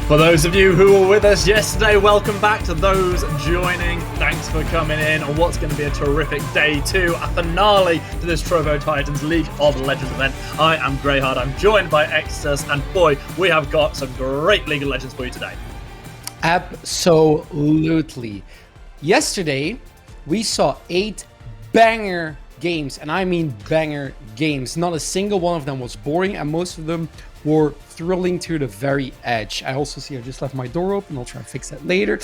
For those of you who were with us yesterday, welcome back. To those joining, thanks for coming in on what's going to be a terrific day two, a finale to this Trovo Titans League of Legends event. I am Greyhard, I'm joined by Exodus, and boy, we have got some great League of Legends for you today. Absolutely. Yesterday, we saw 8 banger games, and I mean banger games. Not a single one of them was boring, and most of them were thrilling to the very edge. I also see I just left my door open. I'll try to fix that later.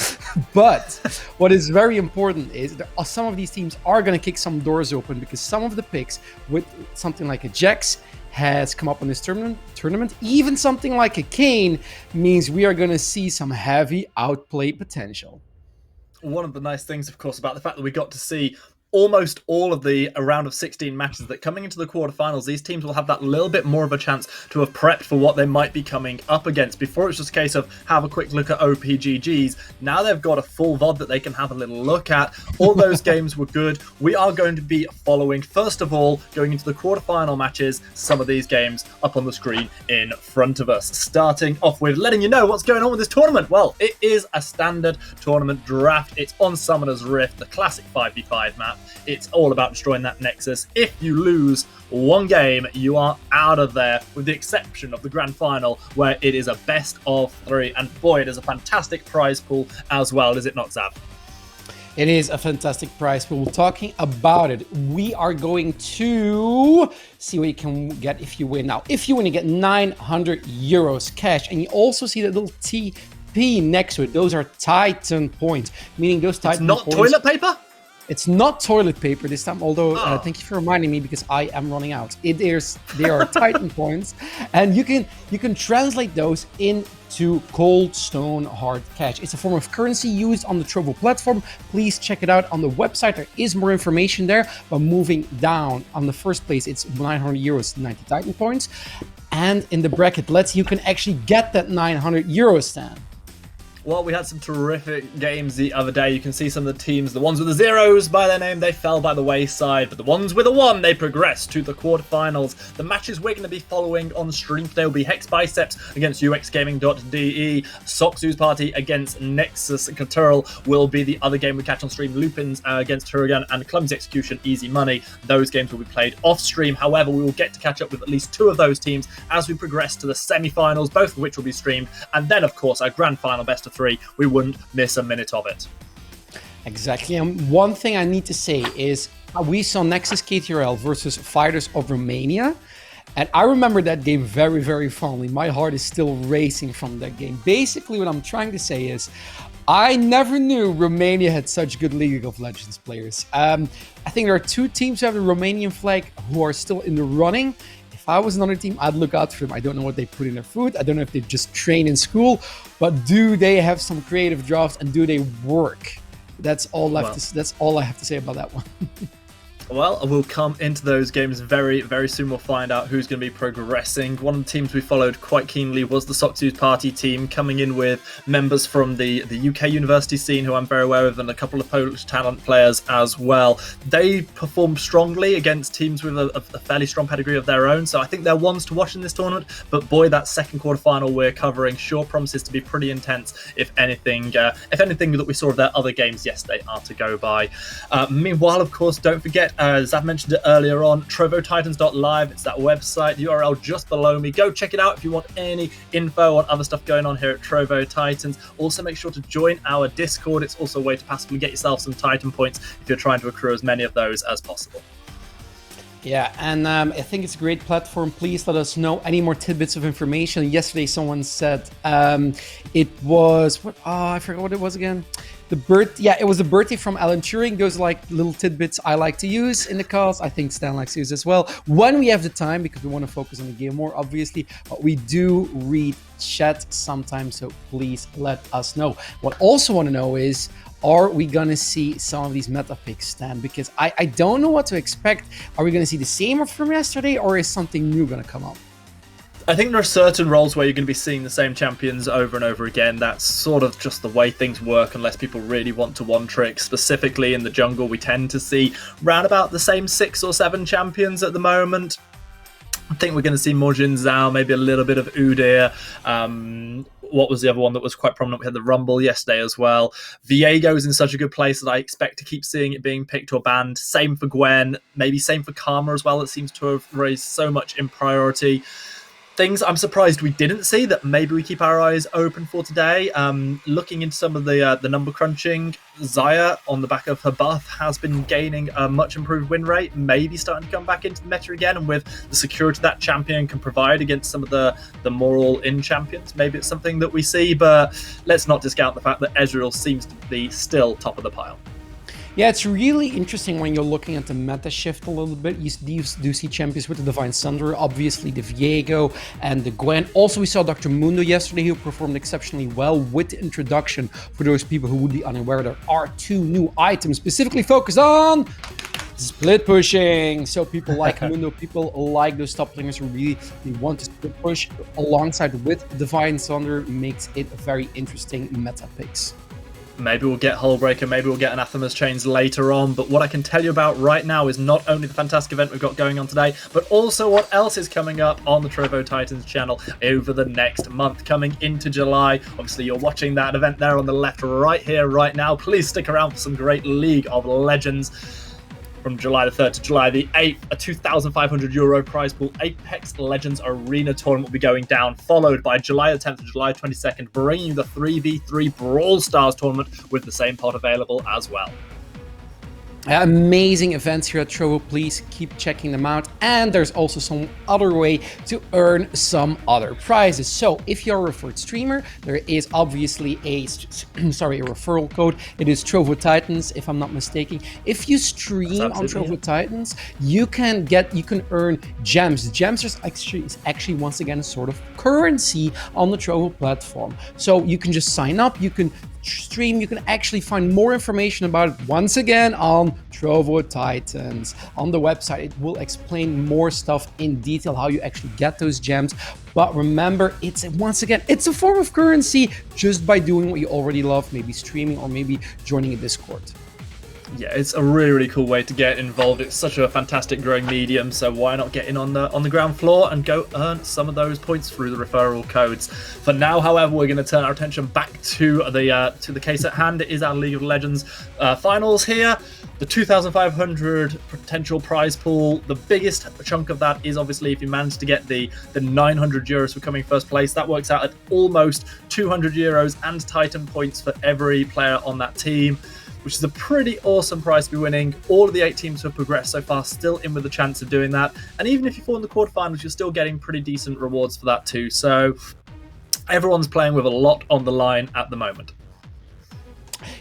But what is very important is that some of these teams are going to kick some doors open, because some of the picks with something like a Jax has come up on this tournament. Even something like a Kane means we are going to see some heavy outplay potential. One of the nice things, of course, about the fact that we got to see almost all of the round of 16 matches, that coming into the quarterfinals, these teams will have that little bit more of a chance to have prepped for what they might be coming up against. Before, it's just a case of have a quick look at OPGGs. Now they've got a full VOD that they can have a little look at. All those games were good. We are going to be following, first of all, going into the quarterfinal matches, some of these games up on the screen in front of us. Starting off with letting you know what's going on with this tournament. Well, it is a standard tournament draft. It's on Summoner's Rift, the classic 5v5 map. It's all about destroying that Nexus. If you lose one game, you are out of there, with the exception of the grand final, where it is a best of 3. And boy, it is a fantastic prize pool as well, is it not, Zav? It is a fantastic prize pool. Talking about it, we are going to see what you can get if you win. Now, if you win, you get 900 euros cash, and you also see that little TP next to it. Those are Titan points, meaning those Titan points. It's not toilet paper? It's not toilet paper this time, although thank you for reminding me, because I am running out. They are Titan points, and you can translate those into cold stone hard cash. It's a form of currency used on the Trovo platform. Please check it out on the website. There is more information there. But moving down, on the first place, it's 900 euros, 90 Titan points, and in the bracket, you can actually get that 900 euros, Stan. Well, we had some terrific games the other day. You can see some of the teams, the ones with the zeros by their name, they fell by the wayside, but the ones with a 1, they progressed to the quarterfinals. The matches we're going to be following on stream today will be Hex Biceps against uxgaming.de, Soxu's Party against Nexus Caturl will be the other game we catch on stream, Lupins against Huragan, and Clumsy Execution, Easy Money. Those games will be played off stream. However, we will get to catch up with at least 2 of those teams as we progress to the semi-finals, both of which will be streamed, and then, of course, our grand final best of 3. We wouldn't miss a minute of it. Exactly. And one thing I need to say is we saw Nexus KTRL versus Fighters of Romania. And I remember that game very, very fondly. My heart is still racing from that game. Basically, what I'm trying to say is I never knew Romania had such good League of Legends players. I think there are 2 teams who have the Romanian flag who are still in the running. If I was another team, I'd look out for them. I don't know what they put in their food. I don't know if they just train in school, but do they have some creative drafts, and do they work? That's all I have to say about that one. Well, we'll come into those games very, very soon. We'll find out who's going to be progressing. One of the teams we followed quite keenly was the Soxu's Party team, coming in with members from the UK university scene, who I'm very aware of, and a couple of Polish talent players as well. They performed strongly against teams with a fairly strong pedigree of their own, so I think they're ones to watch in this tournament. But boy, that second quarterfinal we're covering sure promises to be pretty intense, if anything that we saw of their other games yesterday are to go by. Meanwhile, of course, don't forget, as I've mentioned it earlier on, trovotitans.live. It's that website, the URL just below me. Go check it out if you want any info on other stuff going on here at Trovo Titans. Also, make sure to join our Discord. It's also a way to passively get yourself some Titan points if you're trying to accrue as many of those as possible. Yeah, and I think it's a great platform. Please let us know any more tidbits of information. Yesterday, someone said it was I forgot what it was again. It was a birthday from Alan Turing. Those are like little tidbits I like to use in the calls. I think Stan likes to use as well when we have the time, because we want to focus on the game more, obviously. But we do read chat sometimes, so please let us know. What I also want to know is, are we going to see some of these meta picks, Stan? Because I don't know what to expect. Are we going to see the same from yesterday, or is something new going to come up? I think there are certain roles where you're going to be seeing the same champions over and over again. That's sort of just the way things work, unless people really want to one-trick. Specifically in the jungle, we tend to see round about the same 6 or 7 champions at the moment. I think we're going to see more Jin Zhao, maybe a little bit of Udyr. what was the other one that was quite prominent? We had the Rumble yesterday as well. Viego's in such a good place that I expect to keep seeing it being picked or banned. Same for Gwen, maybe same for Karma as well. It seems to have raised so much in priority. Things I'm surprised we didn't see that maybe we keep our eyes open for today. Looking into some of the number crunching, Xayah on the back of her buff has been gaining a much improved win rate, maybe starting to come back into the meta again, and with the security that champion can provide against some of the more all-in champions, maybe it's something that we see, but let's not discount the fact that Ezreal seems to be still top of the pile. Yeah, it's really interesting when you're looking at the meta shift a little bit. You do see champions with the Divine Sunderer, obviously the Viego and the Gwen. Also, we saw Dr. Mundo yesterday, who performed exceptionally well with the introduction. For those people who would be unaware, there are 2 new items specifically focused on split pushing. So people like Mundo, people like those top laners who really want to split push alongside with Divine Sunderer, makes it a very interesting meta picks. Maybe we'll get Hullbreaker, maybe we'll get Anathema's Chains later on, but what I can tell you about right now is not only the fantastic event we've got going on today, but also what else is coming up on the Trovo Titans channel over the next month, coming into July. Obviously, you're watching that event there on the left right here, right now. Please stick around for some great League of Legends. From July the 3rd to July the 8th, a €2,500 prize pool Apex Legends Arena tournament will be going down, followed by July the 10th to July 22nd, bringing you the 3v3 Brawl Stars tournament with the same pot available as well. Amazing events here at Trovo. Please keep checking them out. And there's also some other way to earn some other prizes. So if you're a referred streamer, there is obviously a referral code. It is Trovo Titans, if I'm not mistaken. If you stream on Trovo Titans, you can earn gems. Gems is actually once again a sort of currency on the Trovo platform. So you can just sign up, you can stream, you can actually find more information about it once again on Trovo Titans. On the website, it will explain more stuff in detail, how you actually get those gems. But remember, it's a form of currency just by doing what you already love, maybe streaming or maybe joining a Discord. Yeah, it's a really, really cool way to get involved. It's such a fantastic growing medium, so why not get in on the ground floor and go earn some of those points through the referral codes. For now, however, we're going to turn our attention back to the case at hand. It is our League of Legends finals here. The 2,500 potential prize pool. The biggest chunk of that is obviously if you manage to get the €900 for coming first place. That works out at almost €200 and Titan points for every player on that team, which is a pretty awesome prize to be winning. All of the 8 teams who have progressed so far still in with a chance of doing that. And even if you fall in the quarterfinals, you're still getting pretty decent rewards for that too. So everyone's playing with a lot on the line at the moment.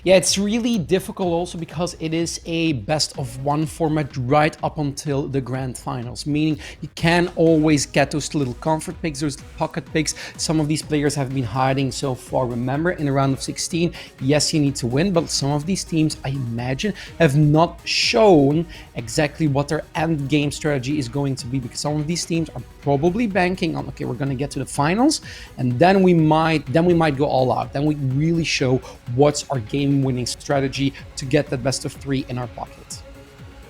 Yeah, it's really difficult also because it is a best of 1 format right up until the grand finals, meaning you can always get those little comfort picks, those pocket picks. Some of these players have been hiding so far. Remember, in a round of 16, yes, you need to win, but some of these teams, I imagine, have not shown exactly what their end game strategy is going to be, because some of these teams are probably banking on, okay, we're going to get to the finals, and then we might go all out. Then we really show what's our game-winning strategy to get that best of 3 in our pocket.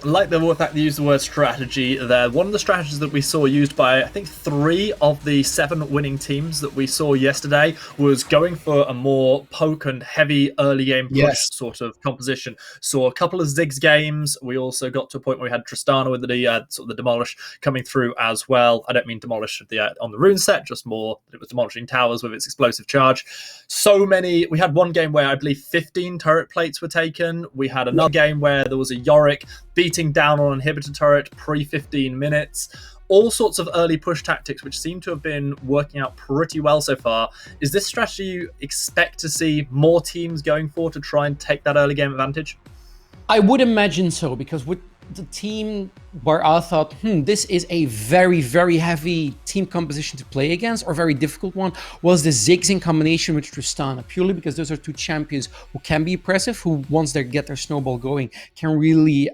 I like the fact they used the word strategy there. One of the strategies that we saw used by, I think, 3 of the 7 winning teams that we saw yesterday was going for a more poke and heavy early game push sort of composition. Saw a couple of Ziggs games. We also got to a point where we had Tristana with the sort of the demolish coming through as well. I don't mean demolish on the rune set, just more that it was demolishing towers with its explosive charge. So many. We had one game where I believe 15 turret plates were taken. We had another game where there was a Yorick beating down on an inhibitor turret pre-15 minutes. All sorts of early push tactics, which seem to have been working out pretty well so far. Is this strategy you expect to see more teams going for to try and take that early game advantage? I would imagine so, because with the team where I thought, this is a very, very heavy team composition to play against, or very difficult one, was the Ziggs in combination with Tristana, purely because those are 2 champions who can be impressive, who once they get their snowball going, can really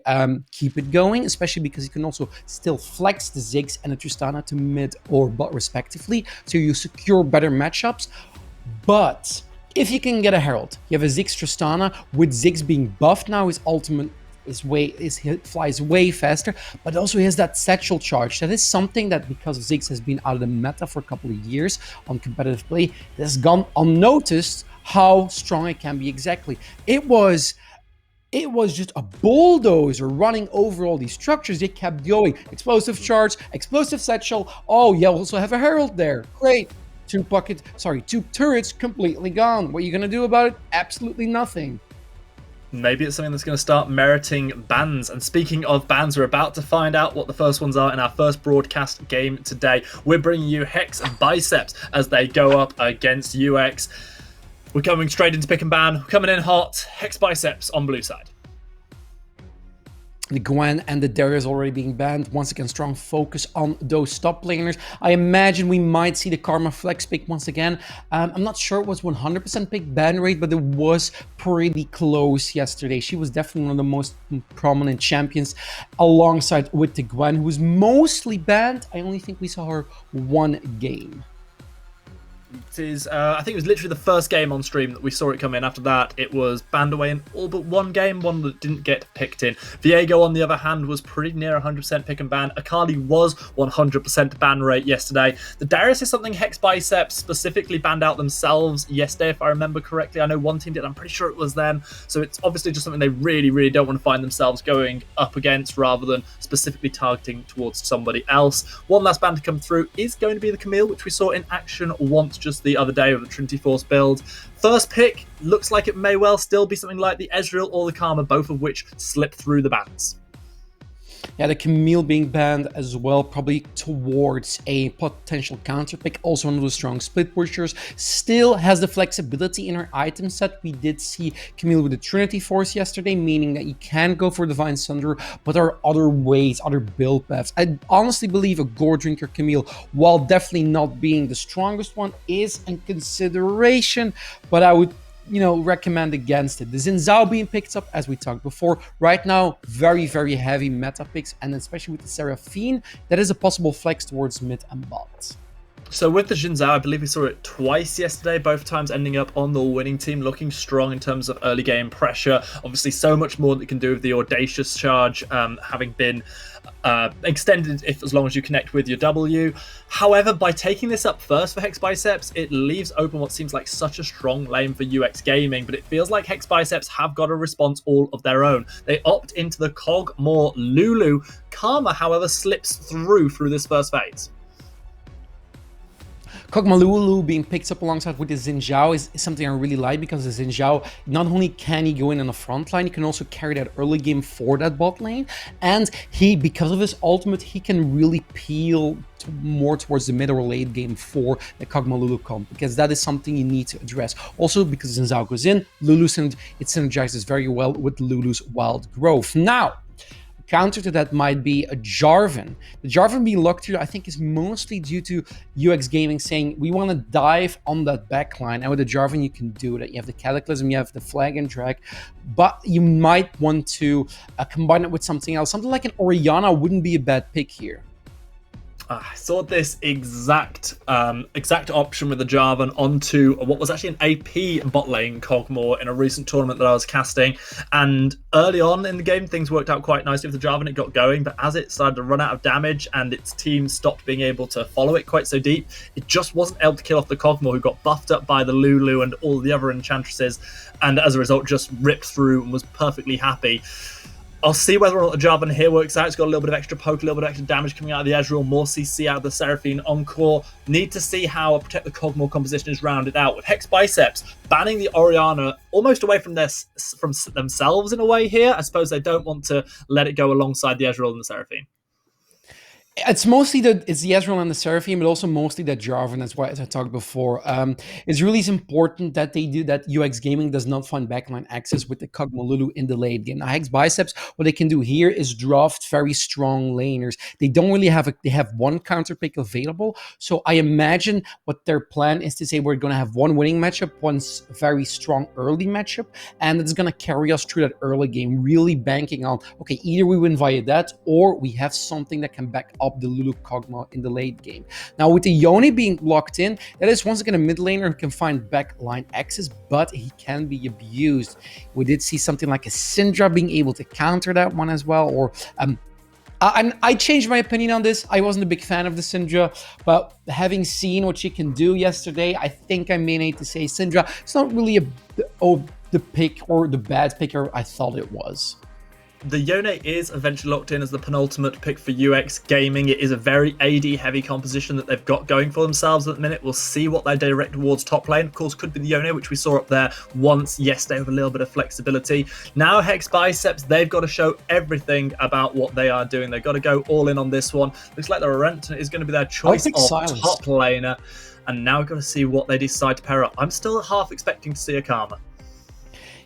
keep it going, especially because you can also still flex the Ziggs and the Tristana to mid or bot respectively, so you secure better matchups. But if you can get a Herald, you have a Ziggs Tristana, with Ziggs being buffed now, his ultimate flies way faster, but also he has that satchel charge. That is something that, because Ziggs has been out of the meta for a couple of years on competitive play, it has gone unnoticed how strong it can be. Exactly. It was just a bulldozer running over all these structures. They kept going. Explosive charge, explosive satchel. Oh, yeah, we also have a herald there. Great. Two turrets completely gone. What are you going to do about it? Absolutely nothing. Maybe it's something that's going to start meriting bans. And speaking of bans, we're about to find out what the first ones are in our first broadcast game today. We're bringing you Hex and Biceps as they go up against UX. We're coming straight into pick and ban. Coming in hot, Hex Biceps on blue side. The Gwen and the Darius already being banned. Once again, strong focus on those top laners. I imagine we might see the Karma Flex pick once again. I'm not sure it was 100% pick ban rate, but it was pretty close yesterday. She was definitely one of the most prominent champions alongside with the Gwen, who was mostly banned. I only think we saw her one game. It is, I think it was literally the first game on stream that we saw it come in. After that, it was banned away in all but one game, one that didn't get picked in. Viego, on the other hand, was pretty near 100% pick and ban. Akali was 100% ban rate yesterday. The Darius is something Hex Biceps specifically banned out themselves yesterday, if I remember correctly. I know one team did, I'm pretty sure it was them. So it's obviously just something they really, really don't want to find themselves going up against, rather than specifically targeting towards somebody else. One last ban to come through is going to be the Camille, which we saw in action once just the other day with the Trinity Force build. First pick looks like it may well still be something like the Ezreal or the Karma, both of which slip through the bans. Yeah, the Camille being banned as well, probably towards a potential counter pick. Also one of those strong split pushers. Still has the flexibility in her item set. We did see Camille with the Trinity Force yesterday, meaning that you can go for Divine Sunder, but there are other ways, other build paths. I honestly believe a Gore Drinker Camille, while definitely not being the strongest one, is in consideration, but I would recommend against it. The Xin Zhao being picked up, as we talked before. Right now, very, very heavy meta picks, and especially with the Seraphine, that is a possible flex towards mid and bot. So with the Xin Zhao, I believe we saw it twice yesterday, both times ending up on the winning team, looking strong in terms of early game pressure. Obviously, so much more that you can do with the Audacious charge, having been extended as long as you connect with your W. However, by taking this up first for Hex Biceps, it leaves open what seems like such a strong lane for UX Gaming, but it feels like Hex Biceps have got a response all of their own. They opt into the Cogmore Lulu. Karma, however, slips through this first phase. Kog'Maw being picked up alongside with the Xin Zhao is something I really like, because the Xin Zhao, not only can he go in on the front line, he can also carry that early game for that bot lane, and because of his ultimate, he can really peel more towards the mid or late game for the Kog'Maw comp, because that is something you need to address. Also, because Xin Zhao goes in, it synergizes very well with Lulu's Wild Growth. Now, counter to that might be a Jarvan. The Jarvan being locked here, I think, is mostly due to UX Gaming saying, we want to dive on that backline. And with the Jarvan, you can do that. You have the Cataclysm, you have the Flag and Drag, but you might want to combine it with something else. Something like an Orianna wouldn't be a bad pick here. I saw this exact option with the Jarvan onto what was actually an AP bot lane Cogmore in a recent tournament that I was casting, and early on in the game things worked out quite nicely with the Jarvan. It got going, but as it started to run out of damage and its team stopped being able to follow it quite so deep, it just wasn't able to kill off the Cogmore, who got buffed up by the Lulu and all the other enchantresses, and as a result just ripped through and was perfectly happy. I'll see whether or not the Jarvan here works out. It's got a little bit of extra poke, a little bit of extra damage coming out of the Ezreal, more CC out of the Seraphine Encore. Need to see how Protect the Cogmore composition is rounded out. With Hex Biceps banning the Orianna almost away from themselves in a way here. I suppose they don't want to let it go alongside the Ezreal and the Seraphine. It's mostly the Ezreal and the Seraphine, but also mostly that Jarvan, as I talked before. It's really important that they do that. UX Gaming does not find backline access with the Kog'Maw in the late game. Now, Hex Biceps, what they can do here is draft very strong laners. They don't really they have one counter pick available. So I imagine what their plan is to say, we're going to have one winning matchup, one very strong early matchup, and it's going to carry us through that early game, really banking on, okay, either we win via that, or we have something that can back up up the Lulu Kog'Maw in the late game. Now, with the Yone being locked in, that is once again a mid laner who can find backline access, but he can be abused. We did see something like a Syndra being able to counter that one as well, or I changed my opinion on this. I wasn't a big fan of the Syndra, but having seen what she can do yesterday, I think I may need to say Syndra. It's not really the pick or the bad picker I thought it was. The Yone is eventually locked in as the penultimate pick for UX Gaming. It is a very AD-heavy composition that they've got going for themselves at the minute. We'll see what they direct towards top lane. Of course, could be the Yone, which we saw up there once yesterday with a little bit of flexibility. Now, Hex Biceps, they've got to show everything about what they are doing. They've got to go all in on this one. Looks like the Renton is going to be their choice of top laner. And now we've got to see what they decide to pair up. I'm still half expecting to see a Karma.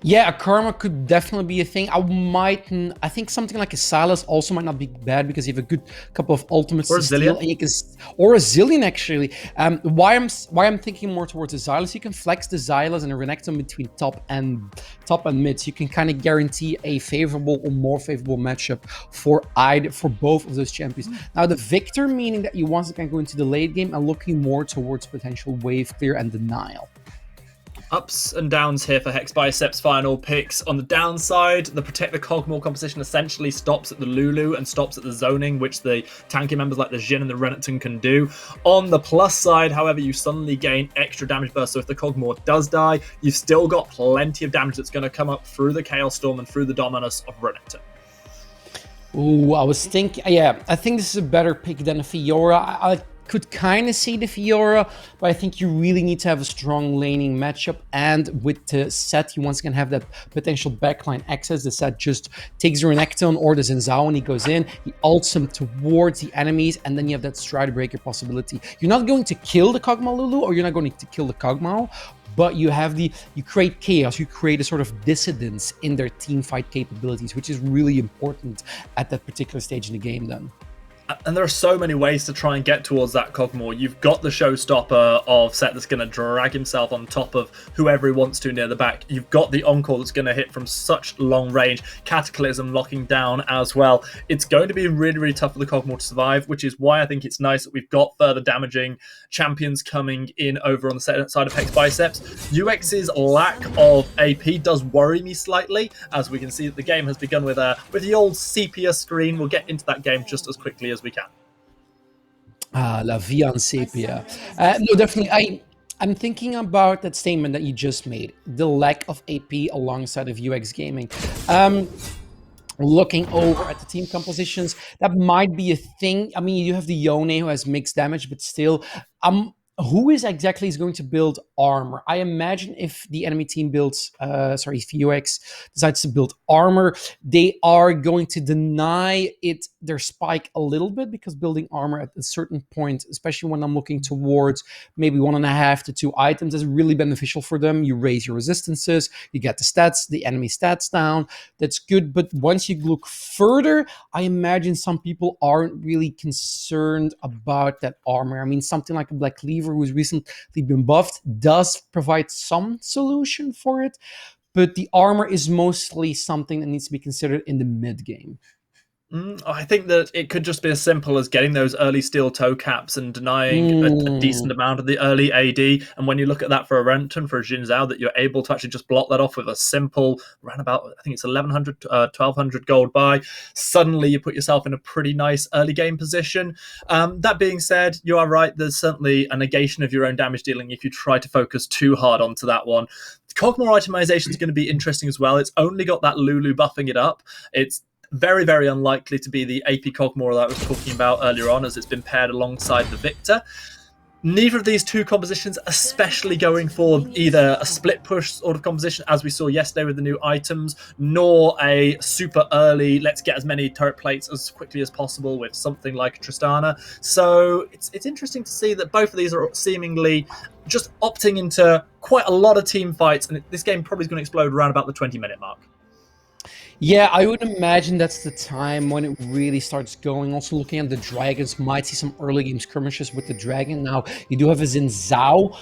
Yeah, a Karma could definitely be a thing. I think something like a Sylas also might not be bad because you have a good couple of ultimates or to steal, and you can, or a Zillion actually. Why I'm thinking more towards a Sylas, you can flex the Sylas and a Renekton between top and mid, so you can kind of guarantee a favorable or more favorable matchup for both of those champions. Now the Victor, meaning that you once again go into the late game and looking more towards potential wave clear and denial. Ups and downs here for Hex Biceps final picks. On the downside, the Protect the Kog'Maw composition essentially stops at the Lulu and stops at the zoning, which the tanky members like the Jhin and the Renekton can do. On the plus side, however, you suddenly gain extra damage burst, so if the Kog'Maw does die, you've still got plenty of damage that's going to come up through the Chaos Storm and through the Dominus of Renekton. Ooh, I was thinking, yeah, I think this is a better pick than a Fiora. I could kind of see the Fiora, but I think you really need to have a strong laning matchup, and with the set, you once again have that potential backline access. The set just takes the Renekton or the Zenzao and he goes in, he ults him towards the enemies, and then you have that Stride Breaker possibility. You're not going to kill the Kog'Maw Lulu, or you're not going to kill the Kog'Maw, but you create chaos, you create a sort of dissidence in their team fight capabilities, which is really important at that particular stage in the game then. And there are so many ways to try and get towards that Kog'Maw. You've got the showstopper of Set that's going to drag himself on top of whoever he wants to near the back. You've got the Encore that's going to hit from such long range. Cataclysm locking down as well. It's going to be really, really tough for the Kog'Maw to survive, which is why I think it's nice that we've got further damaging champions coming in over on the side of Hex Biceps. UX's lack of AP does worry me slightly, as we can see that the game has begun with the old sepia screen. We'll get into that game just as quickly as we can. La vie en sepia. No, definitely. I'm thinking about that statement that you just made, the lack of AP alongside of UX Gaming. Looking over at the team compositions, that might be a thing. I mean, you have the Yone who has mixed damage, but still, who is going to build armor? I imagine if the enemy team if UX decides to build armor, they are going to deny it their spike a little bit, because building armor at a certain point, especially when I'm looking towards maybe 1.5 to 2 items, is really beneficial for them. You raise your resistances, you get the enemy stats down. That's good. But once you look further, I imagine some people aren't really concerned about that armor. I mean, something like a Black Cleaver, who's recently been buffed, does provide some solution for it, but the armor is mostly something that needs to be considered in the mid game. I think that it could just be as simple as getting those early steel toe caps and denying a decent amount of the early AD. And when you look at that for a Renton, for a Jhin Zhao, that you're able to actually just block that off with a simple, around about, I think it's 1,100, 1,200 gold buy. Suddenly you put yourself in a pretty nice early game position. That being said, you are right. There's certainly a negation of your own damage dealing if you try to focus too hard onto that one. Kog'Maw itemization is going to be interesting as well. It's only got that Lulu buffing it up. It's very, very unlikely to be the AP Kog'Maw that I was talking about earlier on, as it's been paired alongside the Victor. Neither of these two compositions, especially going for either a split push sort of composition, as we saw yesterday with the new items, nor a super early, let's get as many turret plates as quickly as possible with something like Tristana. So it's interesting to see that both of these are seemingly just opting into quite a lot of team fights, and this game probably is going to explode around about the 20-minute mark. Yeah, I would imagine that's the time when it really starts going. Also, looking at the dragons, might see some early game skirmishes with the dragon. Now, you do have a Xin Zhao.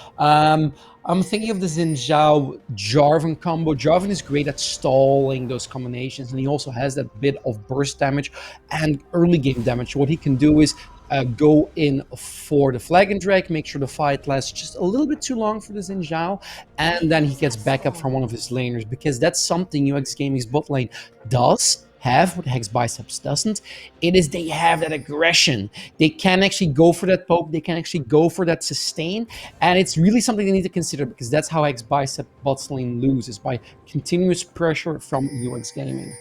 I'm thinking of the Xin Zhao Jarvan combo. Jarvan is great at stalling those combinations, and he also has that bit of burst damage and early game damage. What he can do is go in for the flag and drag, make sure the fight lasts just a little bit too long for the Xin Zhao, and then he gets back up from one of his laners, because that's something UX Gaming's bot lane does have, what Hex Biceps doesn't. It is they have that aggression. They can actually go for that poke, they can actually go for that sustain, and it's really something they need to consider, because that's how Hex Bicep bot lane loses, by continuous pressure from UX Gaming.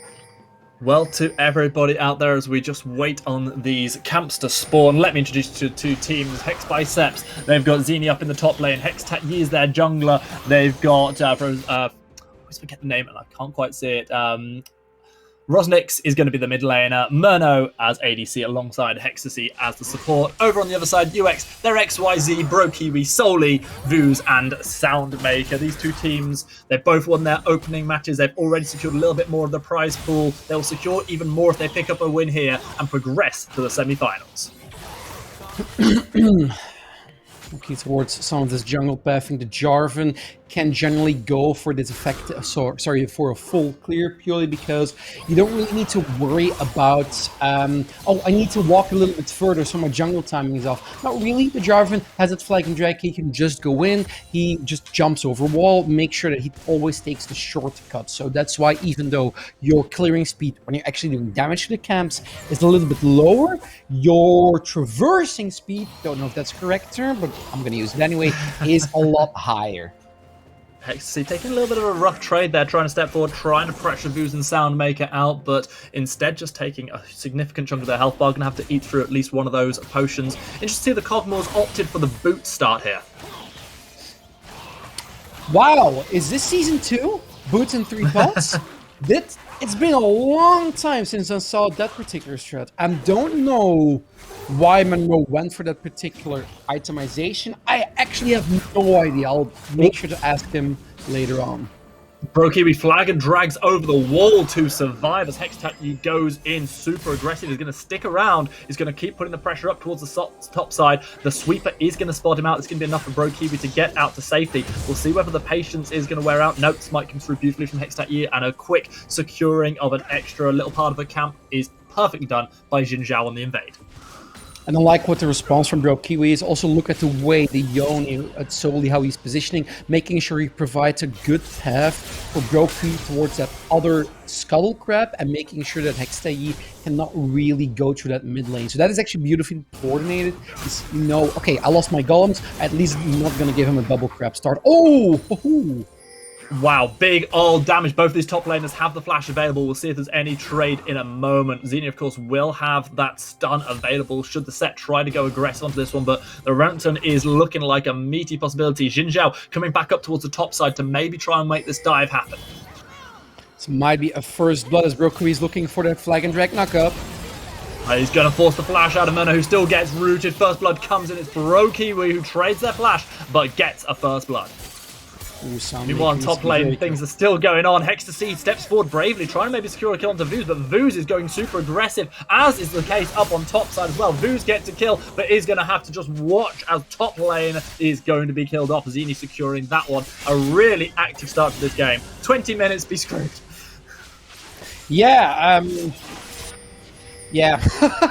Well, to everybody out there, as we just wait on these camps to spawn, let me introduce you to two teams. Hex Biceps, they've got Zini up in the top lane. Hex Yi is their jungler. They've got, I always forget the name and I can't quite say it. Rosnix is going to be the mid laner, Murno as ADC alongside Hexacy as the support. Over on the other side, UX, they're XYZ, Brokiwi, Soli, Vooz, and Soundmaker. These two teams, they've both won their opening matches. They've already secured a little bit more of the prize pool. They'll secure even more if they pick up a win here and progress to the semi-finals. Looking towards some of this jungle pathing, the Jarvan can generally go for this effect, for a full clear, purely because you don't really need to worry about, oh, I need to walk a little bit further so my jungle timing is off. Not really. The Jarvan has its flag and drag, he can just go in, he just jumps over wall, make sure that he always takes the shortcut. So that's why, even though your clearing speed when you're actually doing damage to the camps is a little bit lower, your traversing speed, don't know if that's the correct term, but I'm going to use it anyway, is a lot higher. Hexacy taking a little bit of a rough trade there, trying to step forward, trying to pressure Vooz and Soundmaker out, but instead just taking a significant chunk of their health bar. Going to have to eat through at least one of those potions. Interesting to see the Cogmores opted for the boot start here. Wow, is this season 2? Boots and 3 pots? It's been a long time since I saw that particular strat. I don't know why Monroe went for that particular itemization. I actually have no idea. I'll make sure to ask him later on. Brokiwi flag and drags over the wall to survive as Hexacy goes in super aggressive. He's going to stick around. He's going to keep putting the pressure up towards the top side. The sweeper is going to spot him out. It's going to be enough for Brokiwi to get out to safety. We'll see whether the patience is going to wear out. Notes might come through beautifully from Hexacy, and a quick securing of an extra little part of a camp is perfectly done by Xin Zhao on the invade. And I like what the response from Brokiwi is. Also look at the way the Yone, solely how he's positioning, making sure he provides a good path for Brokiwi towards that other scuttle crab, and making sure that Hexacy cannot really go through that mid lane. So that is actually beautifully coordinated. It's, you know, okay, I lost my golems, at least I'm not going to give him a double crab start. Oh! Wow, big old damage. Both of these top laners have the flash available. We'll see if there's any trade in a moment. Xenia, of course, will have that stun available should the set try to go aggressive onto this one, but the Renton is looking like a meaty possibility. Xin Zhao coming back up towards the top side to maybe try and make this dive happen. This might be a first blood as Brokiwi is looking for that flag and drag knockup. He's going to force the flash out of Murno, who still gets rooted. First blood comes in. It's Brokiwi who trades their flash, but gets a first blood. Meanwhile, on top lane, things are still going on. Hexacy steps forward bravely, trying to maybe secure a kill onto Vooz, but Vooz is going super aggressive, as is the case up on top side as well. Vooz gets a kill, but is going to have to just watch as top lane is going to be killed off. Zini securing that one. A really active start to this game. 20 minutes, be screwed. Yeah,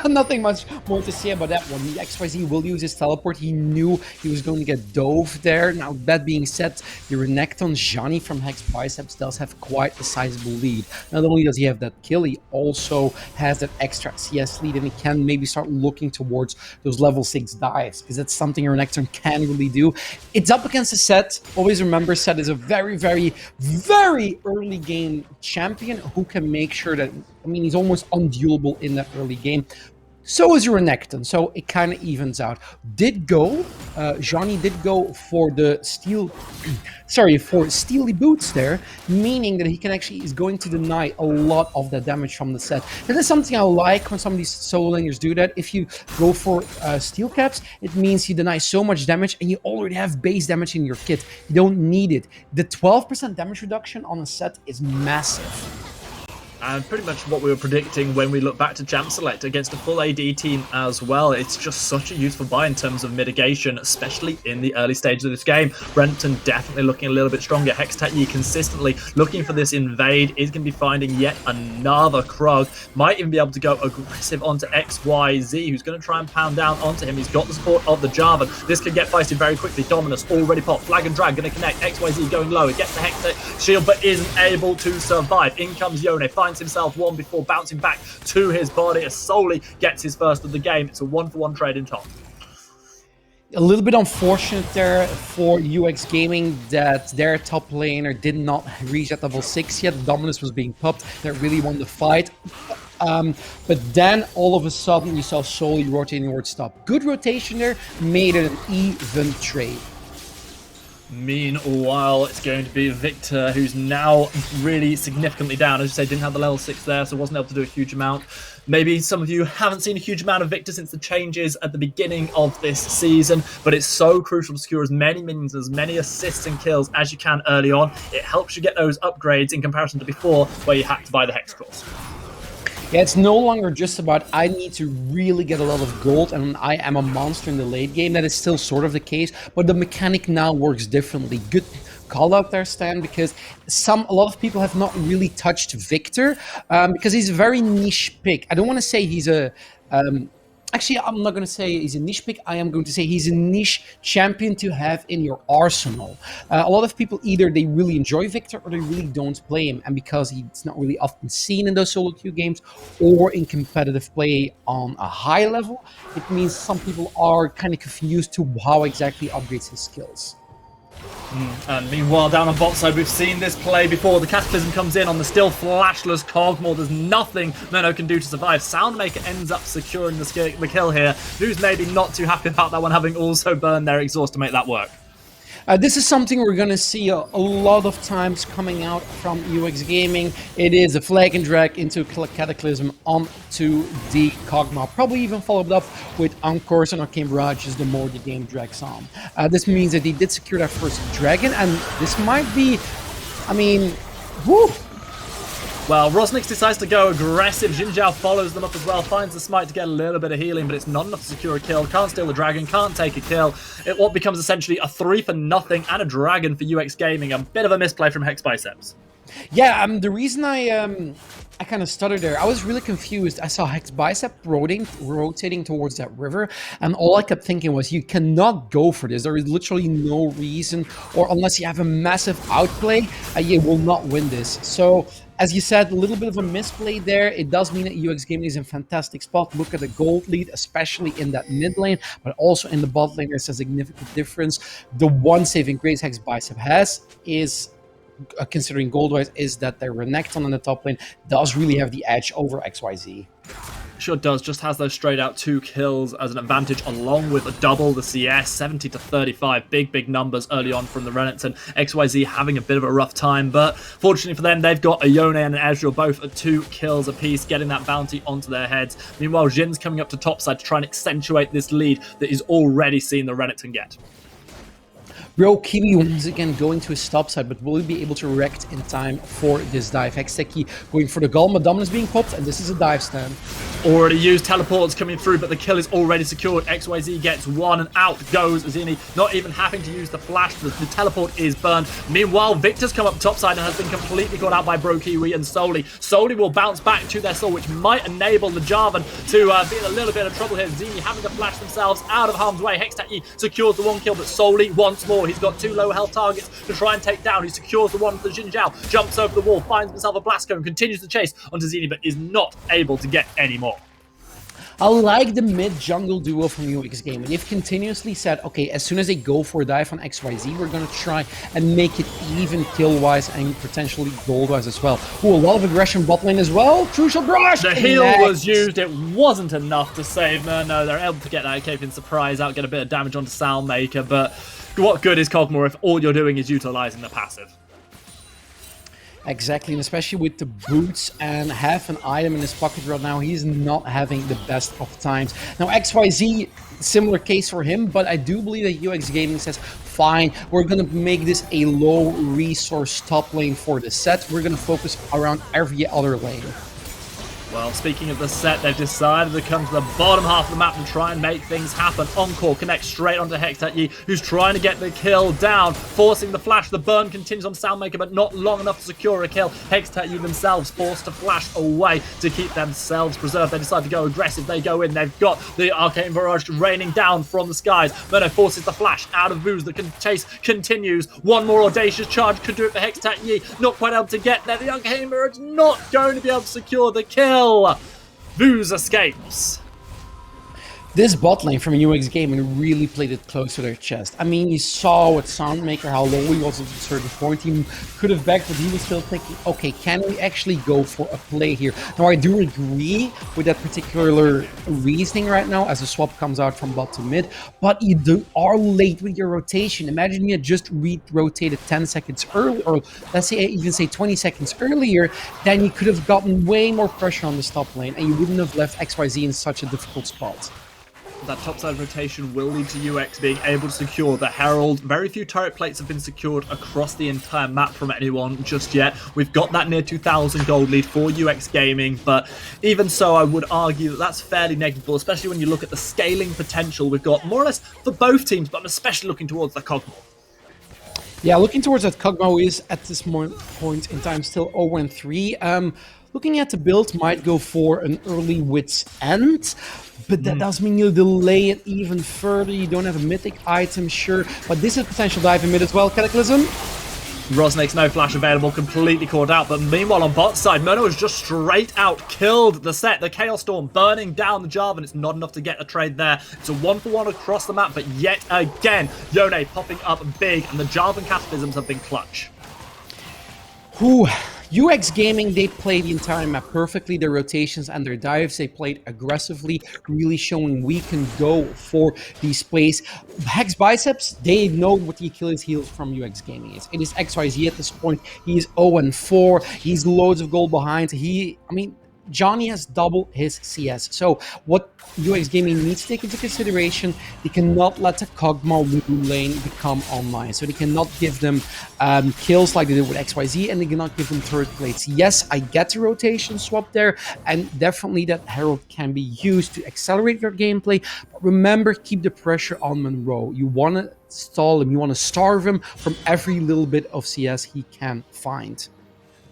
nothing much more to say about that one. The XYZ will use his teleport. He knew he was going to get dove there. Now, that being said, the Renekton Johnny from Hex Biceps does have quite a sizable lead. Not only does he have that kill, he also has that extra CS lead, and he can maybe start looking towards those level 6 dives, because that's something Renekton can really do. It's up against a Set. Always remember, Set is a very, very, very early game champion who can make sure that, I mean, he's almost unduelable in that early game. So is Renekton, so it kind of evens out. Johnny did go for the for steely boots there, meaning that he can actually is going to deny a lot of the damage from the set. That is something I like when some of these solo laners do that. If you go for steel caps, it means you deny so much damage and you already have base damage in your kit. You don't need it. The 12% damage reduction on a set is massive. And pretty much what we were predicting when we look back to Jam Select against a full AD team as well. It's just such a useful buy in terms of mitigation, especially in the early stages of this game. Renton definitely looking a little bit stronger. Hextech consistently looking for this invade, is going to be finding yet another Krug. Might even be able to go aggressive onto XYZ, who's going to try and pound down onto him. He's got the support of the Jarvan. This could get feisty very quickly. Dominus already popped. Flag and drag going to connect. XYZ going low. It gets the Hextech shield, but isn't able to survive. In comes Yone. Finds himself one before bouncing back to his body as Soli gets his first of the game. It's a 1-for-1 trade in top. A little bit unfortunate there for UX Gaming that their top laner did not reach at level 6 yet. Dominus was being popped. That really won the fight. But then all of a sudden you saw Soli rotating towards top. Good rotation there, made it an even trade. Meanwhile, it's going to be Victor, who's now really significantly down. As you say, didn't have the level 6 there, so wasn't able to do a huge amount. Maybe some of you haven't seen a huge amount of Victor since the changes at the beginning of this season, but it's so crucial to secure as many minions, as many assists and kills as you can early on. It helps you get those upgrades in comparison to before, where you had to buy the Hex Claws. Yeah, it's no longer just about I need to really get a lot of gold and I am a monster in the late game. That is still sort of the case, but the mechanic now works differently. Good call out there, Stan, because a lot of people have not really touched Victor because he's a very niche pick. I don't want to say he's a... Actually, I'm not going to say he's a niche pick. I am going to say he's a niche champion to have in your arsenal. A lot of people, either they really enjoy Victor or they really don't play him. And because he's not really often seen in those solo queue games or in competitive play on a high level, it means some people are kind of confused to how exactly he upgrades his skills. And meanwhile, down on bot side, we've seen this play before. The Cataclysm comes in on the still flashless Cogmore. There's nothing Menno can do to survive. Soundmaker ends up securing the kill here. Who's maybe not too happy about that one, having also burned their exhaust to make that work. This is something we're going to see a lot of times coming out from UX Gaming. It is a flag and drag into Cataclysm onto the Kog'Maw. Probably even followed up with Encores and Arcane Barrage as the more the game drags on. This means that they did secure their first dragon, and this might be, I mean, woo! Well, Rosnix decides to go aggressive. Xin Zhao follows them up as well, finds the smite to get a little bit of healing, but it's not enough to secure a kill. Can't steal the dragon, can't take a kill. What becomes essentially a 3-for-0 and a dragon for UX Gaming. A bit of a misplay from Hex Biceps. Yeah, the reason I kind of stuttered there, I was really confused. I saw Hex Bicep rotating towards that river, and all I kept thinking was, you cannot go for this. There is literally no reason, or unless you have a massive outplay, you will not win this. So, as you said, a little bit of a misplay there. It does mean that UX Gaming is in a fantastic spot. Look at the gold lead, especially in that mid lane, but also in the bot lane, there's a significant difference. The one saving grace Hex Bicep has is, considering gold-wise, is that their Renekton on the top lane does really have the edge over XYZ. Sure does, just has those straight out 2 kills as an advantage, along with a double the CS, 70 to 35, big numbers early on from the Renekton. XYZ having a bit of a rough time, but fortunately for them, they've got a Yone and an Ezreal, both at 2 kills apiece, getting that bounty onto their heads. Meanwhile, Jin's coming up to topside to try and accentuate this lead that he's already seen the Renekton get. Bro, Kiwi once again going to his stop side, but will he be able to react in time for this dive? Hextech going for the Golem, Dominus being popped, and this is a dive stand. Already used teleports coming through, but the kill is already secured. XYZ gets one, and out goes Azini, not even having to use the flash. The teleport is burned. Meanwhile, Victor's come up topside and has been completely caught out by Bro Kiwi and Soli. Soli will bounce back to their soul, which might enable the Jarvan to be in a little bit of trouble here. Zini having to flash themselves out of harm's way. Hextech secures the 1 kill, but Soli once more. He's got 2 low health targets to try and take down. He secures the one for Xin Zhao, jumps over the wall, finds himself a blast cone, continues the chase onto Zini, but is not able to get any more. I like the mid-jungle duo from UX Gaming. They've continuously said, okay, as soon as they go for a dive on XYZ, we're going to try and make it even kill-wise and potentially gold-wise as well. Ooh, a lot of aggression bot lane as well. Crucial brush! The heal was used. It wasn't enough to save Murno. They're able to get that Caping Surprise out, get a bit of damage onto Soundmaker, but what good is Cogmore if all you're doing is utilizing the passive? Exactly, and especially with the boots and half an item in his pocket right now, he's not having the best of times. Now, XYZ, similar case for him, but I do believe that UX Gaming says, fine, we're going to make this a low resource top lane for the set. We're going to focus around every other lane. Well, speaking of the set, they've decided to come to the bottom half of the map and try and make things happen. Encore connects straight onto Hextech, who's trying to get the kill down, forcing the flash. The burn continues on Soundmaker, but not long enough to secure a kill. Hextech themselves forced to flash away to keep themselves preserved. They decide to go aggressive. They go in. They've got the Arcane Barrage raining down from the skies. Mono forces the flash out of Vooz. The chase continues. One more audacious charge could do it for Hextech. Not quite able to get there. The Arcane Barrage not going to be able to secure the kill. Vooz escapes. This bot lane from UX Gaming really played it close to their chest. I mean, you saw with Soundmaker how low he was at a certain point. He could have backed, but he was still thinking, okay, can we actually go for a play here? Now, I do agree with that particular reasoning right now as the swap comes out from bot to mid, but you are late with your rotation. Imagine you had just rotated 10 seconds early, or let's say even say 20 seconds earlier, then you could have gotten way more pressure on the top lane, and you wouldn't have left XYZ in such a difficult spot. That topside rotation will lead to UX being able to secure the Herald. Very few turret plates have been secured across the entire map from anyone just yet. We've got that near 2,000 gold lead for UX Gaming, but even so, I would argue that that's fairly negligible, especially when you look at the scaling potential we've got more or less for both teams, but I'm especially looking towards the Cogmo. Yeah, looking towards that Cogmo is at this point in time still 0-3. Looking at the build, might go for an early Wit's End, but that does mean you'll delay it even further. You don't have a mythic item, sure, but this is potential dive in mid as well. Cataclysm. Rosnake's no flash available, completely caught out, but meanwhile on bot side, Mono has just straight out killed the set. The Chaos Storm burning down the Jarvan. It's not enough to get a trade there. It's a 1-for-1 across the map, but yet again, Yone popping up big, and the Jarvan Cataclysms have been clutch. Whew. UX Gaming, they played the entire map perfectly, their rotations and their dives, they played aggressively, really showing we can go for these plays. Hex Biceps, they know what the Achilles heel from UX Gaming is. It is XYZ at this point. He's 0-4, he's loads of gold behind. Johnny has double his CS. So what UX Gaming needs to take into consideration, they cannot let the Kog'Maw Lulu lane become online. So they cannot give them kills like they did with XYZ, and they cannot give them turret plates. Yes, I get the rotation swap there, and definitely that Herald can be used to accelerate your gameplay. But remember, keep the pressure on Monroe. You want to stall him, you want to starve him from every little bit of CS he can find.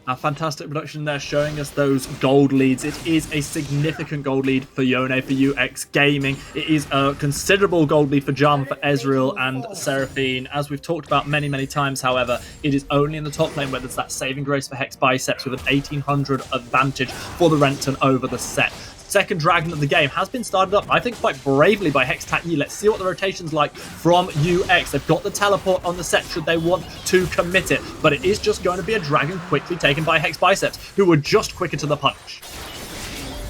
A fantastic production there showing us those gold leads. It is a significant gold lead for Yone, for UX Gaming. It is a considerable gold lead for Jarvan, for Ezreal and Seraphine. As we've talked about many, many times, however, it is only in the top lane where there's that saving grace for Hex Biceps with an 1800 advantage for the Renton over the set. Second dragon of the game has been started up, I think, quite bravely by Hextech. Let's see what the rotation's like from UX. They've got the teleport on the set should they want to commit it, but it is just going to be a dragon quickly taken by Hex Biceps, who were just quicker to the punch.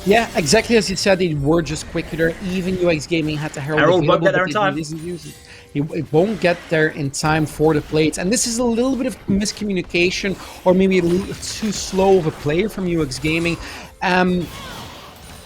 Yeah, exactly as you said, they were just quicker. Even UX Gaming had to Herald won't get there in time. It won't get there in time for the plates. And this is a little bit of miscommunication, or maybe a little too slow of a player from UX Gaming.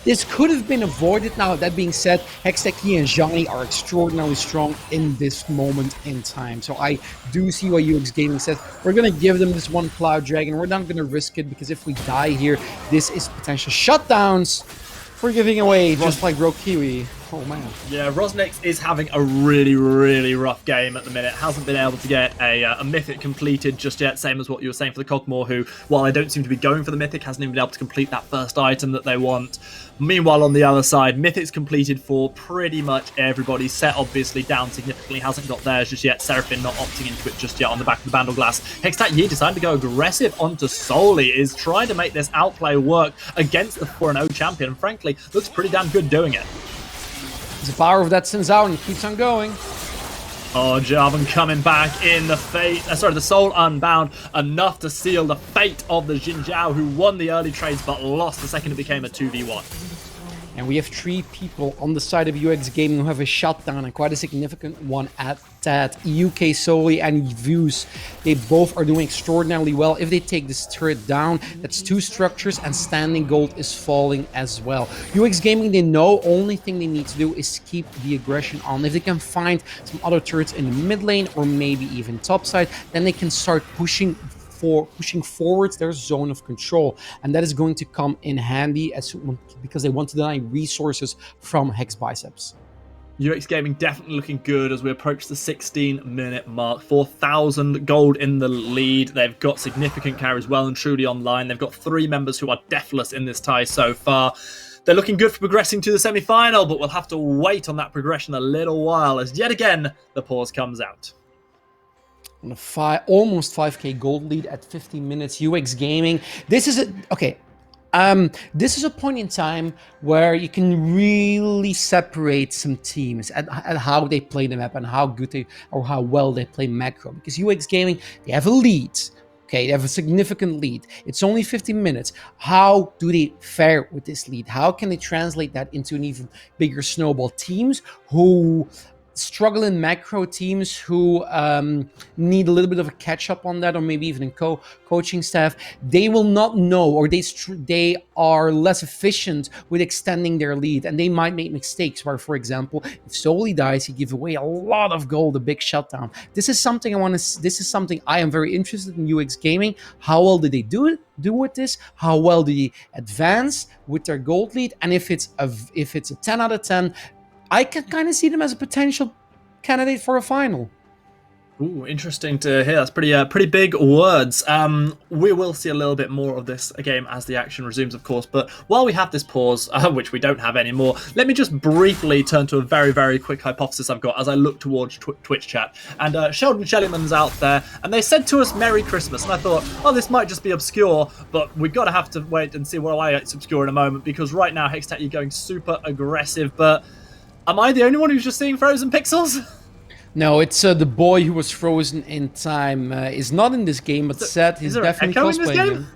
This could have been avoided. Now, that being said, Hextech and Johnny are extraordinarily strong in this moment in time. So I do see why UX Gaming says, we're going to give them this one Cloud Dragon. We're not going to risk it, because if we die here, this is potential shutdowns for giving away, just like Rogue Kiwi. Oh, man. Yeah, Rosnix is having a really, really rough game at the minute. Hasn't been able to get a Mythic completed just yet, same as what you were saying for the Kog'Maw, who, while I don't seem to be going for the Mythic, hasn't even been able to complete that first item that they want. Meanwhile, on the other side, Mythic's completed for pretty much everybody. Set obviously down significantly, hasn't got theirs just yet. Seraphine not opting into it just yet on the back of the Bandle Glass. Hextech Yi decided to go aggressive onto Soli, is trying to make this outplay work against the 4-0 champion, and frankly, looks pretty damn good doing it. The power of that sends out and keeps on going. Oh, Jarvan coming back in the the Soul Unbound, enough to seal the fate of the Xin Zhao, who won the early trades but lost the second it became a 2v1. And we have 3 people on the side of UX Gaming who have a shutdown, and quite a significant one at that. UK Solely and Views, they both are doing extraordinarily well. If they take this turret down, that's 2 structures, and standing gold is falling as well. UX Gaming, they know only thing they need to do is keep the aggression on. If they can find some other turrets in the mid lane or maybe even topside, then they can start pushing forward their zone of control, and that is going to come in handy because they want to deny resources from Hex Biceps. UX Gaming definitely looking good as we approach the 16-minute mark. 4,000 gold in the lead. They've got significant carries well and truly online. They've got 3 members who are deathless in this tie so far. They're looking good for progressing to the semi-final, but we'll have to wait on that progression a little while as yet again the pause comes out. On a almost 5k gold lead at 15 minutes, UX Gaming. This is a point in time where you can really separate some teams at how they play the map and how good they or how well they play macro. Because UX Gaming, they have a lead. Okay, they have a significant lead. It's only 15 minutes. How do they fare with this lead? How can they translate that into an even bigger snowball? Teams who struggle in macro, teams who need a little bit of a catch up on that, or maybe even in coaching staff, they will not know, or they are less efficient with extending their lead, and they might make mistakes where, for example, if Soli dies, he gives away a lot of gold, a big shutdown. This is something I am very interested in UX Gaming. How well did they do with this? How well do they advance with their gold lead? And if it's a 10 out of 10, I can kind of see them as a potential candidate for a final. Ooh, interesting to hear. That's pretty big words. We will see a little bit more of this game as the action resumes, of course. But while we have this pause, which we don't have anymore, let me just briefly turn to a very, very quick hypothesis I've got as I look towards Twitch chat. And Sheldon Shellyman's out there, and they said to us Merry Christmas. And I thought, oh, this might just be obscure, but we've got to have to wait and see why it's obscure in a moment, because right now Hextech, you're going super aggressive, but am I the only one who's just seeing frozen pixels? No, it's the boy who was frozen in time. Is not in this game, but said he's definitely cosplaying him.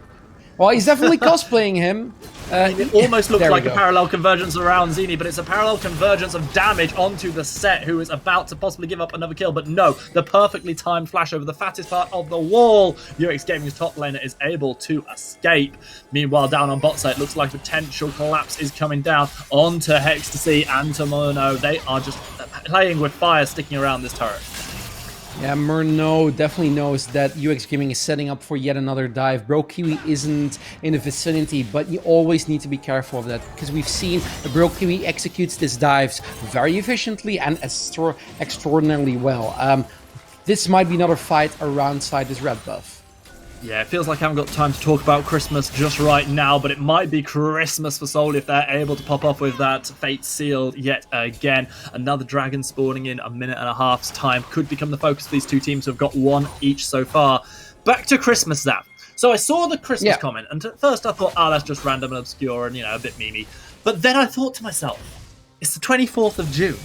Well, he's definitely cosplaying him. It almost looks like a parallel convergence around Zini, but it's a parallel convergence of damage onto the Set, who is about to possibly give up another kill. But no, the perfectly timed flash over the fattest part of the wall. UX Gaming's top laner is able to escape. Meanwhile, down on bot side, it looks like potential collapse is coming down onto Hextasy and to Mono. They are just playing with fire, sticking around this turret. Yeah, Murno definitely knows that UX Gaming is setting up for yet another dive. Bro Kiwi isn't in the vicinity, but you always need to be careful of that, because we've seen that Bro Kiwi executes these dives very efficiently and extraordinarily well. This might be another fight around side this red buff. Yeah, it feels like I haven't got time to talk about Christmas just right now, but it might be Christmas for Soul if they're able to pop off with that Fate Sealed yet again. Another dragon spawning in a minute and a half's time could become the focus of these two teams who have got 1 each so far. Back to Christmas, Zap. So I saw the Christmas comment, and at first I thought, oh, that's just random and obscure and, a bit memey. But then I thought to myself, it's the 24th of June.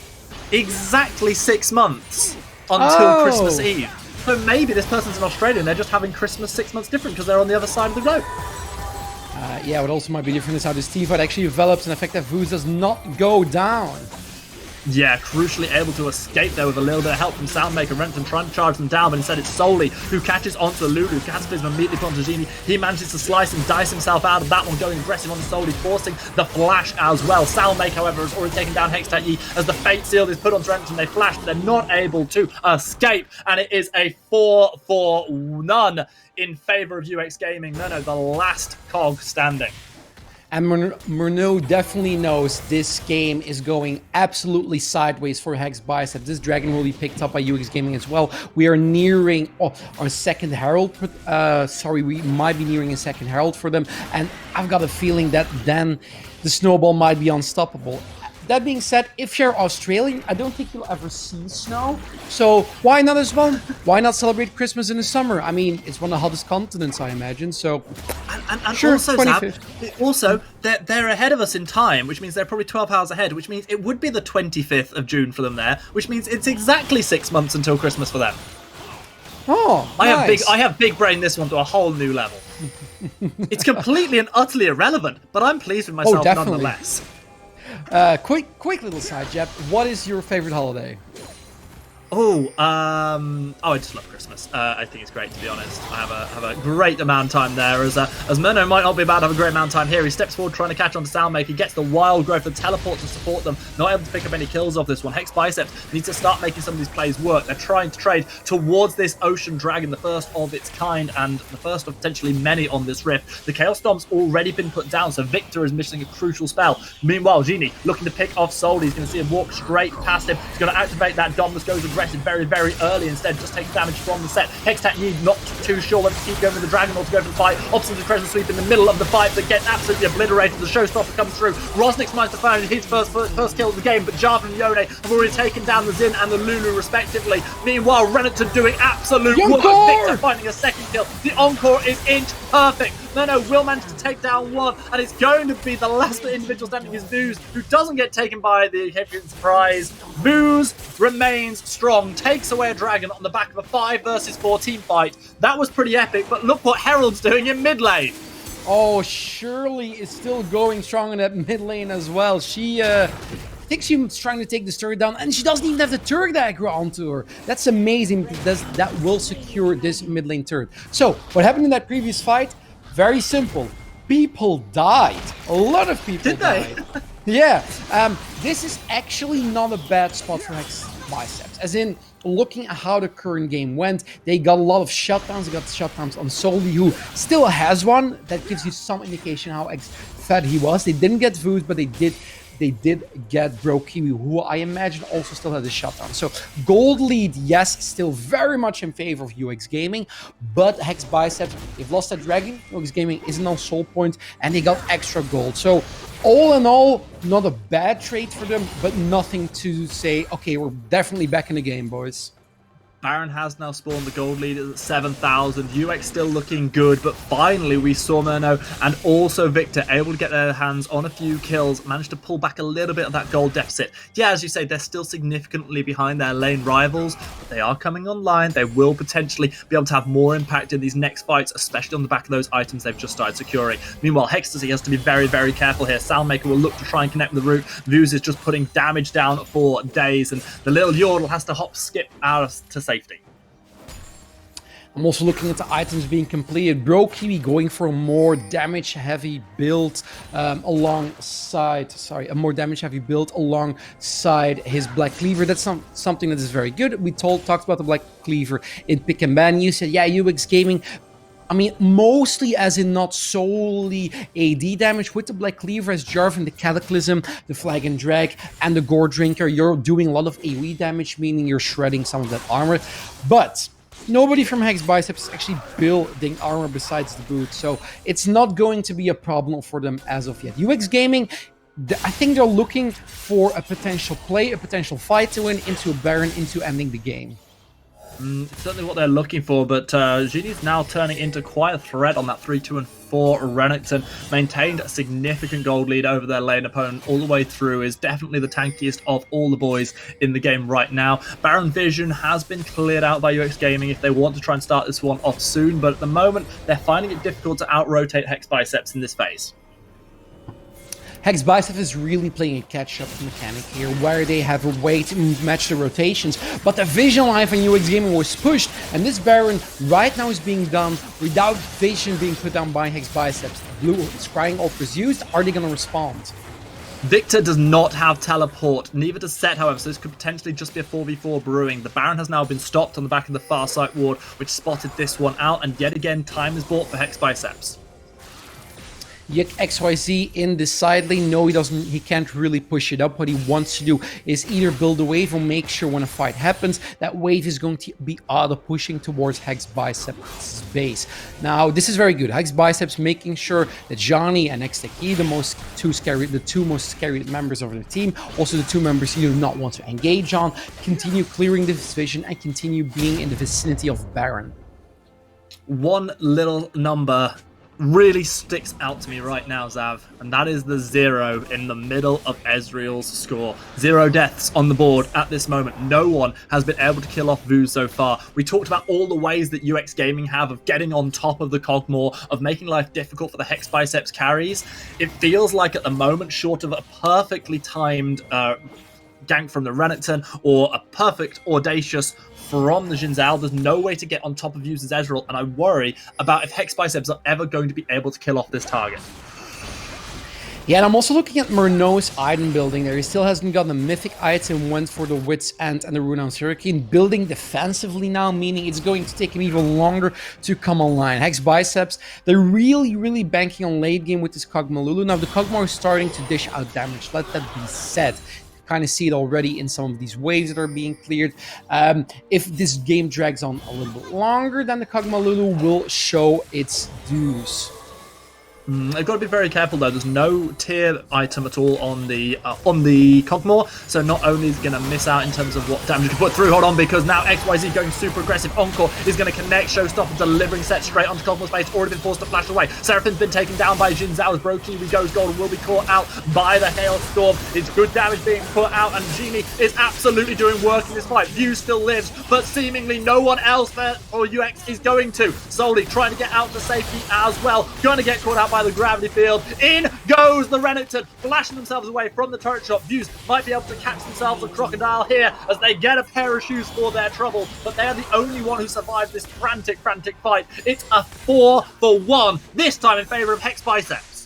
Exactly 6 months until Christmas Eve. So maybe this person's in Australia and they're just having Christmas 6 months different because they're on the other side of the globe. Yeah, what also might be different is how this team fight actually develops and the fact that Vuz does not go down. Yeah, crucially able to escape there with a little bit of help from Soundmaker. Renton trying to charge them down, but instead it's Soli who catches onto Lulu. Cataclysm immediately put onto Genie. He manages to slice and dice himself out of that one, going aggressive on Soli, forcing the flash as well. Soundmaker, however, has already taken down Hextech Yi as the Fate Sealed is put onto Renton. They flash, but they're not able to escape, and it is a 4-for-none in favor of UX Gaming. No, the last cog standing. And Murno definitely knows this game is going absolutely sideways for Hex Bicep. This dragon will be picked up by UX Gaming as well. We are nearing our second Herald. We might be nearing a second Herald for them. And I've got a feeling that then the snowball might be unstoppable. That being said, if you're Australian, I don't think you'll ever see snow. So why not as well? Why not celebrate Christmas in the summer? I mean, it's one of the hottest continents, I imagine. So, and sure, also, Zab, they're ahead of us in time, which means they're probably 12 hours ahead, which means it would be the 25th of June for them there, which means it's exactly 6 months until Christmas for them. Oh, nice. I have big brain this one to a whole new level. It's completely and utterly irrelevant, but I'm pleased with myself nonetheless. Quick little side jab. What is your favorite holiday? I just love Christmas. I think it's great, to be honest. I have a great amount of time there. As Murno might not be about to have a great amount of time here. He steps forward trying to catch on to Soundmaker, gets the wild growth and teleport to support them. Not able to pick up any kills off this one. Hex Biceps needs to start making some of these plays work. They're trying to trade towards this Ocean Dragon, the first of its kind and the first of potentially many on this rift. The Chaos Stomp's already been put down, so Victor is missing a crucial spell. Meanwhile, Genie looking to pick off Soul. He's going to see him walk straight past him. He's going to activate that Dom that goes aggressive very early, instead just takes damage from the set. Hextech Yi not too sure whether to keep going with the Dragon or to go for the fight. Opposite the Crescent Sweep in the middle of the fight, but gets absolutely obliterated. The Showstopper comes through. Rosnick's managed to find his first kill of the game, but Jarvan and Yone have already taken down the Xin and the Lulu respectively. Meanwhile, Renekton doing absolute work. Victor finding a second kill. The Encore is inch perfect. No, will manage to take down one, and it's going to be the last individual standing is Vooz, who doesn't get taken by the Hepburn surprise. Vooz remains strong, takes away a dragon on the back of a 5 versus 4 team fight. That was pretty epic, but look what Herald's doing in mid lane. Oh, Shirley is still going strong in that mid lane as well. She, I think she's trying to take the turret down, and she doesn't even have the turret aggro onto her. That's amazing, because that will secure this mid lane turret. So, what happened in that previous fight? Very simple. People died. A lot of people died. Yeah. This is actually not a bad spot for Hex Biceps. As in, looking at how the current game went, they got a lot of shutdowns. They got shutdowns on Soli, who still has one. That gives you some indication how fed he was. They didn't get Vooz, but they did get Bro Kiwi, who I imagine also still had a shutdown. So gold lead, yes, still very much in favor of UX Gaming, but Hex Biceps, they've lost that dragon. UX Gaming isn't on soul point, and they got extra gold. So all in all, not a bad trade for them, but nothing to say, okay, we're definitely back in the game, boys. Baron has now spawned the gold lead at 7,000. UX still looking good, but finally we saw Murno and also Victor able to get their hands on a few kills, managed to pull back a little bit of that gold deficit. Yeah, as you say, they're still significantly behind their lane rivals, but they are coming online. They will potentially be able to have more impact in these next fights, especially on the back of those items they've just started securing. Meanwhile, Hextasy has to be very careful here. Soundmaker will look to try and connect with the root. Vooz is just putting damage down for days, and the little Yordle has to hop skip out to safety. I'm also looking at the items being completed. Bro Kiwi going for a more damage-heavy build alongside his Black Cleaver. That's something that is very good. We talked about the Black Cleaver in Pick and Ban. You said, yeah, UX Gaming, I mean, mostly as in not solely AD damage. With the Black Cleaver as Jarvan, the Cataclysm, the Flag and Drag, and the Gore Drinker, you're doing a lot of AoE damage, meaning you're shredding some of that armor. But nobody from Hex Biceps is actually building armor besides the boot, so it's not going to be a problem for them as of yet. UX Gaming, I think they're looking for a potential play, a potential fight to win into a Baron, into ending the game. Certainly what they're looking for, but Genie's now turning into quite a threat on that 3, 2, and 4. Renekton maintained a significant gold lead over their lane opponent all the way through, is definitely the tankiest of all the boys in the game right now. Baron Vision has been cleared out by UX Gaming if they want to try and start this one off soon, but at the moment they're finding it difficult to out-rotate Hex Biceps in this phase. Hex Biceps is really playing a catch-up mechanic here, where they have a way to match the rotations, but the vision line from UX Gaming was pushed, and this Baron right now is being done without vision being put down by Hex Biceps. Blue Scrying Ult was used. Are they going to respond? Victor does not have teleport, neither does Set, however, so this could potentially just be a 4v4 brewing. The Baron has now been stopped on the back of the far side ward, which spotted this one out, and yet again, time is bought for Hex Biceps. XYZ in the side lane, no, he can't really push it up. What he wants to do is either build a wave or make sure when a fight happens, that wave is going to be auto-pushing towards Hex Biceps' base. Now, this is very good. Hex Biceps making sure that Johnny and Xteki, the two most scary members of the team, also the two members you do not want to engage on, continue clearing this vision and continue being in the vicinity of Baron. One little number really sticks out to me right now, Zav, and that is the 0 in the middle of Ezreal's score. 0 deaths on the board at this moment. No one has been able to kill off Vu so far. We talked about all the ways that UX Gaming have of getting on top of the Cogmore, of making life difficult for the Hex Biceps carries. It feels like at the moment, short of a perfectly timed gank from the Renekton or a perfect Audacious from the Xin Zhao, there's no way to get on top of users Ezreal, and I worry about if Hex Biceps are ever going to be able to kill off this target. Yeah, and I'm also looking at Murno's item building there. He still hasn't gotten a mythic item, went for the Wit's End and the Renowned Hurricane, building defensively now, meaning it's going to take him even longer to come online. Hex Biceps, they're really banking on late game with this Kog'Maw Lulu. Now, the Kog'Maw is starting to dish out damage, let that be said. Kind of see it already in some of these waves that are being cleared. If this game drags on a little bit longer, then the Kog'Maw Lulu will show its dues. I've got to be very careful though. There's no tier item at all on the Cogmore, so not only is going to miss out in terms of what damage to put through. Hold on, because now XYZ going super aggressive. Encore is going to connect. Showstopper delivering set straight onto Cogmore's base. Already been forced to flash away. Seraphim's been taken down by Xin Zhao as Brokiwi goes gold and will be caught out by the Hailstorm. It's good damage being put out, and Genie is absolutely doing work in this fight. View still lives, but seemingly no one else there or UX is going to. Solely trying to get out to safety as well. Going to get caught out by the gravity field. In goes the Renekton, flashing themselves away from the turret shot. Views might be able to catch themselves a crocodile here as they get a pair of shoes for their trouble, but they are the only one who survived this frantic fight. It's a 4-for-1, this time in favor of Hex Biceps.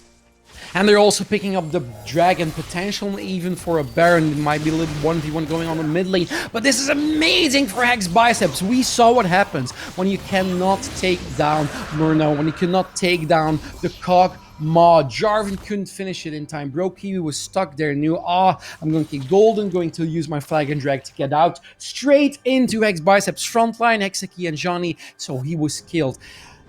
And they're also picking up the Dragon potential, even for a Baron. It might be a little 1v1 going on the mid lane, but this is amazing for Hex Biceps. We saw what happens when you cannot take down Murno, when you cannot take down the Cogmaw. Jarvan couldn't finish it in time. Brokiwi was stuck there, knew, I'm going to get golden, going to use my flag and drag to get out. Straight into Hex Biceps frontline, Hexaki and Johnny, so he was killed.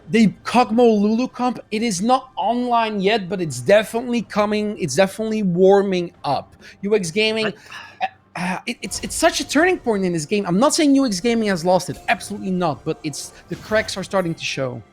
The Kog'Maw Lulu comp, it is not online yet, but it's definitely coming. It's definitely warming up. UX Gaming, it's such a turning point in this game. I'm not saying UX Gaming has lost it, absolutely not, but the cracks are starting to show.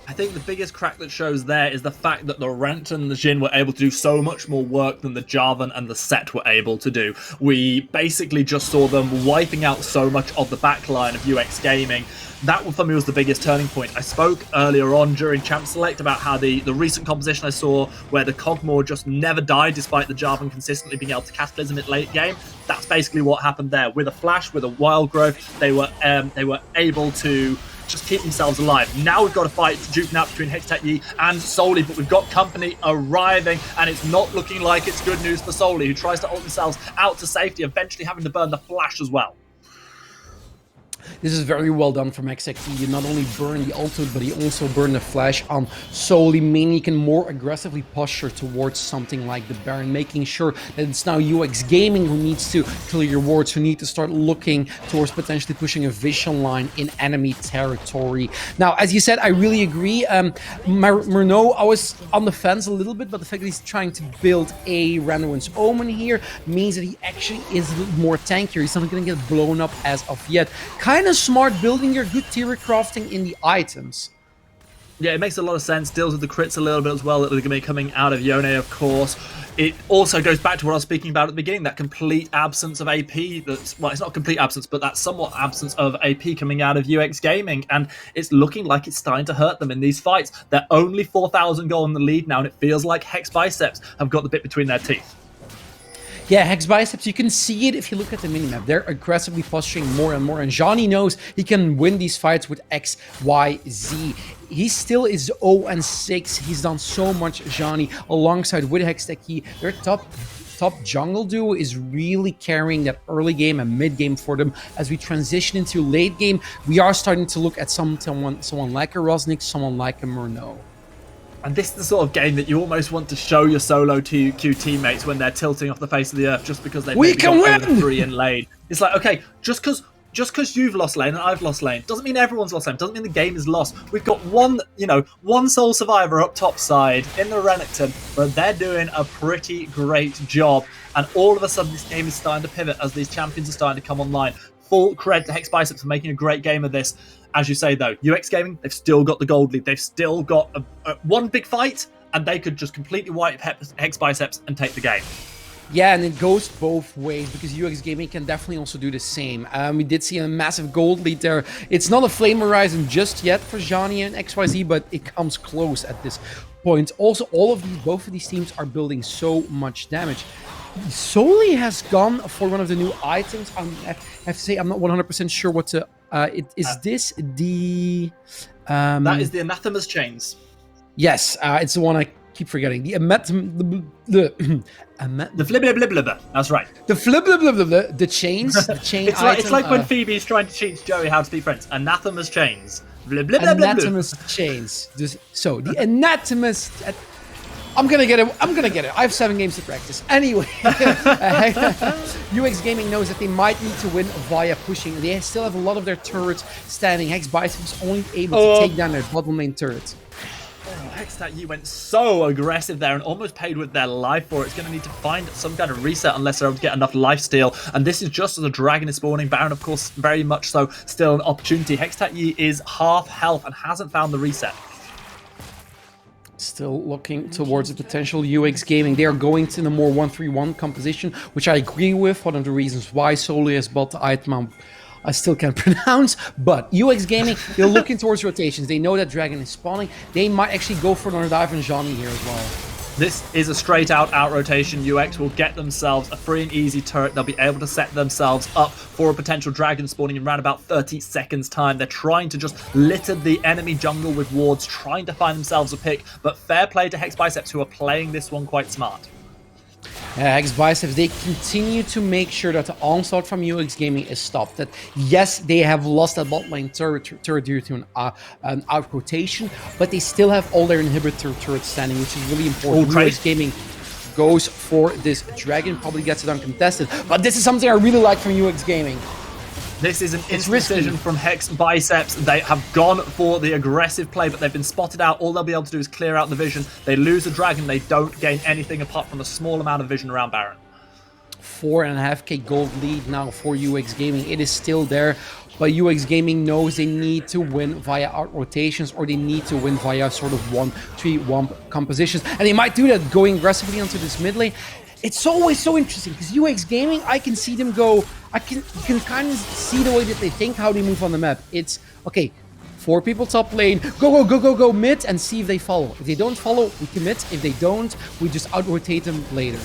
I think the biggest crack that shows there is the fact that the Rent and the Jhin were able to do so much more work than the Jarvan and the Set were able to do. We basically just saw them wiping out so much of the backline of UX Gaming. That for me was the biggest turning point. I spoke earlier on during Champ Select about how the recent composition I saw where the Cogmore just never died despite the Jarvan consistently being able to Cataclysm it late game. That's basically what happened there. With a flash, with a wild growth, they were able to just keep themselves alive. Now we've got a fight to duke out between Hextech Yi and Soli, but we've got company arriving, and it's not looking like it's good news for Soli, who tries to ult themselves out to safety, eventually having to burn the flash as well. This is very well done from XXE. You not only burn the ultimate, but he also burned the flash on Soli, meaning he can more aggressively posture towards something like the Baron, making sure that it's now UX Gaming who needs to clear your wards, who need to start looking towards potentially pushing a vision line in enemy territory. Now, as you said, I really agree. Murno, I was on the fence a little bit, but the fact that he's trying to build a Randuin's Omen here means that he actually is a little more tankier. He's not going to get blown up as of yet. Kind of smart building here, good tier crafting in the items. Yeah, it makes a lot of sense. Deals with the crits a little bit as well that are going to be coming out of Yone, of course. It also goes back to what I was speaking about at the beginning, that complete absence of AP. That's, well, it's not complete absence, but that somewhat absence of AP coming out of UX Gaming. And it's looking like it's starting to hurt them in these fights. They're only 4,000 gold in the lead now, and it feels like Hex Biceps have got the bit between their teeth. Yeah, Hex Biceps, you can see it if you look at the minimap. They're aggressively posturing more and more, and Johnny knows he can win these fights with X, Y, Z. He still is 0-6. He's done so much, Johnny, alongside with Hextech Yi. Their top jungle duo is really carrying that early game and mid game for them. As we transition into late game, we are starting to look at someone like a Rosnik, someone like a Murno. And this is the sort of game that you almost want to show your solo TQ teammates when they're tilting off the face of the earth just because they've maybe got over 3 in lane. It's like, okay, just because you've lost lane and I've lost lane doesn't mean everyone's lost lane, doesn't mean the game is lost. We've got one sole survivor up top side in the Renekton, but they're doing a pretty great job. And all of a sudden this game is starting to pivot as these champions are starting to come online. full credit to Hex Biceps for making a great game of this. As you say, though, UX Gaming, they've still got the gold lead. They've still got one big fight, and they could just completely wipe Hex Biceps and take the game. Yeah, and it goes both ways, because UX Gaming can definitely also do the same. We did see a massive gold lead there. It's not a Flame Horizon just yet for Johnny and XYZ, but it comes close at this point. Also, both of these teams are building so much damage. Soli has gone for one of the new items. I have to say, I'm not 100% sure what to... is this the... that is the Anathema's Chains. Yes, it's the one I keep forgetting. The flibblibblibblibba. That's right. The flibblibblibblibba. The chains. The chain it's like when Phoebe's trying to teach Joey how to be friends. Anathema's Chains. Anathema's Chains. So the Anathema's... I'm gonna get it. I have 7 games to practice. Anyway, UX Gaming knows that they might need to win via pushing. They still have a lot of their turrets standing. Hex Biceps only able to take down their bottom lane turret. Hextat went so aggressive there and almost paid with their life for it. It's going to need to find some kind of reset unless they're able to get enough lifesteal. And this is just as the dragon is spawning. Baron, of course, very much so still an opportunity. Hextat is half health and hasn't found the reset. Still looking towards a potential UX Gaming. They are going to the more 1-3-1 composition, which I agree with. One of the reasons why Soli has bought the item I still can't pronounce, but UX Gaming, they're looking towards rotations. They know that dragon is spawning. They might actually go for another dive on Johnny here as well. This is a straight out rotation. UX will get themselves a free and easy turret. They'll be able to set themselves up for a potential dragon spawning in around about 30 seconds time. They're trying to just litter the enemy jungle with wards, trying to find themselves a pick, but fair play to Hex Biceps, who are playing this one quite smart. Hex Biceps, they continue to make sure that the onslaught from UX Gaming is stopped. That yes, they have lost that bot lane turret due to an out rotation, but they still have all their inhibitor turrets standing, which is really important. UX Gaming goes for this dragon, probably gets it uncontested, but this is something I really like from UX Gaming. This is an instant decision from Hex Biceps. They have gone for the aggressive play, but they've been spotted out. All they'll be able to do is clear out the vision. They lose the dragon. They don't gain anything apart from a small amount of vision around Baron. 4.5k gold lead now for UX Gaming. It is still there, but UX Gaming knows they need to win via out rotations, or they need to win via sort of 1-3-1 compositions. And they might do that going aggressively onto this mid lane. It's always so interesting because UX Gaming, I can see them go, you can kind of see the way that they think, how they move on the map. It's, okay, 4 people top lane, go mid and see if they follow. If they don't follow, we commit. If they don't, we just out-rotate them later.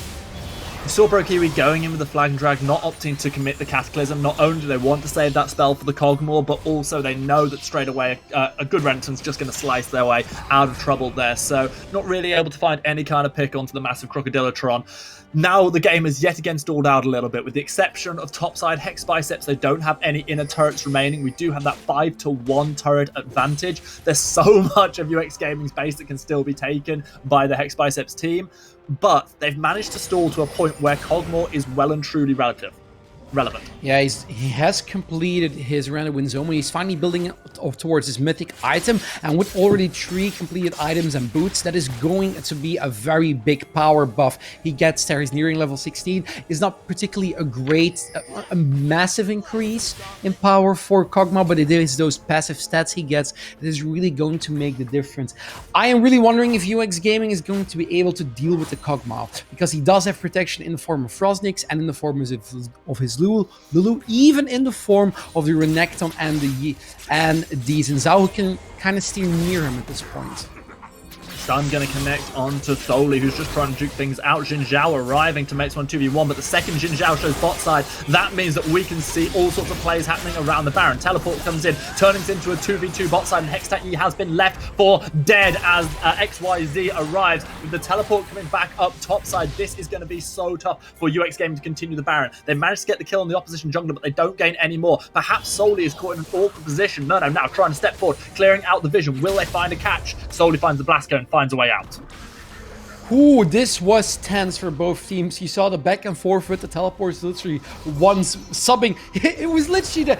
We saw Brokiwi going in with the Flag and Drag, not opting to commit the Cataclysm. Not only do they want to save that spell for the Cogmore, but also they know that straight away a good Renekton's just going to slice their way out of trouble there. So not really able to find any kind of pick onto the massive Crocodilotron. Now the game is yet again stalled out a little bit, with the exception of topside Hex Biceps. They don't have any inner turrets remaining. We do have that 5-to-1 turret advantage. There's so much of UX Gaming's base that can still be taken by the Hex Biceps team, but they've managed to stall to a point where Cogmore is well and truly relevant. Yeah, he has completed his random win zone. He's finally building towards his mythic item, and with already 3 completed items and boots, that is going to be a very big power buff. He gets there. He's nearing level 16. It's not particularly a massive increase in power for Kog'Maw, but it is those passive stats he gets that is really going to make the difference. I am really wondering if UX Gaming is going to be able to deal with the Kog'Maw, because he does have protection in the form of Frostnix and in the form of his Lulu, even in the form of the Renekton and the Zhao, who can kind of steer near him at this point. Stun going to connect onto Soli, who's just trying to juke things out. Xin Zhao arriving to make this one 2v1, but the second Xin Zhao shows bot side, that means that we can see all sorts of plays happening around the Baron. Teleport comes in, turning this into a 2v2 bot side, and Hextat has been left for dead as XYZ arrives with the teleport coming back up top side. This is going to be so tough for UX Gaming to continue the Baron. They managed to get the kill on the opposition jungler, but they don't gain any more. Perhaps Soli is caught in an awkward position. No, now trying to step forward, clearing out the vision. Will they find a catch? Soli finds the blast cone, finds a way out. Ooh, this was tense for both teams. You saw the back and forth with the teleports, literally once subbing. It was literally the,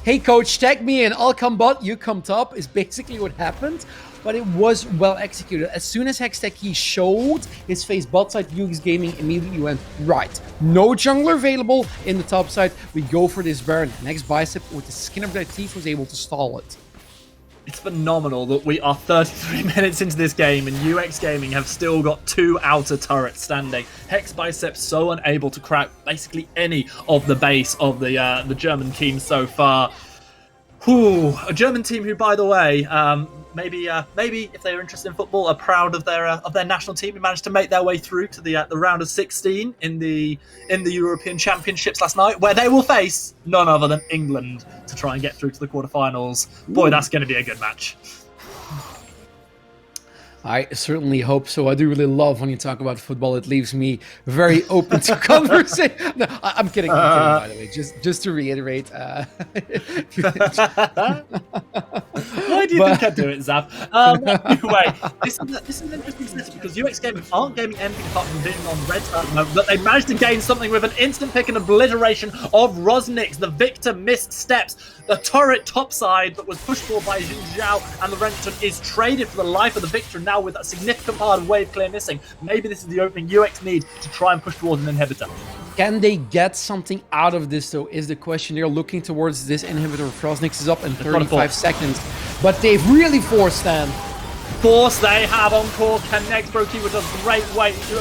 hey coach, tag me in, I'll come bot, you come top, is basically what happened. but it was well executed. As soon as Hextech showed his face bot side, UX Gaming immediately went, right, no jungler available in the top side, we go for this Baron. Next Bicep, with the skin of their teeth, was able to stall it. It's phenomenal that we are 33 minutes into this game and UX Gaming have still got 2 outer turrets standing. Hex Bicep so unable to crack basically any of the base of the German team so far. Whew, a German team who, by the way, maybe if they're interested in football, are proud of their national team who managed to make their way through to the round of 16 in the European Championships last night, where they will face none other than England to try and get through to the quarterfinals. Boy, that's going to be a good match. I certainly hope so. I do really love when you talk about football. It leaves me very open to conversation. No, I'm kidding, by the way. Just to reiterate. Why do you think I do it, Zav? Anyway, this is an interesting setup because UX Gaming aren't gaming anything apart from being on red at the moment, but they managed to gain something with an instant pick and obliteration of Rosnix. The Victor missed steps. The turret topside that was pushed forward by Jin Zhao and the Renton is traded for the life of the Victor now with a significant part of wave clear missing. Maybe this is the opening UX need to try and push towards an inhibitor. Can they get something out of this, though, is the question. They're looking towards this inhibitor. Frostnix is up in 35 seconds, but they've really forced them. Force they have on course. Connect Brokiwa does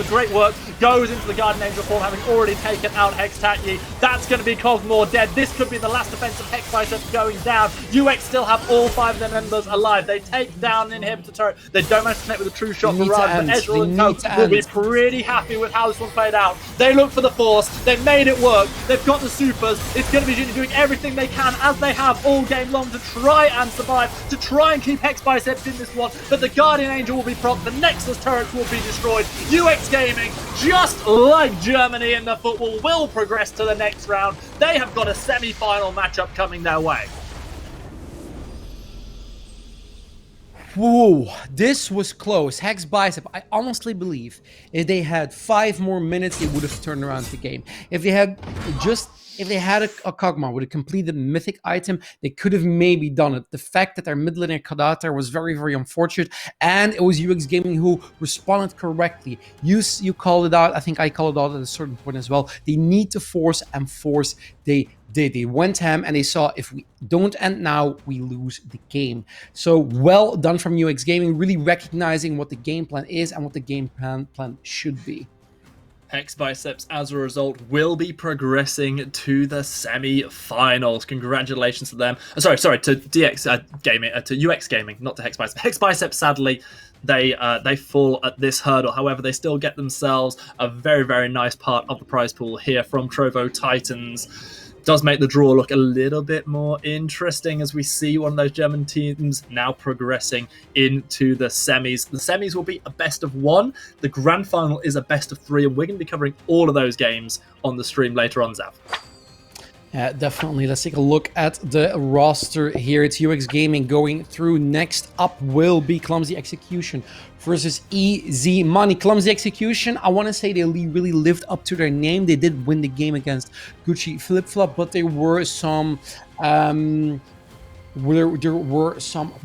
great work. Goes into the Guardian Angel form, having already taken out Hextech. That's going to be Cogmore dead. This could be the last offensive Hex Bicep going down. UX still have all 5 of their members alive. They take down an inhibitor turret. They don't manage to connect with a true shot for Run, but Ezreal and Co will be pretty happy with how this one played out. They look for the Force. They made it work. They've got the supers. It's going to be Junior doing everything they can, as they have all game long, to try and survive, to try and keep Hex Biceps in this one. But the Guardian Angel will be propped. The Nexus turrets will be destroyed. UX Gaming, just like Germany in the football, will progress to the next round. They have got a semi-final matchup coming their way. Whoa, this was close. Hex Bicep, I honestly believe if they had 5 more minutes, they would have turned around the game. If they had a Kog'Maw with a completed mythic item, they could have maybe done it. The fact that their mid laner Kadata was very, very unfortunate, and it was UX Gaming who responded correctly. You called it out. I think I called it out at a certain point as well. They need to force, and force they did. They went ham, and they saw if we don't end now, we lose the game. So well done from UX Gaming, really recognizing what the game plan is and what the game plan should be. Hex Biceps, as a result, will be progressing to the semi-finals. Congratulations to them. Sorry, to DX Gaming, to UX Gaming, not to Hex Biceps. Hex Biceps, sadly, they fall at this hurdle. However, they still get themselves a very, very nice part of the prize pool here from Trovo Titans. Does make the draw look a little bit more interesting as we see one of those German teams now progressing into the semis. The semis will be a best of 1. The grand final is a best of 3, and we're going to be covering all of those games on the stream later on, Zav. Definitely. Let's take a look at the roster here. It's UX Gaming going through. Next up will be Clumsy Execution versus Easy Money. Clumsy Execution, I want to say they really lived up to their name. They did win the game against Gucci Flip Flop, but there were some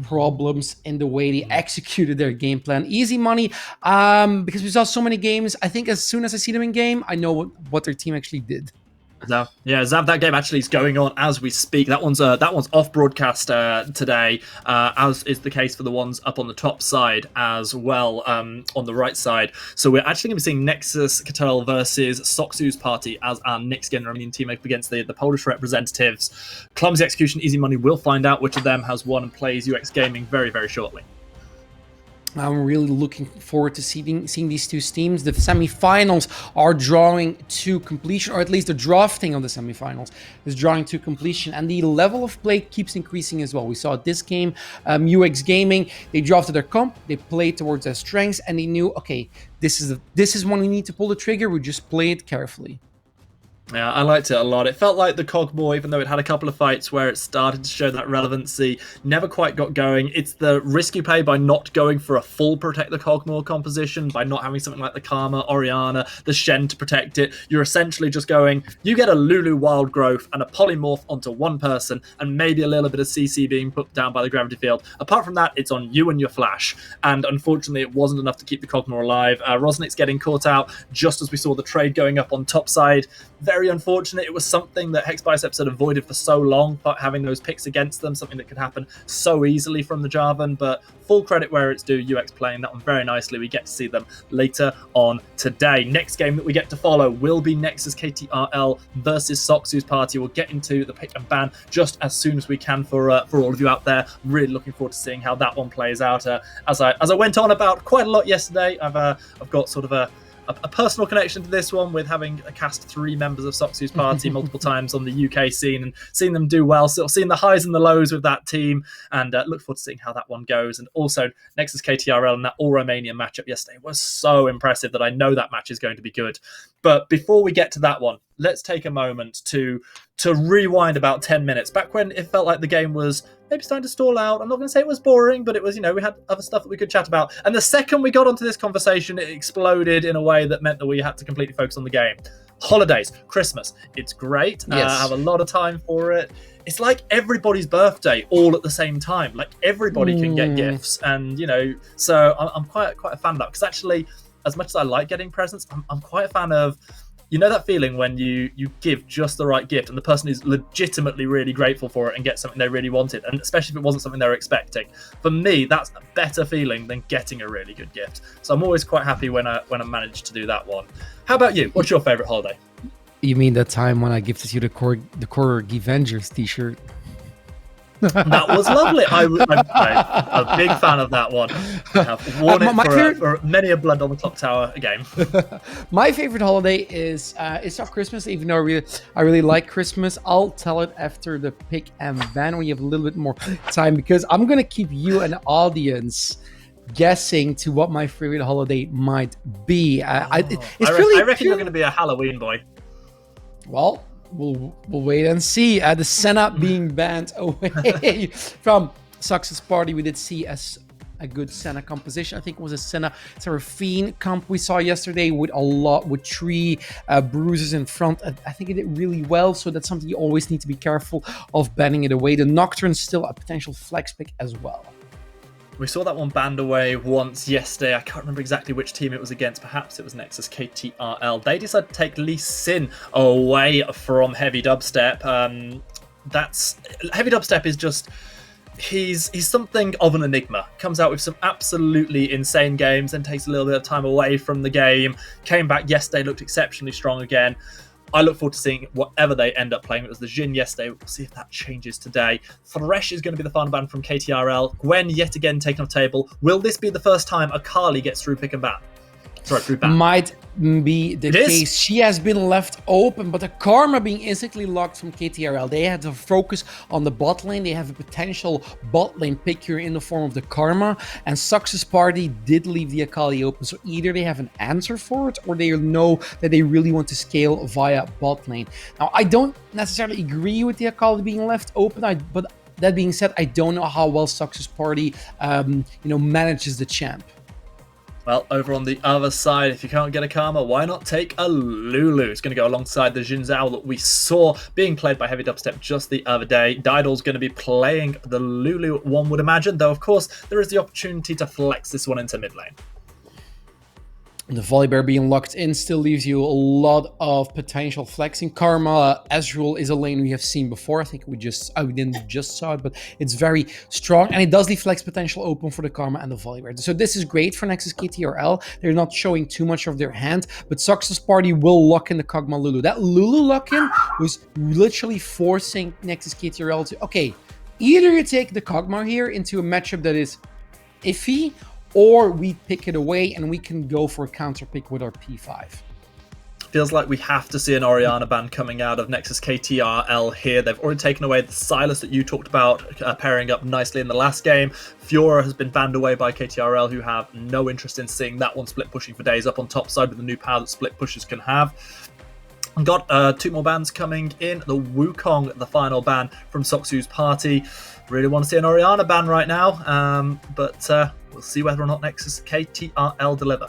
problems in the way they executed their game plan. Easy Money, because we saw so many games, I think as soon as I see them in game, I know what their team actually did. Zav, that game actually is going on as we speak. That one's off broadcast today, as is the case for the ones up on the top side as well, on the right side. So we're actually going to be seeing Nexus Catel versus Soxu's party as our next gen Romanian team up against the Polish representatives. Clumsy Execution, Easy Money, will find out which of them has won and plays UX Gaming very, very shortly. I'm really looking forward to seeing these two teams. The semifinals are drawing to completion, or at least the drafting of the semifinals is drawing to completion, and the level of play keeps increasing as well. We saw this game, UX Gaming, they drafted their comp, they played towards their strengths, and they knew, okay, this is when we need to pull the trigger. We just play it carefully. Yeah, I liked it a lot. It felt like the Cogmore, even though it had a couple of fights where it started to show that relevancy, never quite got going. It's the risk you pay by not going for a full Protect the Cogmore composition, by not having something like the Karma, Oriana, the Shen to protect it. You're essentially just going, you get a Lulu Wild Growth and a Polymorph onto one person, and maybe a little bit of CC being put down by the Gravity Field. Apart from that, it's on you and your Flash. And unfortunately, it wasn't enough to keep the Cogmore alive. Rosnik's getting caught out just as we saw the trade going up on top side. Very unfortunate. It was something that Hex Biceps had avoided for so long, but having those picks against them, something that could happen so easily from the Jarvan. But full credit where it's due, UX playing that one very nicely. We get to see them later on today. Next game that we get to follow will be Nexus KTRL versus Soxu's party. We'll get into the pick and ban just as soon as we can for all of you out there. Really looking forward to seeing how that one plays out. As I went on about quite a lot yesterday, I've got sort of a personal connection to this one with having cast 3 members of Soxu's party multiple times on the UK scene and seeing them do well, sort of seeing the highs and the lows with that team, and look forward to seeing how that one goes. And also Nexus KTRL and that All-Romanian matchup yesterday was so impressive that I know that match is going to be good. But before we get to that one, let's take a moment to rewind about 10 minutes, back when it felt like the game was maybe starting to stall out. I'm not going to say it was boring, but it was, we had other stuff that we could chat about. And the second we got onto this conversation, it exploded in a way that meant that we had to completely focus on the game. Holidays, Christmas, it's great. Yes. I have a lot of time for it. It's like everybody's birthday all at the same time. Like everybody can get gifts, and so I'm quite a fan of that, because actually, as much as I like getting presents, I'm quite a fan of, that feeling when you give just the right gift and the person is legitimately really grateful for it and get something they really wanted, and especially if it wasn't something they were expecting. For me, that's a better feeling than getting a really good gift. So I'm always quite happy when I manage to do that one. How about you? What's your favorite holiday? You mean the time when I gifted you the Corgi Avengers t-shirt? That was lovely. I'm a big fan of that one. I have worn it for many a Blood on the Clock Tower game. My favorite holiday is it's not Christmas, even though I really like Christmas. I'll tell it after the pick and ban when you have a little bit more time, because I'm going to keep you an audience guessing to what my favorite holiday might be. I reckon you're going to be a Halloween boy. Well, we'll wait and see. The Senna being banned away from Soxu's party. We did see a good Senna composition. I think it was a Senna Seraphine comp we saw yesterday with 3 bruises in front. I think it did really well, so that's something you always need to be careful of banning it away. The Nocturne's still a potential flex pick as well. We saw that one banned away once yesterday. I can't remember exactly which team it was against. Perhaps it was Nexus KTRL. They decided to take Lee Sin away from Heavy Dubstep. Heavy Dubstep is just... He's something of an enigma. Comes out with some absolutely insane games, then takes a little bit of time away from the game. Came back yesterday, looked exceptionally strong again. I look forward to seeing whatever they end up playing. It was the Jhin yesterday. We'll see if that changes today. Thresh is going to be the final ban from KTRL. Gwen yet again taken off table. Will this be the first time Akali gets through pick and ban? Sorry, through ban. Might be the case. She has been left open, but the Karma being instantly locked from KTRL. They had to focus on the bot lane. They have a potential bot lane pick here in the form of the Karma, and Soxu's party did leave the Akali open. So either they have an answer for it, or they know that they really want to scale via bot lane. Now, I don't necessarily agree with the Akali being left open, but that being said, I don't know how well Soxu's party, manages the champ. Well, over on the other side, if you can't get a Karma, why not take a Lulu? It's going to go alongside the Jhin Zhao that we saw being played by Heavy Dubstep just the other day. Didal's going to be playing the Lulu, one would imagine, though, of course, there is the opportunity to flex this one into mid lane. The Volibear being locked in still leaves you a lot of potential flexing. Karma, Ezreal is a lane we have seen before. I think we didn't just saw it, but it's very strong. And it does leave flex potential open for the Karma and the Volibear. So this is great for Nexus KTRL. They're not showing too much of their hand, but Soxu's party will lock in the Kog'Maw Lulu. That Lulu lock-in was literally forcing Nexus KTRL to, okay, either you take the Kog'Maw here into a matchup that is iffy, or we pick it away and we can go for a counter pick with our P5. Feels like we have to see an Oriana ban coming out of Nexus KTRL here. They've already taken away the Silas that you talked about, pairing up nicely in the last game. Fiora has been banned away by KTRL, who have no interest in seeing that one split pushing for days up on top side with the new power that split pushers can have. Got 2 more bans coming in. The Wukong, the final ban from Soksu's party. Really want to see an Orianna ban right now, but we'll see whether or not Nexus KTRL deliver.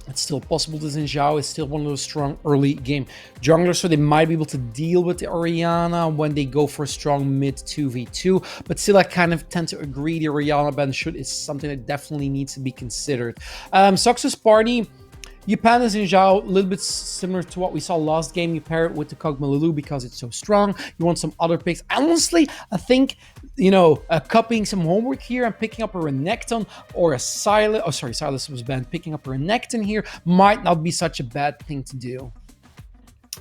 It's still possible. The Xin Zhao is still one of those strong early game junglers, so they might be able to deal with the Orianna when they go for a strong mid 2v2. But still, I kind of tend to agree the Orianna ban is something that definitely needs to be considered. Soksu's party, you pan the Xin Zhao, a little bit similar to what we saw last game. You pair it with the Kog'Maw Lulu because it's so strong. You want some other picks. Honestly, I think, copying some homework here and picking up a Renekton or a Sylas. Oh, sorry, Sylas was banned. Picking up a Renekton here might not be such a bad thing to do.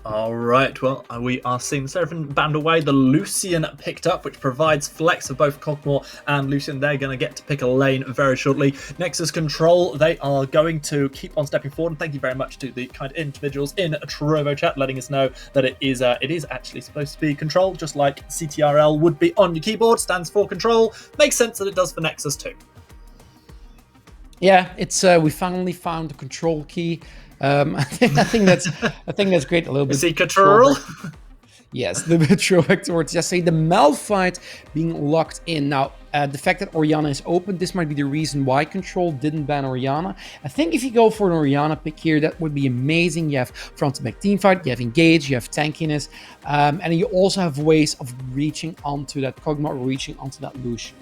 All right, well, we are seeing the Seraphim banned away. The Lucian picked up, which provides flex for both Kog'Maw and Lucian. They're going to get to pick a lane very shortly. Nexus Control, they are going to keep on stepping forward. And thank you very much to the kind individuals in Trovo chat letting us know that it is actually supposed to be Control, just like CTRL would be on your keyboard. Stands for Control. Makes sense that it does for Nexus too. Yeah, it's we finally found the control key. I think that's great. A little bit. Control. Yes, the bit throwback towards yesterday. The Malphite being locked in now. The fact that Orianna is open, this might be the reason why Control didn't ban Orianna. I think if you go for an Orianna pick here, that would be amazing. You have front to back teamfight, you have engage, you have tankiness, and you also have ways of reaching onto that Kog'Maw or reaching onto that Lucian.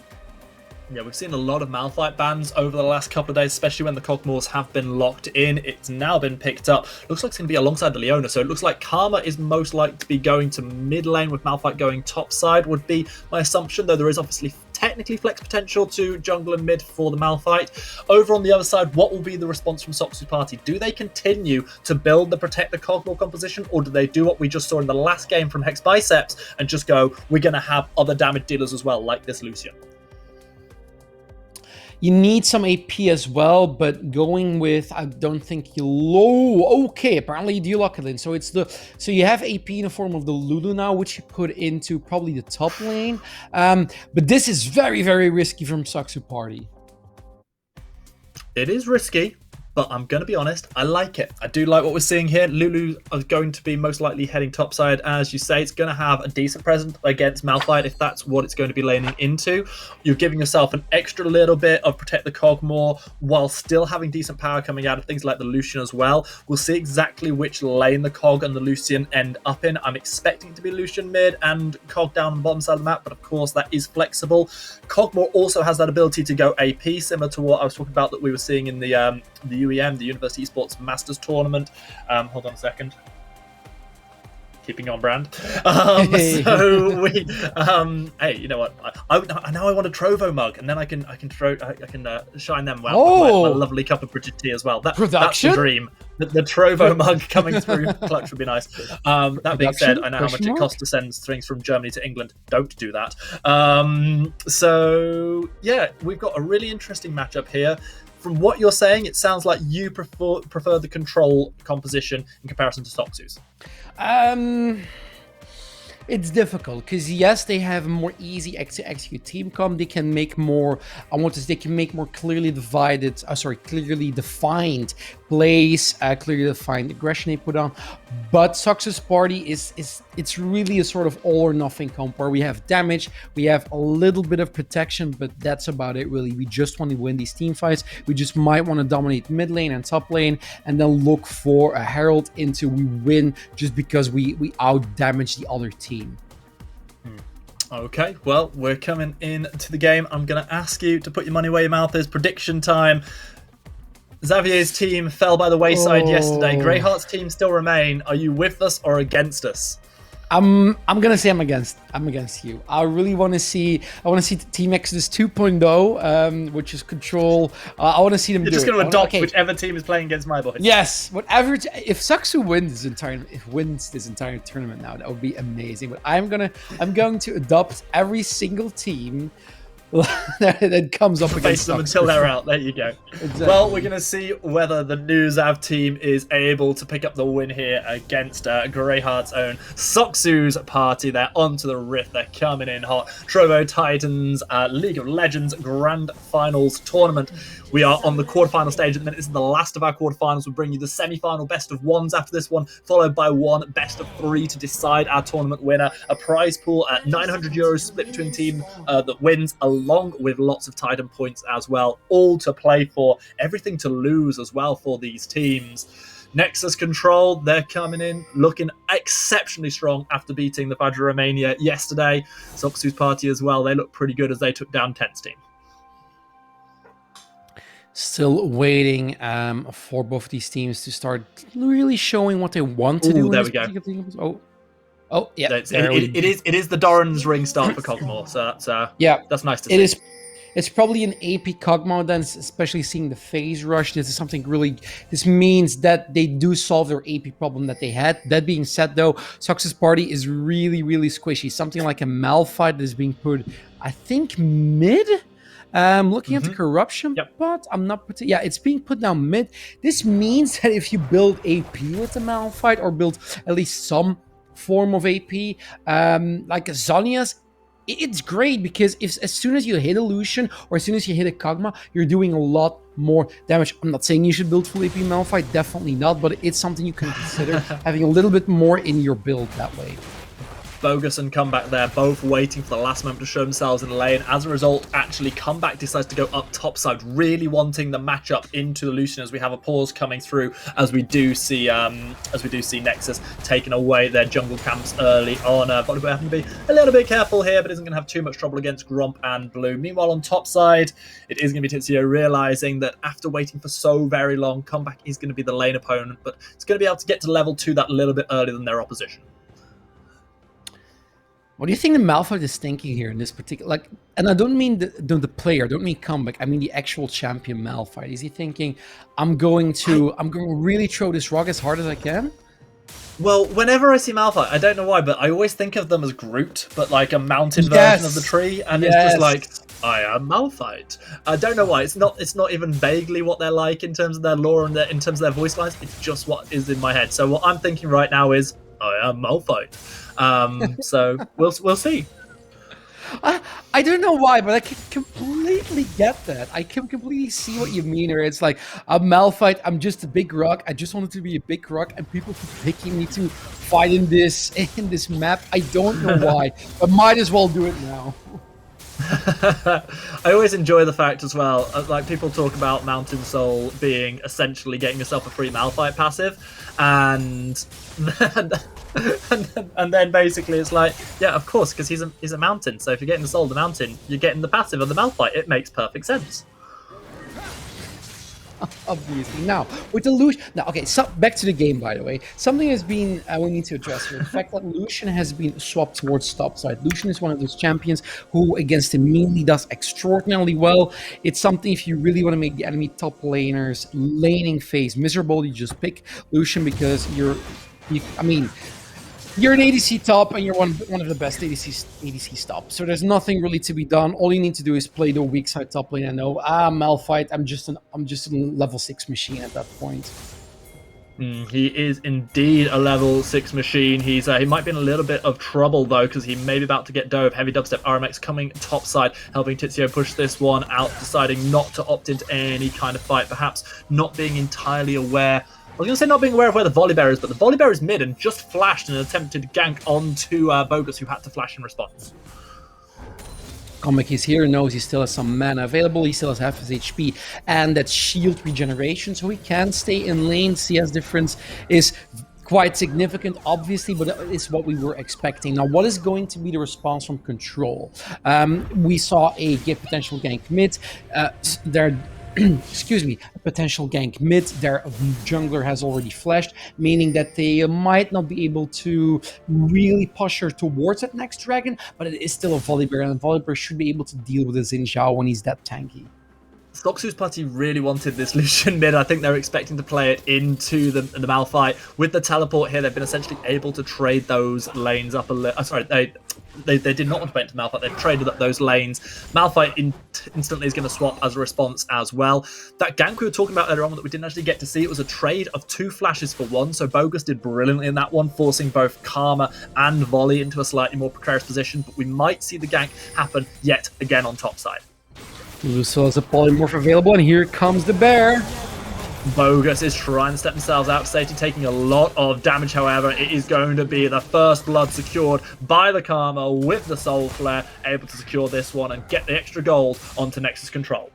Yeah, we've seen a lot of Malphite bans over the last couple of days, especially when the Kog'Maws have been locked in. It's now been picked up. Looks like it's going to be alongside the Leona, so it looks like Karma is most likely to be going to mid lane with Malphite going top side, would be my assumption, though there is obviously technically flex potential to jungle and mid for the Malphite. Over on the other side, what will be the response from Soksu's party? Do they continue to build the Protect the Kog'Maw composition, or do they do what we just saw in the last game from Hex Biceps and just go, we're going to have other damage dealers as well, like this Lucian? You need some AP as well, but going with, I don't think you low. Okay, apparently you do lock it in. So you have AP in the form of the Lulu now, which you put into probably the top lane. But this is very, very risky from Soksu party. It is risky, but I'm going to be honest, I like it. I do like what we're seeing here. Lulu are going to be most likely heading topside. As you say, it's going to have a decent presence against Malphite if that's what it's going to be laning into. You're giving yourself an extra little bit of Protect the Kog'Maw while still having decent power coming out of things like the Lucian as well. We'll see exactly which lane the Kog and the Lucian end up in. I'm expecting it to be Lucian mid and Kog down on the bottom side of the map, but of course that is flexible. Kog'Maw also has that ability to go AP, similar to what I was talking about that we were seeing in the UEM, the University Esports Masters Tournament. Hold on a second. Keeping on brand. So we, hey, you know what? Now I want a Trovo mug, and then I can shine them well with my lovely cup of British tea as well. That's the dream. The Trovo mug coming through clutch would be nice. That being said, I know how much it costs to send things from Germany to England. Don't do that. So yeah, we've got a really interesting matchup here. From what you're saying, it sounds like you prefer the Control composition in comparison to Soksu's. It's difficult because yes, they have a more easy to execute team comp. They can make more. They can make more clearly divided. Clearly defined plays, clearly defined aggression they put on. But Soksu's party it's really a sort of all or nothing comp where we have damage, we have a little bit of protection, but that's about it really. We just want to win these team fights. We just might want to dominate mid lane and top lane, and then look for a herald into we win just because we out damage the other team. Okay, well, we're coming into the game. I'm going to ask you to put your money where your mouth is. Prediction time. Xavier's team fell by the wayside yesterday. Greyheart's team still remain. Are you with us or against us? I'm gonna say I'm against you. I really want to see. I want to see Team Exodus 2.0, which is Control. I want to see them. You're just going to adopt whichever team is playing against my boys. Yes, whatever. If Soksu wins this entire tournament now, that would be amazing. But I'm going to adopt every single team that comes up against face them until they're out. There you go. Exactly. Well, we're going to see whether the NewsAv team is able to pick up the win here against Greyheart's own Soxu's party. They're onto the Rift. They're coming in hot. Trovo Titans League of Legends Grand Finals tournament. We are on the quarterfinal stage at the minute. This is the last of our quarterfinals. We'll bring you the semi-final best of ones after this one, followed by one best of three to decide our tournament winner. A prize pool at €900 split between the team that wins, along with lots of Titan points as well. All to play for, everything to lose as well for these teams. Nexus Control, they're coming in looking exceptionally strong after beating the Fajr Romania yesterday. Soxu's party as well, they look pretty good as they took down Tent's team. Still waiting for both of these teams to start really showing what they want to do. There we go. Oh, yeah. It is the Doran's ring start for Cogmore, so that's nice to see. It's probably an AP Cogmore then, especially seeing the phase rush. This means that they do solve their AP problem that they had. That being said, though, Sox's party is really, really squishy. Something like a Malphite is being put, I think, mid. Looking at the corruption, but I'm not. It's being put down mid. This means that if you build AP with the Malphite or build at least some form of AP, like Zonia's, it's great because as soon as you hit a Lucian or as soon as you hit a Kog'Maw, you're doing a lot more damage. I'm not saying you should build full AP Malphite, definitely not, but it's something you can consider having a little bit more in your build that way. Bogus and Comeback there, both waiting for the last moment to show themselves in the lane. As a result, actually, Comeback decides to go up top side, really wanting the matchup into the Lucian as we have a pause coming through, as we do see Nexus taking away their jungle camps early on. But we're having to be a little bit careful here, but isn't going to have too much trouble against Gromp and Blue. Meanwhile, on top side, it is going to be Titsio realizing that after waiting for so very long, Comeback is going to be the lane opponent, but it's going to be able to get to level 2 that little bit earlier than their opposition. What do you think the Malphite is thinking here in this particular, and I don't mean the player, I don't mean Comeback, I mean the actual champion Malphite. Is he thinking, I'm going to really throw this rock as hard as I can? Well, whenever I see Malphite, I don't know why, but I always think of them as Groot, but like a mountain version of the tree, and it's just like, I am Malphite. I don't know why. It's not even vaguely what they're like in terms of their lore and in terms of their voice lines. It's just what is in my head. So what I'm thinking right now is, I am Malphite. So we'll see. I don't know why, but I can completely get that. I can completely see what you mean. Or it's like, I'm Malphite, I'm just a big rock. I just wanted to be a big rock, and people keep picking me to fight in this map. I don't know why, but might as well do it now. I always enjoy the fact as well, like people talk about Mountain Soul being essentially getting yourself a free Malphite passive, and then basically it's like, yeah, of course, because he's a mountain. So if you're getting the soul of the mountain, you're getting the passive of the Malphite. It makes perfect sense. Obviously. Now, with the Lucian... Now, okay, so back to the game, by the way. Something has been... we need to address here. The fact that Lucian has been swapped towards top side. Lucian is one of those champions who, against the melee, does extraordinarily well. It's something, if you really want to make the enemy top laners laning phase miserable, you just pick Lucian because you're an ADC top and you're one of the best ADC stops. So there's nothing really to be done. All you need to do is play the weak side top lane and know, Malphite, I'm just a level 6 machine at that point. He is indeed a level 6 machine. He might be in a little bit of trouble though, because he may be about to get dove. Heavy dubstep RMX coming top side, helping Titsio push this one out, deciding not to opt into any kind of fight, perhaps not being entirely aware. I was going to say not being aware of where the Volibear is, but the Volibear is mid and just flashed and attempted gank onto Bogus, who had to flash in response. Comic is here, knows he still has some mana available, he still has half his HP, and that's shield regeneration, so he can stay in lane. CS difference is quite significant, obviously, but it's what we were expecting. Now, what is going to be the response from Control? We saw a potential gank mid. Excuse me, a potential gank mid. Their jungler has already flashed, meaning that they might not be able to really push her towards that next dragon, but it is still a Volibear, and Volibear should be able to deal with a Xin Zhao when he's that tanky. Soxu's party really wanted this Lucian mid. I think they're expecting to play it into the Malphite. With the teleport here, they've been essentially able to trade those lanes up a little. Sorry, they did not want to play into Malphite. They've traded up those lanes. Malphite instantly is going to swap as a response as well. That gank we were talking about earlier on that we didn't actually get to see, it was a trade of 2 flashes for 1. So Bogus did brilliantly in that one, forcing both Karma and Volley into a slightly more precarious position. But we might see the gank happen yet again on top side. Lucio has a polymorph available, and here comes the bear. Bogus is trying to step themselves out, safety taking a lot of damage. However, it is going to be the first blood secured by the Karma with the Soul Flare, able to secure this one and get the extra gold onto Nexus control.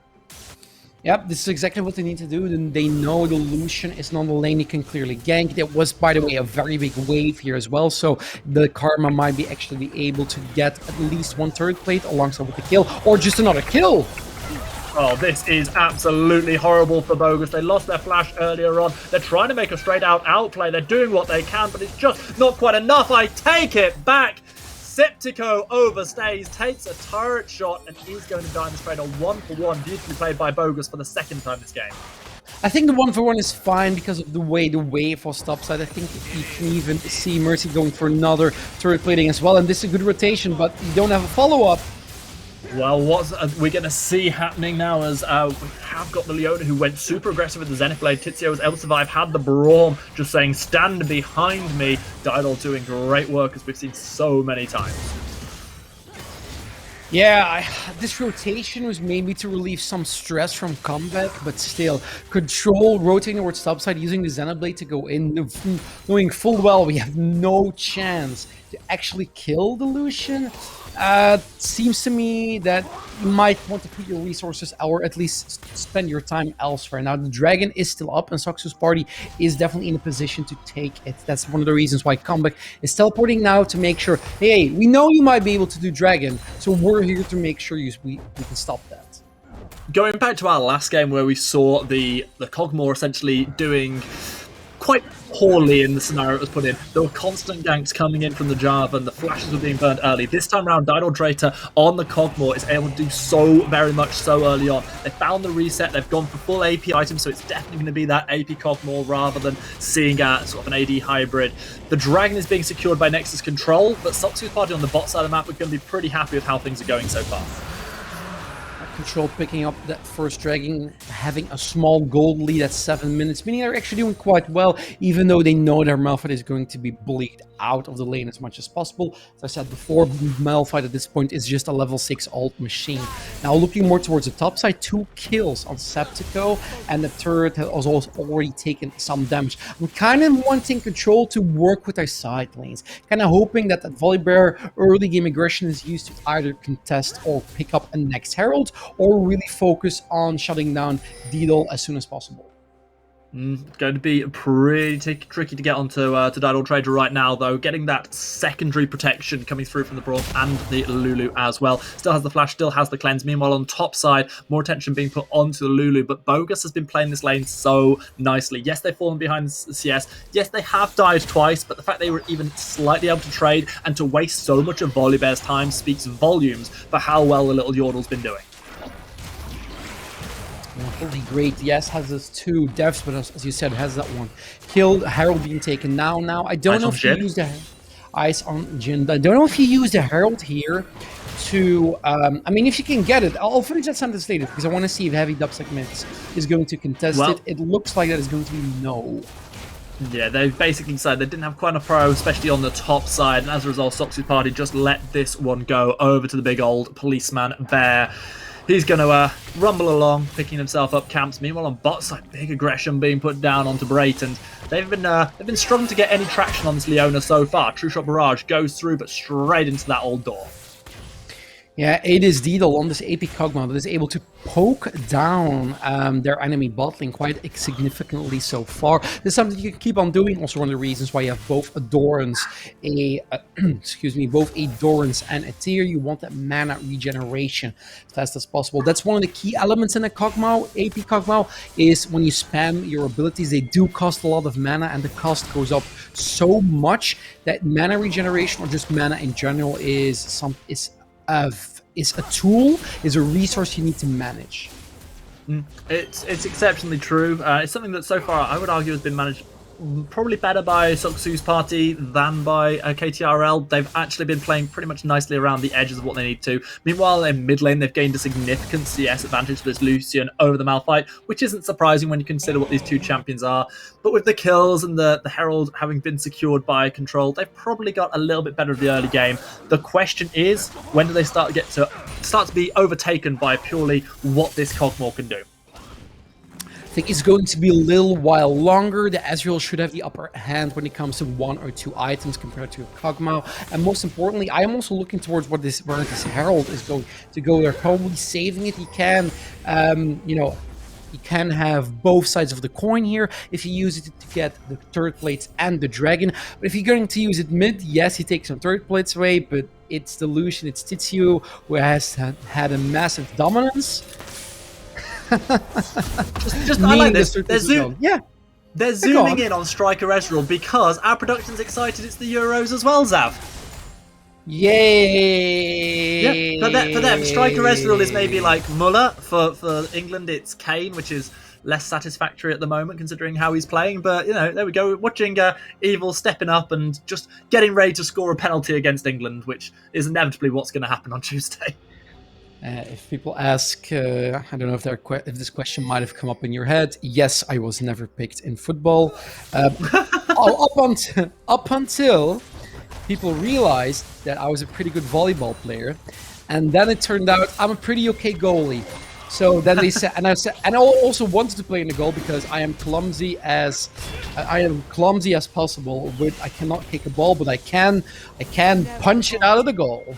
Yep, this is exactly what they need to do. Then they know the Lucian is not on the lane, he can clearly gank. There was, by the way, a very big wave here as well, so the Karma might be actually able to get at least 1 turret plate alongside with the kill, or just another kill. Oh, this is absolutely horrible for Bogus. They lost their flash earlier on. They're trying to make a straight-out outplay. They're doing what they can, but it's just not quite enough. I take it back. Septico overstays, takes a turret shot, and is going to die in this trade. A 1-for-1, beautifully played by Bogus for the second time this game. I think the 1-for-1 is fine because of the way the wave was topside. I think you can even see Mercy going for another turret plating as well, and this is a good rotation, but you don't have a follow-up. Well, what we're going to see happening now is we have got the Leona who went super aggressive with the Zenith Blade. Tizio was able to survive, had the Braum just saying, stand behind me. Didol doing great work, as we've seen so many times. Yeah, this rotation was maybe to relieve some stress from comeback, but still, Control rotating towards topside using the Xenoblade to go in, knowing full well we have no chance to actually kill the Lucian. Seems to me that you might want to put your resources or at least spend your time elsewhere. Now, the Dragon is still up, and Soxu's party is definitely in a position to take it. That's one of the reasons why Comeback is teleporting now to make sure, hey, we know you might be able to do Dragon, so we're here to make sure we can stop that. Going back to our last game where we saw the Cogmore essentially doing quite poorly in the scenario it was put in. There were constant ganks coming in from the Java and the flashes were being burnt early. This time around, Didol Drater on the Cogmore is able to do so very much so early on. They found the reset, they've gone for full AP items, so it's definitely going to be that AP Cogmore rather than seeing sort of an AD hybrid. The Dragon is being secured by Nexus Control, but Soxu's party on the bot side of the map are going to be pretty happy with how things are going so far. Control picking up that first Dragon, having a small gold lead at 7 minutes, meaning they're actually doing quite well, even though they know their Malphite is going to be bullied out of the lane as much as possible. As I said before, Malphite at this point is just a level 6 ult machine. Now looking more towards the top side, 2 kills on Septico, and the turret has also already taken some damage. I'm kind of wanting Control to work with their side lanes, kind of hoping that Volibear early game aggression is used to either contest or pick up a next Herald, or really focus on shutting down Didol as soon as possible. Going to be pretty tricky to get onto Didol Trader right now, though. Getting that secondary protection coming through from the Braum and the Lulu as well. Still has the Flash, still has the Cleanse. Meanwhile, on top side, more attention being put onto the Lulu, but Bogus has been playing this lane so nicely. Yes, they've fallen behind CS. Yes, they have died twice, but the fact they were even slightly able to trade and to waste so much of Volibear's time speaks volumes for how well the little Yordle's been doing. Really great. Yes, has those 2 deaths, but as you said, has that 1 killed. Herald being taken now. I don't know if he used the Ice on Jin. I don't know if he used the Herald here to. I mean, if you can get it, I'll finish that sentence later because I want to see if Heavy Dubsec Mix is going to contest it. It looks like that is going to be no. Yeah, they've basically said they didn't have quite a pro, especially on the top side, and as a result, Soxu's party just let this one go over to the big old policeman Bear. He's going to rumble along, picking himself up camps. Meanwhile, on bot side, big aggression being put down onto Brait, and they've been struggling to get any traction on this Leona so far. True Shot Barrage goes through, but straight into that old door. Yeah, it is Didol on this AP Cogma that is able to poke down their enemy bot lane quite significantly so far. This is something you can keep on doing. Also, one of the reasons why you have both a Dorans, both a Dorans and a Tyr. You want that mana regeneration as fast as possible. That's one of the key elements in a Cogma, AP Cogma, is when you spam your abilities, they do cost a lot of mana, and the cost goes up so much that mana regeneration or just mana in general is a tool, is a resource you need to manage. It's exceptionally true. It's something that so far I would argue has been managed probably better by Soksu's party than by KTRL. They've actually been playing pretty much nicely around the edges of what they need to. Meanwhile, in mid lane, they've gained a significant CS advantage for this Lucian over the Malphite, which isn't surprising when you consider what these two champions are. But with the kills and the Herald having been secured by Control, they've probably got a little bit better of the early game. The question is, when do they start to be overtaken by purely what this Cogmore can do? I think it's going to be a little while longer. The Ezreal should have the upper hand when it comes to 1 or 2 items compared to Kog'Maw. And most importantly, I am also looking towards where this Herald is going to go. They're probably saving it. He can, you can have both sides of the coin here if you use it to get the turret plates and the dragon. But if you're going to use it mid, yes, he takes some turret plates away, but it's the Lucian, it's Tizio, who has had a massive dominance. just I like this. They're zooming in on Striker Ezreal because our production's excited. It's the Euros as well, Zav. Yay! Yeah, for them, Striker Ezreal is maybe like Muller. For England, it's Kane, which is less satisfactory at the moment considering how he's playing. But there we go. Watching Evil stepping up and just getting ready to score a penalty against England, which is inevitably what's going to happen on Tuesday. If people ask, I don't know if this question might have come up in your head. Yes, I was never picked in football. Up until people realized that I was a pretty good volleyball player, and then it turned out I'm a pretty okay goalie. So then they said, and I also wanted to play in the goal because I am clumsy as possible. I cannot kick a ball, but I can punch it out of the goal.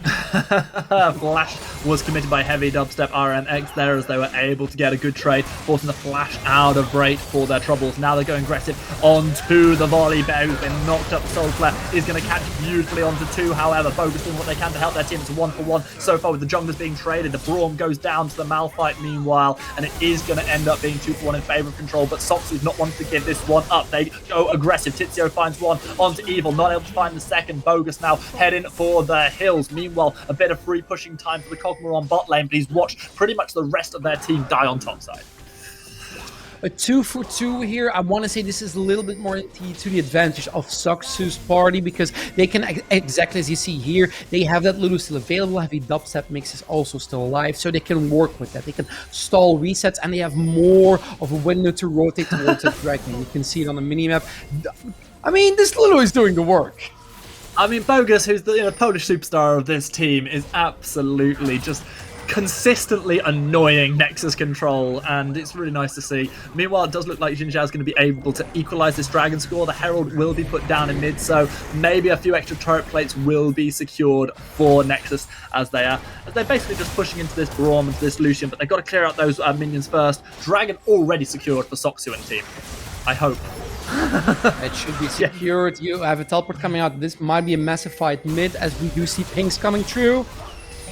Flash was committed by Heavy Dubstep RMX there as they were able to get a good trade, forcing the Flash out of break for their troubles. Now they're going aggressive onto the volley. Bear, who's been knocked up. Soulflare is going to catch beautifully onto 2. However, Bogus doing what they can to help their team. It's a 1-for-1 so far with the junglers being traded. The Braum goes down to the Malphite meanwhile, and it is going to end up being 2-for-1 in favour of Control, but Soksu's not wanting to give this one up. They go aggressive. Tizio finds one onto Evil, not able to find the second. Bogus now heading for the hills. Meanwhile, a bit of free pushing time for the Cogmore on bot lane, but he's watched pretty much the rest of their team die on top side. A 2-for-2 here. I want to say this is a little bit more to the advantage of Soksu's party because they can, exactly as you see here, they have that Lulu still available. Heavy Dubstep Mix is also still alive, so they can work with that. They can stall resets, and they have more of a window to rotate towards the dragon. You can see it on the minimap. I mean, this Lulu is doing the work. I mean, Bogus, who's the Polish superstar of this team, is absolutely just consistently annoying Nexus Control, and it's really nice to see. Meanwhile, it does look like Xin Zhao is going to be able to equalize this dragon score. The Herald will be put down in mid, so maybe a few extra turret plates will be secured for Nexus as they're basically just pushing into this Braum, into this Lucian, but they've got to clear out those minions first. Dragon already secured for Soksu and team. I hope. It should be secured. You have a teleport coming out. This might be a massive fight mid as we do see pings coming through.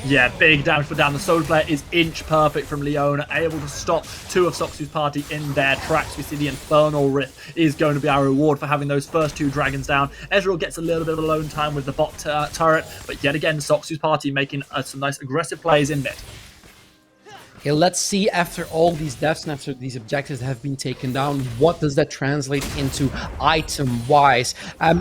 Yeah, big damage put down. The Soul Flare is inch perfect from Leona, able to stop 2 of Soksu's party in their tracks. We see the Infernal Rift is going to be our reward for having those first 2 dragons down. Ezreal gets a little bit of alone time with the bot turret, but yet again, Soksu's party making some nice aggressive plays in mid. Okay, let's see, after all these deaths and after these objectives have been taken down, what does that translate into item-wise?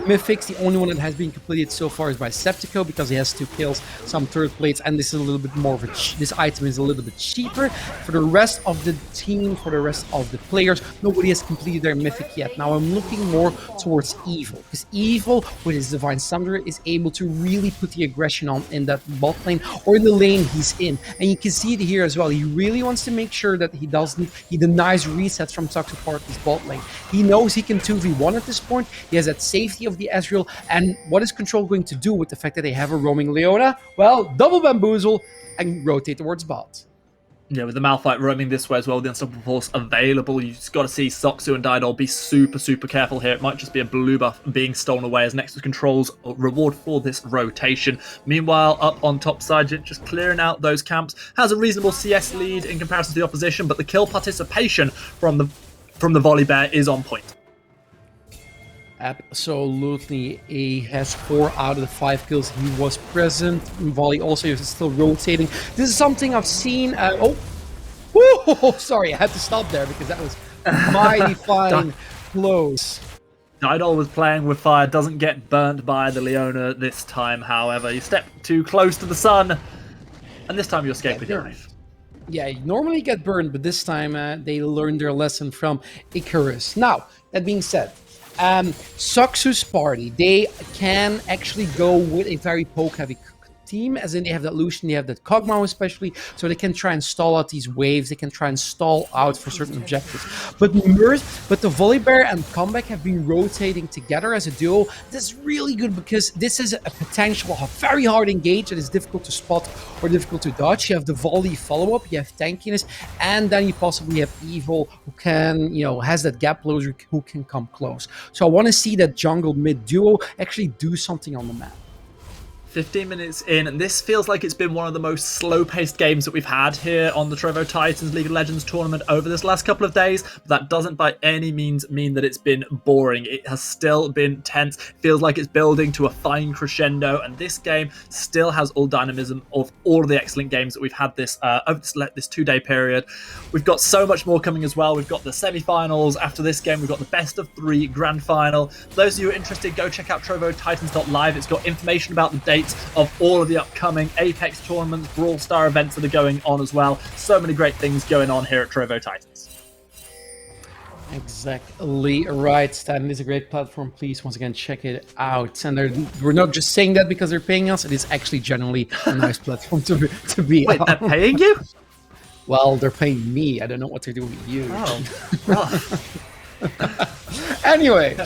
Mythic's the only one that has been completed so far is by Septico because he has 2 kills, some turret plates, and this is a little bit more of this item is a little bit cheaper. For the rest of the team, for the rest of the players, nobody has completed their Mythic yet. Now I'm looking more towards Evil, because Evil, with his Divine Thunder, is able to really put the aggression on in that bot lane or in the lane he's in. And you can see it here as well. He really wants to make sure that he denies resets from Soksu Party's bot lane. He knows he can 2v1 at this point. He has that safety of the Ezreal. And what is Control going to do with the fact that they have a roaming Leona? Well, double bamboozle and rotate towards bot. Yeah, with the Malphite roaming this way as well, the Unstoppable Force available, you just got to see Soksu and Didol be super, super careful here. It might just be a blue buff being stolen away as Nexus Control's reward for this rotation. Meanwhile, up on top side, just clearing out those camps, has a reasonable CS lead in comparison to the opposition, but the kill participation from the Volley Bear is on point. Absolutely, he has 4 out of the 5 kills. He was present. Volley also is still rotating. This is something I've seen. Oh, woo! Oh, sorry, I had to stop there because that was mighty fine close. Didol was playing with fire, doesn't get burnt by the Leona this time, however. You step too close to the sun, and this time you escape with your life. Yeah, you normally get burned, but this time they learned their lesson from Icarus. Now, that being said, Saxu's party, they can actually go with a very poke-heavy team, as in they have that Lucian, they have that Kog'Maw especially, so they can try and stall out these waves, they can try and stall out for certain objectives. But the Volibear and Comeback have been rotating together as a duo. This is really good because this is a potential of a very hard engage that is difficult to spot or difficult to dodge. You have the volley follow-up, you have tankiness, and then you possibly have Evil who can, has that gap closer who can come close. So I want to see that jungle mid duo actually do something on the map. 15 minutes in, and this feels like it's been one of the most slow-paced games that we've had here on the Trovo Titans League of Legends tournament over this last couple of days. But that doesn't by any means mean that it's been boring. It has still been tense. It feels like it's building to a fine crescendo, and this game still has all dynamism of all of the excellent games that we've had this over this 2-day period. We've got so much more coming as well. We've got the semi-finals after this game. We've got the best of 3 grand final. For those of you who are interested, go check out TrovoTitans.live. It's got information about the dates of all of the upcoming Apex tournaments, Brawl Star events that are going on as well. So many great things going on here at Trovo Titans. Exactly right, Stan. It is a great platform. Please, once again, check it out. And we're not just saying that because they're paying us. It is actually generally a nice platform to be Wait, on. they're paying you? Well, they're paying me. I don't know what they're doing with you. Oh. Anyway,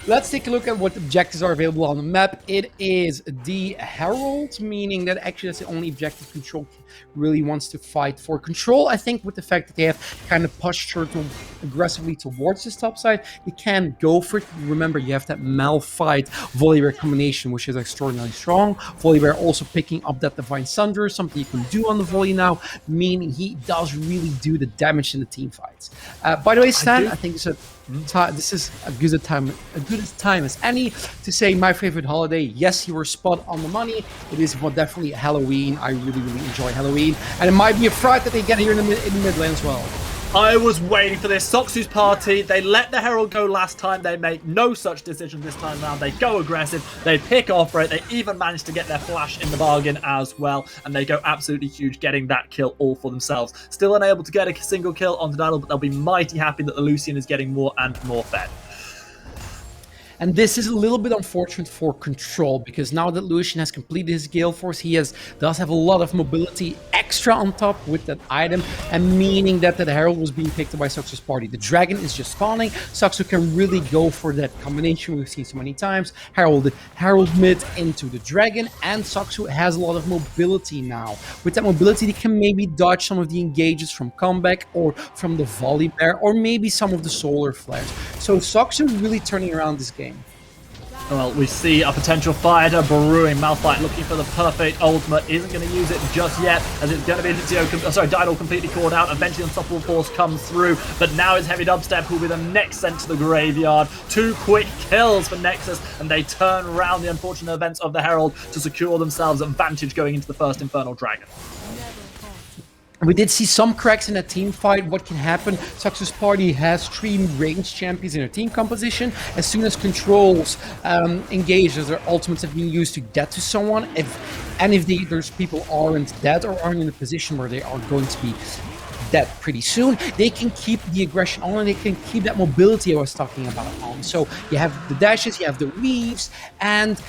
let's take a look at what objectives are available on the map. It is the Herald, meaning that actually that's the only objective Control really wants to fight for. Control, I think, with the fact that they have kind of pushed her aggressively towards this top side, they can go for it. Remember, you have that Malphite Volibear combination, which is extraordinarily strong. Volibear also picking up that Divine Sunder, something you can do on the volley now, meaning he does really do the damage in the team fights. By the way, Stan, I think this is a good time as any to say my favorite holiday. Yes, you were spot on the money. It is definitely Halloween. I really enjoy Halloween, and it might be a fright that they get here in the mid lane as well. I was waiting for this. Soxu's party, they let the Herald go last time. They make no such decision this time around. They go aggressive. They pick off right. They even manage to get their flash in the bargain as well. And they go absolutely huge, getting that kill all for themselves. Still unable to get a single kill onto Didol, but they'll be mighty happy that the Lucian is getting more and more fed. And this is a little bit unfortunate for Control, because now that Lucian has completed his Gale Force, he does have a lot of mobility extra on top with that item, and meaning that Herald was being picked up by Saxu's party. The Dragon is just spawning. Saxu can really go for that combination we've seen so many times. Herald mid into the Dragon, and Saxu has a lot of mobility now. With that mobility, they can maybe dodge some of the engages from Comeback or from the Volibear, or maybe some of the Solar Flares. So Saxu really turning around this game. Well, we see a potential fight brewing. Malphite looking for the perfect ultimate. Isn't going to use it just yet, as it's going to be Didol completely caught out. Eventually Unstoppable Force comes through, but now it's Heavy Dubstep who will be the next sent to the graveyard. 2 quick kills for Nexus, and they turn around the unfortunate events of the Herald to secure themselves advantage going into the first Infernal Dragon. We did see some cracks in that team fight. What can happen? Saxu's party has 3 ranged champions in their team composition. As soon as Controls engage, as their ultimates have been used to get to someone, if those people aren't dead or aren't in a position where they are going to be dead pretty soon, they can keep the aggression on, and they can keep that mobility I was talking about on. So you have the dashes, you have the weaves, and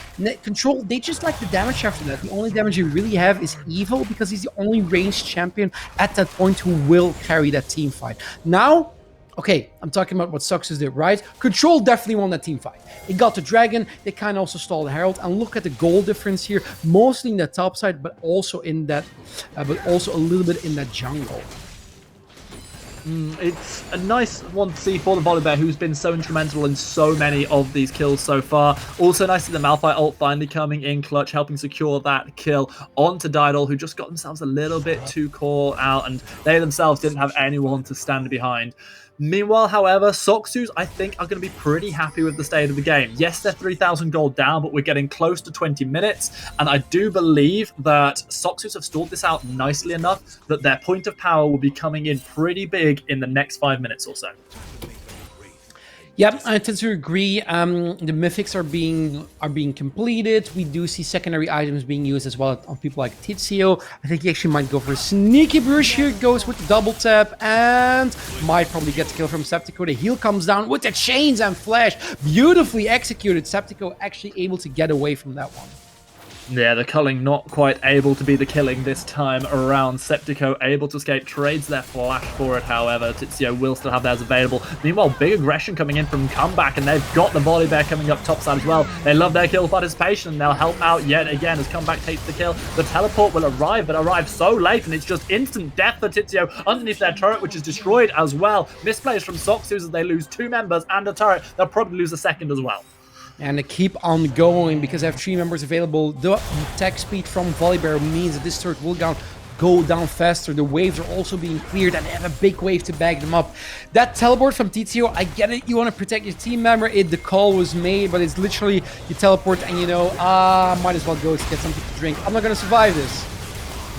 Control, they just like the damage after that. The only damage you really have is Evil, because he's the only ranged champion at that point who will carry that team fight. Now, okay, I'm talking about what Saxus did, right? Control definitely won that team fight. They got the Dragon, they kind of also stalled the Herald, and look at the goal difference here, mostly in that top side, but also in that, but also a little bit in that jungle. It's a nice one to see for the Volibear, who's been so instrumental in so many of these kills so far. Also nice to see the Malphite ult finally coming in clutch, helping secure that kill onto Didol, who just got themselves a little bit too caught out, and they themselves didn't have anyone to stand behind. Meanwhile, however, Soxus, I think, are going to be pretty happy with the state of the game. Yes, they're 3,000 gold down, but we're getting close to 20 minutes, and I do believe that Soxus have stalled this out nicely enough that their point of power will be coming in pretty big in the next 5 minutes or so. Yep, I tend to agree. The mythics are being completed. We do see secondary items being used as well on people like Tizio. I think he actually might go for a sneaky brush here. Goes with the double tap and might probably get the kill from Septico. The heal comes down with the chains and flash. Beautifully executed. Septico actually able to get away from that one. Yeah, the culling not quite able to be the killing this time around. Septico able to escape, trades their flash for it, however. Tizio will still have theirs available. Meanwhile, big aggression coming in from Comeback, and they've got the volley bear coming up topside as well. They love their kill participation, and they'll help out yet again as Comeback takes the kill. The teleport will arrive, but arrive so late, and it's just instant death for Tizio underneath their turret, which is destroyed as well. Misplays from Soxus as they lose 2 members and a turret. They'll probably lose a second as well. And they keep on going because they have 3 members available. The attack speed from Volibear means that this turret will go down faster. The waves are also being cleared and they have a big wave to back them up. That teleport from Tizio, I get it. You want to protect your team member. The call was made, but it's literally you teleport and you know, might as well go to get something to drink. I'm not going to survive this.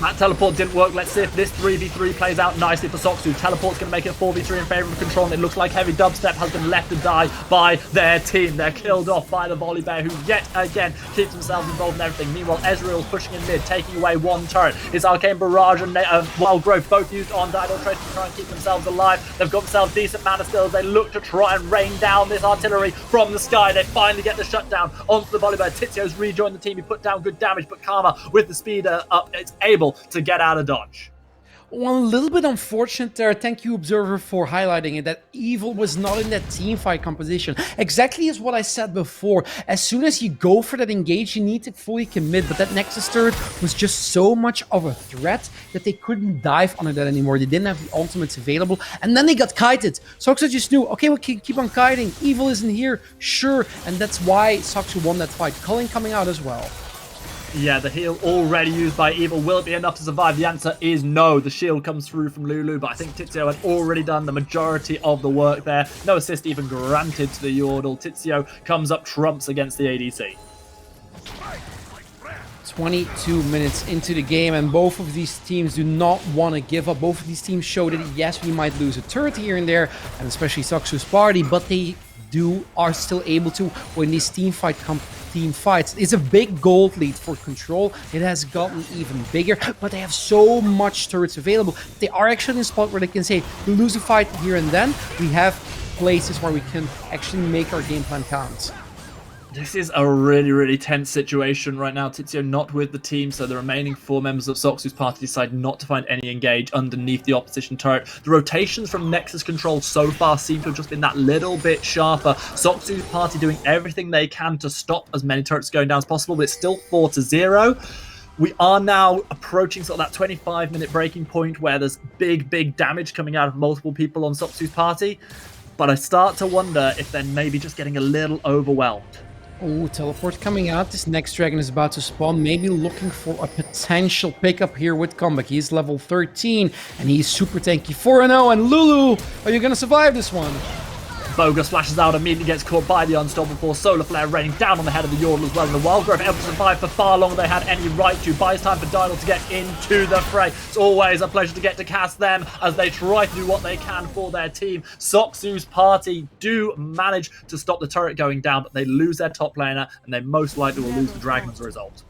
That teleport didn't work. Let's see if this 3v3 plays out nicely for Soxu. Teleport's going to make it 4v3 in favor of Control, and it looks like Heavy Dubstep has been left to die by their team. They're killed off by the Volley Bear, who yet again keeps themselves involved in everything. Meanwhile, Ezreal's pushing in mid, taking away 1 turret. It's Arcane Barrage and Wild Growth, both used on Didal Trace to try and keep themselves alive. They've got themselves decent mana still as they look to try and rain down this artillery from the sky. They finally get the shutdown onto the Volley Bear. Tizio's rejoined the team. He put down good damage, but Karma, with the speed up, it's able to get out of dodge. Well, a little bit unfortunate there. Thank you, Observer, for highlighting it, that Evil was not in that team fight composition. Exactly as what I said before. As soon as you go for that engage, you need to fully commit, but that Nexus turret was just so much of a threat that they couldn't dive on that anymore. They didn't have the ultimates available, and then they got kited. Soxu just knew, okay, we can keep on kiting. Evil isn't here, sure, and that's why Soxu won that fight. Culling coming out as well. Yeah, the heal already used by Evil. Will it be enough to survive? The answer is no. The shield comes through from Lulu, but I think Tizio had already done the majority of the work there. No assist even granted to the Yordle. Tizio comes up trumps against the ADC. 22 minutes into the game, and both of these teams do not want to give up. Both of these teams show that, yes, we might lose a turret here and there, and especially Soxu's party, but they are still able to win these team fights. It's a big gold lead for Control. It has gotten even bigger, but they have so much turrets available. They are actually in a spot where they can say, we lose a fight here and then, we have places where we can actually make our game plan count. This is a really, really tense situation right now. Tizio not with the team, so the remaining 4 members of Soxu's party decide not to find any engage underneath the opposition turret. The rotations from Nexus Control so far seem to have just been that little bit sharper. Soxu's party doing everything they can to stop as many turrets going down as possible, but it's still 4-0. We are now approaching sort of that 25-minute breaking point where there's big damage coming out of multiple people on Soxu's party, but I start to wonder if they're maybe just getting a little overwhelmed. Oh, teleport coming out. This next dragon is about to spawn. Maybe looking for a potential pickup here with Comeback. He's level 13 and he's super tanky. 4-0, and Lulu, are you going to survive this one? Bogus flashes out, immediately gets caught by the Unstoppable Force. Solar Flare raining down on the head of the Yordle as well. And the Wild Growth able to survive for far longer than they had any right to. Buys time for Didal to get into the fray. It's always a pleasure to get to cast them as they try to do what they can for their team. Soxu's party do manage to stop the turret going down, but they lose their top laner, and they most likely will lose the dragon as a result.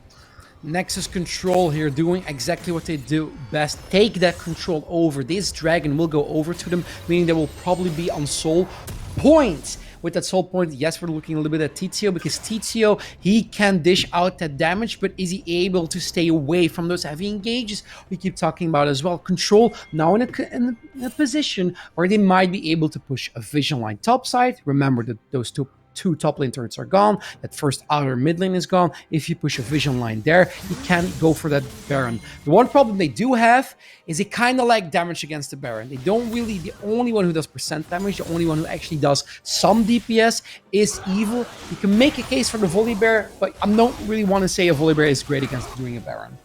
Nexus Control here doing exactly what they do best. Take that control over. This dragon will go over to them, meaning they will probably be on soul points. With that soul point, yes, we're looking a little bit at Tizio, because Tizio, he can dish out that damage, but is he able to stay away from those heavy engages we keep talking about as well? Control now in a position where they might be able to push a vision line topside. Remember that those two top lane turrets are gone. That first outer mid lane is gone. If you push a vision line there, you can go for that Baron. The one problem they do have is they kind of lack damage against the Baron. They don't really, the only one who does percent damage, the only one who actually does some DPS is Evil. You can make a case for the Volley Bear, but I don't really want to say a Volley Bear is great against doing a Baron.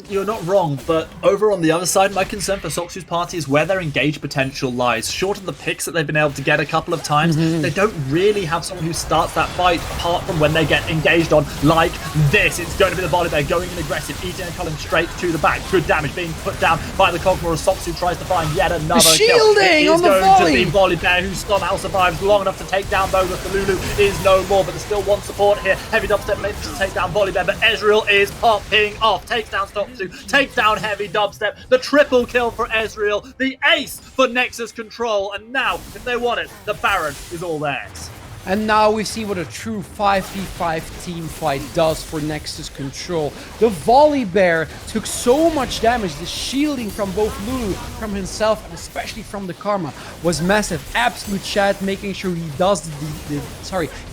You're not wrong, but over on the other side, my concern for Soxu's party is where their engage potential lies. Short of the picks that they've been able to get a couple of times, they don't really have someone who starts that fight apart from when they get engaged on like this. It's going to be the volley. They're going in aggressive, eating and calling straight to the back. Good damage being put down by the Cogmore as Soxu tries to find yet another kill. It is going to be Volley Bear who somehow survives long enough to take down Bogus. The Lulu is no more, but there's still one support here. Heavy Dubstep manages to take down Volley Bear, but Ezreal is popping off. Takes down Soxu, takes down Heavy Dubstep. The triple kill for Ezreal, the ace for Nexus Control, and now, if they want it, the Baron is all theirs. And now we see what a true 5v5 team fight does for Nexus Control. The Volley Bear took so much damage. The shielding from both Lulu, from himself, and especially from the Karma was massive. Absolute chat, making sure he does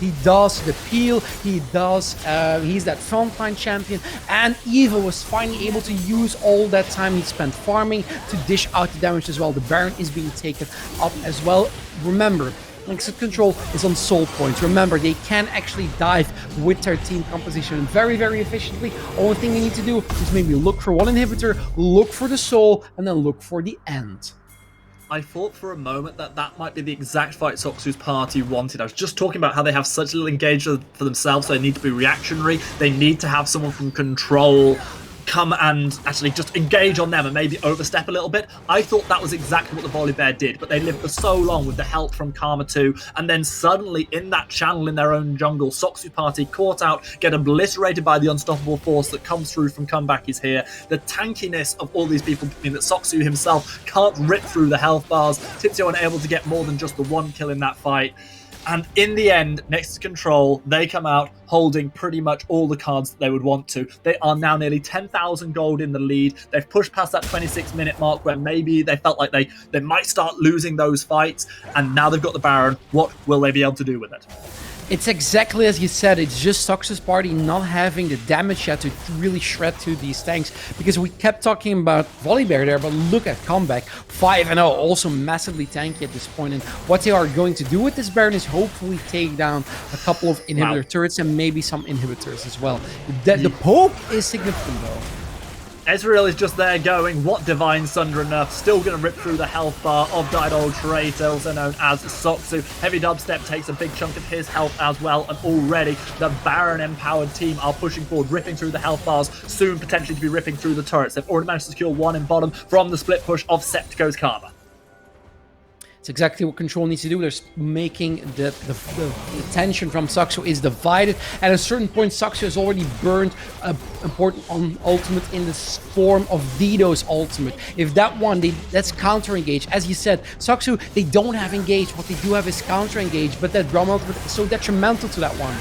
he does the peel. He's that frontline champion. And Evil was finally able to use all that time he spent farming to dish out the damage as well. The Baron is being taken up as well. Remember, Nexus Control is on soul points. Remember, they can actually dive with their team composition very, very efficiently. Only thing they need to do is maybe look for one inhibitor, look for the soul, and then look for the end. I thought for a moment that might be the exact fight Soxu's party wanted. I was just talking about how they have such little engagement for themselves, so they need to be reactionary. They need to have someone from Control come and actually just engage on them and maybe overstep a little bit. I thought that was exactly what the Volley Bear did, but they lived for so long with the help from Karma 2, and then suddenly in that channel in their own jungle, Soxu's party caught out, get obliterated by the unstoppable force that comes through from Comeback is here. The tankiness of all these people mean that Soxu himself can't rip through the health bars. Tizio unable to get more than just the one kill in that fight. And in the end, Nexus Control, they come out holding pretty much all the cards that they would want to. They are now nearly 10,000 gold in the lead. They've pushed past that 26-minute mark where maybe they felt like they might start losing those fights. And now they've got the Baron. What will they be able to do with it? It's exactly as you said. It's just Soxu's party not having the damage yet to really shred through these tanks, because we kept talking about Volley Bear there, but look at Comeback 5-0, also massively tanky at this point. And what they are going to do with this Baron is hopefully take down a couple of inhibitor turrets and maybe some inhibitors as well. The poke is significant though. Ezreal is just there going, what Divine Sunder enough, still going to rip through the health bar of Died Traitor, also known as Soxu. Heavy Dubstep takes a big chunk of his health as well, and already the Baron-empowered team are pushing forward, ripping through the health bars, soon potentially to be ripping through the turrets. They've already managed to secure one in bottom from the split push of Septico's Karma. It's exactly what Control needs to do. They're making the tension from Soxu is divided. At a certain point, Soxu has already burned an important ultimate in the form of Dido's ultimate. If that one, that's counter-engage. As you said, Soxu, they don't have engage. What they do have is counter-engage, but that Braum ultimate is so detrimental to that one.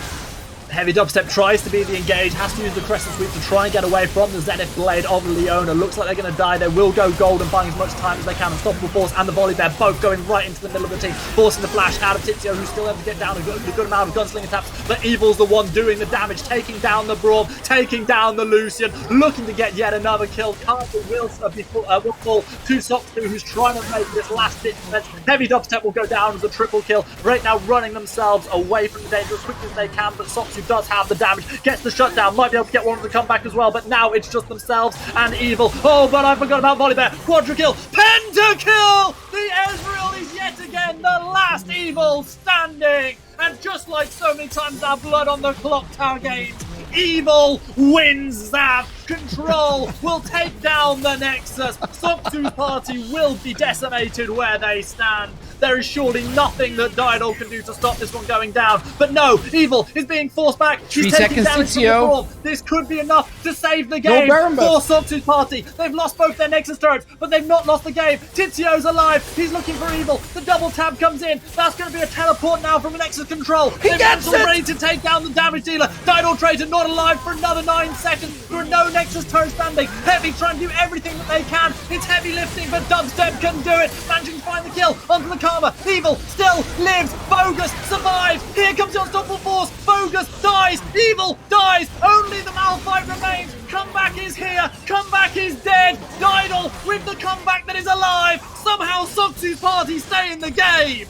Heavy Dubstep tries to be the engage, has to use the Crescent Sweep to try and get away from the Zenith Blade of Leona. Looks like they're going to die. They will go gold and buying as much time as they can. Unstoppable Force and the Volley Bear both going right into the middle of the team, forcing the flash out of Tizio, who's still able to get down a good amount of gunslinger taps. But Evil's the one doing the damage, taking down the Braum, taking down the Lucian, looking to get yet another kill. Carter will fall to Soxu, who's trying to make this last ditch defense. Heavy Dubstep will go down as a triple kill. Right now running themselves away from the danger as quickly as they can, but Soxu does have the damage, gets the shutdown, might be able to get one of the comeback as well, but now it's just themselves and Evil. Oh, but I forgot about Volley Bear. Quadra kill, pentakill! The Ezreal is yet again the last Evil standing, and just like so many times our Blood on the Clock Tower games, Evil wins that. Control will take down the Nexus. Soxu's party will be decimated where they stand. There is surely nothing that Dido can do to stop this one going down. But no, Evil is being forced back. She's taking damage from the Braum. This could be enough to save the game for Soxu's party. They've lost both their Nexus turrets, but they've not lost the game. Tizio's alive. He's looking for Evil. The double tab comes in. That's going to be a teleport now from Nexus Control. They've ready to take down the damage dealer. Dido Traitor not alive for another 9 seconds. There are no Nexus turret standing. Heavy trying to do everything that they can. It's heavy lifting, but Dubstep can do it. Managing to find the kill onto the Karma. Evil still lives. Bogus survives. Here comes the Unstoppable Force. Bogus dies. Evil dies. Only the Malphite remains. Comeback is here. Comeback is dead. Didal with the comeback that is alive. Somehow Soxu's party stay in the game.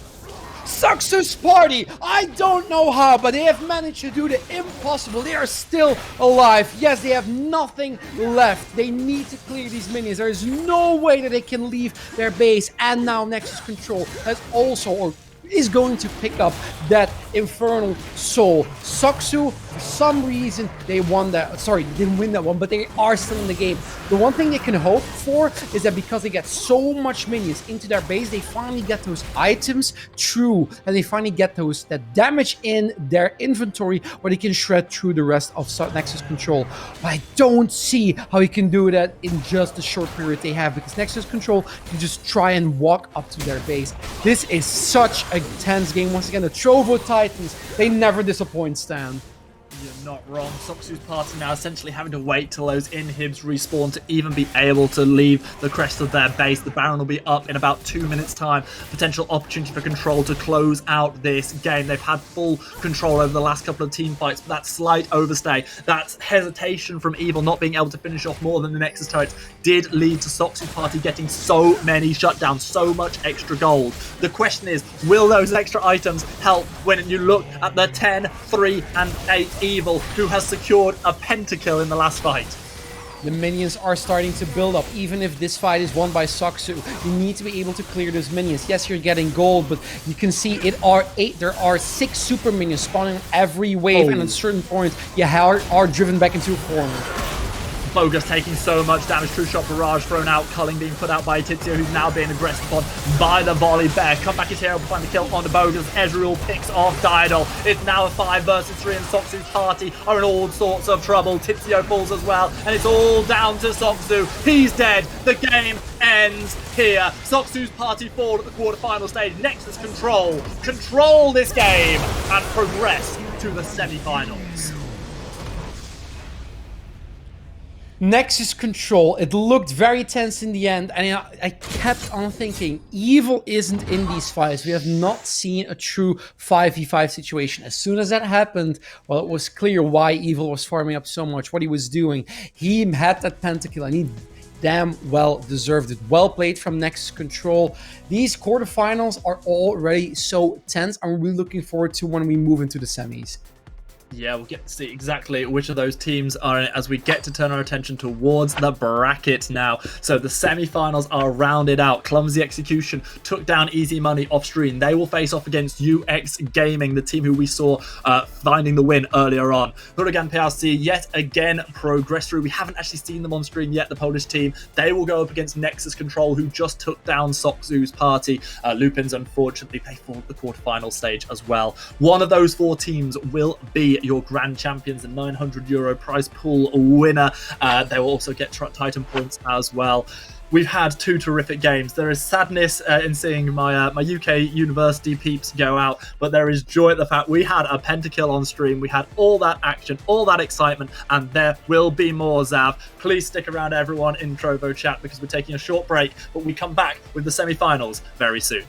Success Party! I don't know how, but they have managed to do the impossible. They are still alive. Yes, they have nothing left. They need to clear these minions. There is no way that they can leave their base. And now Nexus Control has also, or is going to pick up that Infernal Soul. Soxu, for some reason, they won that. Sorry, they didn't win that one, but they are still in the game. The one thing they can hope for is that because they get so much minions into their base, they finally get those items through, and they finally get that damage in their inventory where they can shred through the rest of Nexus Control. But I don't see how you can do that in just the short period they have, because Nexus Control can just try and walk up to their base. This is such a tense game. Once again, the Trovo Titans, they never disappoint, Stan. You're not wrong. Soxu's party now essentially having to wait till those inhibs respawn to even be able to leave the crest of their base. The Baron will be up in about 2 minutes time. Potential opportunity for Control to close out this game. They've had full control over the last couple of team fights, but that slight overstay, that hesitation from Evil not being able to finish off more than the Nexus turrets did lead to Soxu's party getting so many shutdowns, so much extra gold. The question is, will those extra items help when you look at the 10, 3, and 8 Evil, who has secured a pentakill in the last fight? The minions are starting to build up. Even if this fight is won by Soxu, you need to be able to clear those minions. Yes, you're getting gold, but you can see there are 6 super minions spawning every wave, and at certain points, you are driven back into a corner. Bogus taking so much damage. True Shot Barrage thrown out. Culling being put out by Tizio, who's now being aggressed upon by the volley bear. Comeback is here to find the kill on the Bogus. Ezreal picks off Didol. It's now a 5 versus 3, and Soxu's party are in all sorts of trouble. Tizio falls as well, and it's all down to Soxu. He's dead. The game ends here. Soxu's party fall at the quarterfinal stage. Nexus control this game and progress to the semi-finals. Nexus Control, it looked very tense in the end, and I kept on thinking, Evil isn't in these fights. We have not seen a true 5v5 situation. As soon as that happened, well, it was clear why Evil was farming up so much, what he was doing. He had that pentakill, and he damn well deserved it. Well played from Nexus Control. These quarterfinals are already so tense. I'm really looking forward to when we move into the semis. Yeah, we'll get to see exactly which of those teams are in it as we get to turn our attention towards the bracket now. So the semi-finals are rounded out. Clumsy Execution took down Easy Money off stream. They will face off against UX Gaming, the team who we saw finding the win earlier on. Huragan PRC yet again progress through. We haven't actually seen them on stream yet, the Polish team. They will go up against Nexus Control, who just took down Soxu's party. Lupins, unfortunately, they fall at the quarterfinal stage as well. One of those 4 teams will be your grand champions, the €900 prize pool winner. They will also get Titan points as well. We've had 2 terrific games. There is sadness in seeing my UK university peeps go out, but there is joy at the fact we had a pentakill on stream. We had all that action, all that excitement, and there will be more, Zav. Please stick around, everyone, in Trovo chat, because we're taking a short break, but we come back with the semi-finals very soon.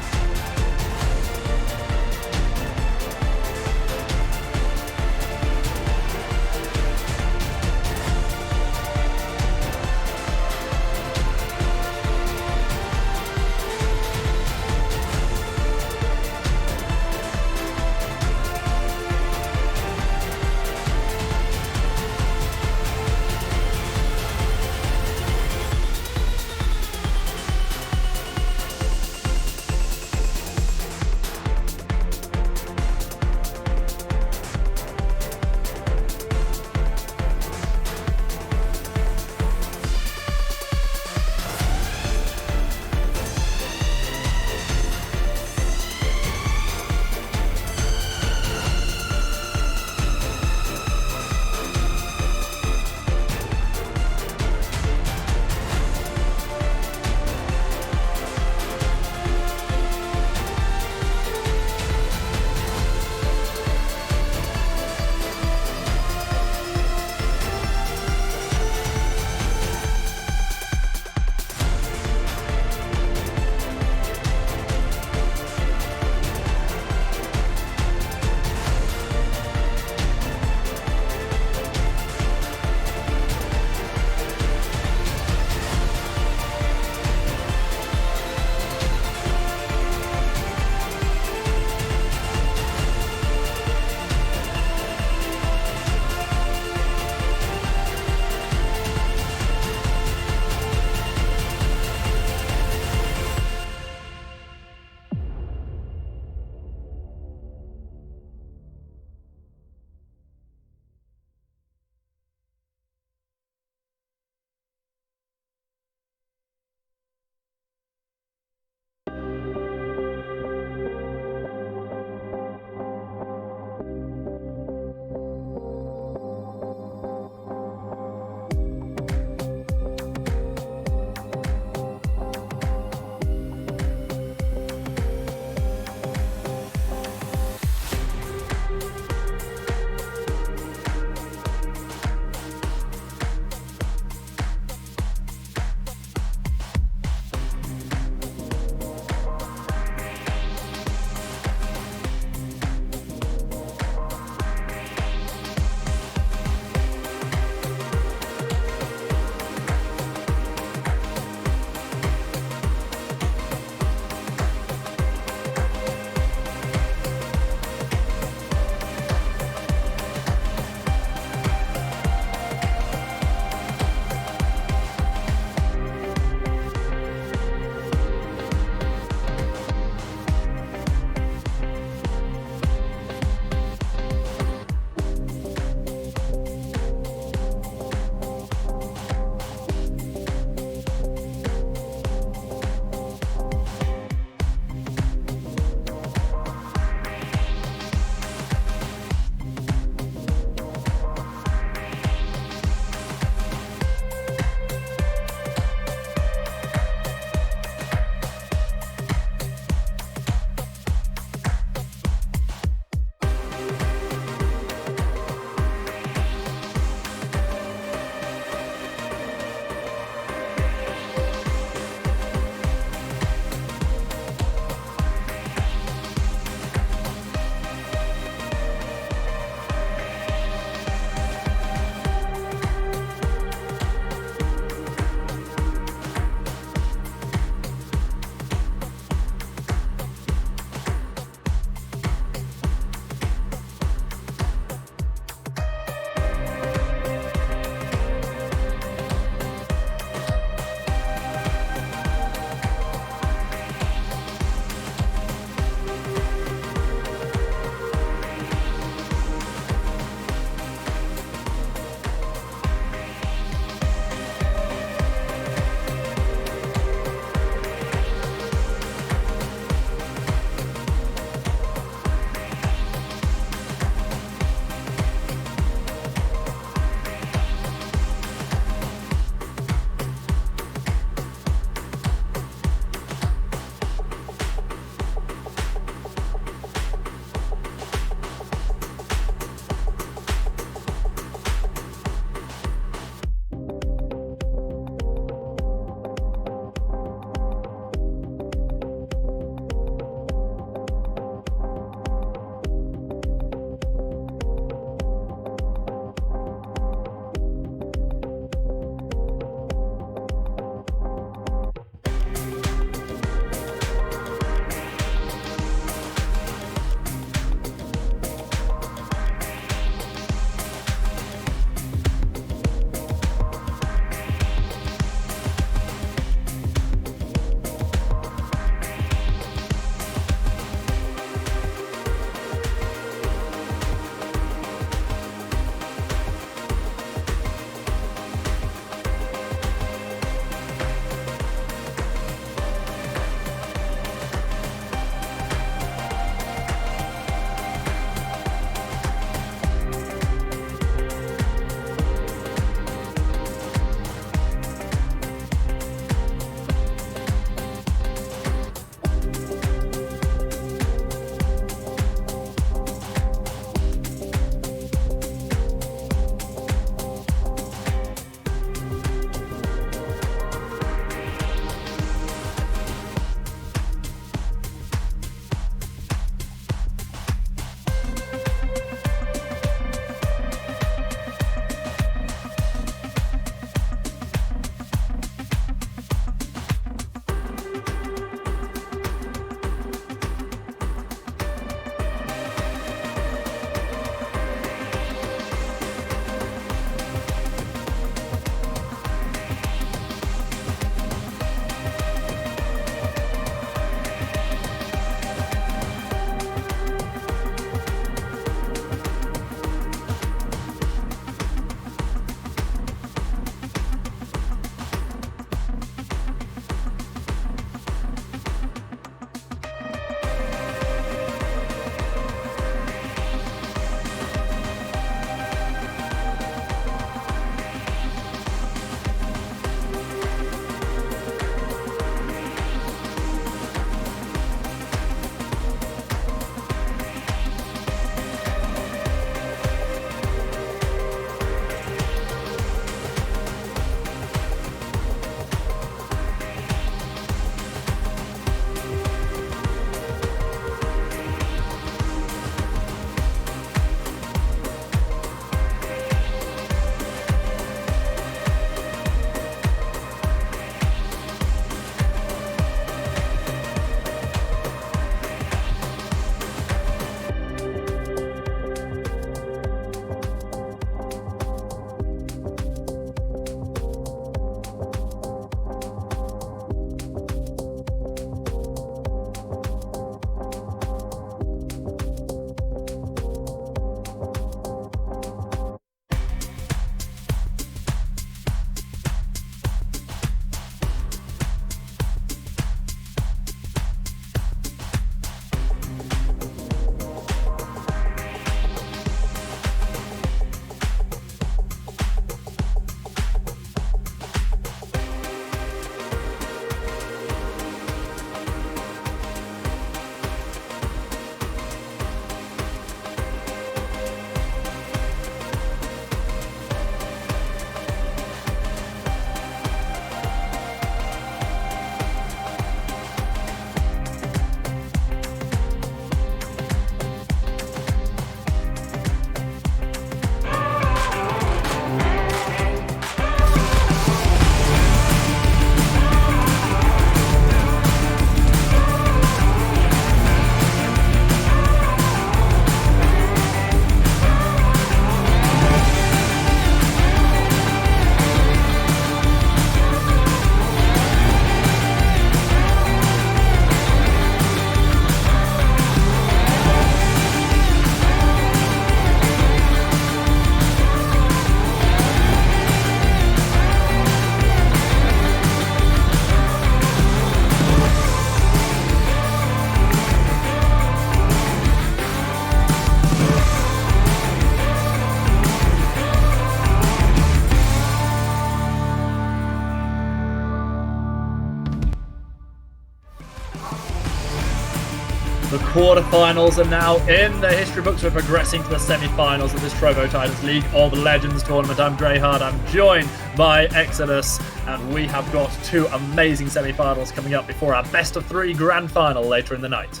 The quarterfinals are now in the history books. We're progressing to the semi-finals of this Trovo Titans League of Legends tournament. I'm Drehard. I'm joined by Exodus, and we have got two amazing semi-finals coming up before our best of three grand final later in the night.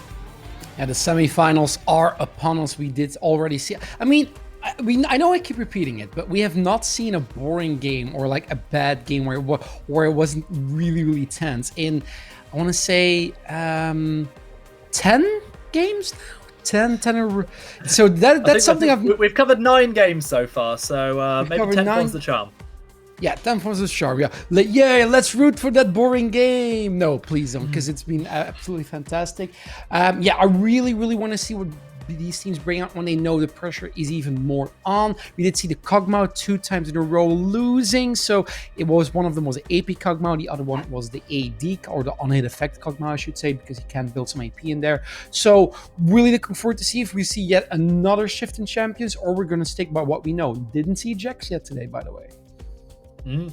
Yeah, the semi-finals are upon us. We did already see. I know I keep repeating it, but we have not seen a boring game or like a bad game where it wasn't really tense in, I want to say, 10 games now? 10 so that's something we've covered 9 games so far, so maybe 10 was the charm. Yeah, 10 was the charm. Yeah, let's root for that boring game. No, please don't, because it's been absolutely fantastic. Yeah, I really want to see what these teams bring out when they know the pressure is even more on. We did see the Kog'Maw 2 times in a row losing, so it was one of them was the AP Kog'Maw, the other one was the AD, or the on-hit effect Kog'Maw, I should say, because he can build some AP in there. So really looking forward to see if we see yet another shift in champions, or we're going to stick by what we know. Didn't see Jax yet today, by the way.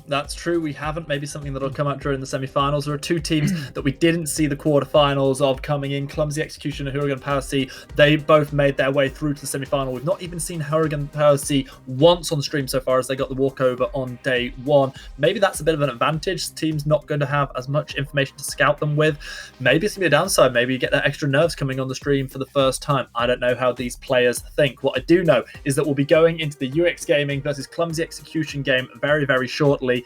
That's true. We haven't. Maybe something that'll come out during the semi-finals. There are two teams that we didn't see the quarterfinals of coming in. Clumsy Execution and Huragan Power C. They both made their way through to the semi-final. We've not even seen Huragan Power C once on stream so far, as they got the walkover on day 1. Maybe that's a bit of an advantage. The team's not going to have as much information to scout them with. Maybe it's going to be a downside. Maybe you get that extra nerves coming on the stream for the first time. I don't know how these players think. What I do know is that we'll be going into the UX Gaming versus Clumsy Execution game very shortly.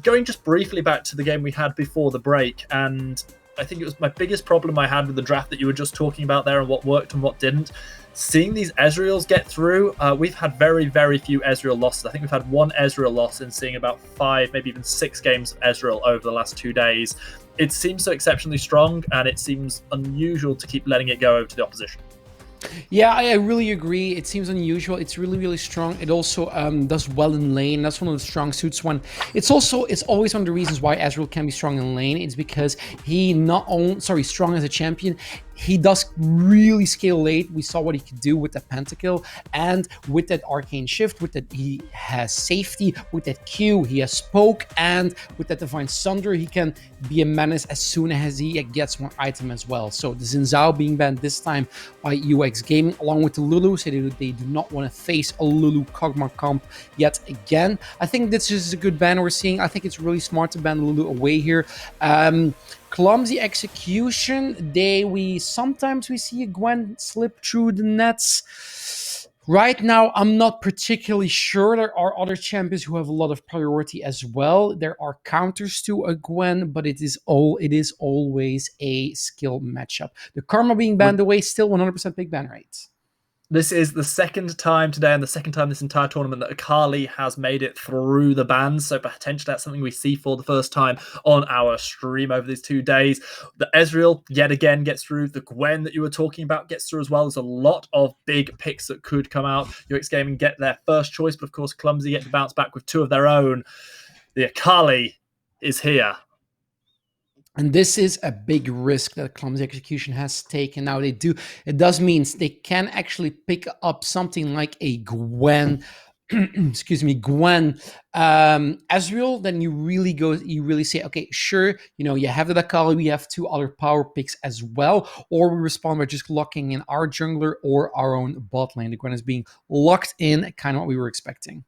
Going just briefly back to the game we had before the break, and I think it was my biggest problem I had with the draft that you were just talking about there and what worked and what didn't. Seeing these Ezreals get through, we've had very few Ezreal losses. I think we've had 1 Ezreal loss in seeing about 5, maybe even 6 games of Ezreal over the last 2 days. It seems so exceptionally strong, and it seems unusual to keep letting it go over to the opposition. Yeah, I really agree. It seems unusual. It's really strong. It also does well in lane. That's one of the strong suits. It's always one of the reasons why Ezreal can be strong in lane. It's because he strong as a champion. He does really scale late. We saw what he could do with the pentakill, and with that arcane shift, with that he has safety, with that Q, he has poke, and with that divine sunder, he can be a menace as soon as he gets one item as well. So the Xin Zhao being banned this time by UX Gaming, along with the Lulu, so they do not want to face a Lulu Kog'Maw comp yet again. I think this is a good ban we're seeing. I think it's really smart to ban Lulu away here. Clumsy Execution, sometimes we see a Gwen slip through the nets. Right now, I'm not particularly sure. There are other champions who have a lot of priority as well. There are counters to a Gwen, but it is always a skill matchup. The Karma being banned away, still 100% big ban rate. This is the second time today and the second time this entire tournament that Akali has made it through the bans, so potentially that's something we see for the first time on our stream over these 2 days. The Ezreal, yet again, gets through. The Gwen that you were talking about gets through as well. There's a lot of big picks that could come out. UX Gaming get their first choice, but of course Clumsy get to bounce back with 2 of their own. The Akali is here. And this is a big risk that Clumsy Execution has taken. Now it does mean they can actually pick up something like a Gwen, Gwen Ezreal. Then you really say, okay, sure, you have the Akali, we have 2 other power picks as well, or we respond by just locking in our jungler or our own bot lane. The Gwen is being locked in, kind of what we were expecting.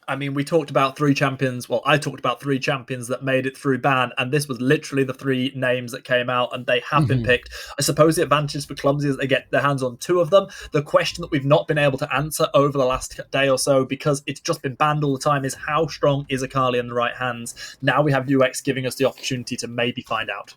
I mean, we talked about 3 champions. Well, I talked about 3 champions that made it through ban, and this was literally the 3 names that came out, and they have been picked. I suppose the advantage for Clumsy is they get their hands on 2 of them. The question that we've not been able to answer over the last day or so, because it's just been banned all the time, is how strong is Akali in the right hands? Now we have UX giving us the opportunity to maybe find out.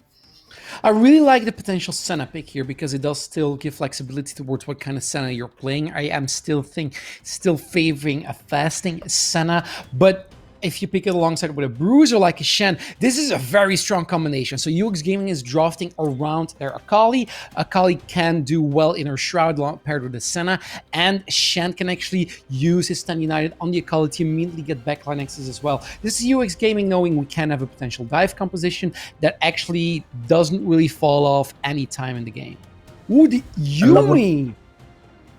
I really like the potential Senna pick here because it does still give flexibility towards what kind of Senna you're playing. I am still favoring a fasting Senna, but if you pick it alongside with a Bruiser like a Shen, this is a very strong combination. So UX Gaming is drafting around their Akali. Akali can do well in her Shroud paired with the Senna, and Shen can actually use his Stun United on the Akali to immediately get backline access as well. This is UX Gaming knowing we can have a potential dive composition that actually doesn't really fall off any time in the game. Ooh, the Yumi!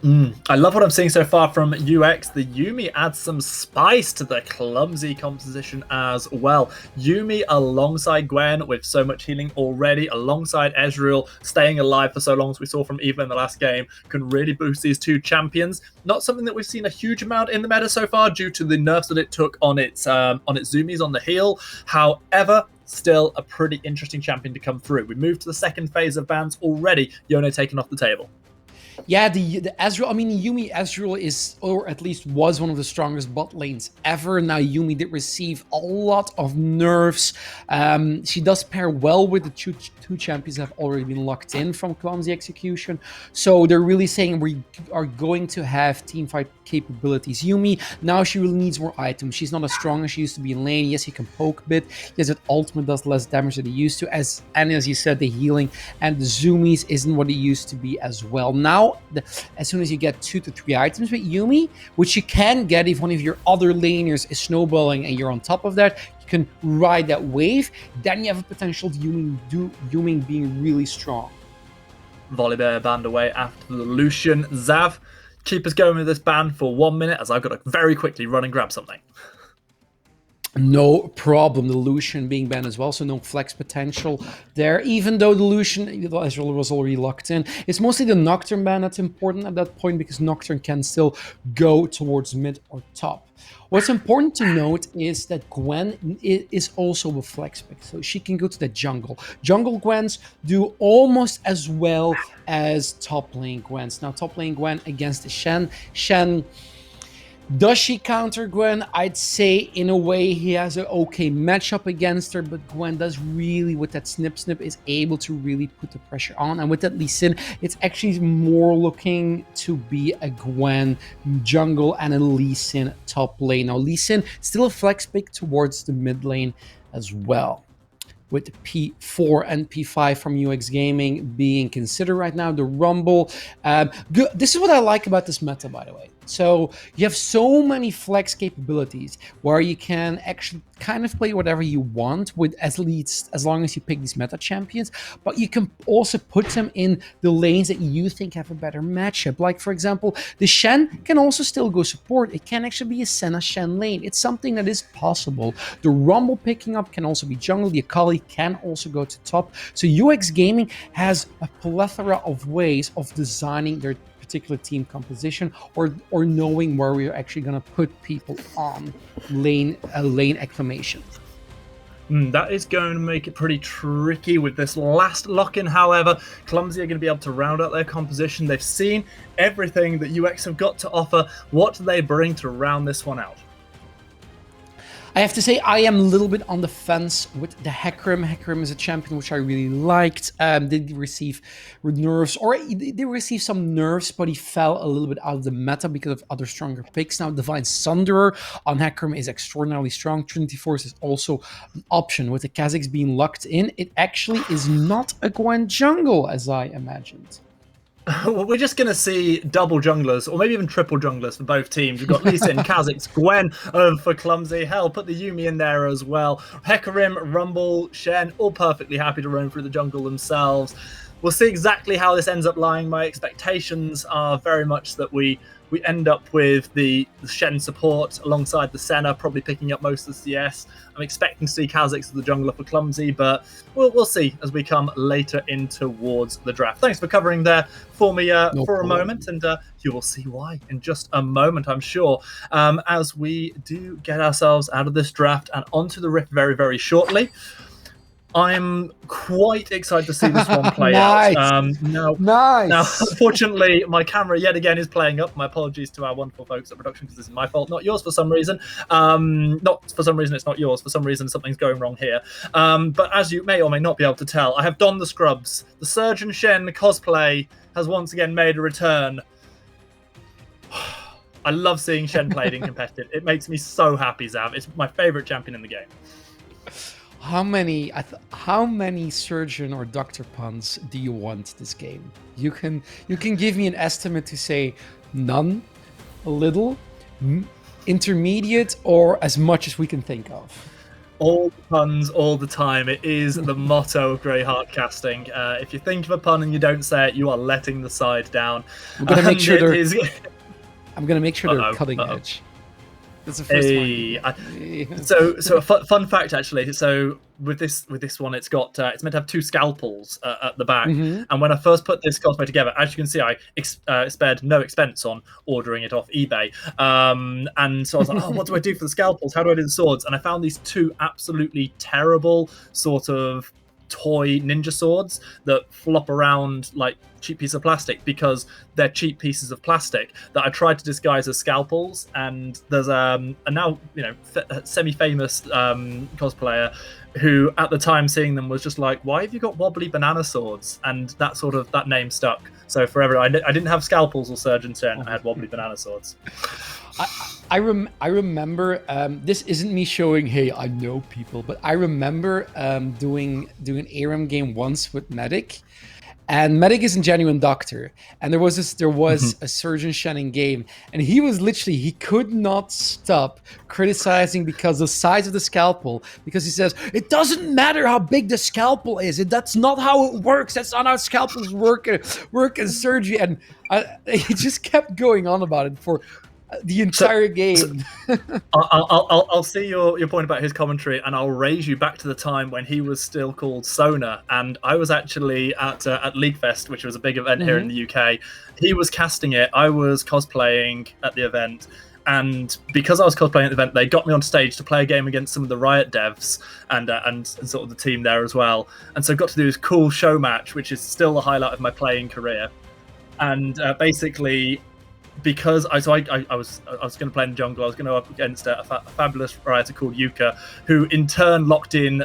I love what I'm seeing so far from UX. The Yuumi adds some spice to the clumsy composition as well. Yuumi alongside Gwen with so much healing already, alongside Ezreal staying alive for so long as we saw from Eva in the last game, can really boost these two champions. Not something that we've seen a huge amount in the meta so far due to the nerfs that it took on its zoomies on the heal. However, still a pretty interesting champion to come through. We moved to the second phase of bans already. Yone taken off the table. Yeah, the Ezreal, I mean, Yuumi Ezreal is, or at least was, one of the strongest bot lanes ever. Now, Yuumi did receive a lot of nerfs. She does pair well with the two champions that have already been locked in from clumsy execution. So they're really saying we are going to have teamfight capabilities. Yuumi, now she really needs more items. She's not as strong as she used to be in lane. Yes, he can poke a bit. Yes, that ultimate does less damage than he used to. And as you said, the healing and the zoomies isn't what it used to be as well. Now, as soon as you get 2 to 3 items with Yuumi, which you can get if one of your other laners is snowballing and you're on top of that, you can ride that wave, then you have a potential of Yuumi being really strong. Volibear banned away after the Lucian. Zav, keep us going with this ban for 1 minute as I've got to very quickly run and grab something. No problem. The Lucian being banned as well, so no flex potential there. Even though the Lucian Ezreal was already locked in, it's mostly the Nocturne ban that's important at that point because Nocturne can still go towards mid or top. What's important to note is that Gwen is also a flex pick, so she can go to the jungle. Jungle Gwens do almost as well as top lane Gwens. Now, top lane Gwen against the Shen. Shen, does she counter Gwen? I'd say in a way he has an okay matchup against her, but Gwen does really, with that snip, is able to really put the pressure on. And with that Lee Sin, it's actually more looking to be a Gwen jungle and a Lee Sin top lane. Now, Lee Sin still a flex pick towards the mid lane as well, with P4 and P5 from UX Gaming being considered right now. The Rumble. This is what I like about this meta, by the way. So you have so many flex capabilities where you can actually kind of play whatever you want with as long as you pick these meta champions, but you can also put them in the lanes that you think have a better matchup. Like, for example, the Shen can also still go support. It can actually be a Senna Shen lane. It's something that is possible. The Rumble picking up can also be jungle. The Akali can also go to top. So UX Gaming has a plethora of ways of designing their particular team composition or knowing where we're actually going to put people on lane acclamation. That is going to make it pretty tricky with this last lock-in. However, Clumsy are going to be able to round out their composition. They've seen everything that UX have got to offer. What do they bring to round this one out? I have to say, I am a little bit on the fence with the Hecarim. Hecarim is a champion which I really liked. Did receive nerfs, or he did receive some nerfs, but he fell a little bit out of the meta because of other stronger picks. Now, Divine Sunderer on Hecarim is extraordinarily strong. Trinity Force is also an option. With the Kha'Zix being locked in, it actually is not a Gwen jungle, as I imagined. Well, we're just going to see double junglers, or maybe even triple junglers for both teams. We've got Lee Sin, Kha'Zix, Gwen for Clumsy. Hell, put the Yuumi in there as well. Hecarim, Rumble, Shen, all perfectly happy to roam through the jungle themselves. We'll see exactly how this ends up lying. My expectations are very much that we end up with the Shen support alongside the Senna, probably picking up most of the CS. I'm expecting to see Kha'Zix as the jungler for Clumsy, but we'll see as we come later in towards the draft. Thanks for covering there for me for a moment, and you will see why in just a moment, I'm sure, as we do get ourselves out of this draft and onto the Rift very, very shortly. I'm quite excited to see this one play nice. out. Nice. Now, unfortunately, my camera yet again is playing up. My apologies to our wonderful folks at production because this is my fault, not yours for some reason. Not for some reason, it's not yours. For some reason, something's going wrong here. But as you may or may not be able to tell, I have donned the scrubs. The Surgeon Shen cosplay has once again made a return. I love seeing Shen played in competitive. It makes me so happy, Zav. It's my favorite champion in the game. How many surgeon or doctor puns do you want this game? You can give me an estimate to say none, a little, intermediate, or as much as we can think of. all the puns all the time. It is the motto of Greyheart casting. If you think of a pun and you don't say it, you are letting the side down. I'm gonna make sure they're. Is... I'm gonna make sure they're cutting edge. That's the first one. So a fun fact actually. So with this one, it's got it's meant to have 2 scalpels at the back. And when I first put this cosplay together, as you can see, I spared no expense on ordering it off eBay. And so I was like, oh, what do I do for the scalpels? How do I do the swords? And I found these 2 absolutely terrible sort of toy ninja swords that flop around like cheap piece of plastic, because they're cheap pieces of plastic that I tried to disguise as scalpels. And there's a now semi-famous cosplayer who at the time seeing them was just like, why have you got wobbly banana swords? And that name stuck. So forever I didn't have scalpels or surgeon turn, I had wobbly banana swords. I remember, this isn't me showing, hey, I know people, but I remember doing an ARAM game once with Medic. And Medic is a genuine doctor. And there was a Surgeon Shen in game. And he was literally, he could not stop criticizing because the size of the scalpel. Because he says, it doesn't matter how big the scalpel is. That's not how it works. That's not how scalpels work in surgery. And he just kept going on about it for the entire game. I'll see your point about his commentary, and I'll raise you back to the time when he was still called Sona, and I was actually at League Fest, which was a big event here in the UK. He was casting it, I was cosplaying at the event, and because I was cosplaying at the event, they got me on stage to play a game against some of the Riot devs and sort of the team there as well. And so I got to do this cool show match, which is still the highlight of my playing career. And basically, because I was going to play in the jungle, I was going to go up against a fabulous writer called Yuka, who in turn locked in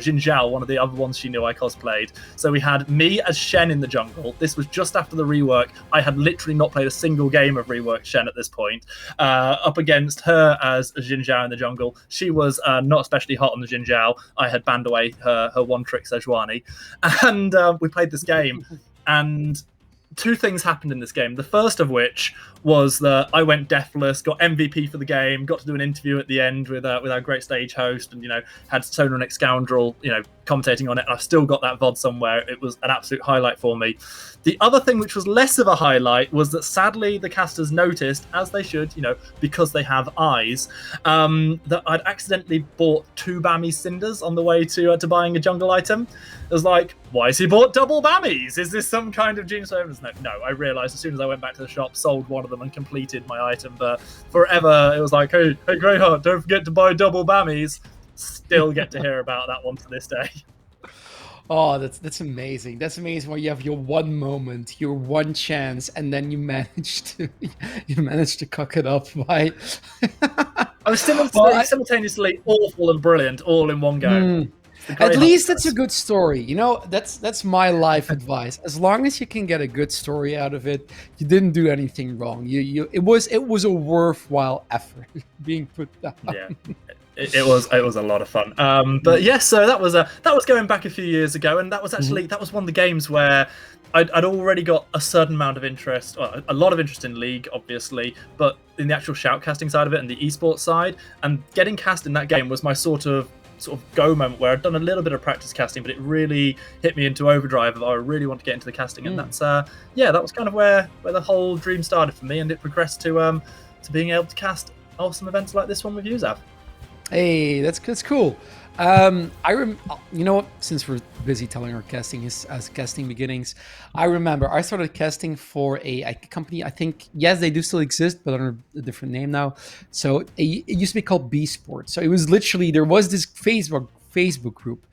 Jin Zhao, one of the other ones she knew I cosplayed. So we had me as Shen in the jungle. This was just after the rework. I had literally not played a single game of reworked Shen at this point. Up against her as Jin Zhao in the jungle. She was not especially hot on the Jin Zhao. I had banned away her one-trick Sejuani. And we played this game, and 2 things happened in this game. The first of which was that I went deathless, got MVP for the game, got to do an interview at the end with our great stage host, and had Sonar Nick Scoundrel commentating on it. I've still got that VOD somewhere. It was an absolute highlight for me. The other thing, which was less of a highlight, was that sadly the casters noticed, as they should, because they have eyes, that I'd accidentally bought 2 Bammy Cinders on the way to buying a jungle item. It was like, why has he bought double Bammies? Is this some kind of genius? No, I realised as soon as I went back to the shop, sold one of them and completed my item. But forever, it was like, hey Greyheart, don't forget to buy double Bammies. Still get to hear about that one to this day. Oh, that's amazing. That's amazing when you have your one moment, your one chance, and then you manage to cock it up by I was simultaneously awful and brilliant all in one go. At least it's a good story. That's my life advice. As long as you can get a good story out of it, you didn't do anything wrong. It was a worthwhile effort being put down. Yeah. It was a lot of fun. But yes, so that was going back a few years ago, and that was actually that was one of the games where I'd already got a certain amount of interest, or a lot of interest in League, obviously, but in the actual shoutcasting side of it and the esports side, and getting cast in that game was my sort of go moment where I'd done a little bit of practice casting, but it really hit me into overdrive of I really want to get into the casting, and that's that was kind of where the whole dream started for me, and it progressed to being able to cast awesome events like this one with you, Zav. Hey, that's cool. Since we're busy telling our casting beginnings, I remember I started casting for a company. I think, yes, they do still exist, but under a different name now. So it used to be called Esports. So it was literally, there was this Facebook group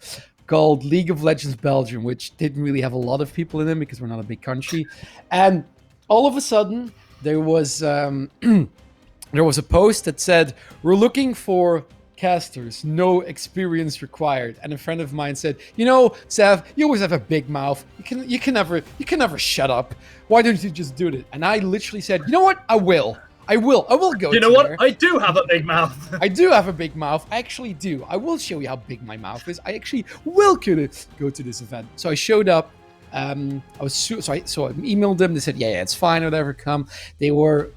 called League of Legends Belgium, which didn't really have a lot of people in it because we're not a big country. And all of a sudden, there was a post that said, we're looking for casters, no experience required. And a friend of mine said, Sav, you always have a big mouth. You can never shut up. Why don't you just do it? And I literally said, you know what? I will go. You know what? I do have a big mouth. I do have a big mouth. I actually do. I will show you how big my mouth is. I actually will go to this event. So I showed up. I emailed them. They said, yeah, it's fine. Whatever, come. They were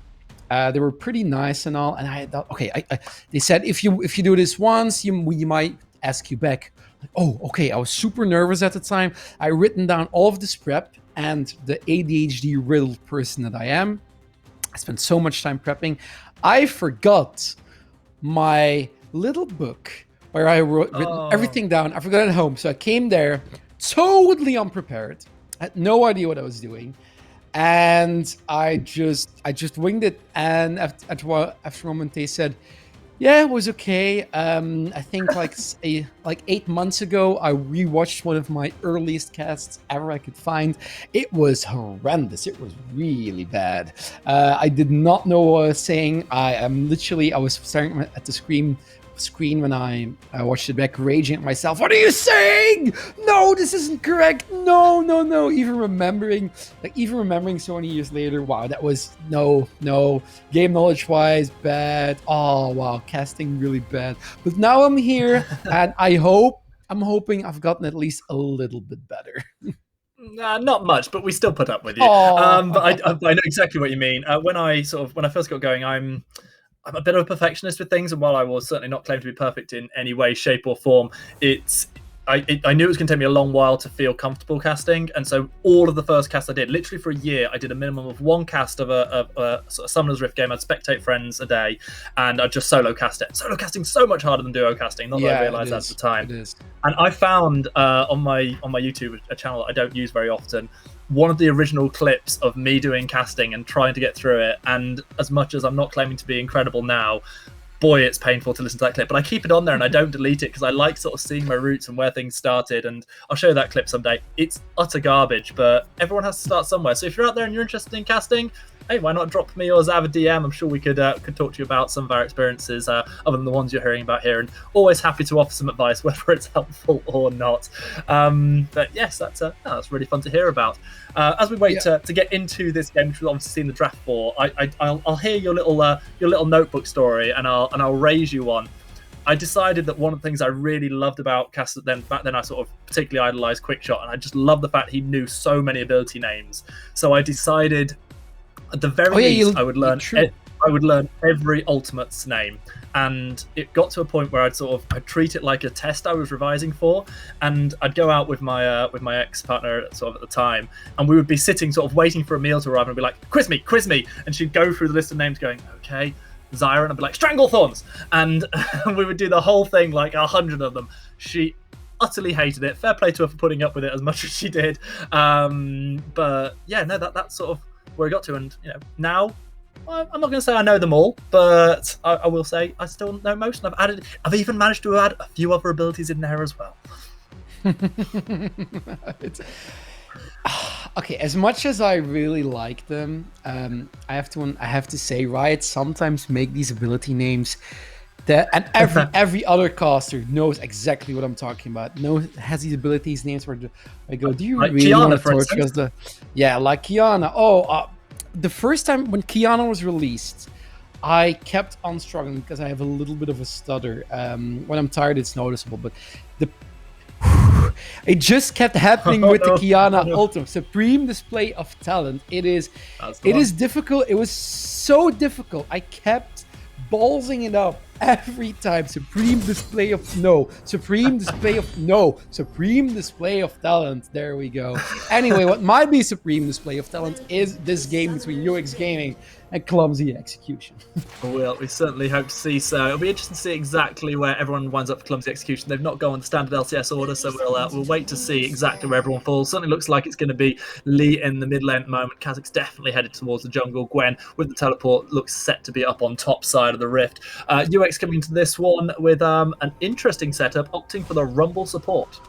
pretty nice and all. And I thought, okay. They said if you do this once, you might ask you back. Like, oh, okay. I was super nervous at the time. I written down all of this prep, and the ADHD riddled person that I am, I spent so much time prepping. I forgot my little book where I written everything down. I forgot it at home. So I came there totally unprepared. I had no idea what I was doing. And I just winged it. And after a moment, they said, yeah, it was okay. I think like 8 months ago, I rewatched one of my earliest casts ever I could find. It was horrendous. It was really bad. I did not know what I was saying. I was staring at the screen when I watched it back, raging at myself. What are you saying? No, this isn't correct. No. Even remembering so many years later, wow, that was no. Game knowledge wise, bad. Oh wow, casting really bad. But now I'm here, and I'm hoping I've gotten at least a little bit better. Not much, but we still put up with you. But I know exactly what you mean. When I first got going, I'm a bit of a perfectionist with things, and while I was certainly not claiming to be perfect in any way, shape, or form, I knew it was going to take me a long while to feel comfortable casting, and so all of the first cast I did, literally for a year, I did a minimum of one cast of a sort of Summoner's Rift game. I'd spectate friends a day, and I'd just solo cast it. Solo casting so much harder than duo casting, not that I realised that at the time. It is. And I found on my YouTube, a channel that I don't use very often, one of the original clips of me doing casting and trying to get through it. And as much as I'm not claiming to be incredible now, boy, it's painful to listen to that clip. But I keep it on there and I don't delete it because I like sort of seeing my roots and where things started. And I'll show you that clip someday. It's utter garbage, but everyone has to start somewhere. So if you're out there and you're interested in casting, hey, why not drop me or Zav a DM? I'm sure we could talk to you about some of our experiences other than the ones you're hearing about here, and always happy to offer some advice, whether it's helpful or not. But yes, that's really fun to hear about. As we wait to get into this game, which we've obviously seen the draft for, I'll hear your little notebook story, and I'll raise you one. I decided that one of the things I really loved about Cass back then I sort of particularly idolized Quickshot, and I just loved the fact he knew so many ability names. So I decided, at the very least, I would learn every ultimate's name, and it got to a point where I'd treat it like a test I was revising for, and I'd go out with my ex-partner sort of at the time, and we would be sitting sort of waiting for a meal to arrive, and I'd be like, quiz me, and she'd go through the list of names going, okay, Zyra, and I'd be like, Stranglethorns, and we would do the whole thing, like 100 of them. She utterly hated it. Fair play to her for putting up with it as much as she did. But yeah, no, that's sort of where I got to, and now I'm not going to say I know them all, but I will say I still know most, and I've even managed to add a few other abilities in there as well. Okay, as much as I really like them, I have to say, Riot sometimes make these ability names and every other caster knows exactly what I'm talking about. Has these abilities names where I go, do you like really Kiana, want to torture us? Like Kiana. The first time when Kiana was released, I kept on struggling because I have a little bit of a stutter. When I'm tired, it's noticeable, but it just kept happening with the Kiana Ultimate. Supreme display of talent. It is difficult. It was so difficult. I kept ballsing it up every time. Supreme display of no. Supreme display of no. Supreme display of talent. There we go. Anyway, what might be supreme display of talent is this game between UX Gaming and Clumsy Execution. Well, we certainly hope to see so. It'll be interesting to see exactly where everyone winds up for Clumsy Execution. They've not gone the standard LCS order, so we'll wait to see exactly where everyone falls. Certainly looks like it's going to be Lee in the mid lane at the moment. Kha'Zix's definitely headed towards the jungle. Gwen with the teleport looks set to be up on top side of the rift. UX coming into this one with an interesting setup, opting for the Rumble support.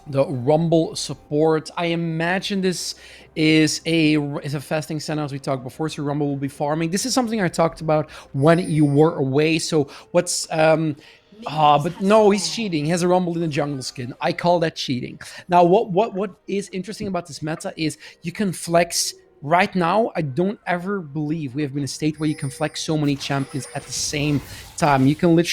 The Rumble support. I imagine this is a fasting center, as we talked before, so Rumble will be farming. This is something I talked about when you were away. So what's but no, he's cheating. He has a Rumble in the jungle skin. I call that cheating. Now, what is interesting about this meta is you can flex. Right now, I don't ever believe we have been a state where you can flex so many champions at the same time. You can look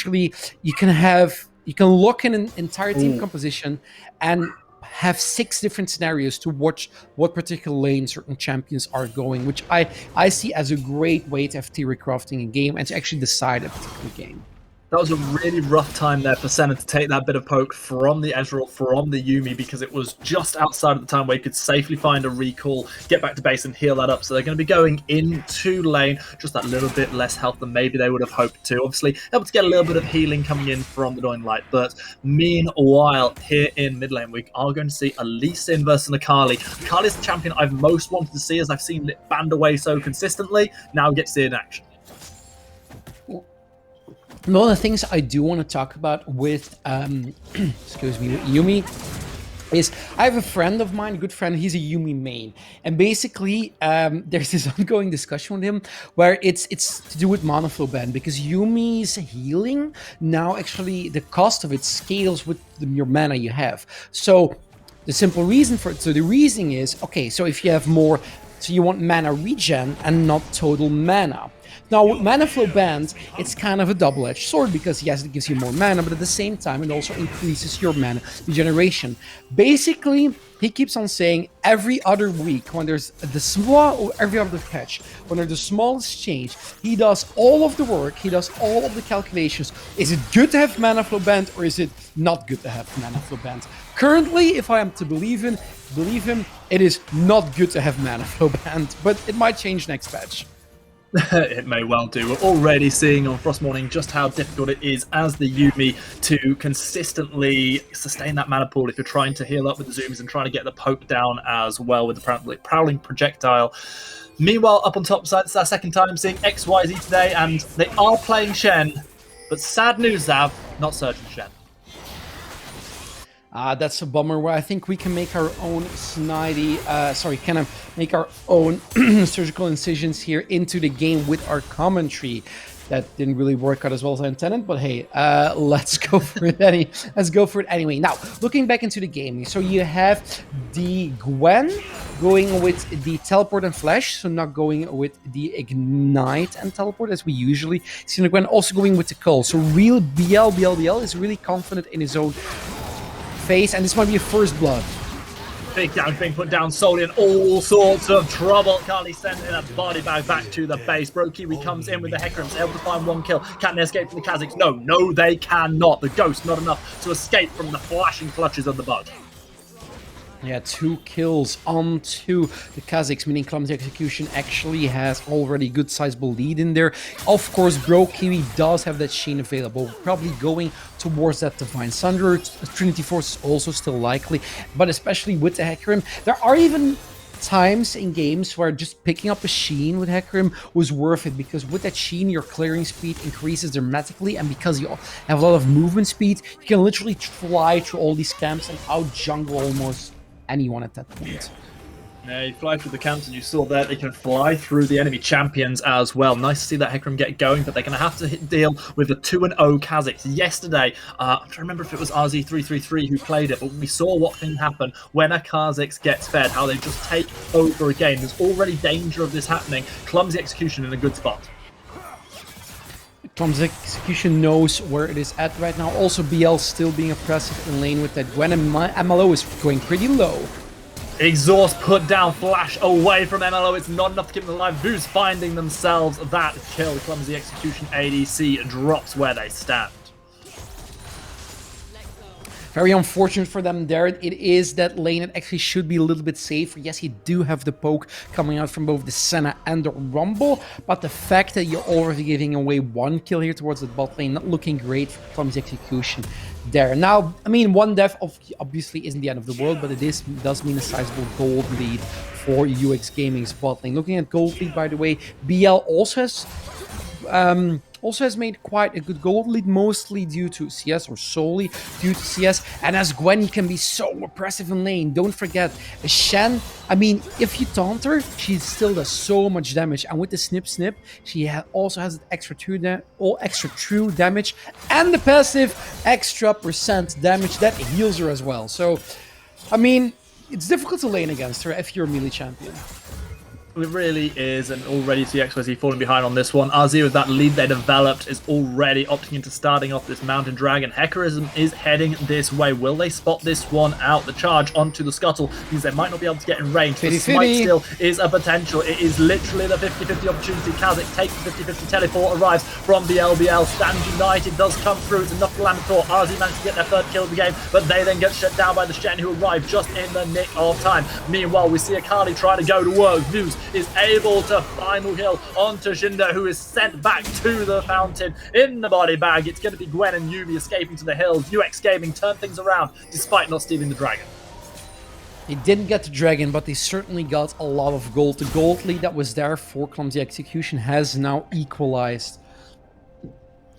in an entire team composition and have 6 different scenarios to watch what particular lane certain champions are going, which I see as a great way to FT recrafting a game and to actually decide a particular game. That was a really rough time there for Senna to take that bit of poke from the Ezreal, from the Yuumi, because it was just outside of the time where he could safely find a recall, get back to base and heal that up. So they're going to be going into lane, just that little bit less health than maybe they would have hoped to. Obviously, able to get a little bit of healing coming in from the Dying Light. But meanwhile, here in mid lane, we are going to see a Lee Sin versus an Akali. Akali is the champion I've most wanted to see, as I've seen it banned away so consistently. Now we get to see it in action. One of the things I do want to talk about with, excuse me, with Yuumi is I have a friend of mine, a good friend, he's a Yuumi main. And basically, there's this ongoing discussion with him where it's to do with mana flow ban, because Yuumi's healing, now actually the cost of it scales with your mana you have. So the simple reason for it, so the reasoning is, okay, so if you have more, so you want mana regen and not total mana. Now, with mana flow bans, it's kind of a double-edged sword, because yes, it gives you more mana, but at the same time, it also increases your mana regeneration. Basically, he keeps on saying every other week, when there's the small, or every other patch, when there's the smallest change, he does all of the work, he does all of the calculations. Is it good to have mana flow banned, or is it not good to have mana flow banned? Currently, if I am to believe him, it is not good to have mana flow banned, but it might change next patch. It may well do. We're already seeing on Frost Morning just how difficult it is as the Yuumi to consistently sustain that mana pool if you're trying to heal up with the zooms and trying to get the poke down as well with the prowling projectile. Meanwhile, up on top side, it's our second time seeing XYZ today, and they are playing Shen, but sad news, Zav, not Surgeon Shen. That's a bummer. Where I think we can make our own kind of make our own surgical incisions here into the game with our commentary. That didn't really work out as well as I intended, but hey, let's go for it. Let's go for it anyway. Now, looking back into the game, so you have the Gwen going with the teleport and flash, so not going with the ignite and teleport as we usually see the Gwen. Also going with the Cull. So real BL is really confident in his own face, and this might be a first blood. Big damage being put down solely in all sorts of trouble. Kali sent in a body bag back to the base. Brokiwi comes in with the Heckrams, able to find one kill. Can they escape from the Kazakhs? No, they cannot. The Ghost not enough to escape from the flashing clutches of the bug. Yeah, 2 kills onto the Kazakhs, meaning Clumsy Execution actually has already good sizable lead in there. Of course, Brokiwi does have that Sheen available, probably going towards that Divine Sunder. Trinity Force is also still likely, but especially with the Hecarim, there are even times in games where just picking up a Sheen with Hecarim was worth it, because with that Sheen your clearing speed increases dramatically, and because you have a lot of movement speed, you can literally fly through all these camps and out jungle almost anyone at that point. Yeah, you fly through the camps, and you saw there they can fly through the enemy champions as well. Nice to see that Hecarim get going, but they're going to have to deal with the 2-0 Kazakhs. Yesterday, I'm trying to remember if it was RZ333 who played it, but we saw what can happen when a Kazakhs gets fed, how they just take over a game. There's already danger of this happening. Clumsy Execution in a good spot. Clumsy Execution knows where it is at right now. Also, BL still being oppressive in lane with that Gwen, and MLO is going pretty low. Exhaust put down, flash away from MLO. It's not enough to keep them alive. Vu's finding themselves that kill. Clumsy Execution ADC drops where they stand. Very unfortunate for them there. It is that lane that actually should be a little bit safer. Yes, you do have the poke coming out from both the Senna and the Rumble, but the fact that you're already giving away 1 kill here towards the bot lane, not looking great for Clumsy Execution there. Now, I mean, 1 death obviously isn't the end of the world, but it does mean a sizable gold lead for UX Gaming's bot lane. Looking at gold lead, by the way, BL also has made quite a good gold lead, mostly due to CS, or solely due to CS. And as Gwen, he can be so oppressive in lane. Don't forget, Shen, I mean, if you taunt her, she still does so much damage. And with the snip, she also has extra true damage, and the passive extra % damage that heals her as well. So, I mean, it's difficult to lane against her if you're a melee champion. It really is, and already see XYZ falling behind on this one. RZ, with that lead they developed, is already opting into starting off this Mountain Dragon. Hekarism is heading this way. Will they spot this one out? The charge onto the Scuttle means they might not be able to get in range. The smite still is a potential. It is literally the 50-50 opportunity. Kha'Zix takes the 50-50 teleport, arrives from the LBL. Stand United does come through. It's enough to land a thought. RZ managed to get their third kill of the game, but they then get shut down by the Shen, who arrived just in the nick of time. Meanwhile, we see Akali trying to go to work. Zeus is able to final kill onto Shinda, who is sent back to the fountain in the body bag. It's going to be Gwen and Yubi escaping to the hills. UX Gaming turned things around despite not stealing the dragon. They didn't get the dragon, but they certainly got a lot of gold. The gold lead that was there for Clumsy Execution has now equalized.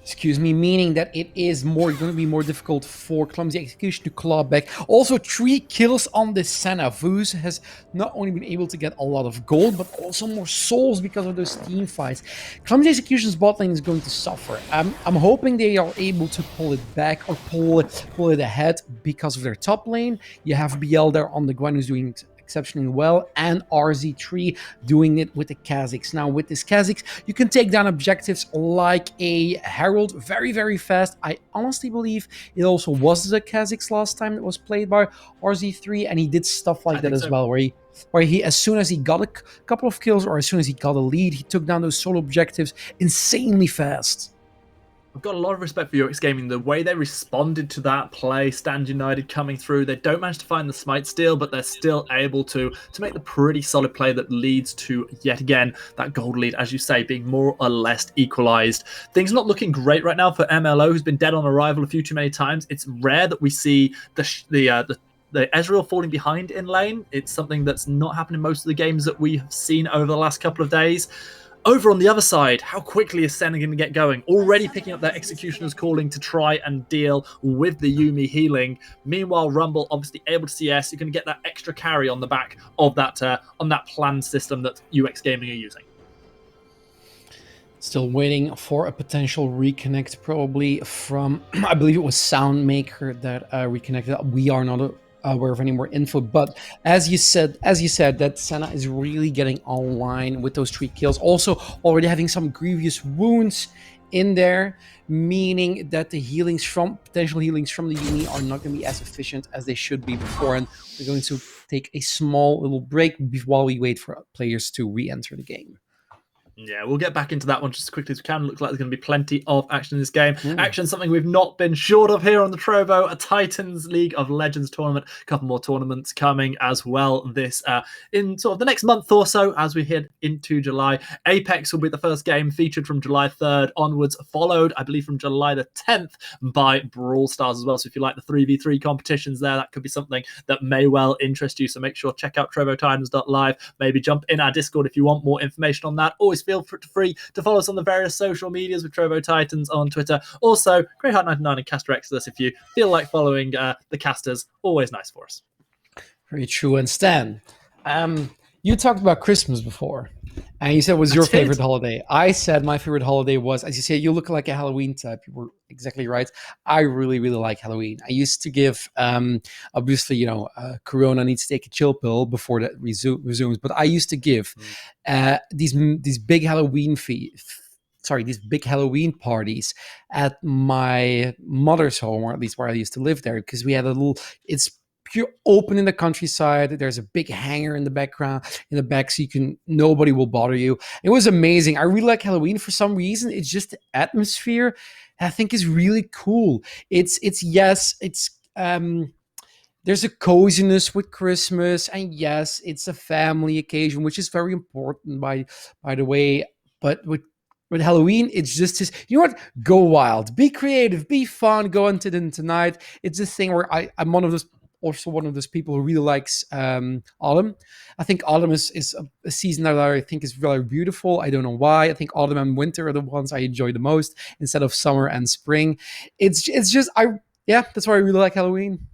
Excuse me, meaning that it is going to be more difficult for Clumsy Execution to claw back. Also, 3 kills on this Senna. Vuz has not only been able to get a lot of gold, but also more souls because of those team fights. Clumsy Execution's bot lane is going to suffer. I'm hoping they are able to pull it back or pull it ahead because of their top lane. You have BL there on the Gwen, who's doing exceptionally well, and RZ3 doing it with the Kha'Zix. Now, with this Kha'Zix, you can take down objectives like a Herald very, very fast. I honestly believe it also was the Kha'Zix last time that was played by RZ3, and he did stuff like that as well, where he, as soon as he got a couple of kills or as soon as he got a lead, he took down those solo objectives insanely fast. I've got a lot of respect for UX Gaming. The way they responded to that play, Stand United coming through, they don't manage to find the smite steal, but they're still able to make the pretty solid play that leads to, yet again, that gold lead, as you say, being more or less equalized. Things are not looking great right now for MLO, who's been dead on arrival a few too many times. It's rare that we see the Ezreal falling behind in lane. It's something that's not happened in most of the games that we have seen over the last couple of days. Over on the other side, how quickly is Senna going to get going? Already picking up their Executioner's calling to try and deal with the Yuumi healing. Meanwhile, Rumble obviously able to CS. You're going to get that extra carry on the back of that on that planned system that UX Gaming are using. Still waiting for a potential reconnect, probably from, I believe it was Soundmaker that reconnected. We are not aware of any more info, but as you said, that Senna is really getting online with those 3 kills. Also, already having some grievous wounds in there, meaning that the potential healings from the Yuumi are not going to be as efficient as they should be before. And we're going to take a small little break while we wait for players to re-enter the game. Yeah, we'll get back into that one just as quickly as we can. Looks like there's going to be plenty of action in this game. Action, something we've not been short of here on the Trovo, a Titans League of Legends tournament. A couple more tournaments coming as well this in sort of the next month or so as we head into July. Apex will be the first game featured from July 3rd onwards, followed, I believe, from July the 10th by Brawl Stars as well. So if you like the 3v3 competitions there, that could be something that may well interest you. So make sure check out TrovoTitans.live. Maybe jump in our Discord if you want more information on that. Always feel free to follow us on the various social medias with Trovo Titans on Twitter. Also, Greyheart99 and Caster Exodus if you feel like following the casters. Always nice for us. Very true. And Stan, you talked about Christmas before, and you said it was your favorite holiday. I said my favorite holiday was, as you say, you look like a Halloween type. You were exactly right. I really, really like Halloween. I used to give, obviously, Corona needs to take a chill pill before that resumes, but I used to give these big Halloween these big Halloween parties at my mother's home, or at least where I used to live there, because we had it's pure open in the countryside. There's a big hangar in the background, in the back, so nobody will bother you. It was amazing. I really like Halloween for some reason. It's just the atmosphere I think is really cool. There's a coziness with Christmas, and yes, it's a family occasion, which is very important by the way. But with Halloween, it's just this, you know what? Go wild, be creative, be fun, go into the tonight. It's this thing where I'm one of those people who really likes autumn. I think autumn is a season that I think is really beautiful. I don't know why. I think autumn and winter are the ones I enjoy the most instead of summer and spring. It's just that's why I really like Halloween.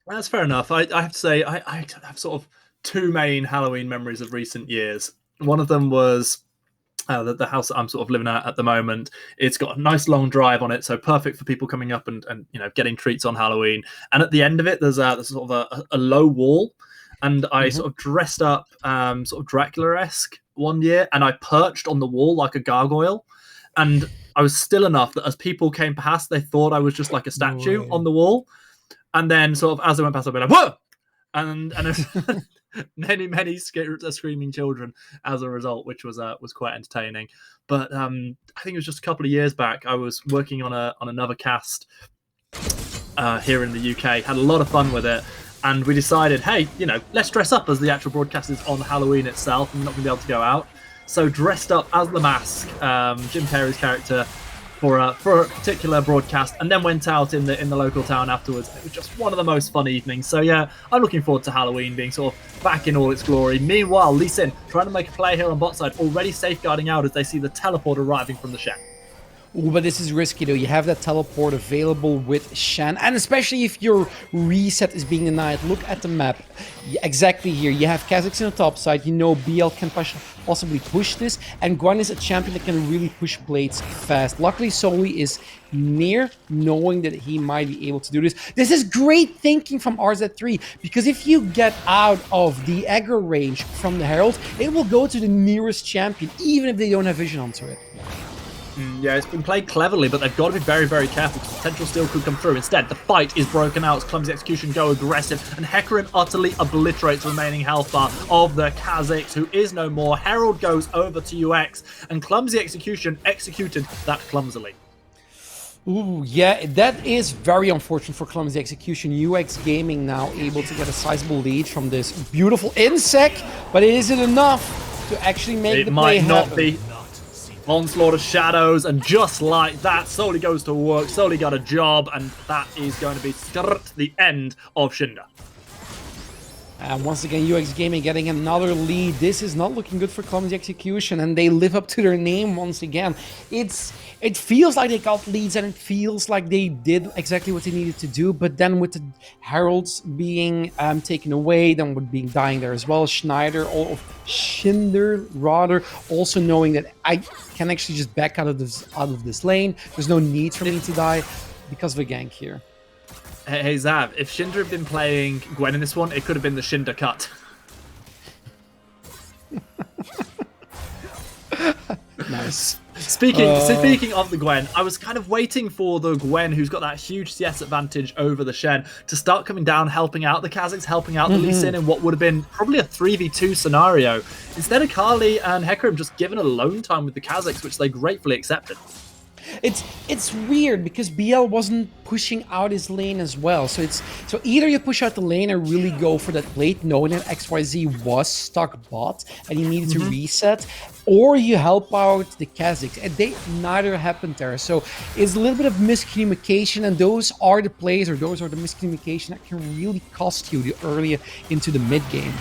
That's fair enough. I have to say I have sort of 2 main Halloween memories of recent years. One of them was the house that I'm sort of living at the moment. It's got a nice long drive on it, so perfect for people coming up and getting treats on Halloween. And at the end of it, there's sort of a low wall, and I sort of dressed up sort of Dracula-esque one year, and I perched on the wall like a gargoyle, and I was still enough that as people came past, they thought I was just like a statue on the wall, and then sort of as they went past, I'd be like, whoa! And many screaming children as a result, which was quite entertaining. But I think it was just a couple of years back. I was working on another cast here in the UK. Had a lot of fun with it, and we decided, hey, let's dress up as the actual broadcast is on Halloween itself. I'm not going to be able to go out, so dressed up as the Mask, Jim Perry's character, for a particular broadcast, and then went out in the local town afterwards. It was just one of the most fun evenings. So yeah, I'm looking forward to Halloween being sort of back in all its glory. Meanwhile, Lee Sin trying to make a play here on bot side, already safeguarding out as they see the teleport arriving from the Shen. Ooh, but this is risky though. You have that teleport available with Shen, and especially if your reset is being denied. Look at the map. Exactly here. You have Kazakhs on the top side. BL can possibly push this, and Guan is a champion that can really push plates fast. Luckily, Soli is near, knowing that he might be able to do this. This is great thinking from RZ3, because if you get out of the aggro range from the Herald, it will go to the nearest champion, even if they don't have vision onto it. Yeah, it's been played cleverly, but they've got to be very, very careful because potential steal could come through. Instead, the fight is broken out as Clumsy Execution go aggressive, and Hecarim utterly obliterates the remaining health bar of the Kazakhs, who is no more. Herald goes over to UX, and Clumsy Execution executed that clumsily. Ooh, yeah, that is very unfortunate for Clumsy Execution. UX Gaming now able to get a sizable lead from this beautiful insect, but is it enough to actually make the play happen? It might not be. Onslaught of Shadows, and just like that, Soli goes to work, Soli got a job, and that is going to be the end of Shinda. And once again, UX Gaming getting another lead. This is not looking good for Clumsy Execution, and they live up to their name once again. It feels like they got leads, and it feels like they did exactly what they needed to do, but then with the Heralds being taken away, then with being dying there as well, Shinder rather, also knowing that I can actually just back out of this lane. There's no need for me to die because of a gank here. Hey Zav, if Shinder had been playing Gwen in this one, it could have been the Shinder cut. Nice. Speaking of the Gwen, I was kind of waiting for the Gwen, who's got that huge CS advantage over the Shen, to start coming down, helping out the Kazakhs, helping out the Lee Sin in what would have been probably a 3v2 scenario. Instead of Kali and Hecarim just given alone time with the Kazakhs, which they gratefully accepted. It's weird because BL wasn't pushing out his lane as well. So either you push out the lane and really go for that plate, knowing that XYZ was stuck bot and he needed to reset, or you help out the Kazakhs, and neither happened there. So it's a little bit of miscommunication, and those are the plays, or those are the miscommunication that can really cost you the earlier into the mid game.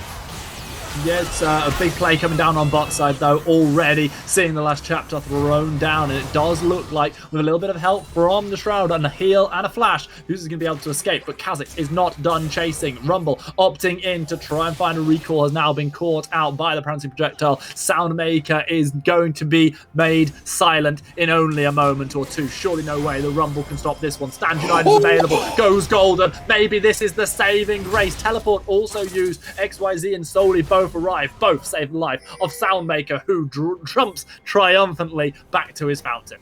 Yeah, it's a big play coming down on bot side, though, already seeing the last chapter thrown down, and it does look like, with a little bit of help from the Shroud and a heal and a flash, who's going to be able to escape, but Kazakhs is not done chasing. Rumble opting in to try and find a recall has now been caught out by the Prancing Projectile. Soundmaker is going to be made silent in only a moment or two. Surely no way the Rumble can stop this one. Stand United is available, goes golden. Maybe this is the saving grace. Teleport also used. XYZ and Soli both arrive, both save the life of Soundmaker, who jumps triumphantly back to his fountain.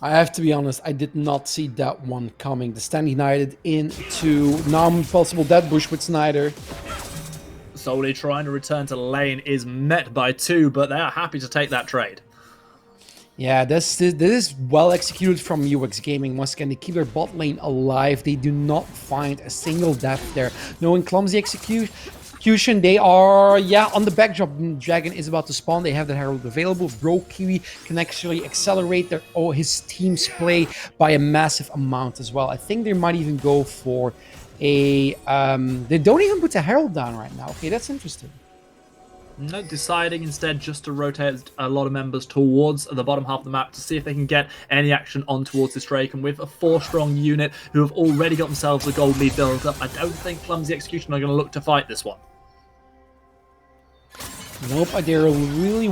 I have to be honest, I did not see that one coming. The Stand United into non-possible dead bush with Snyder. Soli trying to return to the lane is met by two, but they are happy to take that trade. Yeah, this is well executed from UX Gaming. Once again, they keep their bot lane alive. They do not find a single death there. Knowing Clumsy Execution, they are, on the backdrop. Dragon is about to spawn. They have the Herald available. Bro Kiwi can actually accelerate his team's play by a massive amount as well. I think they might even go for a... they don't even put the Herald down right now. Okay, that's interesting. No, deciding instead just to rotate a lot of members towards the bottom half of the map to see if they can get any action on towards this Drake. And with a 4-strong unit who have already got themselves a gold lead built up, I don't think Clumsy Execution are going to look to fight this one. Nope, they're really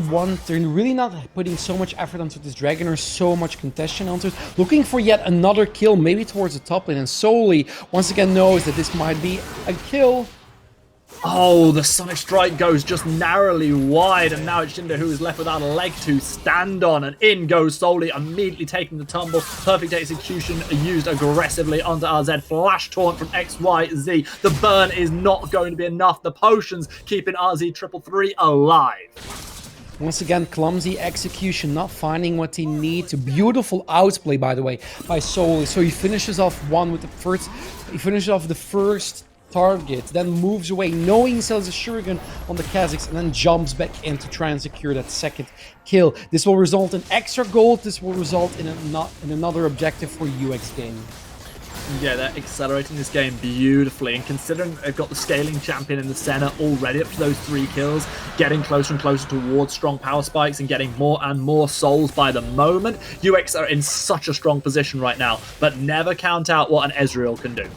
not putting so much effort onto this Dragon or so much contention onto it. Looking for yet another kill, maybe towards the top lane, and Soli once again knows that this might be a kill. Oh, the Sonic Strike goes just narrowly wide, and now it's Jinder who is left without a leg to stand on, and in goes Solely, immediately taking the tumble. Perfect execution used aggressively onto RZ. Flash taunt from XYZ. The burn is not going to be enough. The potions keeping RZ333 alive. Once again, clumsy execution, not finding what he needs. A beautiful outplay, by the way, by Solely. So he finishes off the first target, then moves away, knowing he sells a shuriken on the Kazakhs, and then jumps back in to try and secure that second kill. This will result in extra gold. This will result in another objective for UX Gaming. Yeah, they're accelerating this game beautifully, and considering they've got the scaling champion in the center already up to those 3 kills, getting closer and closer towards strong power spikes and getting more and more souls by the moment, UX are in such a strong position right now, but never count out what an Ezreal can do.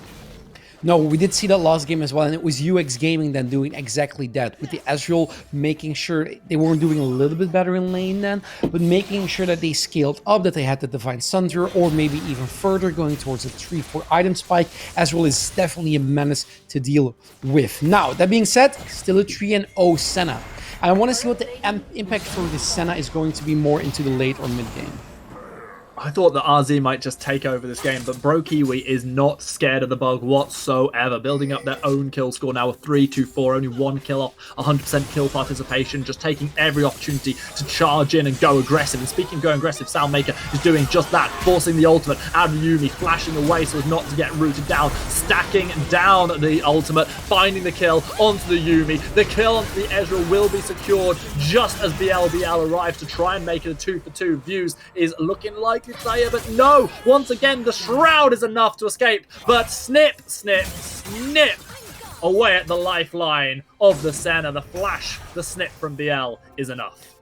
No, we did see that last game as well, and it was UX Gaming then doing exactly that, with the Ezreal making sure they weren't doing a little bit better in lane then, but making sure that they scaled up, that they had the Divine Sunder, or maybe even further going towards a 3-4 item spike. Ezreal is definitely a menace to deal with. Now, that being said, still a 3-0 Senna. I want to see what the impact for the Senna is going to be more into the late or mid game. I thought that RZ might just take over this game, but BroKiwi is not scared of the bug whatsoever, building up their own kill score now of 3-2-4, only 1 kill off, 100% kill participation, just taking every opportunity to charge in and go aggressive. And speaking of going aggressive, Soundmaker is doing just that, forcing the ultimate out of Yuumi, flashing away so as not to get rooted down, stacking down the ultimate, finding the kill onto the Yuumi. The kill onto the Ezreal will be secured just as BLBL arrives to try and make it a 2-for-2. Views is looking like player, but no, once again the Shroud is enough to escape, but snip, snip, snip away at the lifeline of the Senna. The flash, the snip from BL is enough.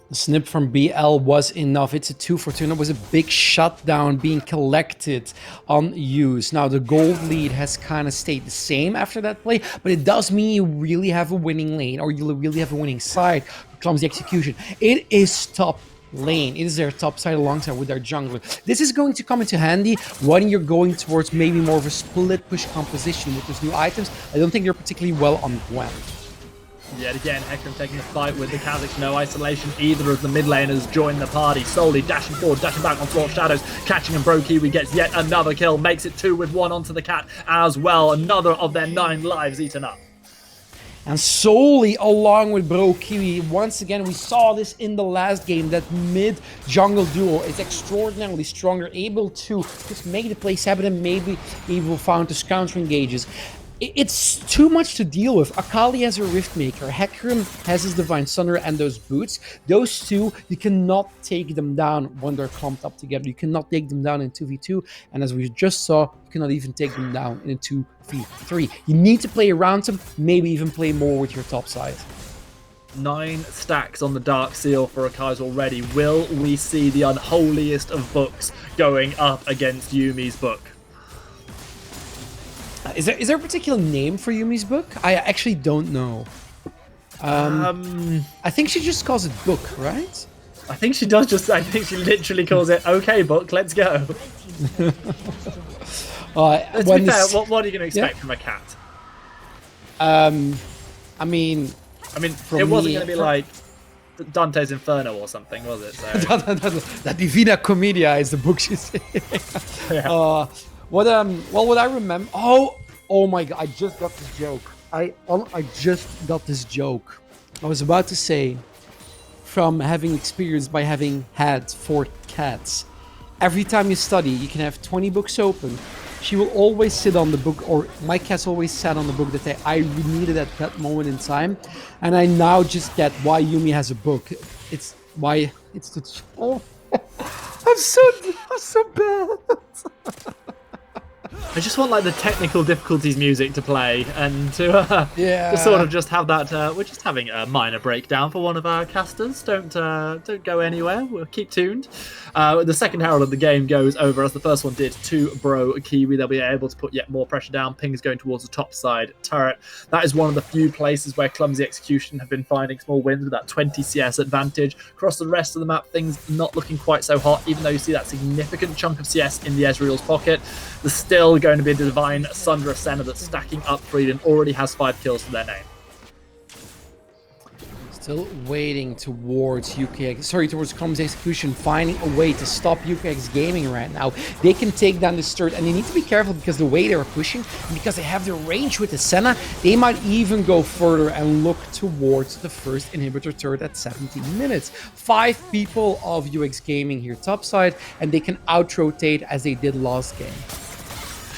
The snip from BL was enough. It's a 2-for-2, and it was a big shutdown being collected on use. Now, the gold lead has kind of stayed the same after that play, but it does mean you really have a winning lane, or you really have a winning side. Clumsy execution. It is top lane. It is their top side alongside with their jungler. This is going to come into handy when you're going towards maybe more of a split push composition with those new items. I don't think they're particularly well on Gwen. Yet again, Hecarim taking the fight with the Kazakhs. No isolation either as the mid laners join the party. Solely dashing forward, dashing back on Floor Shadows, catching and BroKiwi gets yet another kill. Makes it 2-1 onto the cat as well. Another of their 9 lives eaten up. And Solely along with BroKiwi, once again, we saw this in the last game, that mid-jungle duo is extraordinarily stronger, able to just make the plays happen and maybe able found to counter engages. It's too much to deal with. Akali has a Rift Maker, Hecarim has his Divine Sunder and those boots. Those two, you cannot take them down when they're clumped up together. You cannot take them down in 2v2, and as we just saw, you cannot even take them down in a 2v3. You need to play around them, maybe even play more with your top side. 9 stacks on the Dark Seal for Akai's already. Will we see the unholiest of books going up against Yuumi's book? Is there a particular name for Yuumi's book? I actually don't know. I think she just calls it book, right? I think she does just. I think she literally calls it "Okay, book, let's go." To be fair, what are you going to expect from a cat? I mean, it wasn't going to be like Dante's Inferno or something, was it? So. La Divina Commedia is the book she's saying. Yeah. What I remember? Oh my god! I just got this joke. I just got this joke. I was about to say, from having experience by having had 4 cats. Every time you study, you can have 20 books open. She will always sit on the book, or my cat's always sat on the book that I needed at that moment in time. And I now just get why Yuumi has a book. It's why it's the. Oh, I'm so bad. I just want like the technical difficulties music to play and to sort of just have that. We're just having a minor breakdown for one of our casters. Don't go anywhere. We'll keep tuned. The second herald of the game goes over as the first one did to BroKiwi. They'll be able to put yet more pressure down. Ping is going towards the top side turret. That is one of the few places where clumsy execution have been finding small wins with that 20 CS advantage. Across the rest of the map, things not looking quite so hot, even though you see that significant chunk of CS in the Ezreal's pocket. There's still still going to be the Divine Sundra Senna that's stacking up Freed and already has 5 kills to their name. Still waiting towards towards Clumsy Execution, finding a way to stop UKX Gaming right now. They can take down this turret, and they need to be careful because the way they're pushing, and because they have their range with the Senna, they might even go further and look towards the first inhibitor turret at 17 minutes. 5 people of UX Gaming here topside, and they can out-rotate as they did last game.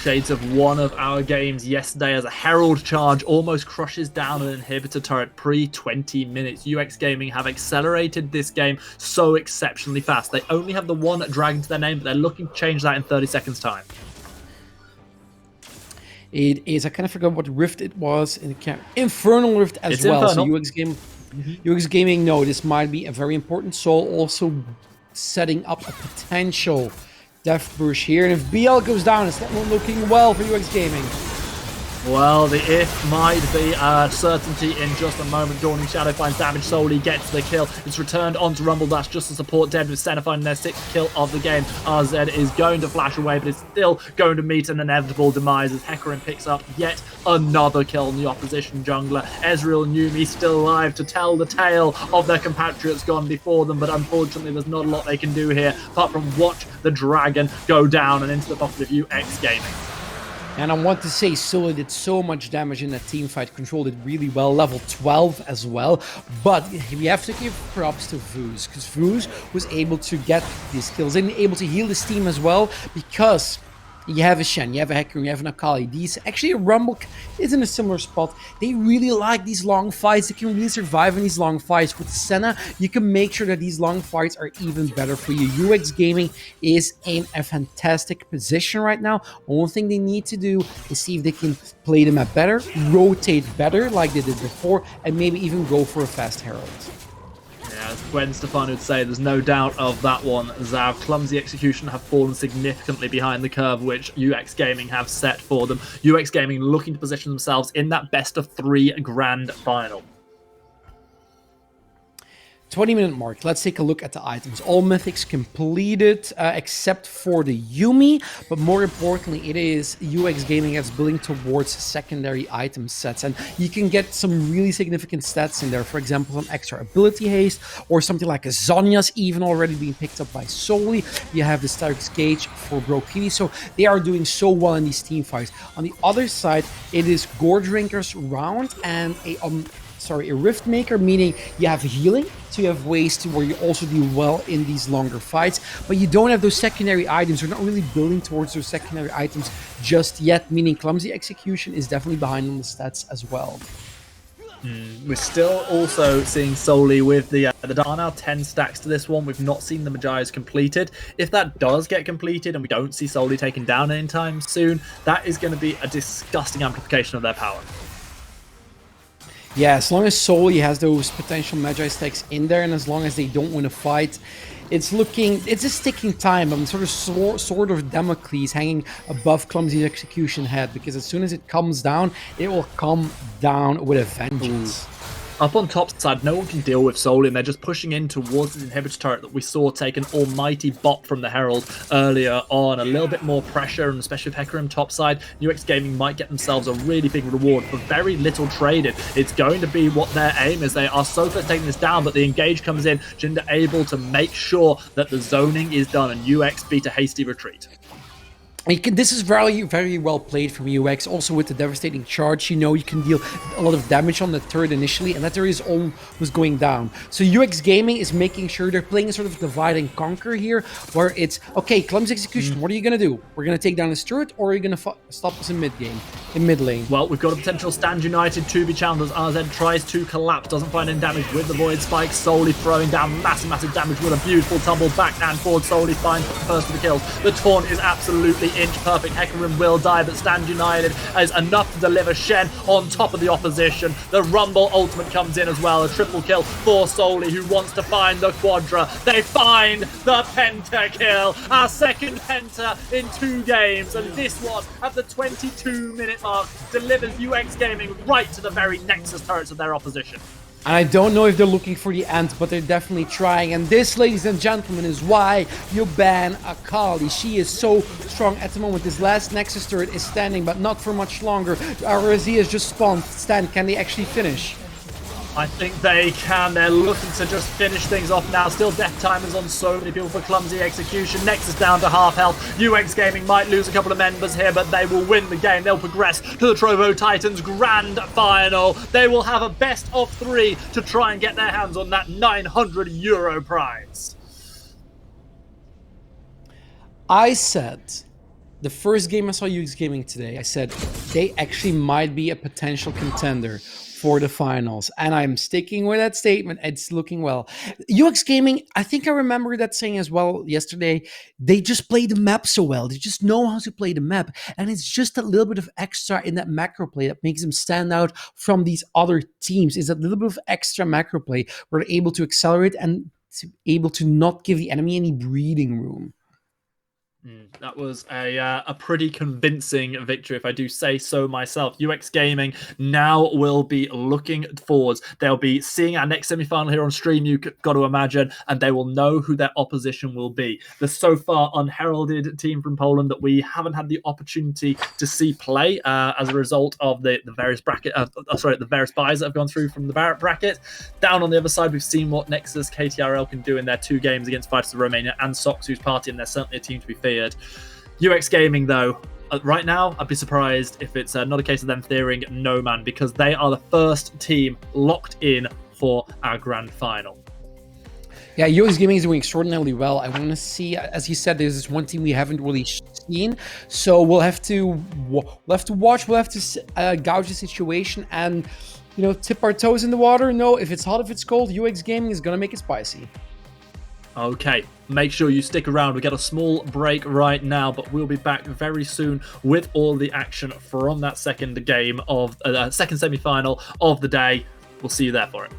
Shades of one of our games yesterday as a Herald charge almost crushes down an inhibitor turret pre-20 minutes. UX Gaming have accelerated this game so exceptionally fast. They only have the one dragon to their name, but they're looking to change that in 30 seconds time. It is, I kind of forgot what rift it was. In the Infernal Rift as well. Infernal. So UX Gaming, no, this might be a very important soul, also setting up a potential Death Bush here, and if BL goes down, it's not looking well for UX Gaming. Well, the if might be a certainty in just a moment. Dawning Shadow finds damage, solely gets the kill. It's returned onto Rumble Dash just to support Dead with Senna finding their 6th kill of the game. RZ is going to flash away, but it's still going to meet an inevitable demise as Hecarim picks up yet another kill on the opposition jungler. Ezreal and Yumi still alive to tell the tale of their compatriots gone before them, but unfortunately there's not a lot they can do here apart from watch the dragon go down and into the pocket of UX Gaming. And I want to say Sula did so much damage in that team fight, controlled it really well, level 12 as well. But we have to give props to Vooz, because Vooz was able to get these kills and able to heal this team as well, because you have a Shen, you have a Hecarim, you have an Akali. Actually, a Rumble is in a similar spot. They really like these long fights. They can really survive in these long fights. With Senna, you can make sure that these long fights are even better for you. UX Gaming is in a fantastic position right now. Only thing they need to do is see if they can play them at better, rotate better like they did before, and maybe even go for a fast Herald. As Gwen Stefan would say, there's no doubt of that one. As our clumsy execution have fallen significantly behind the curve which UX Gaming have set for them. UX Gaming looking to position themselves in that best of 3 grand final. 20-minute mark. Let's take a look at the items. All mythics completed, except for the Yumi. But more importantly, it is UX Gaming that's building towards secondary item sets. And you can get some really significant stats in there. For example, some extra ability haste, or something like a Zonya's even already being picked up by Soli. You have the Stark's Gauge for Brokiri. So they are doing so well in these team fights. On the other side, it is Gore Drinker's round and a Rift Maker, meaning you have healing, so you have ways to where you also do well in these longer fights, but you don't have those secondary items. You're not really building towards those secondary items just yet, meaning Clumsy Execution is definitely behind on the stats as well. We're still also seeing solely with the are now 10 stacks to this one. We've not seen the Magi's completed. If that does get completed and we don't see solely taken down anytime soon, that is going to be a disgusting amplification of their power. Yeah, as long as Soli has those potential Magi stacks in there, and as long as they don't win a fight, it's just ticking time. I'm sort of Damocles hanging above Clumsy Execution head, because as soon as it comes down, it will come down with a vengeance. Up on top side, no one can deal with Soli, and they're just pushing in towards the inhibitor turret that we saw take an almighty bop from the Herald earlier on. A little bit more pressure, and especially with Hecarim top side, UX Gaming might get themselves a really big reward for very little traded. It's going to be what their aim is. They are so close to taking this down, but the engage comes in. Jinder able to make sure that the zoning is done, and UX beat a hasty retreat. This is very, very well played from UX. Also with the devastating charge, you can deal a lot of damage on the turret initially, and that turret is almost going down. So UX Gaming is making sure they're playing a sort of divide and conquer here, where it's, okay, Clumsy Execution, what are you going to do? We're going to take down this turret, or are you going to stop us in mid lane? Well, we've got a potential Stand United 2v challenge. RZ tries to collapse, doesn't find any damage with the Void Spike. Solely throwing down massive damage with a beautiful tumble back and forward. Solely finds the first of the kills. The taunt is absolutely inch perfect. Hecarim will die, but Stand United has enough to deliver Shen on top of the opposition. The Rumble ultimate comes in as well. A triple kill for Soli, who wants to find the Quadra. They find the Pentakill. Our second Penta in 2 games, and this one at the 22-minute mark delivers UX Gaming right to the very Nexus turrets of their opposition. And I don't know if they're looking for the end, but they're definitely trying. And this, ladies and gentlemen, is why you ban Akali. She is so strong at the moment. This last Nexus turret is standing, but not for much longer. RZ has just spawned. Stan, can they actually finish? I think they can. They're looking to just finish things off now. Still death timers on so many people for clumsy execution. Nexus down to half health. UX Gaming might lose a couple of members here, but they will win the game. They'll progress to the Trovo Titans Grand Final. They will have a best of 3 to try and get their hands on that €900 prize. I said, the first game I saw UX Gaming today, I said they actually might be a potential contender for the finals, and I'm sticking with that statement. It's looking well. UX Gaming, I think I remember that saying as well yesterday. They just play the map so well. They just know how to play the map, and it's just a little bit of extra in that macro play that makes them stand out from these other teams. Is a little bit of extra macro play where they're able to accelerate and able to not give the enemy any breathing room. That was a pretty convincing victory, if I do say so myself. UX Gaming now will be looking forwards. They'll be seeing our next semi-final here on stream, you've got to imagine, and they will know who their opposition will be. The so far unheralded team from Poland that we haven't had the opportunity to see play as a result of the various the various buys that have gone through from the bracket. Down on the other side, we've seen what Nexus KTRL can do in their 2 games against Fighters of Romania and Soxu's party, and they're certainly a team to be feared. UX Gaming, though, right now, I'd be surprised if it's not a case of them fearing no man, because they are the first team locked in for our grand final. Yeah, UX Gaming is doing extraordinarily well. I want to see, as you said, there's this one team we haven't really seen, so we'll have to watch. We'll have to gauge the situation and, you know, tip our toes in the water. No, if it's hot, if it's cold, UX Gaming is gonna make it spicy. Okay, make sure you stick around. We get a small break right now, but we'll be back very soon with all the action from that second game of second semi-final of the day. We'll see you there for it.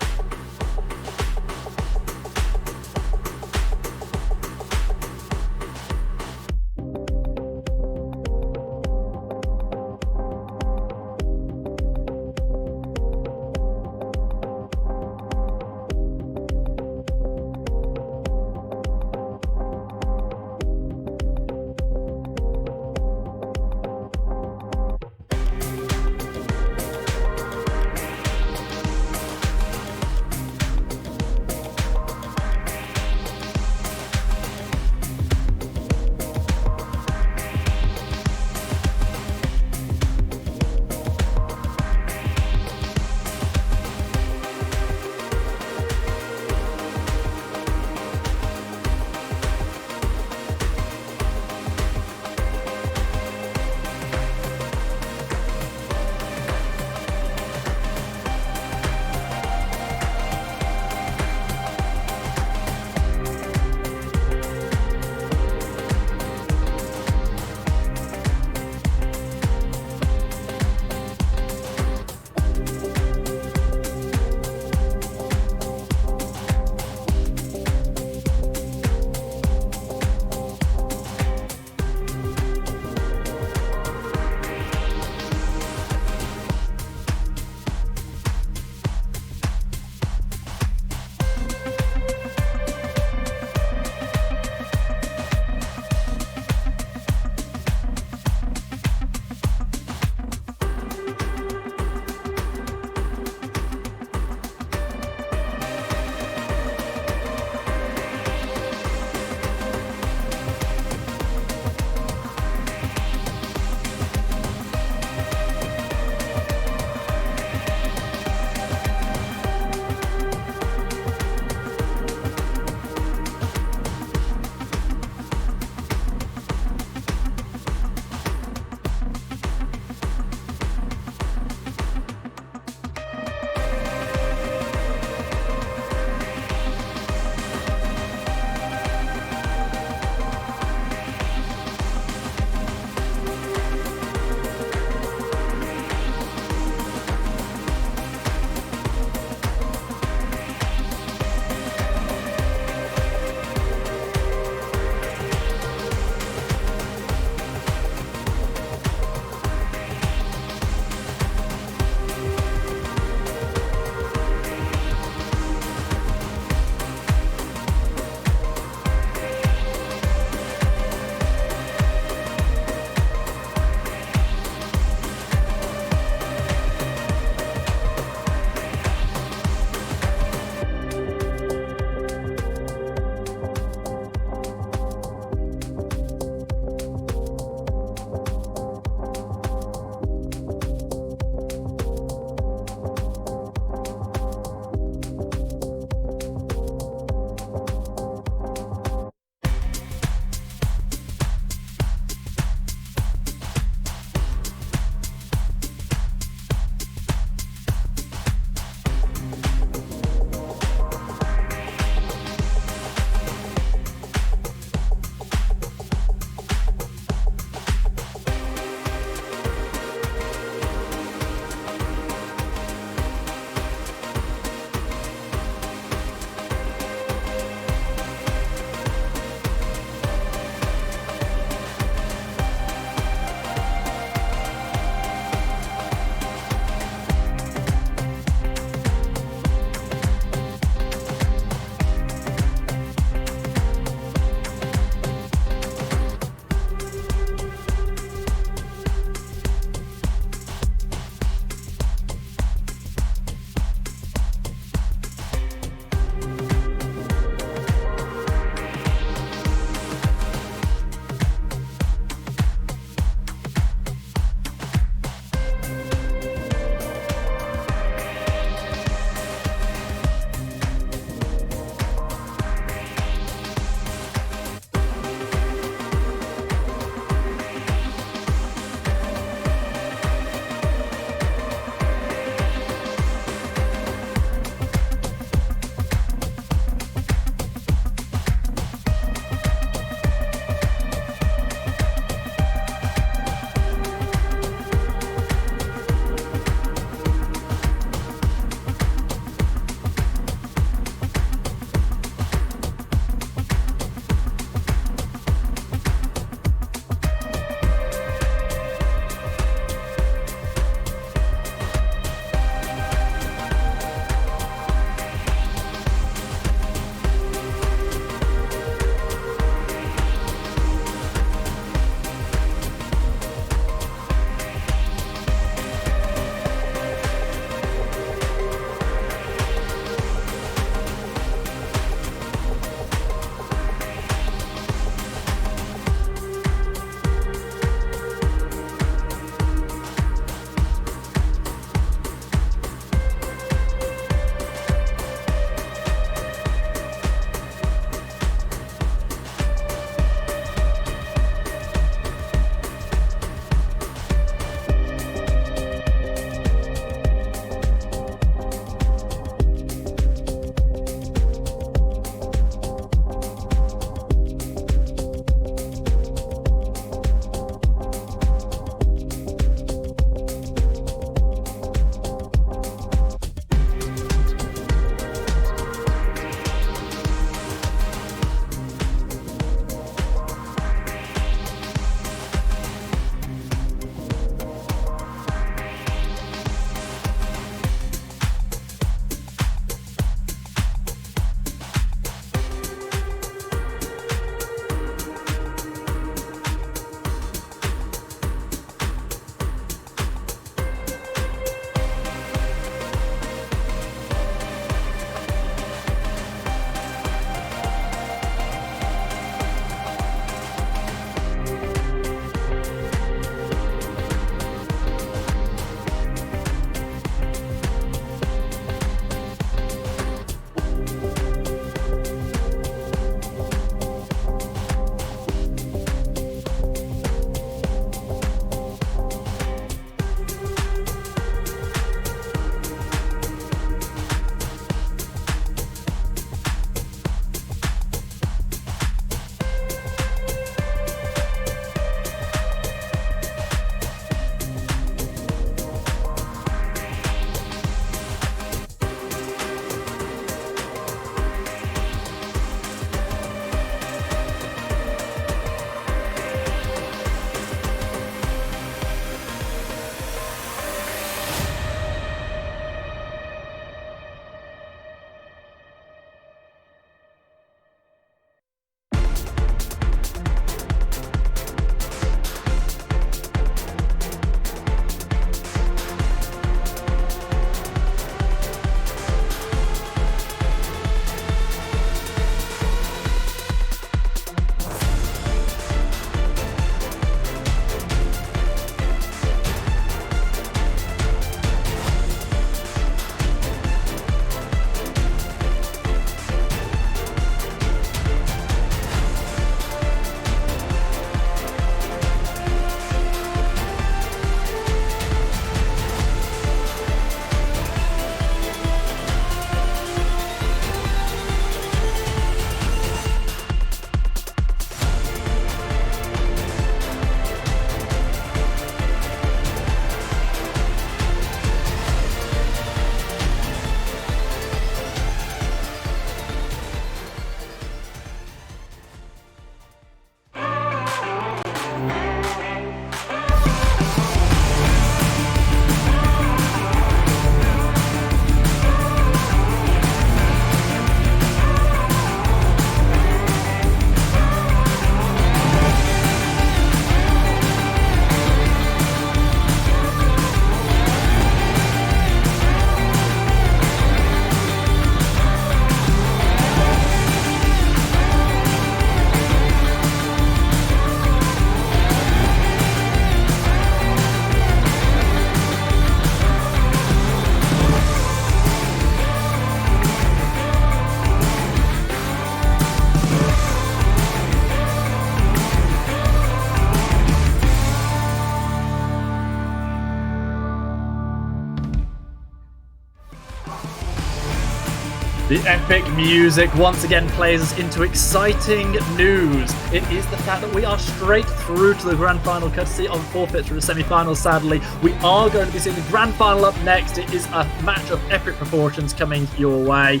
The epic music once again plays us into exciting news. It is the fact that we are straight through to the grand final, courtesy of forfeits from the semi-final. Sadly, we are going to be seeing the grand final up next. It is a match of epic proportions coming your way.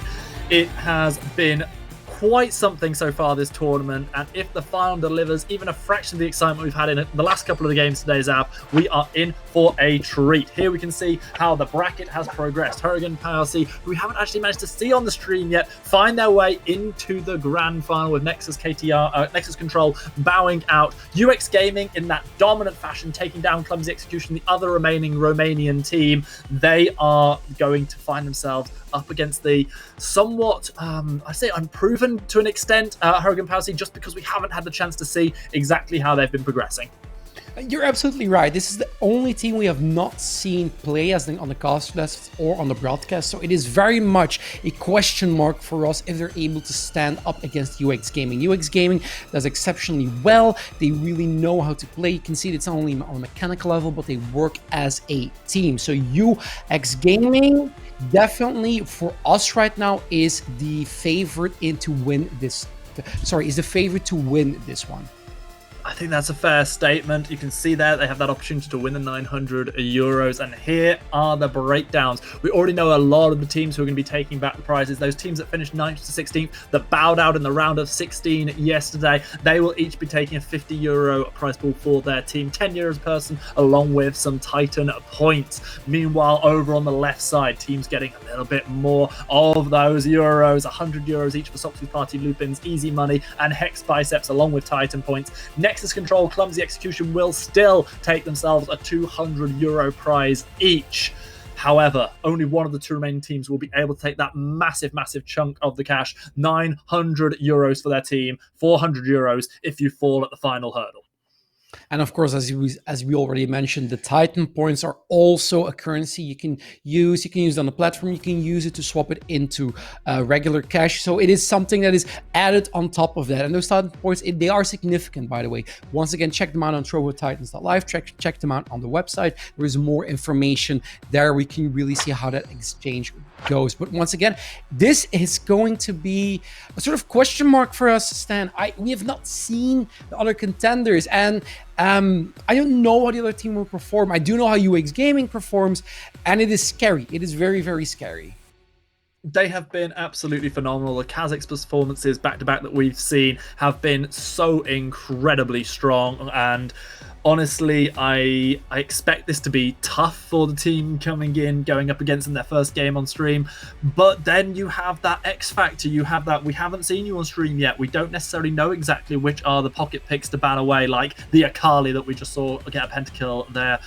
It has been quite something so far this tournament, and if the final delivers even a fraction of the excitement we've had in the last couple of the games today's app, we are in for a treat. Here we can see how the bracket has progressed. Hurricane Piracy, who we haven't actually managed to see on the stream yet, find their way into the grand final with Nexus Control bowing out. UX Gaming in that dominant fashion, taking down Clumsy Execution, the other remaining Romanian team. They are going to find themselves up against the somewhat, I'd say unproven to an extent, Hurricane Piracy, just because we haven't had the chance to see exactly how they've been progressing. You're absolutely right. This is the only team we have not seen play on the cast list or on the broadcast, so it is very much a question mark for us if they're able to stand up against UX Gaming. UX Gaming does exceptionally well. They really know how to play. You can see it's not only on a mechanical level, but they work as a team. So UX Gaming definitely for us right now is the favorite to win this. Is the favorite to win this one. I think that's a fair statement. You can see there they have that opportunity to win the 900 euros, and here are the breakdowns. We already know a lot of the teams who are going to be taking back the prizes. Those teams that finished 9th to 16th, that bowed out in the round of 16 yesterday, they will each be taking a 50 euro prize pool for their team, 10 euros per person, along with some Titan points. Meanwhile, over on the left side, teams getting a little bit more of those euros, 100 euros each for Soxy's Party, Lupins, Easy Money, and Hex Biceps, along with Titan points. Nexus Control, Clumsy Execution will still take themselves a 200 euro prize each. However, only one of the two remaining teams will be able to take that massive chunk of the cash, 900 euros for their team, 400 euros if you fall at the final hurdle. And of course, as we already mentioned, the Titan points are also a currency you can use. You can use it on the platform. You can use it to swap it into regular cash. So it is something that is added on top of that. And those Titan points, they are significant, by the way. Once again, check them out on TrovoTitans.live. Check them out on the website. There is more information there. We can really see how that exchange goes. But once again, this is going to be a sort of question mark for us, Stan. We have not seen the other contenders, and I don't know how the other team will perform. I do know how UX Gaming performs, and it is scary. It is very, very scary. They have been absolutely phenomenal. The Kazakhs performances back-to-back that we've seen have been so incredibly strong, and honestly, I expect this to be tough for the team coming in, going up against them their first game on stream. But then you have that X factor. You have that we haven't seen you on stream yet. We don't necessarily know exactly which are the pocket picks to ban away, like the Akali that we just saw get a pentakill there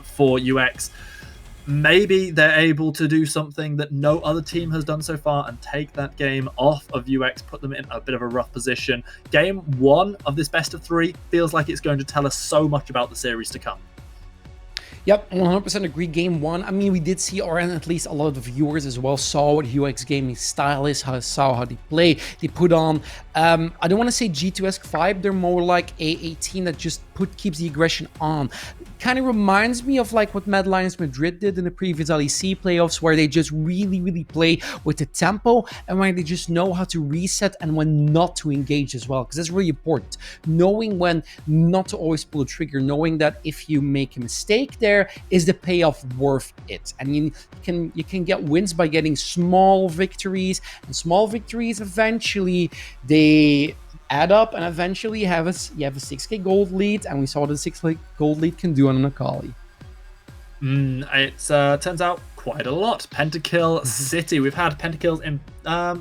for UX. Maybe they're able to do something that no other team has done so far and take that game off of UX, put them in a bit of a rough position. Game one of this best of three feels like it's going to tell us so much about the series to come. Yep, 100% agree. Game one, I mean, we did see, or at least a lot of the viewers as well, saw what UX Gaming's style is, saw how they play. They put on, I don't want to say G2-esque vibe, they're more like a team that just keeps the aggression on. Kind of reminds me of like what Mad Lions Madrid did in the previous LEC playoffs, where they just really play with the tempo and where they just know how to reset and when not to engage as well, because that's really important. Knowing when not to always pull the trigger, knowing that if you make a mistake there, is the payoff worth it? And you can get wins by getting small victories, and small victories eventually they add up, and eventually you have a 6k gold lead, and we saw what the 6k gold lead can do on an Akali. It turns out quite a lot. Pentakill City. We've had pentakills in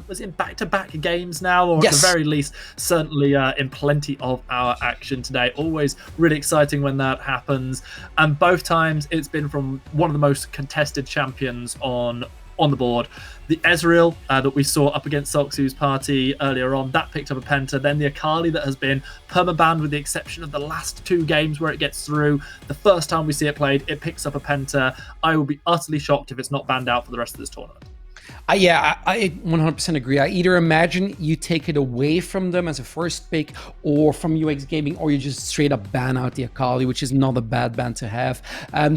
was it in back-to-back games now, or yes, at the very least, certainly in plenty of our action today. Always really exciting when that happens, and both times it's been from one of the most contested champions on the board. The Ezreal that we saw up against Soxy's Party earlier on, that picked up a penta. Then the Akali that has been permabanned with the exception of the last two games where it gets through. The first time we see it played, it picks up a penta. I will be utterly shocked if it's not banned out for the rest of this tournament. I 100% agree. I either imagine you take it away from them as a first pick or from UX Gaming, or you just straight up ban out the Akali, which is not a bad ban to have.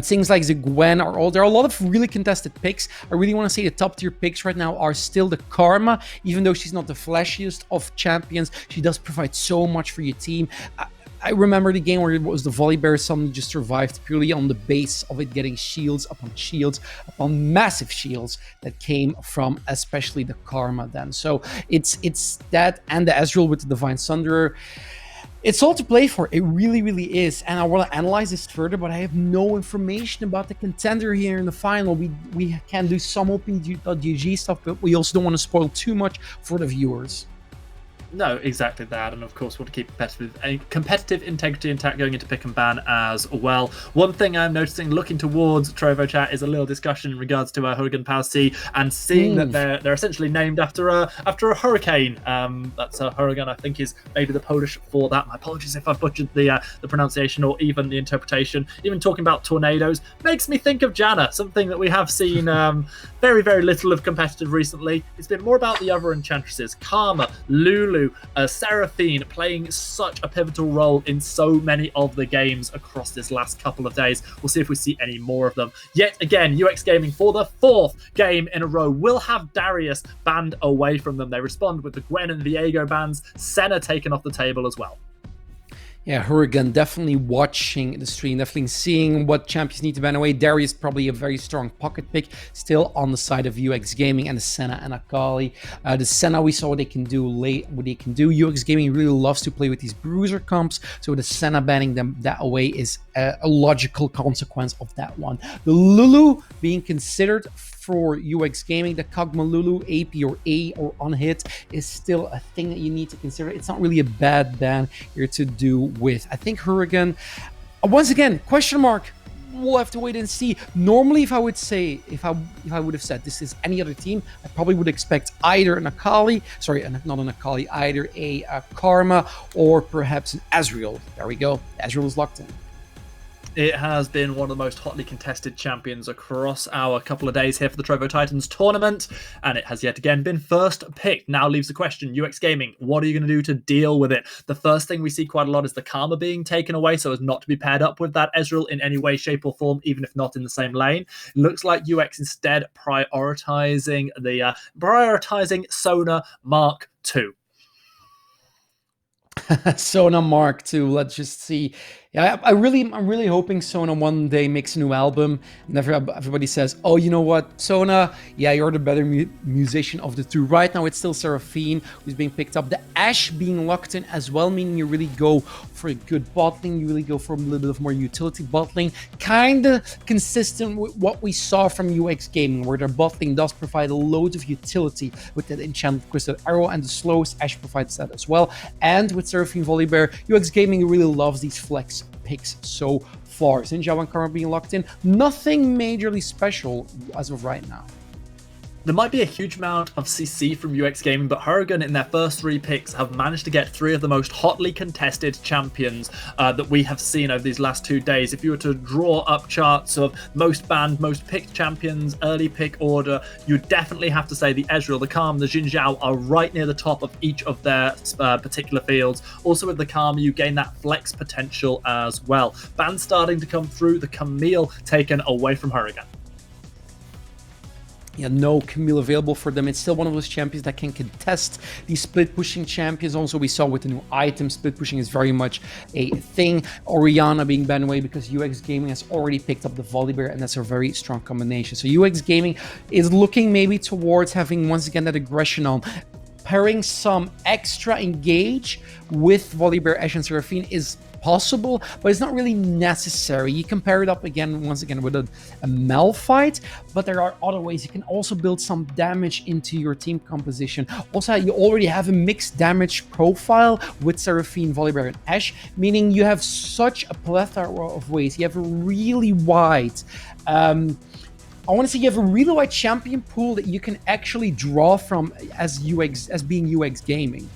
Things like the Gwen are all, there are a lot of really contested picks. I really want to say the top tier picks right now are still the Karma, even though she's not the flashiest of champions. She does provide so much for your team. I remember the game where it was the Volibear, something just survived purely on the base of it getting shields upon massive shields that came from especially the Karma then. So it's that and the Ezreal with the Divine Sunderer. It's all to play for. It really, really is. And I want to analyze this further, but I have no information about the contender here in the final. We can do some OP.GG stuff, but we also don't want to spoil too much for the viewers. No, exactly that, and of course want to keep competitive integrity intact going into pick and ban as well. One thing I'm noticing looking towards Trovo chat is a little discussion in regards to Hurricane Power C, and seeing that they're essentially named after a hurricane. That's a hurricane, I think, is maybe the Polish for that. My apologies if I butchered the pronunciation or even the interpretation. Even talking about tornadoes makes me think of Janna, something that we have seen very, very little of competitive recently. It's been more about the other enchantresses, Karma, Lulu, Seraphine, playing such a pivotal role in so many of the games across this last couple of days. We'll see if we see any more of them. Yet again, UX Gaming, for the 4th game in a row, will have Darius banned away from them. They respond with the Gwen and Viego bans, Senna taken off the table as well. Yeah, Hurricane definitely watching the stream, definitely seeing what champions need to ban away. Darius probably a very strong pocket pick, still on the side of UX Gaming, and the Senna and Akali. The Senna, we saw what they can do what they can do. UX Gaming really loves to play with these bruiser comps, so the Senna banning them that away is a logical consequence of that one. The Lulu being considered for UX Gaming, the Kog'Maw Lulu, AP or A or unhit is still a thing that you need to consider. It's not really a bad ban here to do with. I think Hurricane, once again, question mark. We'll have to wait and see. Normally, if I would have said this is any other team, I probably would expect either an Akali, not an Akali, either a Karma or perhaps an Ezreal. There we go. Ezreal is locked in. It has been one of the most hotly contested champions across our couple of days here for the Trovo Titans tournament, and it has yet again been first picked. Now leaves the question, UX Gaming, what are you going to do to deal with it? The first thing we see quite a lot is the Karma being taken away so as not to be paired up with that Ezreal in any way, shape or form, even if not in the same lane. It looks like UX instead prioritizing Sona Mark II. Sona Mark II, let's just see. Yeah, I'm really hoping Sona one day makes a new album and everybody says, oh, you know what, Sona, yeah, you're the better musician of the two. Right now it's still Seraphine who's being picked up. The Ashe being locked in as well, meaning you really go for a good bottling, you really go for a little bit of more utility bottling, kind of consistent with what we saw from UX Gaming, where their bottling does provide a load of utility with that enchanted crystal arrow, and the slowest Ashe provides that as well. And with Seraphine Volibear, UX Gaming really loves these flex picks so far. Xin and Karma being locked in, nothing majorly special as of right now. There might be a huge amount of CC from UX Gaming, but Hurricane in their first 3 picks have managed to get 3 of the most hotly contested champions that we have seen over these last 2 days. If you were to draw up charts of most banned, most picked champions, early pick order, you definitely have to say the Ezreal, the Karma, the Xin Zhao are right near the top of each of their particular fields. Also with the Karma, you gain that flex potential as well. Bans starting to come through, the Camille taken away from Hurricane. Yeah, no Camille available for them. It's still one of those champions that can contest these split pushing champions. Also, we saw with the new item, split pushing is very much a thing. Orianna being banned away because UX Gaming has already picked up the Volibear, and that's a very strong combination. So UX Gaming is looking maybe towards having once again that aggression on. Pairing some extra engage with Volibear, Ashe, and Seraphine is possible, but it's not really necessary. You can pair it up once again with a Malphite, but there are other ways. You can also build some damage into your team composition. Also, you already have a mixed damage profile with Seraphine, Volibear, and Ashe, meaning you have such a plethora of ways. You have a really wide I want to say you have a really wide champion pool that you can actually draw from as being UX Gaming.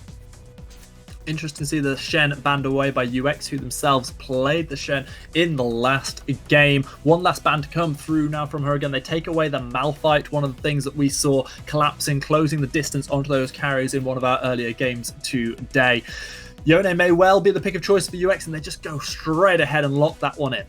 Interesting to see the Shen banned away by UX, who themselves played the Shen in the last game. One last ban to come through now from her again. They take away the Malphite, one of the things that we saw collapsing, closing the distance onto those carries in one of our earlier games today. Yone may well be the pick of choice for UX, and they just go straight ahead and lock that one in.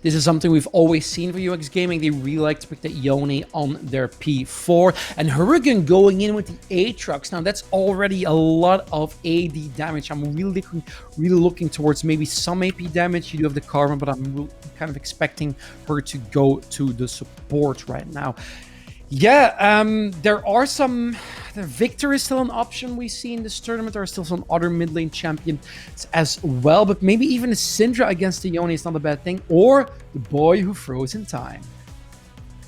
This is something we've always seen for UX Gaming. They really like to pick the Yone on their P4. And Hurricane going in with the Aatrox. Now, that's already a lot of AD damage. I'm really looking towards maybe some AP damage. You do have the Karma, but I'm kind of expecting her to go to the support right now. Yeah, there are some... The Victor is still an option we see in this tournament. There are still some other mid lane champions as well. But maybe even a Syndra against the Yone is not a bad thing. Or the boy who froze in time.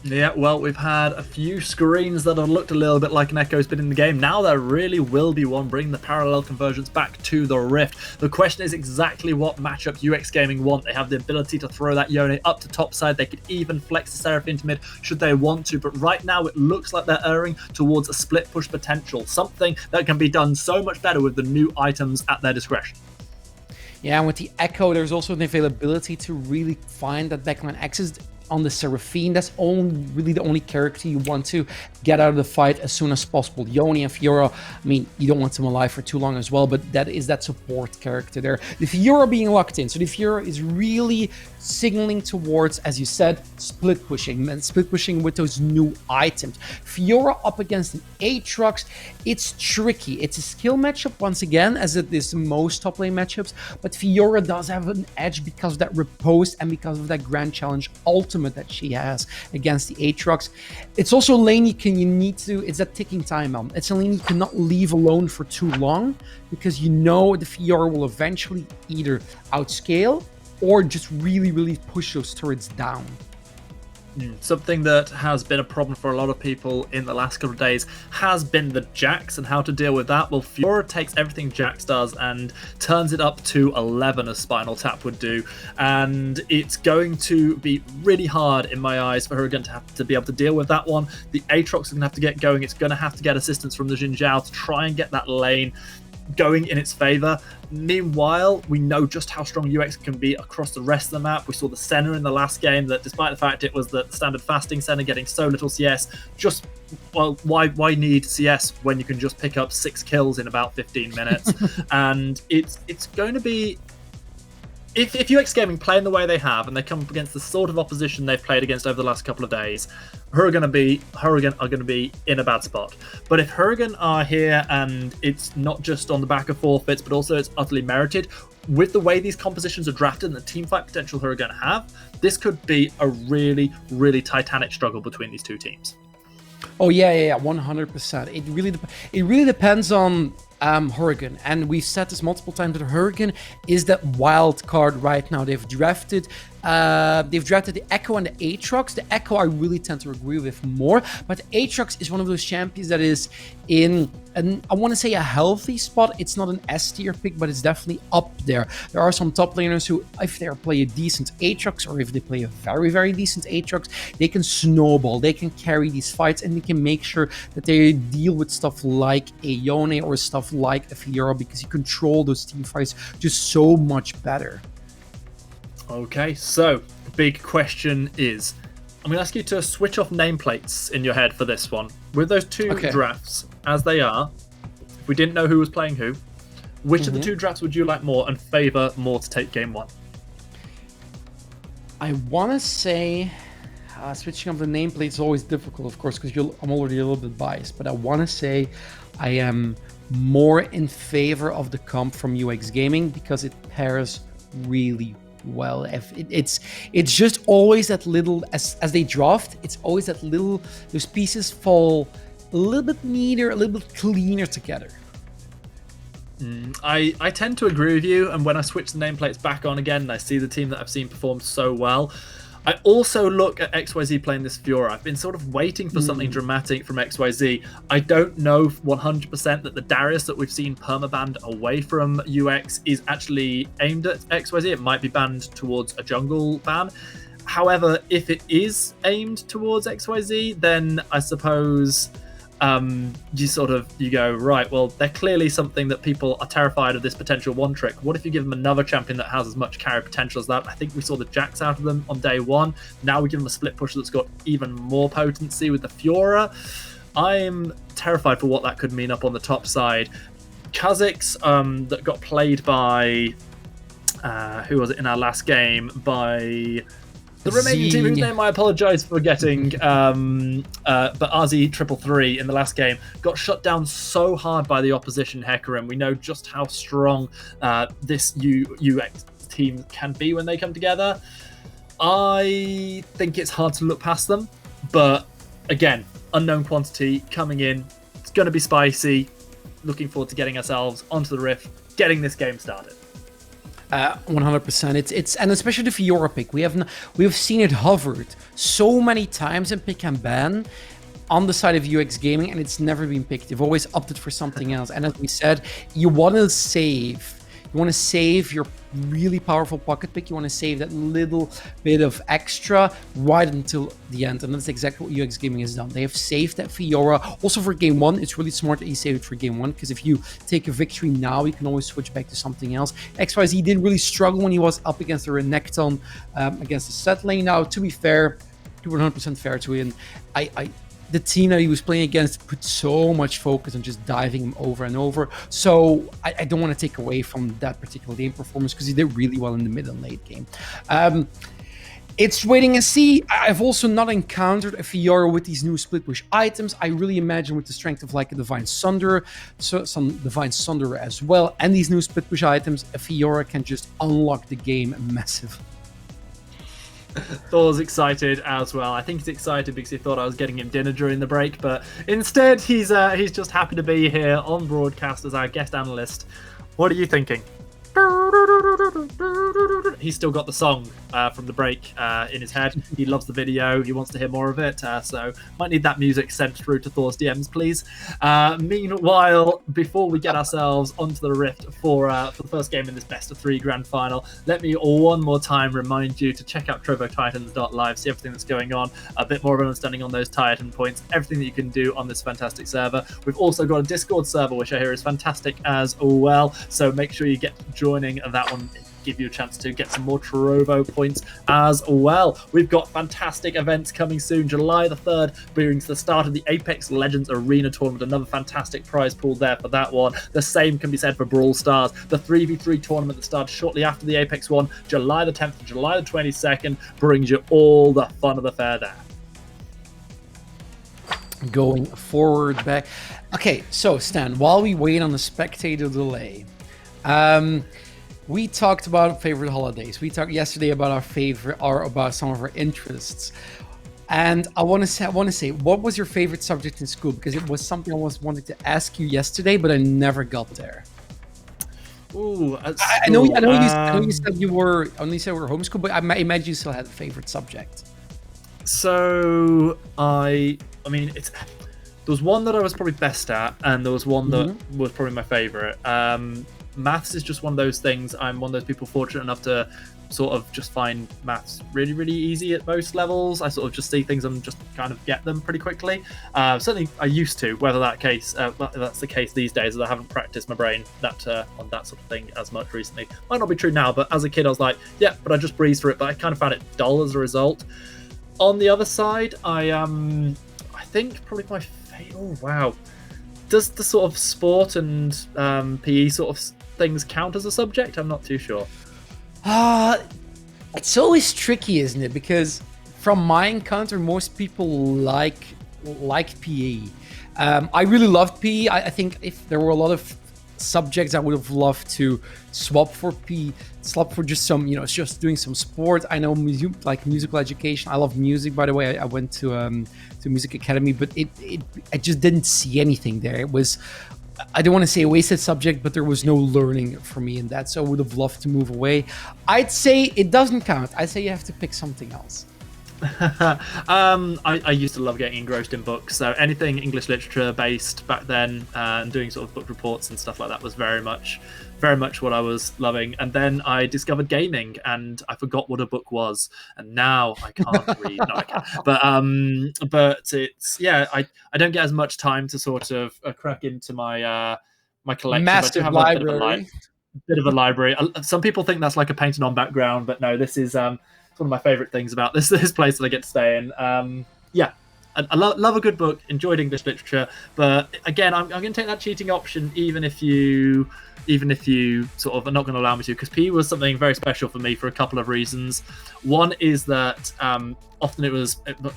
Yeah, well, we've had a few screens that have looked a little bit like an Echo's been in the game. Now there really will be one, bringing the parallel convergence back to the Rift. The question is exactly what matchup UX Gaming want. They have the ability to throw that Yone up to top side. They could even flex the Seraph into mid should they want to. But right now it looks like they're erring towards a split push potential. Something that can be done so much better with the new items at their discretion. Yeah, and with the Echo, there's also the availability to really find that backline access on the Seraphine. That's really the only character you want to get out of the fight as soon as possible. Yone and Fiora, I mean, you don't want them alive for too long as well, but that is that support character there. The Fiora being locked in, so the Fiora is really signaling towards, as you said, split pushing, and split pushing with those new items. Fiora up against an Aatrox, it's tricky. It's a skill matchup once again, as it is most top lane matchups, but Fiora does have an edge because of that riposte and because of that Grand Challenge ultimate that she has against the Aatrox. It's also a lane it's that ticking time bomb. It's a lane you cannot leave alone for too long, because you know the Fiora will eventually either outscale or just really push those turrets down. Something that has been a problem for a lot of people in the last couple of days has been the Jax and how to deal with that. Well, Fiora takes everything Jax does and turns it up to 11, as Spinal Tap would do. And it's going to be really hard, in my eyes, for her to have to be able to deal with that one. The Aatrox is going to have to get going. It's going to have to get assistance from the Xin Zhao to try and get that lane going in its favor. Meanwhile, we know just how strong UX can be across the rest of the map. We saw the Senna in the last game, that despite the fact it was the standard fasting Senna getting so little CS, just, well, why need CS when you can just pick up 6 kills in about 15 minutes? And it's going to be, if UX Gaming play in the way they have, and they come up against the sort of opposition they've played against over the last couple of days, Hurricane are going to be in a bad spot. But if Hurricane are here, and it's not just on the back of forfeits, but also it's utterly merited, with the way these compositions are drafted and the teamfight potential Hurricane have, this could be a really titanic struggle between these two teams. Oh yeah, 100%. It really depends on Hurricane, and we've said this multiple times, that Hurricane is that wild card right now. They've drafted the Echo and the Aatrox. The Echo I really tend to agree with more, but the Aatrox is one of those champions that is in I want to say a healthy spot. It's not an S tier pick, but it's definitely up there. There are some top laners who, if they play a decent Aatrox, or if they play a very decent Aatrox, they can snowball, they can carry these fights, and they can make sure that they deal with stuff like a Yone or stuff like a Fiora, because you control those team fights just so much better. Okay, so the big question is, I'm going to ask you to switch off nameplates in your head for this one. With those two drafts as they are, if we didn't know who was playing who, which of the two drafts would you like more and favor more to take game one? I want to say switching up the nameplate is always difficult, of course, because I'm already a little bit biased, but I want to say I am more in favor of the comp from UX Gaming, because it pairs really well. It's just always that little, as they draft, it's always that little, those pieces fall a little bit neater, a little bit cleaner together. I tend to agree with you, and when I switch the nameplates back on again and I see the team that I've seen perform so well, I also look at XYZ playing this Fiora. I've been sort of waiting for something dramatic from XYZ. I don't know 100% that the Darius that we've seen permabanned away from UX is actually aimed at XYZ. It might be banned towards a jungle ban. However, if it is aimed towards XYZ, then I suppose you go, right, well, they're clearly something that people are terrified of, this potential one trick. What if you give them another champion that has as much carry potential as that? I think we saw the Jax out of them on day one. Now we give them a split pusher that's got even more potency with the Fiora. I'm terrified for what that could mean up on the top side. Kha'Zix, that got played by who was it in our last game? By the remaining team, whose name I apologise for getting, but RZ333 in the last game got shut down so hard by the opposition Hecarim. We know just how strong this UX team can be when they come together. I think it's hard to look past them, but again, unknown quantity coming in. It's going to be spicy. Looking forward to getting ourselves onto the Rift, getting this game started. 100%. It's and especially the Fiora pick. We have seen it hovered so many times in pick and ban on the side of UX Gaming, and it's never been picked. They've always opted for something else. And as we said, you want to save. You want to save your really powerful pocket pick. You want to save that little bit of extra right until the end. And that's exactly what UX Gaming has done. They have saved that Fiora. Also for game one, it's really smart that you save it for game one, because if you take a victory now, you can always switch back to something else. XYZ did really struggle when he was up against the Renekton, against the set lane. Now, to be fair, to 100% fair to him, the team that he was playing against put so much focus on just diving him over and over. So I don't want to take away from that particular game performance, because he did really well in the mid and late game. It's waiting and see. I've also not encountered a Fiora with these new split push items. I really imagine with the strength of like a Divine Sunder, so some Divine Sunder as well, and these new split push items, a Fiora can just unlock the game massively. Thor's excited as well. I think he's excited because he thought I was getting him dinner during the break, but instead he's just happy to be here on broadcast as our guest analyst. What are you thinking? He's still got the song from the break in his head. He loves the video. He wants to hear more of it. So might need that music sent through to Thor's DMs, please. Meanwhile, before we get ourselves onto the Rift for the first game in this best of 3 grand final, let me one more time remind you to check out TrovoTitans.live, see everything that's going on, a bit more of an understanding on those Titan points, everything that you can do on this fantastic server. We've also got a Discord server, which I hear is fantastic as well. So make sure you get joining that one, give you a chance to get some more Trovo points as well. We've got fantastic events coming soon. July the 3rd brings the start of the Apex Legends Arena Tournament, another fantastic prize pool there for that one. The same can be said for Brawl Stars, the 3v3 tournament that started shortly after the Apex one, July the 10th to July the 22nd, brings you all the fun of the fair there. Going forward back. Okay, so Stan, while we wait on the spectator delay, we talked about favorite holidays. We talked yesterday about our favorite, or about some of our interests. And I want to say, what was your favorite subject in school? Because it was something I was wanting to ask you yesterday, but I never got there. Ooh, I know you said you were homeschooled, but I imagine you still had a favorite subject. So I mean, there was one that I was probably best at, and there was one that was probably my favorite. Maths is just one of those things. I'm one of those people fortunate enough to sort of just find maths really, really easy at most levels. I sort of just see things and just kind of get them pretty quickly. Certainly I used to, whether that's the case these days, as I haven't practiced my brain on that sort of thing as much recently. Might not be true now, but as a kid I was like, yeah, but I just breezed through it, but I kind of found it dull as a result. On the other side, I think probably my favorite, oh wow. Does the sort of sport and PE sort of things count as a subject? I'm not too sure. It's always tricky, isn't it? Because from my encounter, most people like PE. I really loved PE. I think if there were a lot of subjects I would have loved to swap for just some, just doing some sport. I know musical education. I love music, by the way. I went to music academy, but I just didn't see anything there. It was, I don't want to say a wasted subject, but there was no learning for me in that. So I would have loved to move away. I'd say it doesn't count. I'd say you have to pick something else. I used to love getting engrossed in books, so anything English literature based back then, and doing sort of book reports and stuff like that was very much what I was loving. And then I discovered gaming, and I forgot what a book was, and now I can't read. No, I can, but it's I don't get as much time to sort of crack into my collection. But I do Massive have library. a bit of a library. Some people think that's like a painted on background, but no, this is it's one of my favorite things about this place that I get to stay in. I love a good book, enjoyed English literature, but again, I'm going to take that cheating option, even if you sort of are not going to allow me to, because PE was something very special for me for a couple of reasons. One is that often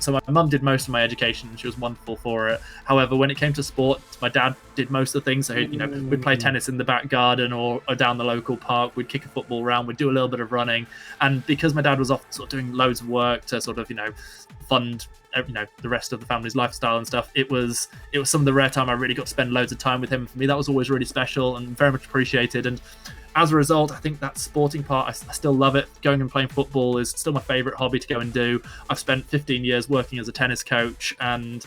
so my mum did most of my education, and she was wonderful for it. However, when it came to sport, my dad did most of the things. So we'd play tennis in the back garden or down the local park. We'd kick a football around. We'd do a little bit of running, and because my dad was off sort of doing loads of work to sort of fund the rest of the family's lifestyle and stuff, it was some of the rare time I really got to spend loads of time with him. For me, that was always really special and very much appreciated. And as a result, I think that sporting part, I still love it. Going and playing football is still my favorite hobby to go and do. I've spent 15 years working as a tennis coach, and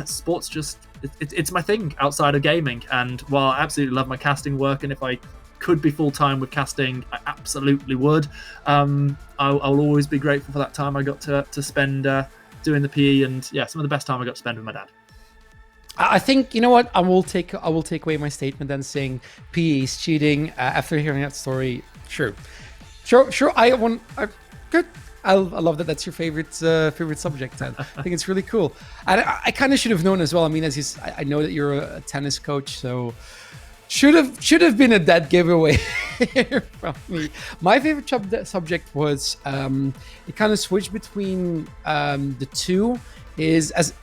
sports just it's my thing outside of gaming. And while I absolutely love my casting work, and if I could be full-time with casting, I absolutely would, I'll always be grateful for that time I got to spend doing the PE, and some of the best time I got to spend with my dad. I think, you know what, I will take away my statement then, saying PE is cheating. After hearing that story, sure. I love that. That's your favorite subject, Ted. I think it's really cool. And I kind of should have known as well. I mean, I know that you're a tennis coach, so should have been a dead giveaway from me. My favorite subject was it kind of switched between the two. Is as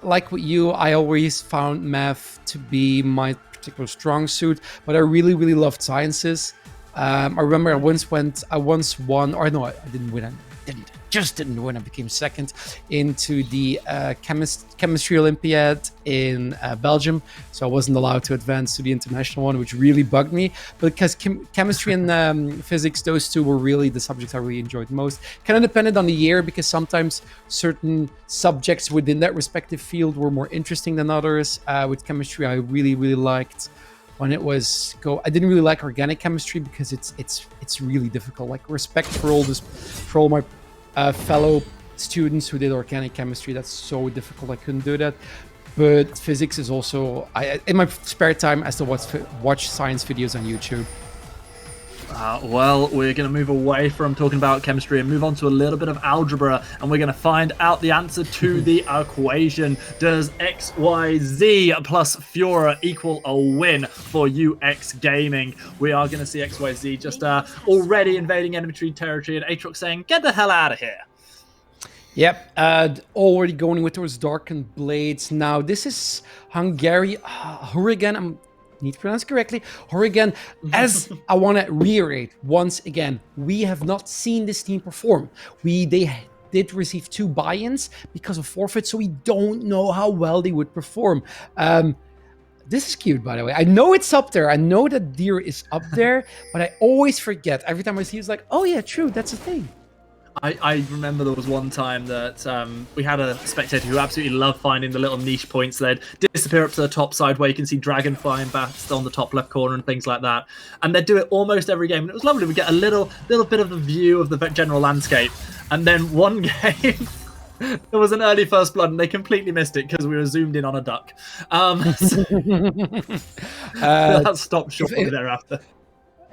like with you, I always found math to be my particular strong suit, but I really loved sciences. I remember I once won, or no, I didn't win. I didn't win. I became second into the chemistry Olympiad in Belgium, so I wasn't allowed to advance to the international one, which really bugged me. But because chemistry and physics, those two were really the subjects I really enjoyed most. Kind of depended on the year, because sometimes certain subjects within that respective field were more interesting than others. With chemistry, I really liked when it was I didn't really like organic chemistry because it's really difficult. Like, respect for all my fellow students who did organic chemistry. That's so difficult. I couldn't do that. But physics is also, in my spare time, I still watch science videos on YouTube. Well, we're going to move away from talking about chemistry and move on to a little bit of algebra, and we're going to find out the answer to the equation. Does XYZ plus Fiora equal a win for UX Gaming? We are going to see XYZ just already invading enemy territory, and Aatrox saying, "Get the hell out of here." Yep, already going with those darkened blades. Now, this is Hungary. Hurricane, need to pronounce correctly. Hurricane, as I want to reiterate once again, we have not seen this team perform. They did receive 2 buy-ins because of forfeit, so we don't know how well they would perform. This is cute, by the way. I know it's up there. I know that deer is up there, but I always forget. Every time I see it, it's like, oh yeah, true, that's a thing. I remember there was one time that we had a spectator who absolutely loved finding the little niche points. They'd disappear up to the top side where you can see dragon flying past on the top left corner and things like that. And they'd do it almost every game. And it was lovely. We'd get a little bit of the view of the general landscape. And then one game, there was an early first blood and they completely missed it because we were zoomed in on a duck. That stopped shortly thereafter.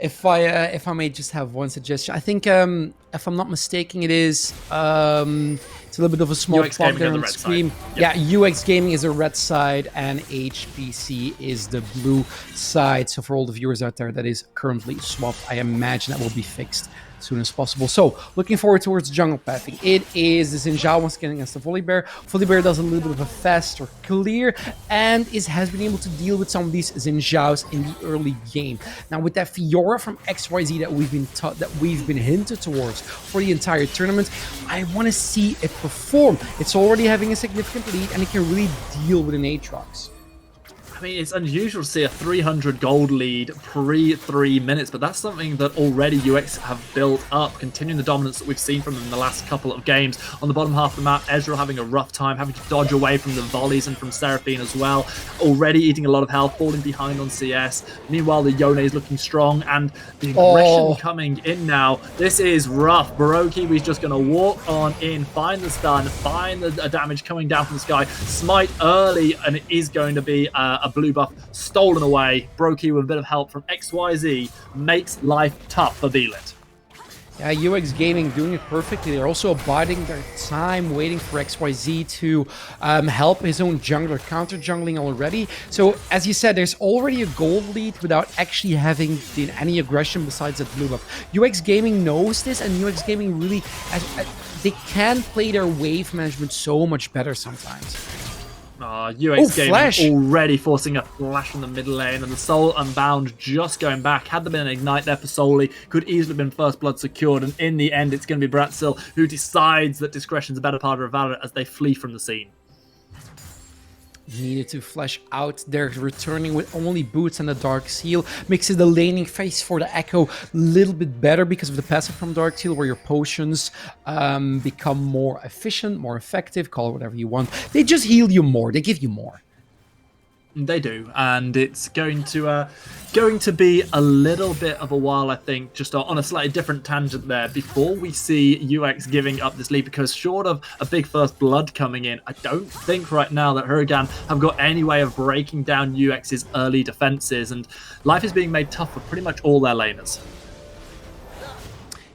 If I may just have one suggestion, I think if I'm not mistaken, it's a little bit of a small plug there on the screen. Yep. Yeah, UX Gaming is the red side and HPC is the blue side. So for all the viewers out there that is currently swapped, I imagine that will be fixed as soon as possible. So looking forward towards jungle pathing. It is the Xin Zhao once again against the Volibear. Volibear does a little bit of a fast or clear and has been able to deal with some of these Xin Zhaos in the early game. Now with that Fiora from XYZ that we've been hinted towards for the entire tournament, I want to see it perform. It's already having a significant lead and it can really deal with an Aatrox. I mean, it's unusual to see a 300 gold lead pre-3 minutes, but that's something that already UX have built up, continuing the dominance that we've seen from them in the last couple of games. On the bottom half of the map, Ezreal having a rough time, having to dodge away from the volleys and from Seraphine as well, already eating a lot of health, falling behind on CS. Meanwhile, the Yone is looking strong, and the aggression coming in now. This is rough. Barokiwi's just going to walk on in, find the stun, find the damage coming down from the sky, smite early, and it is going to be a blue buff stolen away. Brokey with a bit of help from XYZ makes life tough for Beelit. Yeah, UX Gaming doing it perfectly. They're also abiding their time, waiting for XYZ to help his own jungler, counter-jungling already. So, as you said, there's already a gold lead without actually having any aggression besides that blue buff. UX Gaming knows this, and UX Gaming really, they can play their wave management so much better sometimes. UX Gaming already forcing a flash from the mid lane, and the Soul Unbound just going back. Had there been an Ignite there for Soli, could easily have been first blood secured, and in the end, it's going to be Bratsil who decides that discretion's a better part of Valorant as they flee from the scene. Needed to flesh out. They're returning with only boots and a Dark Seal. Makes it the laning phase for the Echo a little bit better because of the passive from Dark Seal, where your potions become more efficient, more effective, call it whatever you want. They just heal you more. They give you more. They do, and it's going to be a little bit of a while, I think, just on a slightly different tangent there, before we see UX giving up this lead, because short of a big first blood coming in, I don't think right now that Huracan have got any way of breaking down UX's early defenses, and life is being made tough for pretty much all their laners.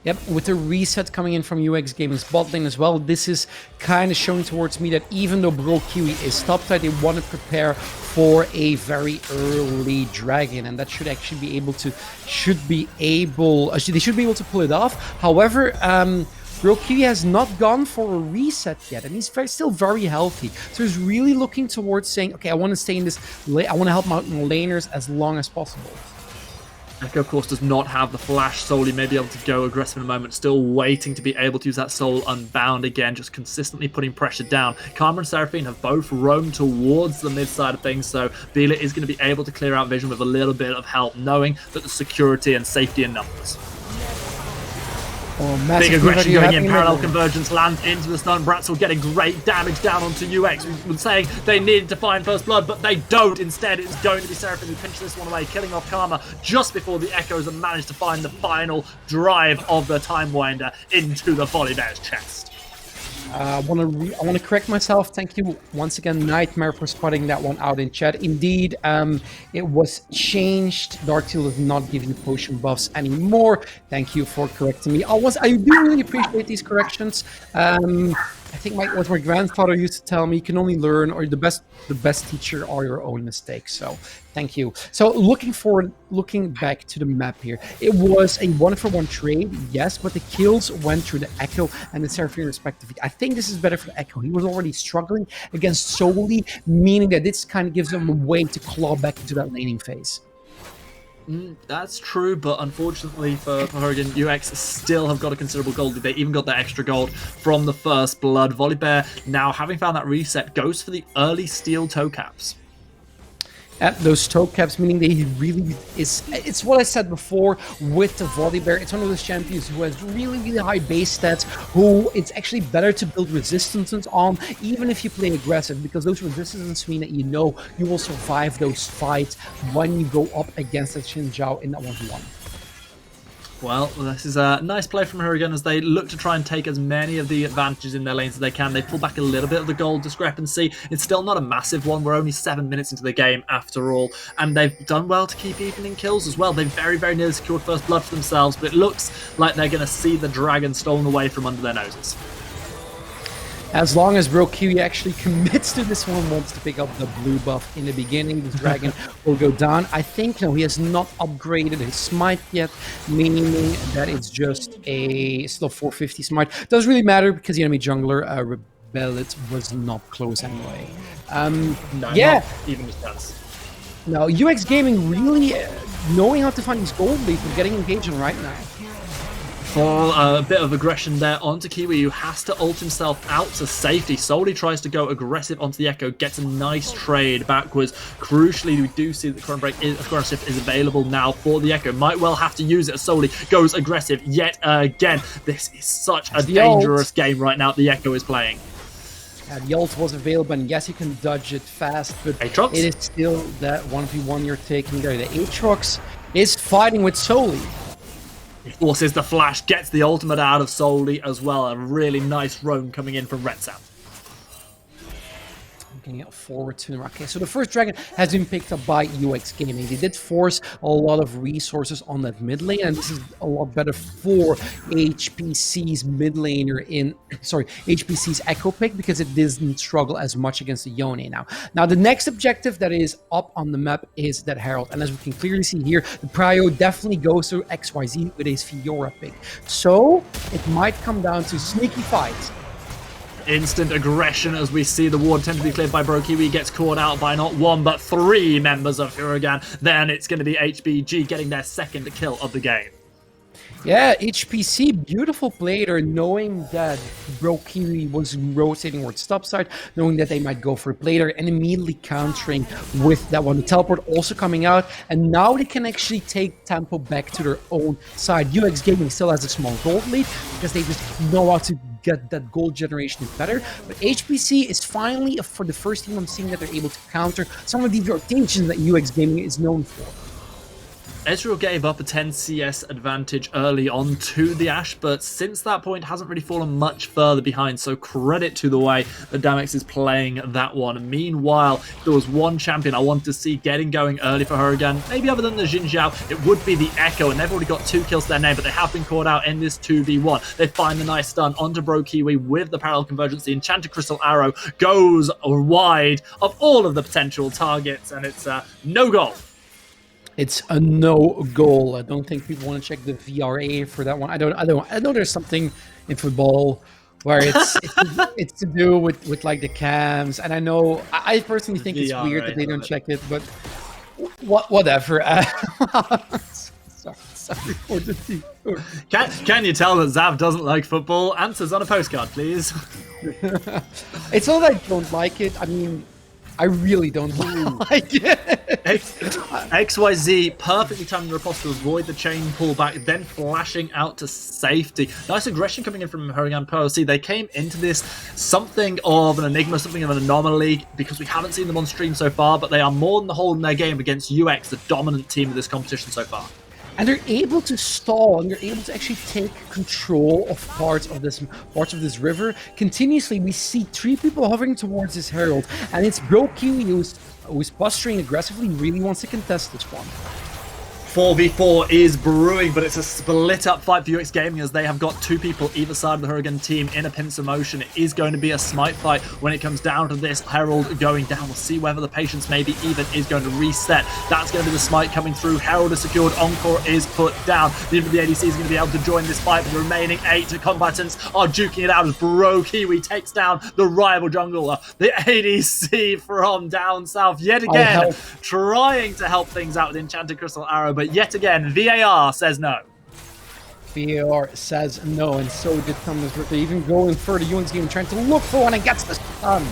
Yep, with the reset coming in from UX Gaming's bot lane as well, this is kind of showing towards me that even though Barokiwi is top side, they want to prepare for a very early dragon, and that should actually be able to, they should be able to pull it off. However, Barokiwi has not gone for a reset yet, and he's still very healthy. So he's really looking towards saying, okay, I want to stay in this, I want to help out my laners as long as possible. Echo, of course, does not have the flash. Soli may be able to go aggressive in a moment, still waiting to be able to use that Soul Unbound again, just consistently putting pressure down. Karma and Seraphine have both roamed towards the mid side of things, so Beelit is going to be able to clear out vision with a little bit of help, knowing that the security and safety in numbers. Big aggression going in, parallel convergence lands into the stun. Bratzel getting great damage down onto UX. We were saying they needed to find first blood, but they don't. Instead, it's going to be Seraphine who pinches this one away, killing off Karma just before the Echoes have managed to find the final drive of the Time Winder into the Volibear's chest. I want to correct myself. Thank you once again, Nightmare, for spotting that one out in chat. Indeed, it was changed. Dark Seal is not giving potion buffs anymore. Thank you for correcting me. I do really appreciate these corrections. I think what my grandfather used to tell me, you can only learn, or the best teacher are your own mistakes. So thank you. So looking back to the map here, it was a 1-for-1 trade, yes, but the kills went through the Echo and the Seraphine respectively. I think this is better for the Echo. He was already struggling against Soli, meaning that this kind of gives him a way to claw back into that laning phase. That's true, but unfortunately for Hurricane, UX still have got a considerable gold. They even got that extra gold from the first blood. Volibear, now having found that reset, goes for the early steel toe caps. At those toe caps, meaning they really it's what I said before with the Volibear. It's one of those champions who has really, really high base stats, who it's actually better to build resistances on, even if you play aggressive, because those resistances mean that you will survive those fights when you go up against the Xin Zhao in that 1v1. Well, this is a nice play from Hurricane as they look to try and take as many of the advantages in their lanes as they can. They pull back a little bit of the gold discrepancy. It's still not a massive one. We're only 7 minutes into the game after all, and they've done well to keep evening kills as well. They've very, very nearly secured first blood for themselves, but it looks like they're going to see the dragon stolen away from under their noses. As long as Barokiwi actually commits to this one, wants to pick up the blue buff in the beginning, the dragon will go down. I think he has not upgraded his smite yet, meaning that it's just a still 450 smite. Doesn't really matter because the enemy jungler Rebellit was not close anyway. No, yeah, not even his chance. No, UX Gaming really knowing how to find these gold leads and getting engaged on right now. For a bit of aggression there onto Kiwi, who has to ult himself out to safety. Solely tries to go aggressive onto the Echo, gets a nice trade backwards. Crucially, we do see that the current break aggressive is available now for the Echo. Might well have to use it as Solely goes aggressive yet again. This is such a dangerous game right now the Echo is playing. The ult was available, and yes, you can dodge it fast, but Aatrox? It is still that 1v1 you're taking there. The Aatrox is fighting with Solely. He forces the flash, gets the ultimate out of Solely as well. A really nice roam coming in from Retsam. Getting it forward to him. Okay, so the first dragon has been picked up by UX Gaming. They did force a lot of resources on that mid lane, and this is a lot better for HPC's mid laner HPC's Echo pick, because it doesn't struggle as much against the Yone now. Now, the next objective that is up on the map is that Herald, and as we can clearly see here, the prio definitely goes to XYZ with his Fiora pick. So, it might come down to sneaky fights. Instant aggression as we see the ward attempt to be cleared by Brokiwi, gets caught out by not one but three members of Huragan. Then it's going to be HBG getting their second kill of the game. Yeah, HPC, beautiful play there, knowing that Brokiwi was rotating towards topside, knowing that they might go for a play there, and immediately countering with that one. The teleport also coming out, and now they can actually take tempo back to their own side. UX Gaming still has a small gold lead, because they just know how to get that gold generation better, but HPC is finally, for the first team I'm seeing, that they're able to counter some of these rotations that UX Gaming is known for. Ezreal gave up a 10 CS advantage early on to the Ashe, but since that point hasn't really fallen much further behind, so credit to the way that Damex is playing that one. Meanwhile, there was one champion I wanted to see getting going early for Huragan, maybe other than the Xin Zhao, it would be the Echo, and they've already got 2 kills to their name, but they have been caught out in this 2v1. They find the nice stun onto Brokiwi with the parallel convergence. The Enchanted Crystal Arrow goes wide of all of the potential targets, and it's no goal. It's a no goal. I don't think people want to check the VRA for that one. I know there's something in football where it's to do with like the cams, and I personally think it's weird that they don't check it, but whatever. Sorry for the team. Can you tell that Zav doesn't like football? Answers on a postcard, please. It's not that I don't like it. I mean, I really don't like it. XYZ perfectly timing the riposte to avoid the chain pullback, then flashing out to safety. Nice aggression coming in from Huragan PLC. They came into this something of an enigma, something of an anomaly, because we haven't seen them on stream so far, but they are more than the whole in their game against UX, the dominant team of this competition so far. And they're able to stall, and they're able to actually take control of parts of this river. Continuously, we see 3 people hovering towards this Herald, and it's Brokiwi who's posturing aggressively, really wants to contest this one. 4v4 is brewing, but it's a split up fight for UX Gaming, as they have got 2 people either side of the Huragan team in a pincer motion. It is going to be a smite fight when it comes down to this. Herald going down. We'll see whether the patience maybe even is going to reset. That's going to be the smite coming through. Herald is secured. Encore is put down. The ADC is going to be able to join this fight, but the remaining 8 combatants are duking it out as Brokiwi takes down the rival jungler. The ADC from down south yet again trying to help things out with Enchanted Crystal Arrow, but yet again, VAR says no. VAR says no, and so did Thomas. They're even going further. UX Gaming trying to look for one and gets the stun.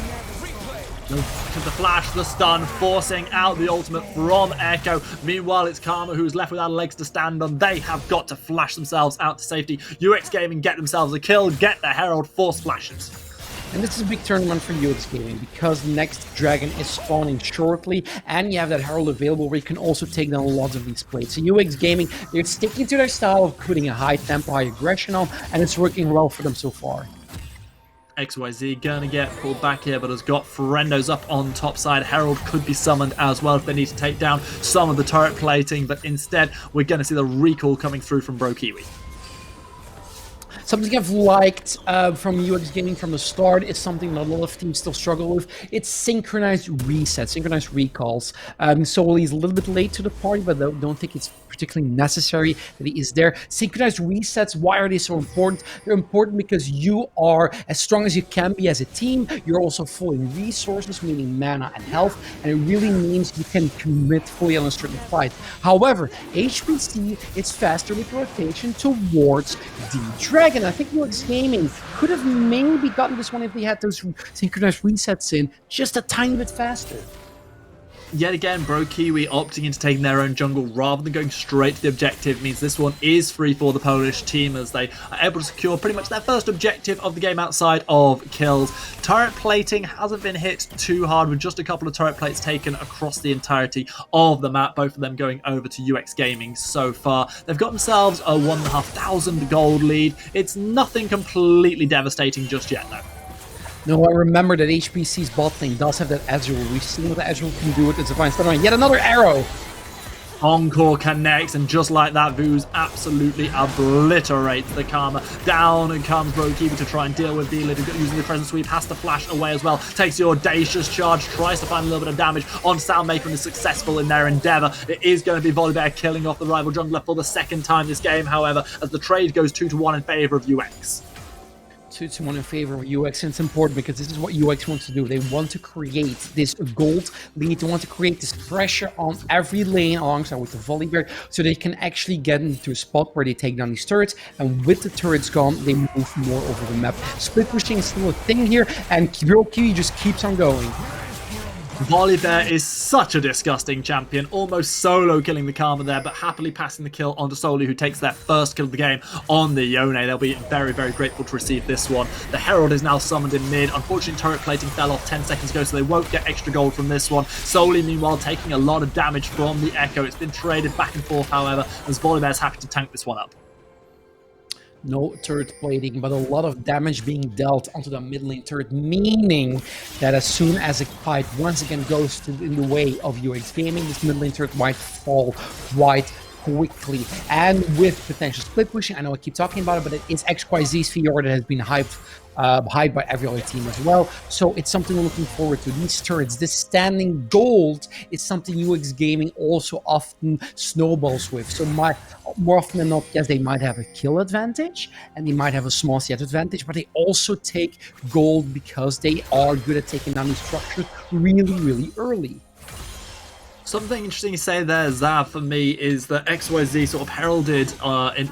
To the flash, the stun, forcing out the ultimate from Echo. Meanwhile, it's Karma who's left without legs to stand on. They have got to flash themselves out to safety. UX Gaming get themselves a kill, get the Herald, force flashes. And this is a big tournament for UX Gaming, because the next dragon is spawning shortly, and you have that Herald available where you can also take down lots of these plates. So UX Gaming, they're sticking to their style of putting a high tempo, high aggression on, and it's working well for them so far. XYZ gonna get pulled back here, but has got Friendos up on top side. Herald could be summoned as well if they need to take down some of the turret plating, but instead we're gonna see the recall coming through from Brokiwi. Something I've liked from UX Gaming from the start is something that a lot of teams still struggle with. It's synchronized resets, synchronized recalls. So he's a little bit late to the party, but I don't think it's particularly necessary that he is there. Synchronized resets, why are they so important? They're important because you are as strong as you can be as a team. You're also full in resources, meaning mana and health, and it really means you can commit fully on a certain fight. However, HPC is faster with rotation towards the Dragon. I think UX Gaming could have maybe gotten this one if they had those synchronized resets in just a tiny bit faster. Yet again, Bro Kiwi opting into taking their own jungle rather than going straight to the objective means this one is free for the Polish team as they are able to secure pretty much their first objective of the game outside of kills. Turret plating hasn't been hit too hard with just a couple of turret plates taken across the entirety of the map, both of them going over to UX Gaming so far. They've got themselves a 1,500 gold lead. It's nothing completely devastating just yet though. No, I remember that HPC's bot lane does have that Ezreal. We've seen what the Ezreal can do with its Divine Stutter. Yet another arrow! Encore connects, and just like that, Vooz absolutely obliterates the Karma. Down comes Bro Kiwi to try and deal with the Lid, using the present sweep, has to flash away as well. Takes the audacious charge, tries to find a little bit of damage on Soundmaker and is successful in their endeavour. It is going to be Volibear killing off the rival jungler for the second time this game, however, as the trade goes 2-1 in favour of UX. 2-1 in favor of UX, and it's important because this is what UX wants to do. They want to create this gold lead. They want to create this pressure on every lane alongside with the Volibear so they can actually get into a spot where they take down these turrets, and with the turrets gone, they move more over the map. Split pushing is still a thing here, and Bro Kiwi just keeps on going. Volibear is such a disgusting champion, almost solo killing the Karma there, but happily passing the kill onto Soli, who takes their first kill of the game on the Yone. They'll be very, very grateful to receive this one. The Herald is now summoned in mid. Unfortunately, turret plating fell off 10 seconds ago, so they won't get extra gold from this one. Soli, meanwhile, taking a lot of damage from the Echo. It's been traded back and forth, however, as Volibear's happy to tank this one up. No turret plating, but a lot of damage being dealt onto the mid lane turret, meaning that as soon as a fight once again goes in the way of UX Gaming, this mid lane turret might fall quite quickly. And with potential split pushing, I know I keep talking about it, but it is XYZ's Fiora that has been hyped by every other team as well. So it's something we're looking forward to. These turrets, this standing gold is something UX Gaming also often snowballs with. So more often than not, yes, they might have a kill advantage and they might have a small set advantage, but they also take gold because they are good at taking down these structures really, really early. Something interesting to say there, Zav, for me, is that XYZ sort of heralded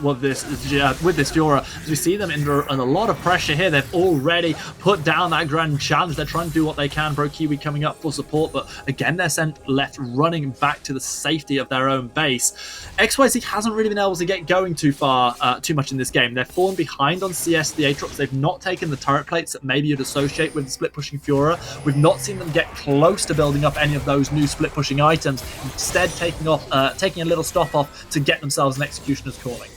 with this Fiora. As we see them under a lot of pressure here, they've already put down that grand challenge. They're trying to do what they can. Bro Kiwi coming up for support, but again, they're left running back to the safety of their own base. XYZ hasn't really been able to get going too much in this game. They've fallen behind on CS, the Aatrox. They've not taken the turret plates that maybe you'd associate with the split pushing Fiora. We've not seen them get close to building up any of those new split pushing items. Instead, taking a little stop off to get themselves an Executioner's Calling.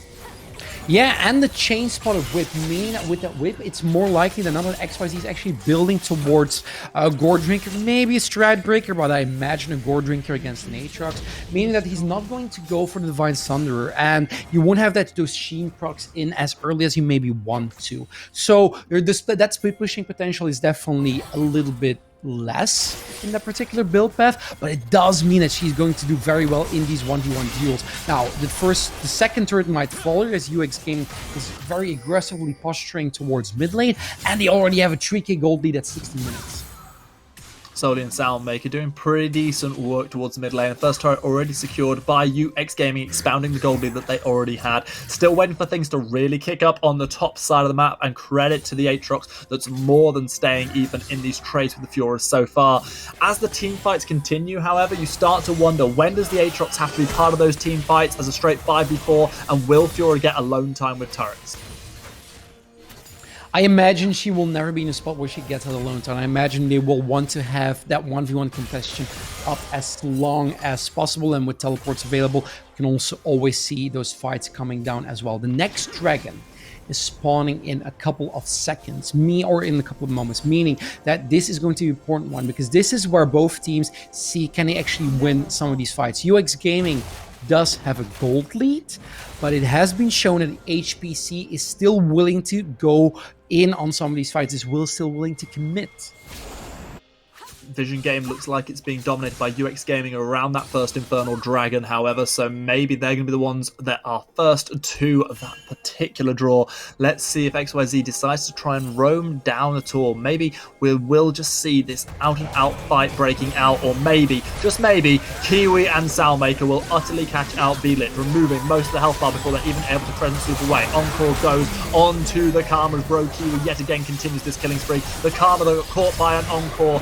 Yeah, and the chain spot of whip, meaning that with that whip, it's more likely than not that XYZ is actually building towards a Gore Drinker, maybe a Stride Breaker, but I imagine a Gore Drinker against an Aatrox, meaning that he's not going to go for the Divine Thunderer, and you won't have those Sheen procs in as early as you maybe want to. So that split pushing potential is definitely a little bit less in that particular build path, but it does mean that she's going to do very well in these 1v1 duels. Now, the second turret might fall here as UX Gaming is very aggressively posturing towards mid lane, and they already have a 3k gold lead at 60 minutes. Soli and Soundmaker doing pretty decent work towards the mid lane. The first turret already secured by UX Gaming, expounding the gold lead that they already had. Still waiting for things to really kick up on the top side of the map, and credit to the Aatrox that's more than staying even in these trades with the Fioras so far. As the team fights continue, however, you start to wonder, when does the Aatrox have to be part of those team fights as a straight 5v4, and will Fiora get alone time with turrets? I imagine she will never be in a spot where she gets her alone time. I imagine they will want to have that 1v1 competition up as long as possible, and with teleports available, you can also always see those fights coming down as well. The next dragon is spawning in a couple of seconds, or in a couple of moments, meaning that this is going to be an important one because this is where both teams see, can they actually win some of these fights. UX Gaming does have a gold lead, but it has been shown that HPC is still willing to go in on some of these fights, is still willing to commit. Vision Game looks like it's being dominated by UX Gaming around that first Infernal Dragon, however, so maybe they're going to be the ones that are first to that particular draw. Let's see if XYZ decides to try and roam down at all. Maybe we will just see this out-and-out fight breaking out, or maybe, just maybe, Kiwi and Soundmaker will utterly catch out Beelit, removing most of the health bar before they're even able to present sweep away. Encore goes onto the Karma's Bro. Kiwi yet again continues this killing spree. The Karma that got caught by an Encore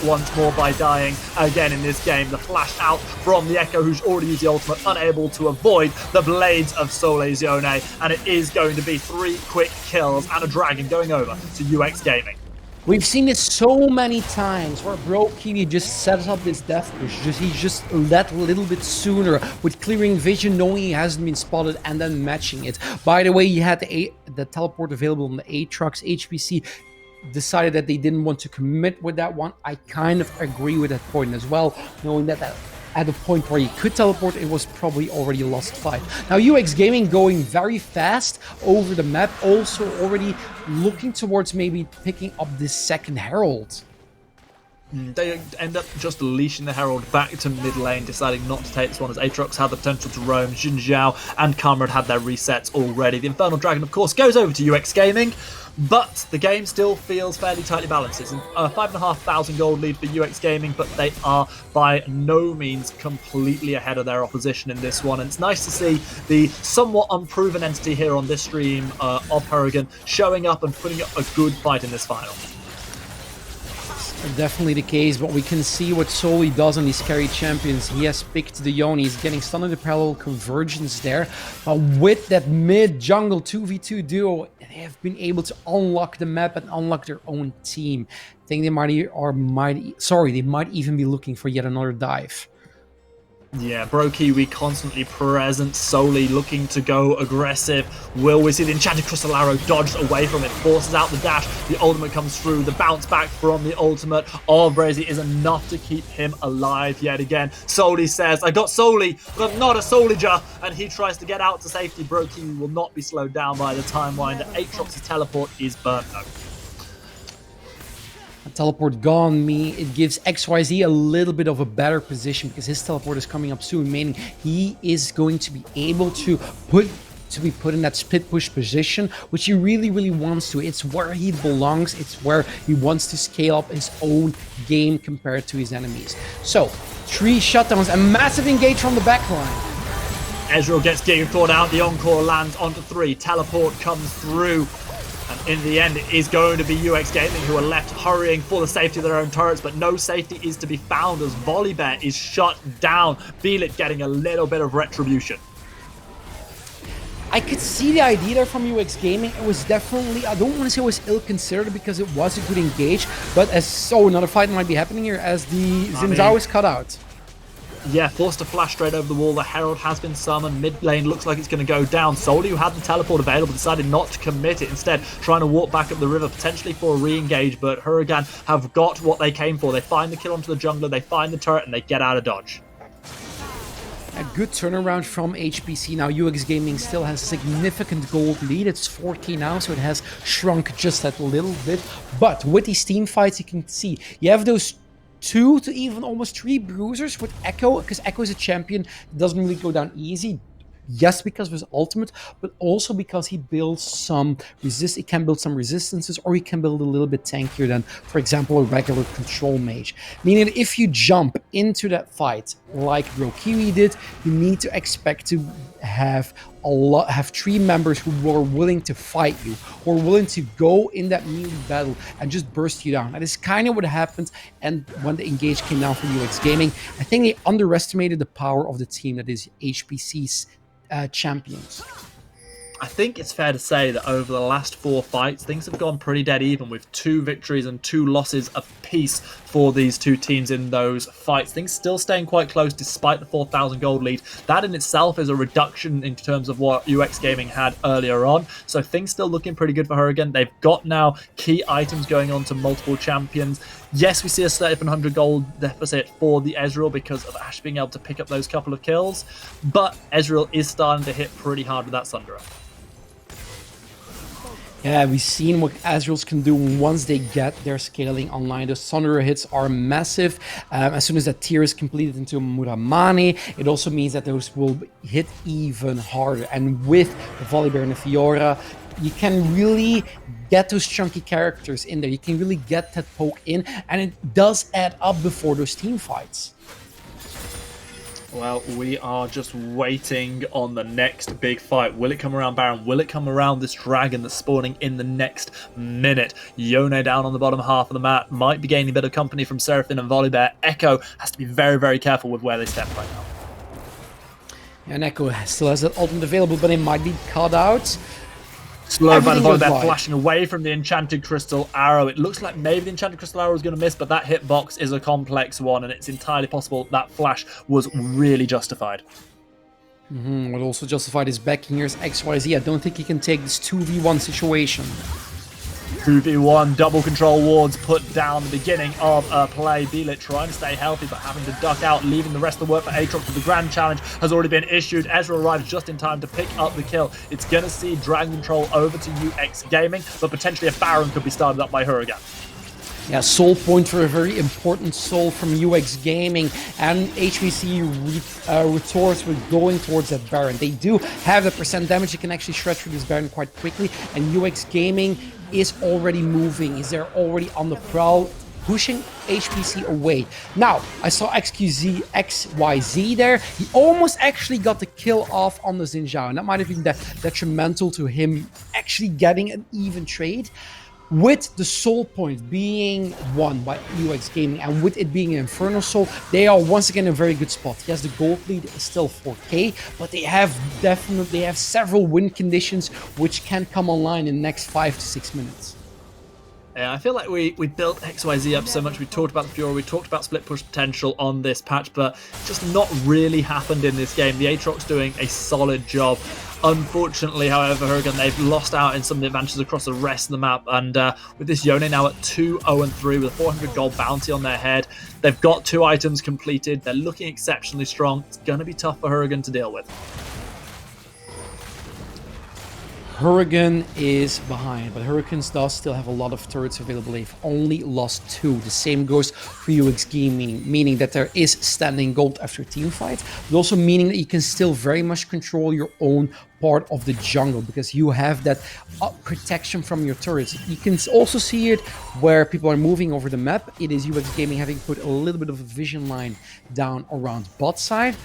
once more by dying again in this game. The flash out from the Echo, who's already used the ultimate, unable to avoid the blades of Solezione, and it is going to be 3 quick kills and a dragon going over to UX Gaming. We've seen this so many times where Bro Kiwi just sets up this death push. He just led a little bit sooner with clearing vision, knowing he hasn't been spotted, and then matching it. By the way, he had the teleport available on the Aatrox. HPC decided that they didn't want to commit with that one. I kind of agree with that point as well, knowing that at the point where he could teleport, it was probably already a lost fight. Now UX Gaming going very fast over the map, also already looking towards maybe picking up this second Herald. They end up just leashing the Herald back to mid lane, deciding not to take this one as Aatrox had the potential to roam. Jin Zhao and Karma had their resets already. The Infernal Dragon, of course, goes over to UX Gaming, but the game still feels fairly tightly balanced. It's a 5,500 gold lead for UX Gaming, but they are by no means completely ahead of their opposition in this one. And it's nice to see the somewhat unproven entity here on this stream of Hurricane showing up and putting up a good fight in this final. Definitely the case, but we can see what Soli does on these carry champions. He has picked the Yone, he's getting stunned in the parallel convergence there. But with that mid-jungle 2v2 duo, they have been able to unlock the map and unlock their own team. I think they might even be looking for yet another dive. Yeah, Bro Kiwi constantly present, solely looking to go aggressive. Will we see the Enchanted Crystal Arrow dodged away from it, forces out the dash, the ultimate comes through, the bounce back from the ultimate of Brazy is enough to keep him alive yet again. Soli says, I got Soli, but I'm not a Soliger, and he tries to get out to safety. Bro Kiwi will not be slowed down by the Time Winder. Aatrox's teleport is burnt though. Teleport gone, it gives XYZ a little bit of a better position because his teleport is coming up soon, meaning he is going to be able to be put in that split push position, which he really wants to. It's where he belongs. It's where he wants to scale up his own game compared to his enemies. So 3 shutdowns, a massive engage from the backline. Ezreal gets Gigaclawed out, the Encore lands onto 3, teleport comes through. And in the end, it is going to be UX Gaming who are left hurrying for the safety of their own turrets, but no safety is to be found as Volibear is shut down. Beelit getting a little bit of retribution. I could see the idea there from UX Gaming. It was definitely, I don't want to say it was ill-considered because it was a good engage, but another fight might be happening here as the Xin Zhao is cut out. Yeah, forced to flash straight over the wall. The Herald has been summoned. Mid lane looks like it's going to go down. Soli, who had the teleport available, decided not to commit it. Instead, trying to walk back up the river, potentially for a re-engage. But Hurricane have got what they came for. They find the kill onto the jungler, they find the turret, and they get out of dodge. A good turnaround from HPC. Now UX Gaming still has a significant gold lead. It's 4K now, so it has shrunk just that little bit. But with these team fights, you can see you have those 2 to even almost 3 bruisers with Echo, because Echo is a champion that doesn't really go down easy. Yes, because of his ultimate, but also because he builds some he can build some resistances, or he can build a little bit tankier than, for example, a regular control mage. Meaning that if you jump into that fight like Bro Kiwi did, you need to expect to have 3 members who are willing to fight you, who are willing to go in that melee battle and just burst you down. That is kind of what happened, and when the engage came down from UX Gaming, I think they underestimated the power of the team that is HPC's champions. I think it's fair to say that over the last 4 fights, things have gone pretty dead even, with 2 victories and 2 losses apiece for these two teams in those fights. Things still staying quite close despite the 4,000 gold lead. That in itself is a reduction in terms of what UX Gaming had earlier on. So things still looking pretty good for Hurricane. They've got now key items going on to multiple champions. Yes, we see a 700 gold deficit for the Ezreal because of Ash being able to pick up those couple of kills. But Ezreal is starting to hit pretty hard with that Sundra. Yeah, we've seen what Ezreals can do once they get their scaling online. The Sunderer hits are massive. As soon as that tier is completed into Muramani, it also means that those will hit even harder. And with the Volibear and the Fiora, you can really get those chunky characters in there. You can really get that poke in, and it does add up before those team fights. Well, we are just waiting on the next big fight. Will it come around Baron? Will it come around this dragon that's spawning in the next minute? Yone down on the bottom half of the map, might be gaining a bit of company from Seraphine and Volibear. Echo has to be very, very careful with where they step right now. And Echo still has that ultimate available, but it might be cut out. Slow by the Volibear flashing away from the Enchanted Crystal Arrow. It looks like maybe the Enchanted Crystal Arrow is going to miss, but that hitbox is a complex one, and it's entirely possible that flash was really justified. What also justified is backing here's XYZ. I don't think he can take this 2v1 situation. 2v1, double control wards put down the beginning of a play. Beelit trying to stay healthy, but having to duck out, leaving the rest of the work for Aatrox. But the Grand Challenge has already been issued. Ezreal arrives just in time to pick up the kill. It's going to see Dragon Control over to UX Gaming, but potentially a Baron could be started up by Hurricane. Yeah, soul point for a very important soul from UX Gaming, and HBC retorts with going towards that Baron. They do have the percent damage. You can actually shred through this Baron quite quickly, and UX Gaming is already moving. Is there already on the prowl, pushing HBC away. Now, I saw XYZ there. He almost actually got the kill off on the Xin Zhao, and that might have been detrimental to him actually getting an even trade. With the soul point being won by UX Gaming and with it being an Inferno Soul, they are once again in a very good spot. Yes, the gold lead is still 4k, but they have several win conditions which can come online in the next 5 to 6 minutes. Yeah, I feel like we built XYZ up so much. We talked about the Fiora, we talked about split push potential on this patch, but just not really happened in this game. The Aatrox doing a solid job. Unfortunately, however, Hurricane, they've lost out in some of the advantages across the rest of the map, and with this Yone now at 2-0-3 with a 400 gold bounty on their head, they've got 2 items completed. They're looking exceptionally strong. It's going to be tough for Hurricane to deal with. Hurricane is behind, but Hurricanes does still have a lot of turrets available. They've only lost 2. The same goes for UX Gaming, meaning that there is standing gold after a team fight, but also meaning that you can still very much control your own part of the jungle because you have that protection from your turrets. You can also see it where people are moving over the map. It is UX Gaming having put a little bit of a vision line down around bot side,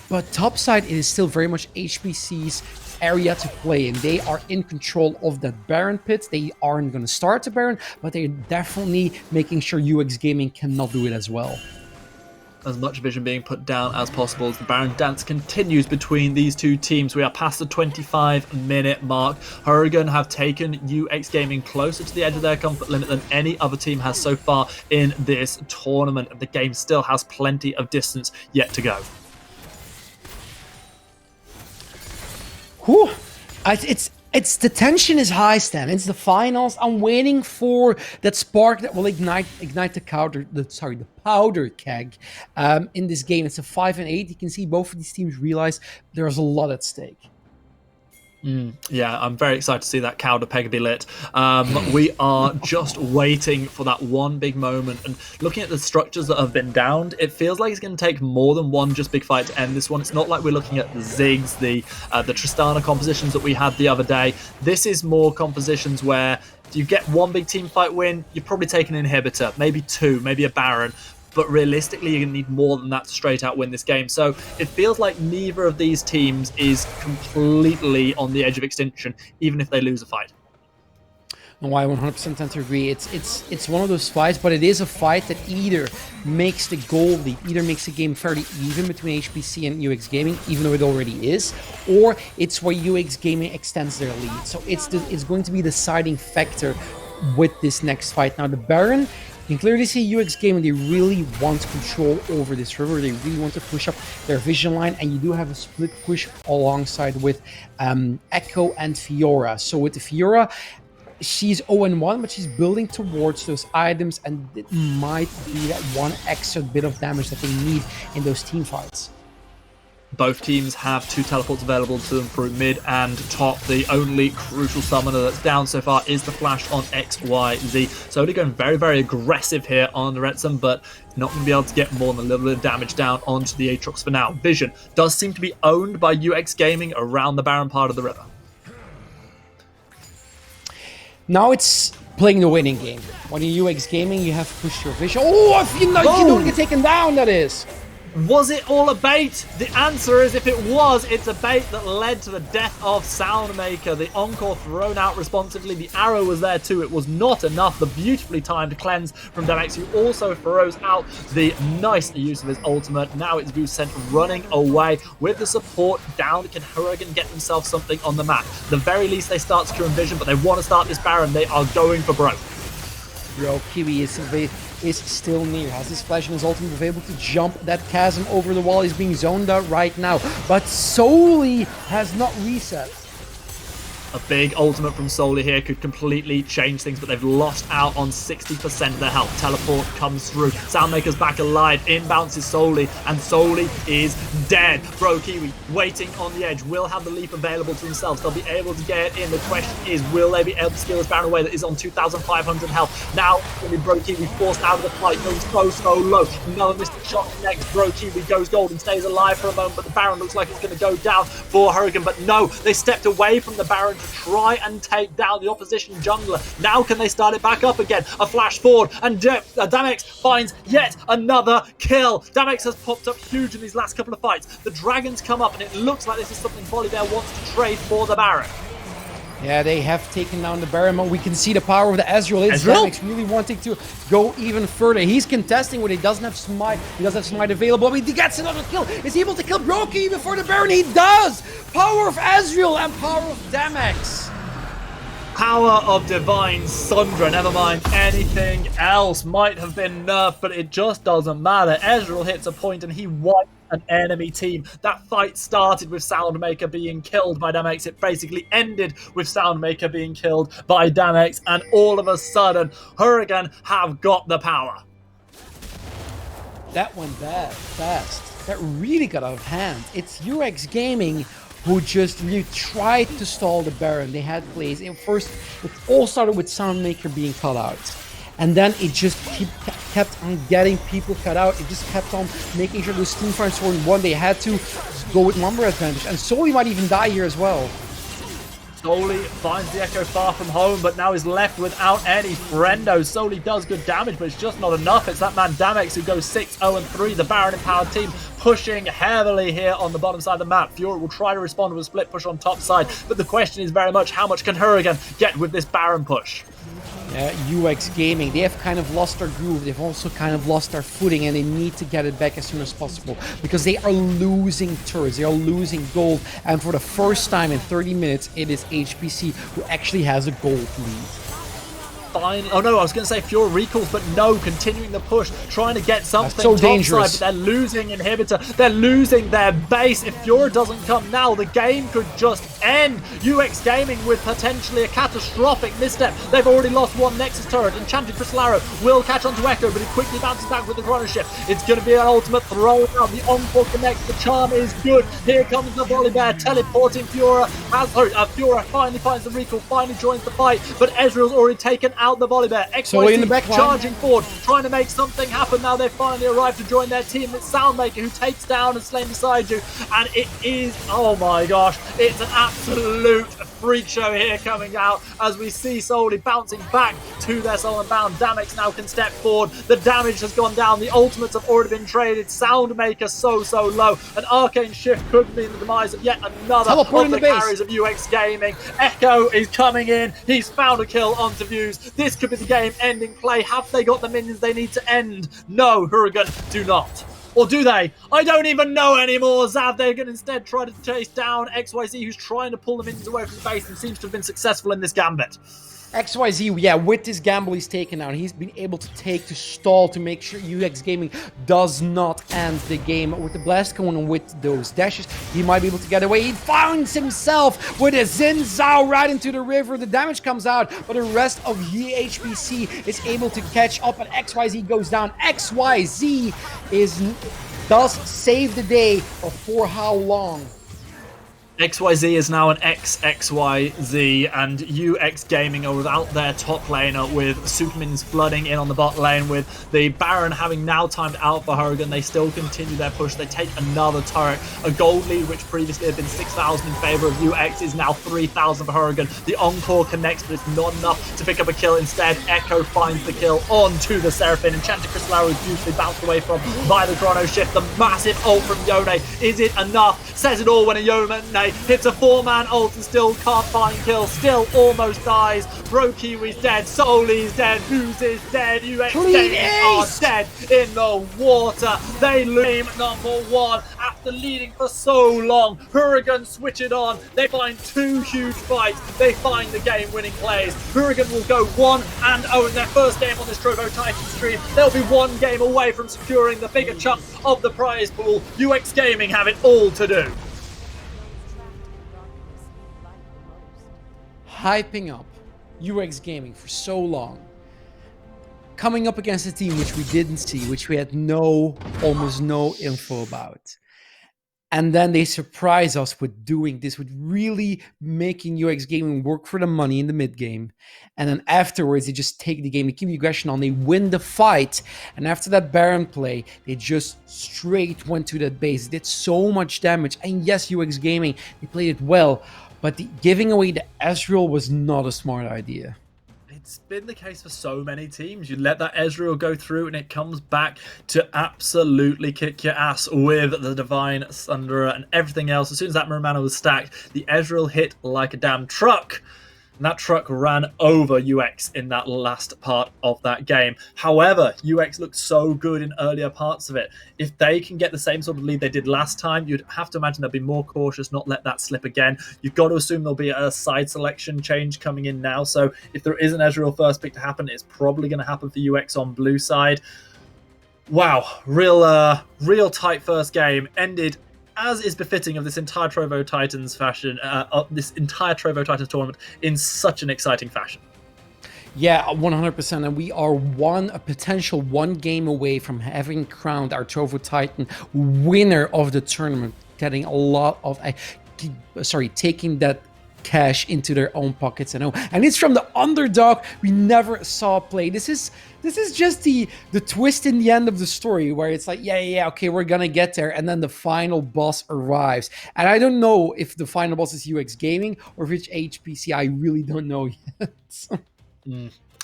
but top side it is still very much HBC's area to play, and they are in control of that Baron pit. They aren't going to start the Baron, but they're definitely making sure UX Gaming cannot do it as well. As much vision being put down as possible as the Baron dance continues between these two teams. We are past the 25-minute mark. Hurricane have taken UX Gaming closer to the edge of their comfort limit than any other team has so far in this tournament. The game still has plenty of distance yet to go. Whew. It's the tension is high, Stan. It's the finals. I'm waiting for that spark that will ignite the powder keg in this game. It's a 5 and 8. You can see both of these teams realize there's a lot at stake. Yeah, I'm very excited to see that powder peg be lit. We are just waiting for that one big moment, and looking at the structures that have been downed, it feels like it's going to take more than one just big fight to end this one. It's not like we're looking at the Ziggs, the Tristana compositions that we had the other day. This is more compositions where you get one big team fight win, you're probably taking an inhibitor, maybe 2, maybe a Baron. But realistically, you're going to need more than that to straight out win this game. So it feels like neither of these teams is completely on the edge of extinction, even if they lose a fight. No, I 100% tend to agree. It's one of those fights, but it is a fight that either makes the goal lead, either makes the game fairly even between HPC and UX Gaming, even though it already is, or it's where UX Gaming extends their lead. So it's going to be the deciding factor with this next fight. Now, the Baron, you can clearly see UX Gaming, they really want control over this river. They really want to push up their vision line, and you do have a split push alongside with Echo and Fiora. So with the Fiora, she's 0-1, but she's building towards those items, and it might be that one extra bit of damage that they need in those team fights. Both teams have 2 teleports available to them through mid and top. The only crucial summoner that's down so far is the flash on XYZ. So they're going very, very aggressive here on the Retsum, but not going to be able to get more than a little bit of damage down onto the Aatrox for now. Vision does seem to be owned by UX Gaming around the Baron part of the river. Now it's playing the winning game. When you're UX Gaming, you have to push your vision. Oh, if you don't get taken down, that is. Was it all a bait? The answer is, if it was, it's a bait that led to the death of Soundmaker. The Encore thrown out responsively. The arrow was there too. It was not enough. The beautifully timed cleanse from Damex, who also throws out the nice use of his ultimate. Now it's Vu sent running away. With the support down, can Hurricane get themselves something on the map? At the very least, they start securing vision, but they want to start this Baron. They are going for broke. Yo, Kiwi is still near, has his flash and his ultimate available to jump that chasm over the wall. He's being zoned out right now, but Soli has not reset. A big ultimate from Soli here could completely change things, but they've lost out on 60% of their health. Teleport comes through. Soundmaker's back alive. In bounces Soli, and Soli is dead. Bro Kiwi waiting on the edge. Will have the leap available to themselves. They'll be able to get it in. The question is, will they be able to steal this Baron away that is on 2,500 health? Now, Bro Kiwi forced out of the fight, going so low. Another mystic shot next. Bro Kiwi goes gold and stays alive for a moment, but the Baron looks like it's going to go down for Hurricane. But no, they stepped away from the Baron to try and take down the opposition jungler. Now can they start it back up again? A flash forward, and Damex finds yet another kill. Damex has popped up huge in these last couple of fights. The dragons come up, and it looks like this is something Volibear wants to trade for the Baron. Yeah, they have taken down the Baron. We can see the power of the Ezreal. It's Damex really wanting to go even further. He's contesting when he doesn't have smite. He doesn't have smite available. I mean, he gets another kill. Is he able to kill Brokey before the Baron? He does! Power of Ezreal and power of Damex. Power of Divine Sundra, never mind anything else. Might have been nerfed, but it just doesn't matter. Ezreal hits a point and he wipes an enemy team. That fight started with Soundmaker being killed by Damex. It basically ended with Soundmaker being killed by Damex, and all of a sudden, Hurricane have got the power. That went bad, fast. That really got out of hand. It's UX Gaming who just really tried to stall the Baron. They had plays. It all started with Soundmaker being cut out. And then it just kept on getting people cut out. It just kept on making sure those team fights were in one. They had to go with number advantage. And Soli might even die here as well. Soli finds the Echo far from home, but now is left without any friendo. Soli does good damage, but it's just not enough. It's that man Damex who goes 6-0-3. The Baron empowered team pushing heavily here on the bottom side of the map. Fiora will try to respond with a split push on top side, but the question is very much, how much can Hurricane get with this Baron push? UX Gaming, they have kind of lost their groove. They've also kind of lost their footing, and they need to get it back as soon as possible because they are losing turrets, they are losing gold, and for the first time in 30 minutes, it is HPC who actually has a gold lead. Oh no, I was going to say Fiora recalls, but no, continuing the push, trying to get something so dangerous. Side, but they're losing inhibitor, they're losing their base. If Fiora doesn't come now, the game could just end. UX Gaming with potentially a catastrophic misstep. They've already lost one Nexus turret. Enchanted Crystal Arrow will catch onto Echo, but he quickly bounces back with the Chrono Shift. It's going to be an ultimate throw out. The Encore connects, the charm is good. Here comes the Volibear teleporting Fiora. Fiora finally finds the recall, finally joins the fight, but Ezreal's already taken out the Volibear. XYZ in the back charging forward, trying to make something happen. Now they've finally arrived to join their team. It's Soundmaker who takes down and slain beside you, and it is, oh my gosh, it's an absolute freak show here coming out as we see Solely bouncing back to their Solemn Bound. Damex now can step forward. The damage has gone down. The ultimates have already been traded. Soundmaker so low. An arcane shift could mean the demise of yet another of the carries of UX Gaming. Echo is coming in. He's found a kill onto Views. This could be the game-ending play. Have they got the minions they need to end? No, Hurricane do not. Or do they? I don't even know anymore. Zav, they're going to instead try to chase down XYZ, who's trying to pull the minions away from the base and seems to have been successful in this gambit. XYZ, yeah, with this gamble he's taken out, he's been able to stall to make sure UX Gaming does not end the game. With the blast going on with those dashes, he might be able to get away. He finds himself with a Xin Zhao right into the river. The damage comes out, but the rest of HPC is able to catch up, and XYZ goes down. XYZ does save the day, but for how long? XYZ is now an XXYZ, and UX Gaming are without their top laner, with Supermins flooding in on the bot lane, with the Baron having now timed out for Hurricane. They still continue their push. They take another turret. A gold lead, which previously had been 6,000 in favor of UX, is now 3,000 for Hurricane. The Encore connects, but it's not enough to pick up a kill. Instead, Echo finds the kill onto the Seraphine. Enchanted Crystal Arrow is beautifully bounced away from by the Chrono Shift. The massive ult from Yone. Is it enough? Says it all when a Yone hits a 4-man ult and still can't find kills. Still almost dies. Brokiwi's dead. Soli's dead. Who's is dead? UX Gaming are dead in the water. They lose number 1 after leading for so long. Hurricane switch it on. They find 2 huge fights. They find the game-winning plays. Hurricane will go 1-0 in their first game on this Trovo Titans stream. They'll be 1 game away from securing the bigger chunk of the prize pool. UX Gaming have it all to do. Hyping up UX Gaming for so long, coming up against a team which we didn't see, which we had almost no info about. And then they surprise us with doing this, with really making UX Gaming work for the money in the mid game. And then afterwards, they just take the game, they keep the aggression on, they win the fight. And after that Baron play, they just straight went to that base, did so much damage. And yes, UX Gaming, they played it well, but giving away the Ezreal was not a smart idea. It's been the case for so many teams. You let that Ezreal go through and it comes back to absolutely kick your ass with the Divine Thunderer and everything else. As soon as that Muramana was stacked, the Ezreal hit like a damn truck. And that truck ran over UX in that last part of that game. However, UX looked so good in earlier parts of it. If they can get the same sort of lead they did last time, you'd have to imagine they'll be more cautious, not let that slip again. You've got to assume there'll be a side selection change coming in now. So if there is an Ezreal first pick to happen, it's probably going to happen for UX on blue side. Wow, real tight first game. Ended as is befitting of this entire Trovo Titans this entire Trovo Titans tournament in such an exciting fashion. Yeah, 100%. And we are a potential 1 game away from having crowned our Trovo Titan winner of the tournament, getting a lot of, taking that cash into their own pockets. And it's from the underdog we never saw play. This is just the twist in the end of the story, where it's like, yeah, okay, we're gonna get there, and then the final boss arrives. And I don't know if the final boss is UX Gaming or if it's HPC. I really don't know yet.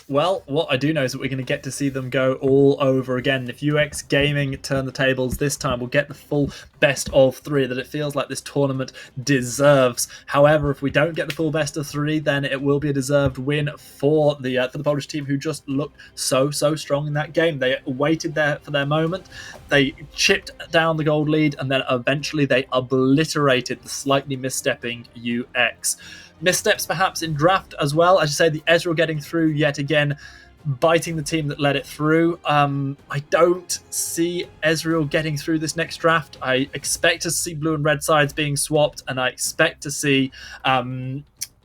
Well, what I do know is that we're going to get to see them go all over again. If UX Gaming turn the tables this time, we'll get the full best of 3 that it feels like this tournament deserves. However, if we don't get the full best of 3, then it will be a deserved win for the Polish team, who just looked so strong in that game. They waited there for their moment. They chipped down the gold lead, and then eventually they obliterated the slightly misstepping UX. Missteps perhaps in draft as well. As you say, the Ezreal getting through yet again, biting the team that let it through. I don't see Ezreal getting through this next draft. I expect to see blue and red sides being swapped, and I expect to see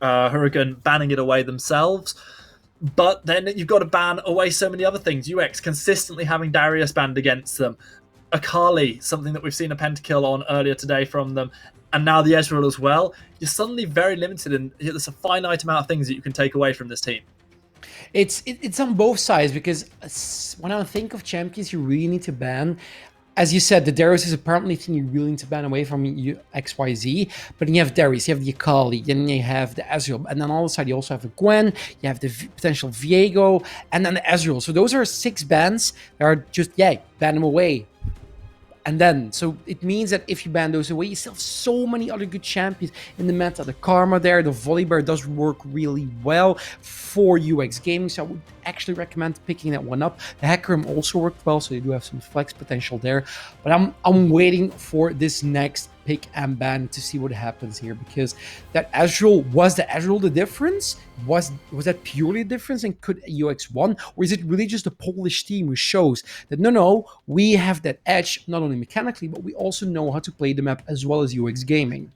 Hurricane banning it away themselves. But then you've got to ban away so many other things. UX consistently having Darius banned against them. Akali, something that we've seen a pentakill on earlier today from them. And now the Ezreal as well. You're suddenly very limited, and there's a finite amount of things that you can take away from this team. It's on both sides, because when I think of champions you really need to ban, as you said, the Darius is apparently the thing you really need to ban away from XYZ. But then you have Darius, you have the Akali, then you have the Ezreal, and then on the side you also have a Gwen, you have the potential Viego, and then the Ezreal. So those are 6 bans that are just, ban them away. And then, so it means that if you ban those away, you still have so many other good champions in the meta. The Karma there, the Volibear does work really well for UX Gaming, so I would actually recommend picking that one up. The Hecarim also worked well, so you do have some flex potential there. But I'm waiting for this next pick and ban to see what happens here, because that Ezreal, was the Ezreal the difference? Was that purely a difference and could UX won? Or is it really just a Polish team who shows that no, we have that edge, not only mechanically, but we also know how to play the map as well as UX Gaming?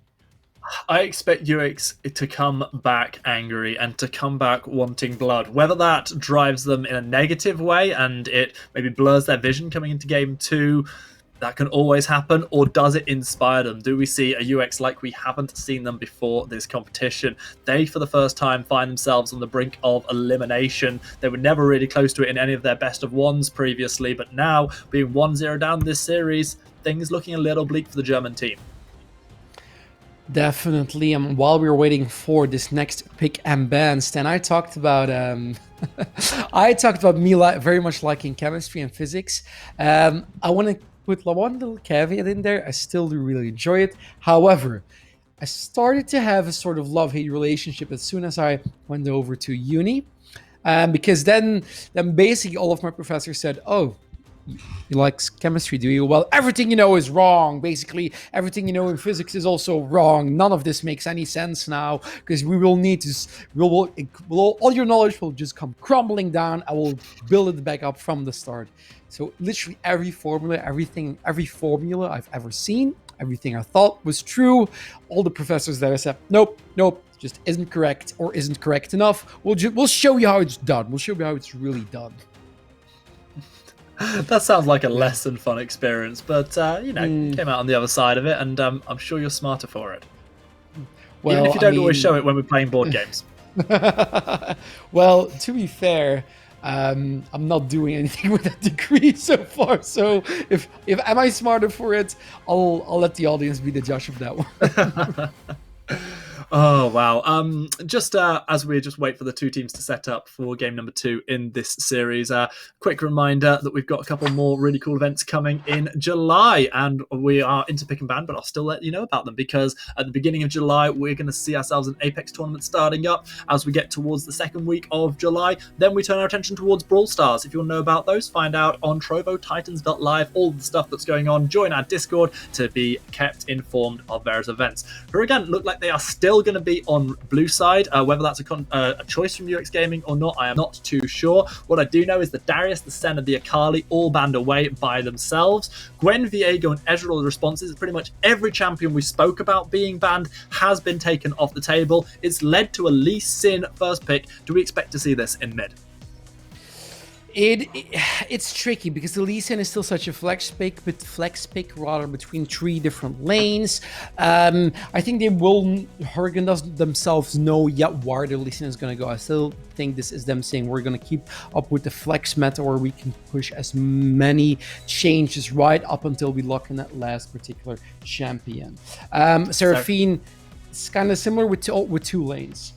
I expect UX to come back angry and to come back wanting blood. Whether that drives them in a negative way and it maybe blurs their vision coming into game 2, that can always happen, or does it inspire them? Do we see a UX like we haven't seen them before this competition? They, for the first time, find themselves on the brink of elimination. They were never really close to it in any of their best of ones previously, but now, being 1-0 down this series, things looking a little bleak for the German team. Definitely. While we were waiting for this next pick and ban, Stan, I talked about me very much liking chemistry and physics. I want to put one little caveat in there. I still do really enjoy it. However, I started to have a sort of love-hate relationship as soon as I went over to uni, because then basically all of my professors said, "Oh, you like chemistry, do you? Well, everything you know is wrong. Basically, everything you know in physics is also wrong. None of this makes any sense now, because we will need to, all your knowledge will just come crumbling down. I will build it back up from the start." So literally every formula I've ever seen, everything I thought was true, all the professors there said, nope, just isn't correct or isn't correct enough. We'll show you how it's done. We'll show you how it's really done. That sounds like a less than fun experience, but came out on the other side of it, and I'm sure you're smarter for it. Well, even if you don't always show it when we're playing board games. Well, to be fair, I'm not doing anything with that degree so far. So if am I smarter for it, I'll let the audience be the judge of that one. Oh, wow. Just as we just wait for the two teams to set up for game number 2 in this series, quick reminder that we've got a couple more really cool events coming in July, and we are into pick and ban, but I'll still let you know about them, because at the beginning of July, we're going to see ourselves an Apex tournament starting up. As we get towards the second week of July, then we turn our attention towards Brawl Stars. If you want to know about those, find out on TrovoTitans.live, all the stuff that's going on. Join our Discord to be kept informed of various events. Who again look like they are still going to be on blue side. Whether that's a choice from UX Gaming or not, I am not too sure. What I do know is the Darius, the Senna, the Akali all banned away by themselves. Gwen, Viego, and Ezreal, the responses, pretty much every champion we spoke about being banned has been taken off the table. It's led to a Lee Sin first pick. Do we expect to see this in mid? It's tricky because the Lee Sin is still such a flex pick rather between 3 different lanes. I think Hurricane doesn't themselves know yet where the Lee Sin is going to go. I still think this is them saying we're going to keep up with the flex meta, where we can push as many changes right up until we lock in that last particular champion. Seraphine is kind of similar with 2 lanes.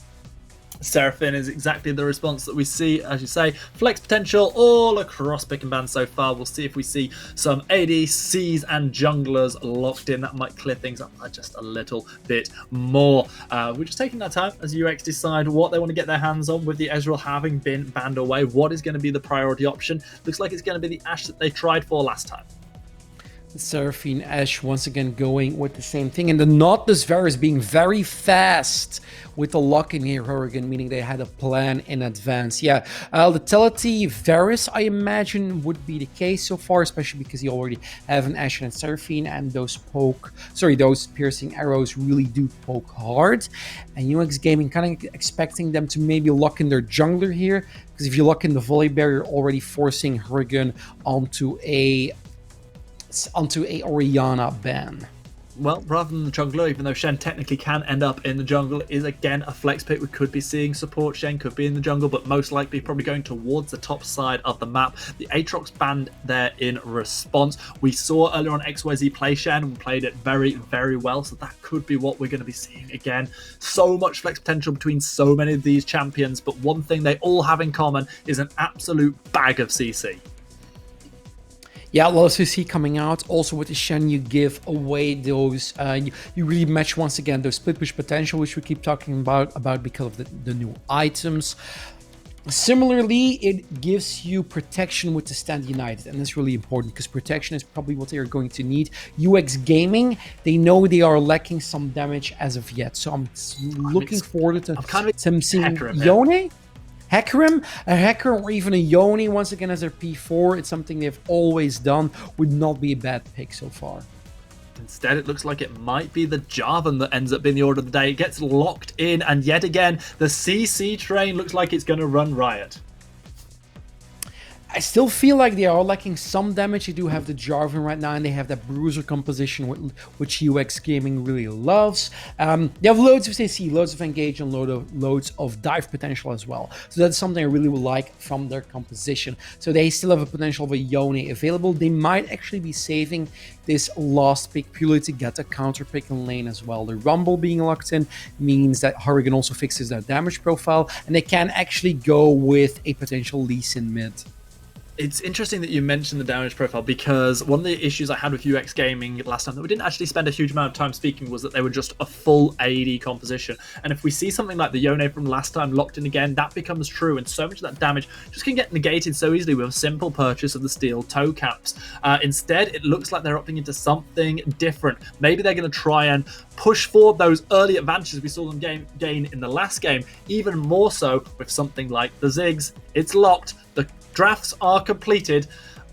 Seraphine is exactly the response that we see, as you say. Flex potential all across pick and ban so far. We'll see if we see some ADCs and junglers locked in. That might clear things up just a little bit more. We're just taking that time as UX decide what they want to get their hands on, with the Ezreal having been banned away. What is going to be the priority option? Looks like it's going to be the Ashe that they tried for last time. Seraphine Ashe once again going with the same thing, and the Nautilus Varus being very fast with the lock-in here, Hurricane, meaning they had a plan in advance. Yeah, the Teleti Varus, I imagine, would be the case so far, especially because you already have an Ashe and Seraphine, and those piercing arrows really do poke hard. And UX Gaming kind of expecting them to maybe lock in their jungler here, because if you lock in the Volibear, you're already forcing Hurricane onto a Orianna ban. well, rather than the jungler, even though Shen technically can end up in the jungle, is again a flex pick. We could be seeing support. Shen could be in the jungle, but most likely probably going towards the top side of the map. The Aatrox banned there in response. We saw earlier on XYZ play Shen and played it very, very well, so that could be what we're going to be seeing again. So much flex potential between so many of these champions, but one thing they all have in common is an absolute bag of CC. Yeah, a lot of CC coming out. Also with the Shen, you give away those, you really match once again those split push potential, which we keep talking about because of the new items. Similarly, it gives you protection with the Stand United, and that's really important because protection is probably what they are going to need. UX Gaming, they know they are lacking some damage as of yet, so I'm looking forward to some seeing Yone. Hecarim, a Hecarim or even a Yone once again as their P4, it's something they've always done, would not be a bad pick so far. Instead, it looks like it might be the Jarvan that ends up being the order of the day. It gets locked in, and yet again, the CC train looks like it's going to run riot. I still feel like they are lacking some damage. They do have the Jarvan right now, and they have that bruiser composition, which UX Gaming really loves. They have loads of CC, loads of engage, and loads of dive potential as well. So that's something I really would like from their composition. So they still have a potential of a Yone available. They might actually be saving this last pick purely to get a counter pick in lane as well. The Rumble being locked in means that Hurricane also fixes their damage profile, and they can actually go with a potential Lee Sin mid. It's interesting that you mentioned the damage profile, because one of the issues I had with UX Gaming last time that we didn't actually spend a huge amount of time speaking was that they were just a full AD composition. And if we see something like the Yone from last time locked in again, that becomes true, and so much of that damage just can get negated so easily with a simple purchase of the steel toe caps. Instead, it looks like they're opting into something different. Maybe they're going to try and push forward those early advantages we saw them gain in the last game, even more so with something like the Ziggs. It's locked. The drafts are completed.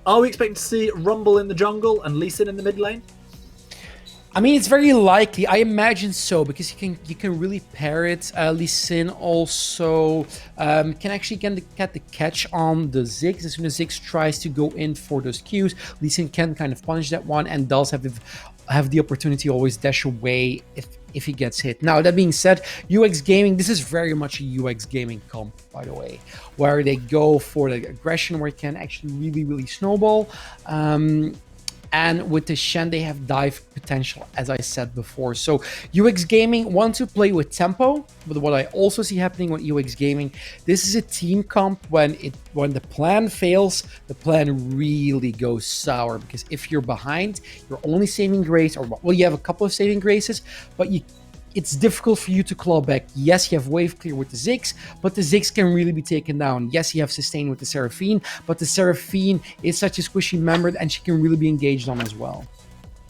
Are we expecting to see Rumble in the jungle and Lee Sin in the mid lane? I mean, it's very likely. I imagine so, because you can really pair it. Lee Sin also can actually get the catch on the Ziggs. As soon as Ziggs tries to go in for those Qs, Lee Sin can kind of punish that one and does have the opportunity to always dash away if he gets hit. Now, that being said, UX Gaming, this is very much a UX Gaming comp, by the way, where they go for the aggression, where it can actually really, really snowball. And with the Shen, they have dive potential, as I said before. So UX Gaming want to play with tempo, but what I also see happening with UX Gaming, this is a team comp when the plan fails, the plan really goes sour, because if you're behind, you're only saving grace, or well, you have a couple of saving graces, but it's difficult for you to claw back. Yes, you have wave clear with the Ziggs, but the Ziggs can really be taken down. Yes, you have sustain with the Seraphine, but the Seraphine is such a squishy member and she can really be engaged on as well.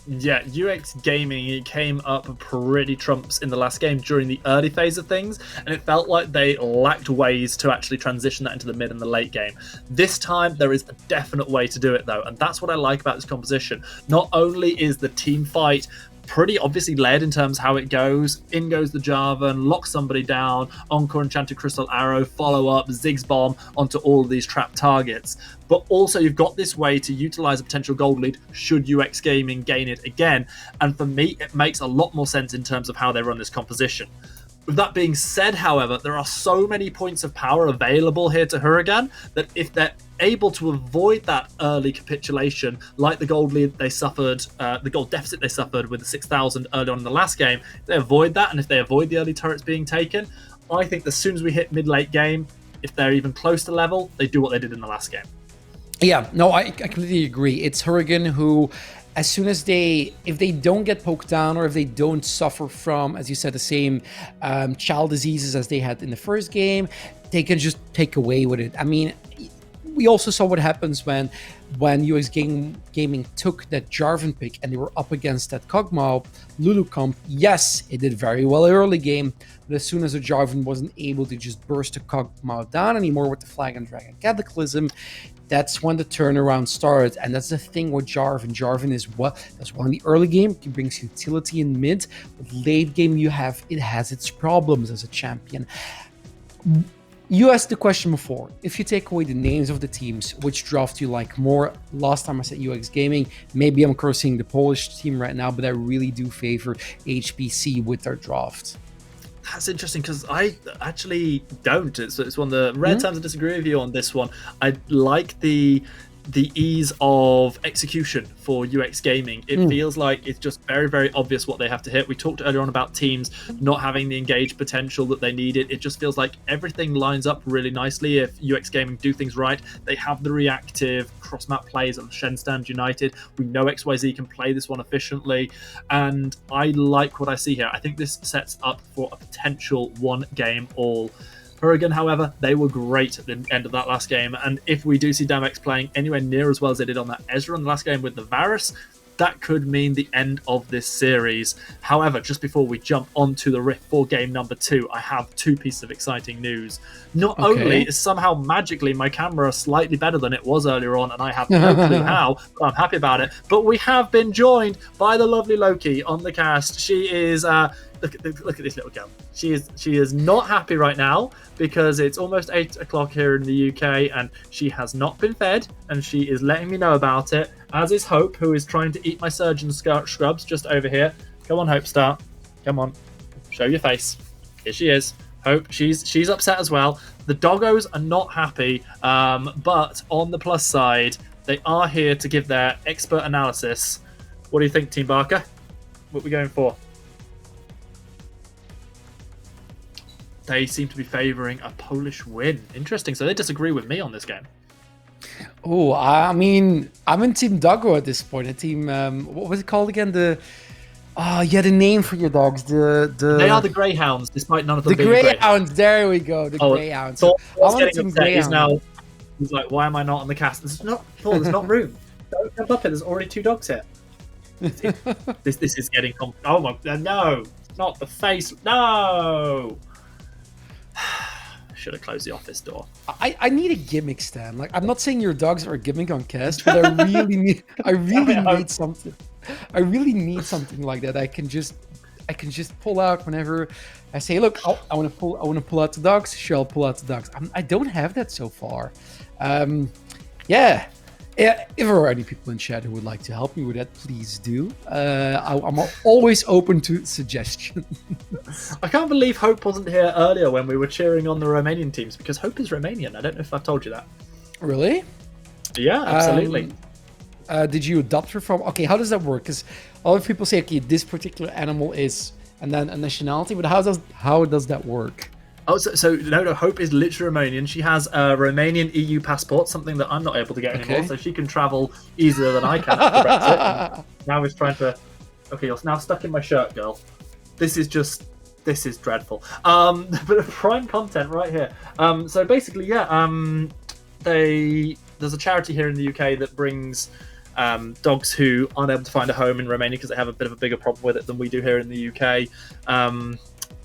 Yeah, UX Gaming came up pretty trumps in the last game during the early phase of things, and it felt like they lacked ways to actually transition that into the mid and the late game. This time, there is a definite way to do it, though, and that's what I like about this composition. Not only is the team fight pretty obviously led in terms of how it goes. In goes the Jarvan, locks somebody down, Encore Enchanted Crystal Arrow, follow up, Ziggs Bomb onto all of these trapped targets. But also you've got this way to utilize a potential gold lead should UX Gaming gain it again. And for me, it makes a lot more sense in terms of how they run this composition. With that being said, however, there are so many points of power available here to Huragan that if they're able to avoid that early capitulation, like the gold lead they suffered, the gold deficit they suffered with the 6,000 early on in the last game, if they avoid that, and if they avoid the early turrets being taken, I think as soon as we hit mid-late game, if they're even close to level, they do what they did in the last game. Yeah, no, I completely agree. It's Huragan who, as soon as if they don't get poked down, or if they don't suffer from, as you said, the same child diseases as they had in the first game, they can just take away with it. I mean, we also saw what happens when UX Gaming took that Jarvan pick and they were up against that Kog'Maw Lulu comp. Yes, it did very well early game, but as soon as the Jarvan wasn't able to just burst the Kog'Maw down anymore with the Flag and Dragon Cataclysm, that's when the turnaround started. And that's the thing with Jarvan. Jarvan is that's one in the early game, it brings utility in mid, but late game it has its problems as a champion. You asked the question before. If you take away the names of the teams, which draft do you like more? Last time I said UX Gaming. Maybe I'm cursing the Polish team right now, but I really do favor HBC with their draft. That's interesting because I actually don't. It's one of the rare times I disagree with you on this one. I like the ease of execution for UX Gaming. It feels like it's just very, very obvious what they have to hit. We talked earlier on about teams not having the engaged potential that they needed. It just feels like everything lines up really nicely. If UX Gaming do things right, they have the reactive cross-map plays of Shenstand United. We know XYZ can play this one efficiently, and I like what I see here. I think this sets up for a potential one-game all. Hurricane, however, they were great at the end of that last game, and if we do see Damex playing anywhere near as well as they did on that Ezra in the last game with the Varus, that could mean the end of this series. However, just before we jump onto the Rift for game number 2, I have 2 pieces of exciting news. Not only is somehow magically my camera slightly better than it was earlier on, and I have no clue how, but I'm happy about it, but we have been joined by the lovely Loki on the cast. She is... Look at this little girl. She is not happy right now because it's almost 8 o'clock here in the UK and she has not been fed, and she is letting me know about it, as is Hope, who is trying to eat my surgeon scrubs just over here. Come on, Hope, start. Come on. Show your face. Here she is. Hope, she's upset as well. The doggos are not happy, but on the plus side, they are here to give their expert analysis. What do you think, Team Barker? What are we going for? They seem to be favouring a Polish win. Interesting. So they disagree with me on this game. Oh, I mean, I'm in Team Doggo at this point. A team, what was it called again? The name for your dogs. They are the Greyhounds, despite none of them being Greyhounds. There we go. The Greyhounds. Thor was getting upset. He's like, why am I not on the cast? There's not room. Don't jump up here. There's already 2 dogs here. This is getting oh my no, not the face. No. Should have closed the office door. I need a gimmick stand. Like, I'm not saying your dogs are a gimmick on cast, but I really need something. I really need something like that. I can just pull out whenever I say, look, I want to pull out the dogs. Sure, I'll pull out the dogs. I don't have that so far. Yeah. If there are any people in chat who would like to help me with that, please do. I'm always open to suggestions. I can't believe Hope wasn't here earlier when we were cheering on the Romanian teams, because Hope is Romanian. I don't know if I've told you that. Really? Yeah, absolutely. Did you adopt her from... Okay, how does that work? Because a lot of people say, okay, this particular animal is... and then a nationality, but how does that work? Oh, so no, Hope is literally Romanian. She has a Romanian EU passport, something that I'm not able to get anymore, so she can travel easier than I can after Brexit. Now he's trying to... Okay, you're now stuck in my shirt, girl. This is dreadful. But prime content right here. So basically, yeah, there's a charity here in the UK that brings dogs who aren't able to find a home in Romania because they have a bit of a bigger problem with it than we do here in the UK.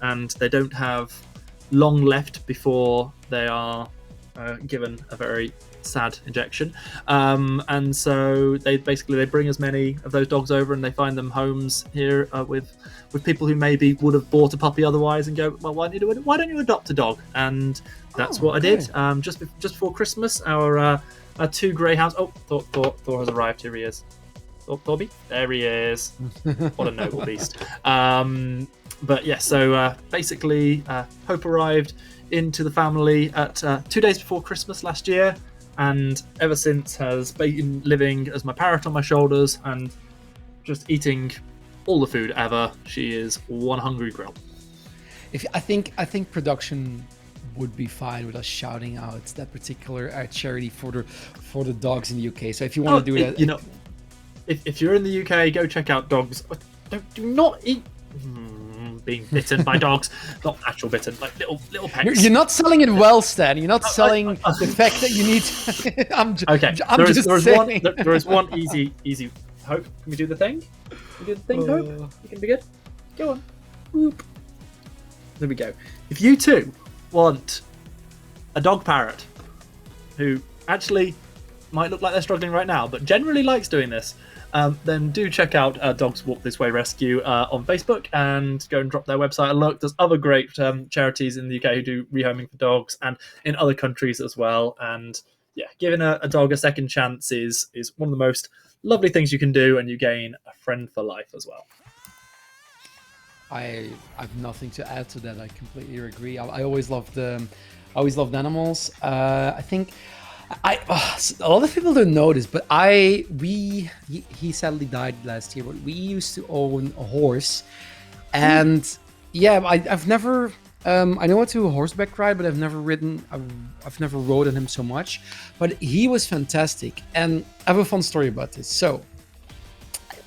And they don't have long left before they are given a very sad injection, and so they bring as many of those dogs over and they find them homes here with people who maybe would have bought a puppy otherwise and go, well, why don't you adopt a dog? And that's what I did. Just before Christmas, our 2 greyhounds. Oh, Thor has arrived. Here he is. Thorby, there he is. What a noble beast. But yeah, so basically, Hope arrived into the family at 2 days before Christmas last year, and ever since has been living as my parrot on my shoulders and just eating all the food ever. She is one hungry grill. I think production would be fine with us shouting out that particular charity for the dogs in the UK. So if you want to do that, you know, if you're in the UK, go check out dogs. Do not eat. Being bitten by dogs, not actual bitten, like little pets. You're not selling it well, Stan. You're not selling the fact that you need to... There is one easy. Hope, can we do the thing? Can we do the thing, Hope? You can be good. Go on. Whoop. There we go. If you too want a dog parrot who actually might look like they're struggling right now, but generally likes doing this, then do check out Dogs Walk This Way Rescue on Facebook and go and drop their website a look. There's other great charities in the UK who do rehoming for dogs and in other countries as well. And yeah, giving a dog a second chance is one of the most lovely things you can do, and you gain a friend for life as well. I have nothing to add to that. I completely agree. I always loved animals. I think a lot of people don't know this, but he sadly died last year. But we used to own a horse, and yeah, I've never. I know how to horseback ride, but I've never ridden. I've never rode on him so much. But he was fantastic, and I have a fun story about this. So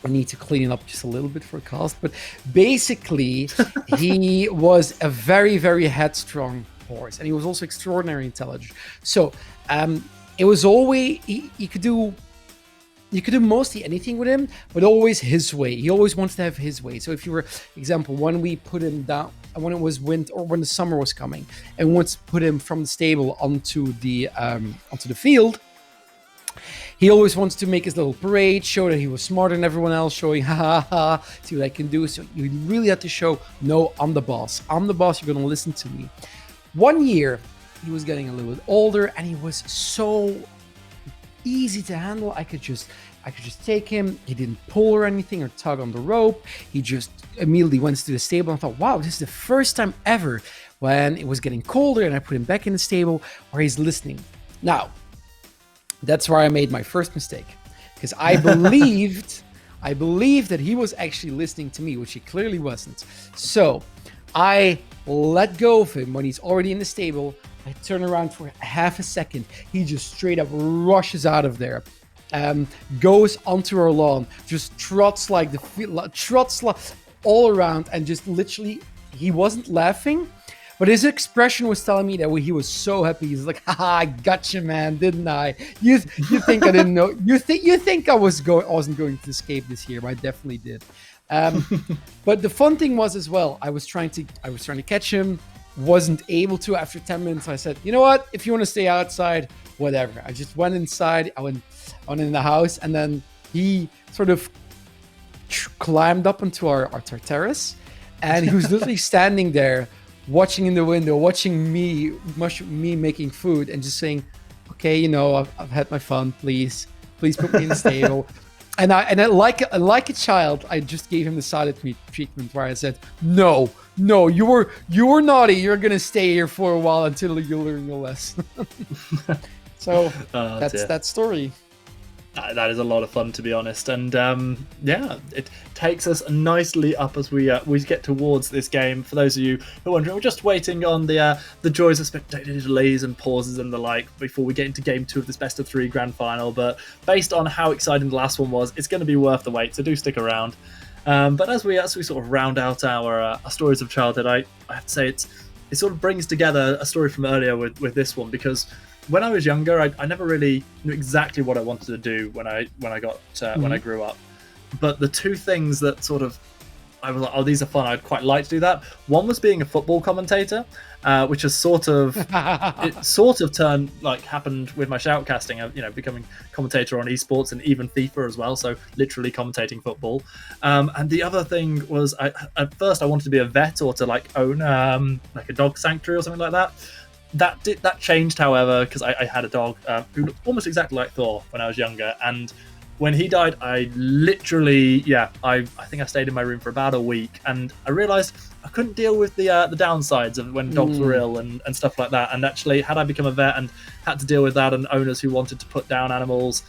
I need to clean it up just a little bit for a cast, but basically he was a very, very headstrong horse, and he was also extraordinarily intelligent. So it was always you could do mostly anything with him, but always his way. He always wanted to have his way. So if you were, example, when we put him down, when it was winter or when the summer was coming, and once put him from the stable onto the field, he always wants to make his little parade, show that he was smarter than everyone else, showing, ha ha ha, see what I can do. So you really had to show, no, I'm the boss. I'm the boss, you're going to listen to me. One year, he was getting a little bit older, and he was so easy to handle. I could just take him. He didn't pull or anything or tug on the rope. He just immediately went to the stable, and I thought, wow, this is the first time ever when it was getting colder and I put him back in the stable where he's listening. Now, that's where I made my first mistake, because I believed that he was actually listening to me, which he clearly wasn't. So I let go of him when he's already in the stable. I turn around for half a second. He just straight up rushes out of there, goes onto our lawn, just trots all around, and just literally, he wasn't laughing, but his expression was telling me that he was so happy. He's like, haha, I got you, man, didn't I? You think I didn't know? You think I wasn't going to escape this year? But I definitely did. But the fun thing was as well, I was trying to catch him, wasn't able to. After 10 minutes, I said, you know what? If you want to stay outside, whatever. I just went inside. I went in the house, and then he sort of climbed up onto our terrace, and he was literally standing there, watching in the window, watching me making food, and just saying, okay, I've had my fun, please put me in the stable. And I like a child, I just gave him the silent treatment, where I said, no, you were naughty, you're gonna stay here for a while until you learn your lesson. So that's that story. That is a lot of fun, to be honest, and it takes us nicely up as we get towards this game. For those of you who are wondering, we're just waiting on the joys of spectator delays and pauses and the like before we get into Game 2 of this best of 3 grand final. But based on how exciting the last one was, it's going to be worth the wait, so do stick around. But as we sort of round out our stories of childhood, I have to say it sort of brings together a story from earlier with this one, because when I was younger, I never really knew exactly what I wanted to do when I grew up. But the two things that sort of I was like, oh, these are fun, I'd quite like to do that. One was being a football commentator, which has sort of happened with my shoutcasting, becoming commentator on Esports and even FIFA as well, so literally commentating football. And the other thing was, at first I wanted to be a vet or to own a dog sanctuary or something like that. That changed, however, because I had a dog who looked almost exactly like Thor when I was younger, and when he died, I literally, I think I stayed in my room for about a week, and I realised I couldn't deal with the downsides of when dogs were ill and stuff like that. And actually, had I become a vet and had to deal with that, and owners who wanted to put down animals,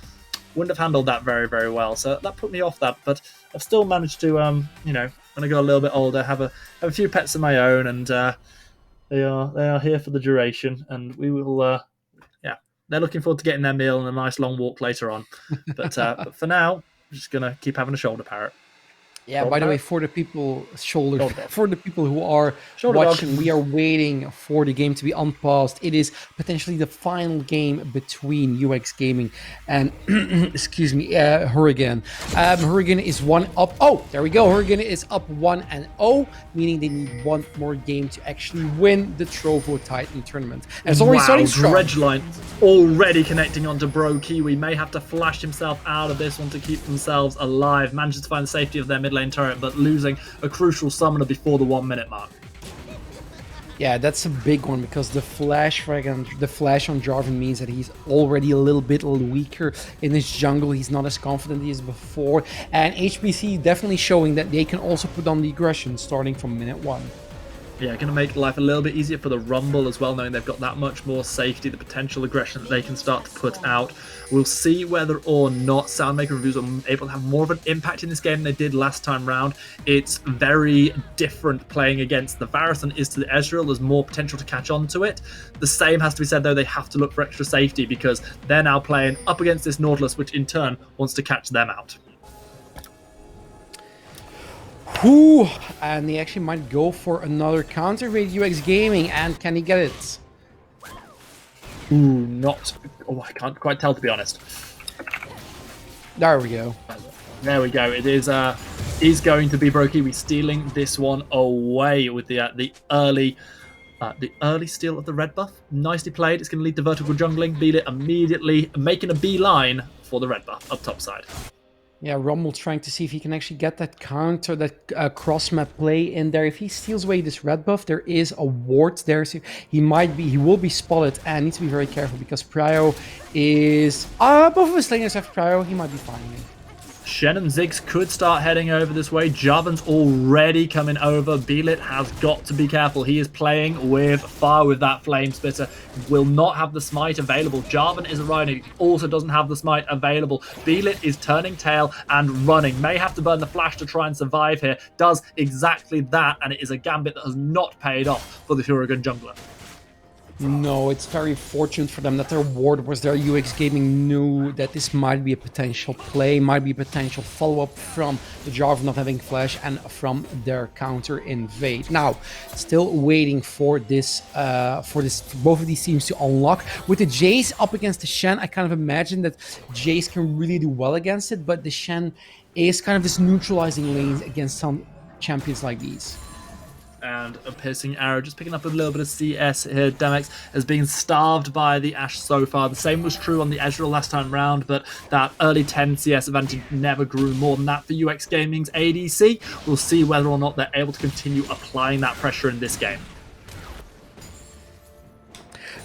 wouldn't have handled that very, very well. So that put me off that. But I've still managed to, when I got a little bit older, have a few pets of my own, and they are here for the duration, and we will. They're looking forward to getting their meal and a nice long walk later on. But for now, I'm just gonna keep having a shoulder parrot. Yeah, Shoulder by the way, pad? for the people Shoulder dog. for the people who are Shoulder dog. watching, we are waiting for the game to be unpaused. It is potentially the final game between UX Gaming and excuse me, Hurricane. Hurricane is one up. Oh, there we go. Hurricane is up 1-0, meaning they need one more game to actually win the Trovo Titan tournament. And it's already starting strong. Dredgeline already connecting onto Bro Kiwi. May have to flash himself out of this one to keep themselves alive. Manages to find the safety of their mid lane turret, but losing a crucial summoner before the 1 minute mark. Yeah, that's a big one because the flash on Jarvan means that he's already a little bit weaker in his jungle. He's not as confident as he is before. And HBC definitely showing that they can also put on the aggression starting from minute 1. Yeah, going to make life a little bit easier for the Rumble as well, knowing they've got that much more safety, the potential aggression that they can start to put out. We'll see whether or not Soundmaker Reviews are able to have more of an impact in this game than they did last time round. It's very different playing against the Varus than it is to the Ezreal. There's more potential to catch on to it. The same has to be said, though, they have to look for extra safety because they're now playing up against this Nautilus, which in turn wants to catch them out. Ooh, and they actually might go for another counter with UX Gaming, and can he get it? Ooh, not... Oh, I can't quite tell, to be honest. There we go. There we go. It is going to be Brokiwi stealing this one away with the early steal of the red buff. Nicely played. It's going to lead to vertical jungling. Beat it immediately, making a beeline for the red buff up top side. Yeah, Rumble trying to see if he can actually get that counter, that cross-map play in there. If he steals away this red buff, there is a ward there, so he will be spotted and needs to be very careful because Prio is... both of his laners have Prio, he might be fine. Shen and Ziggs could start heading over this way. Jarvan's already coming over. Beelit has got to be careful. He is playing with fire with that Flame Spitter. Will not have the smite available. Jarvan is a Rhino. He also doesn't have the smite available. Beelit is turning tail and running. May have to burn the flash to try and survive here. Does exactly that, and it is a gambit that has not paid off for the Huragan jungler. No, it's very fortunate for them that their ward was there. UX Gaming knew that this might be a potential play, might be a potential follow-up from the Jarvan not having flash and from their counter invade. Now, still waiting for this, for both of these teams to unlock. With the Jace up against the Shen, I kind of imagine that Jace can really do well against it, but the Shen is kind of this neutralizing lanes against some champions like these. And a piercing arrow, just picking up a little bit of CS here. Demex has been starved by the Ashe so far. The same was true on the Ezreal last time round, but that early 10 CS advantage never grew more than that for UX Gaming's ADC. We'll see whether or not they're able to continue applying that pressure in this game.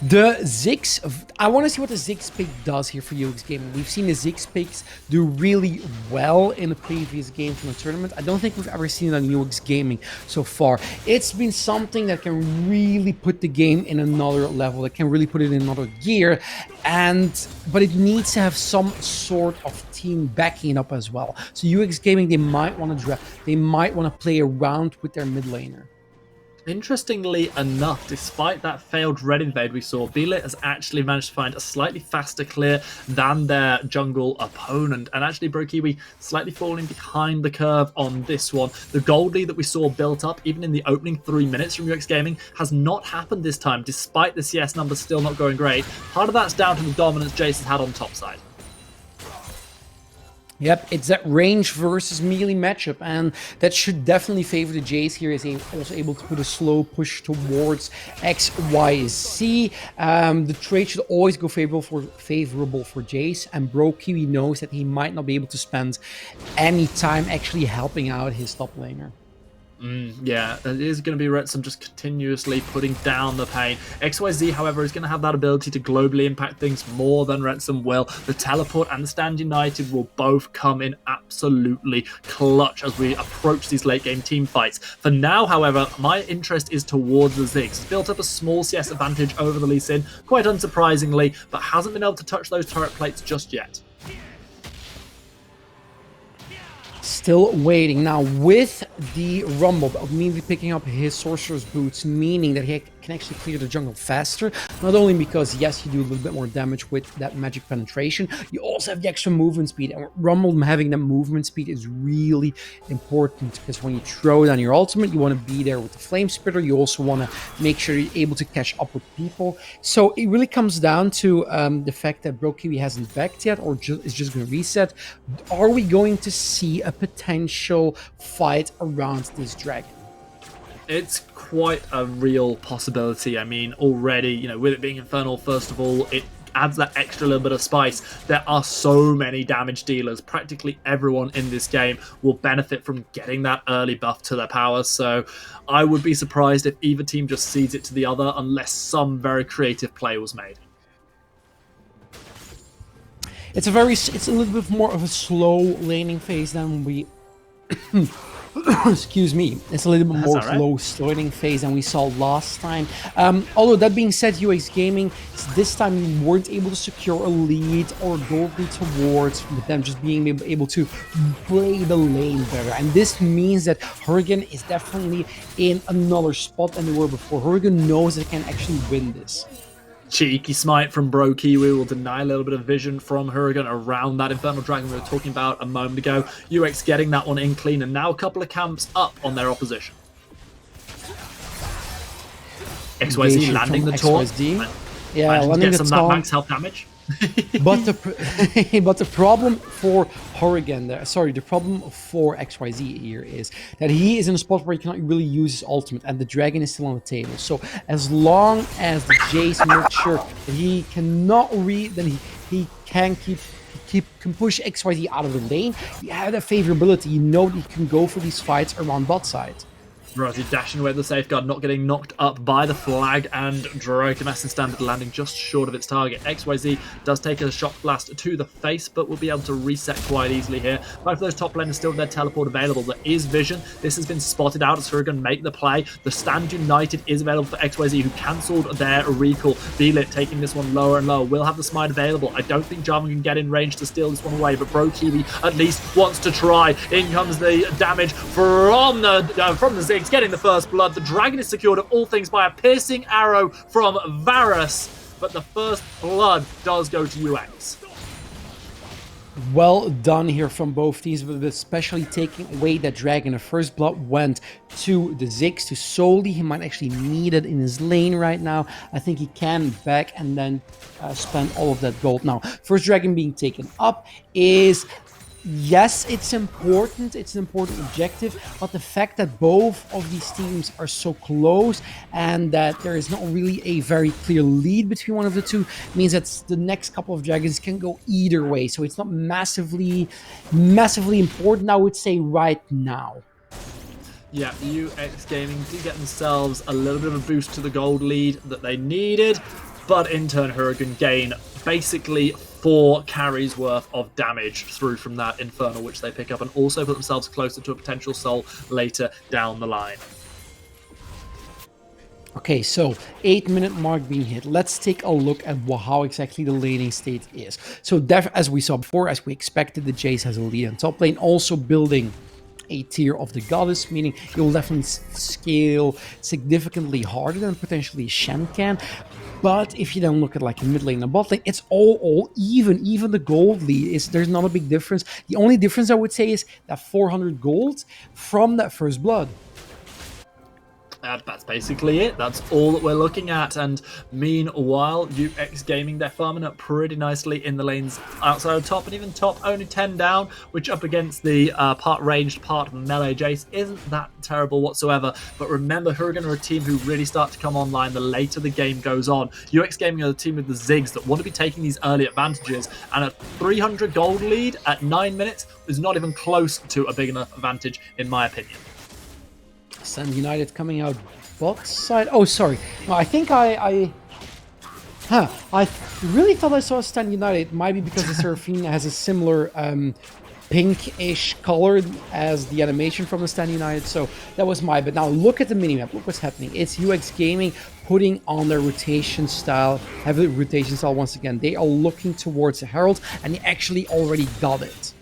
The Ziggs, I want to see what the Ziggs pick does here for UX Gaming. We've seen the Ziggs picks do really well in the previous game from the tournament. I don't think we've ever seen it on UX Gaming so far. It's been something that can really put the game in another level, that can really put it in another gear, but it needs to have some sort of team backing it up as well. So UX Gaming, they might want to play around with their mid laner. Interestingly enough, despite that failed red invade we saw, Beelit has actually managed to find a slightly faster clear than their jungle opponent, and actually Brokiwi slightly falling behind the curve on this one. The gold lead that we saw built up even in the opening 3 minutes from UX Gaming has not happened this time, despite the CS numbers still not going great. Part of that's down to the dominance Jace has had on top side. Yep, it's that range versus melee matchup, and that should definitely favor the Jace here. Is also able to put a slow push towards X, Y, Z. The trade should always go favorable for Jace, and Bro Kiwi knows that he might not be able to spend any time actually helping out his top laner. Yeah, it is going to be Retsum just continuously putting down the pain. XYZ, however, is going to have that ability to globally impact things more than Retsum will. The teleport and the stand united will both come in absolutely clutch as we approach these late game team fights. For now, however, my interest is towards the Ziggs. He's built up a small CS advantage over the Lee Sin, quite unsurprisingly, but hasn't been able to touch those turret plates just yet. Still waiting. Now, with the Rumble immediately picking up his Sorcerer's Boots, meaning that he can actually clear the jungle faster. Not only because, yes, you do a little bit more damage with that magic penetration, you also have the extra movement speed. And Rumble having that movement speed is really important, because when you throw down your ultimate, you want to be there with the Flame Spitter. You also want to make sure you're able to catch up with people. So it really comes down to the fact that Brokiwi hasn't backed yet, or is just going to reset. Are we going to see a potential fight around this dragon? It's quite a real possibility. I mean, already, you know, with it being Infernal, first of all, it adds that extra little bit of spice. There are so many damage dealers. Practically everyone in this game will benefit from getting that early buff to their powers. So I would be surprised if either team just cedes it to the other unless some very creative play was made. It's a little bit more of a slow laning phase than we excuse me. It's a little bit more slow starting phase than we saw last time. Although that being said, UX Gaming, this time you weren't able to secure a lead or gold lead towards, with them just being able to play the lane better. And this means that Hurricane is definitely in another spot than they were before. Hurricane knows they can actually win this. Cheeky smite from Brokiwi will deny a little bit of vision from Hurricane around that Infernal Dragon we were talking about a moment ago. UX getting that one in clean, and now a couple of camps up on their opposition. XYZ landing the taunt. Yeah, landing the some taunt. That max health damage. but the problem for Hurricane, the problem for XYZ here is that he is in a spot where he cannot really use his ultimate, and the dragon is still on the table. So as long as the Jace makes sure that he cannot then he can can push XYZ out of the lane. You have that favorability. You know that you can go for these fights around bot side. Rosy dashing away the safeguard, not getting knocked up by the flag, and Dracomassin Standard landing just short of its target. XYZ does take a shock blast to the face, but will be able to reset quite easily here. Both of those top laners still have their teleport available. There is vision. This has been spotted out as Hurricane make the play. The Stand United is available for XYZ, who cancelled their recall. Beelit taking this one lower and lower. Will have the smite available. I don't think Jarvan can get in range to steal this one away, but Brokiwi at least wants to try. In comes the damage from the Ziggs, getting the first blood. The dragon is secured of all things by a piercing arrow from Varus, but the first blood does go to UX. Well done here from both teams, but especially taking away that dragon. The first blood went to the Ziggs, to Soli. He might actually need it in his lane right now. I think he can back and then spend all of that gold. Now, first dragon being taken up is... yes, it's important. It's an important objective, but the fact that both of these teams are so close and that there is not really a very clear lead between one of the two means that the next couple of dragons can go either way. So it's not massively important, I would say, right now. Yeah, UX Gaming did get themselves a little bit of a boost to the gold lead that they needed, but in turn Hurricane gain basically 4 carries worth of damage through from that Infernal, which they pick up, and also put themselves closer to a potential soul later down the line. Okay, so 8-minute mark being hit. Let's take a look at how exactly the laning state is. So as we saw before, as we expected, the Jace has a lead on top lane, also building a tier of the goddess, meaning it will definitely scale significantly harder than potentially Shen can. But if you then look at like a mid lane and bot lane, it's all even. Even the gold lead there's not a big difference. The only difference I would say is that 400 gold from that first blood. That's basically it. That's all that we're looking at. And meanwhile, UX Gaming, they're farming up pretty nicely in the lanes outside of top, and even top only 10 down, which up against the ranged part melee Jace isn't that terrible whatsoever. But remember, Hurricane are a team who really start to come online the later the game goes on. UX Gaming are the team with the Ziggs that want to be taking these early advantages, and a 300 gold lead at 9 minutes is not even close to a big enough advantage, in my opinion. Stand United coming out bot side. Oh, sorry. No, I think I really thought I saw Stand United. It might be because the Seraphina has a similar pinkish color as the animation from the Stand United. So that was my. But now look at the minimap. Look what's happening. It's UX Gaming putting on their rotation style, heavy rotation style once again. They are looking towards the Herald, and they actually already got it.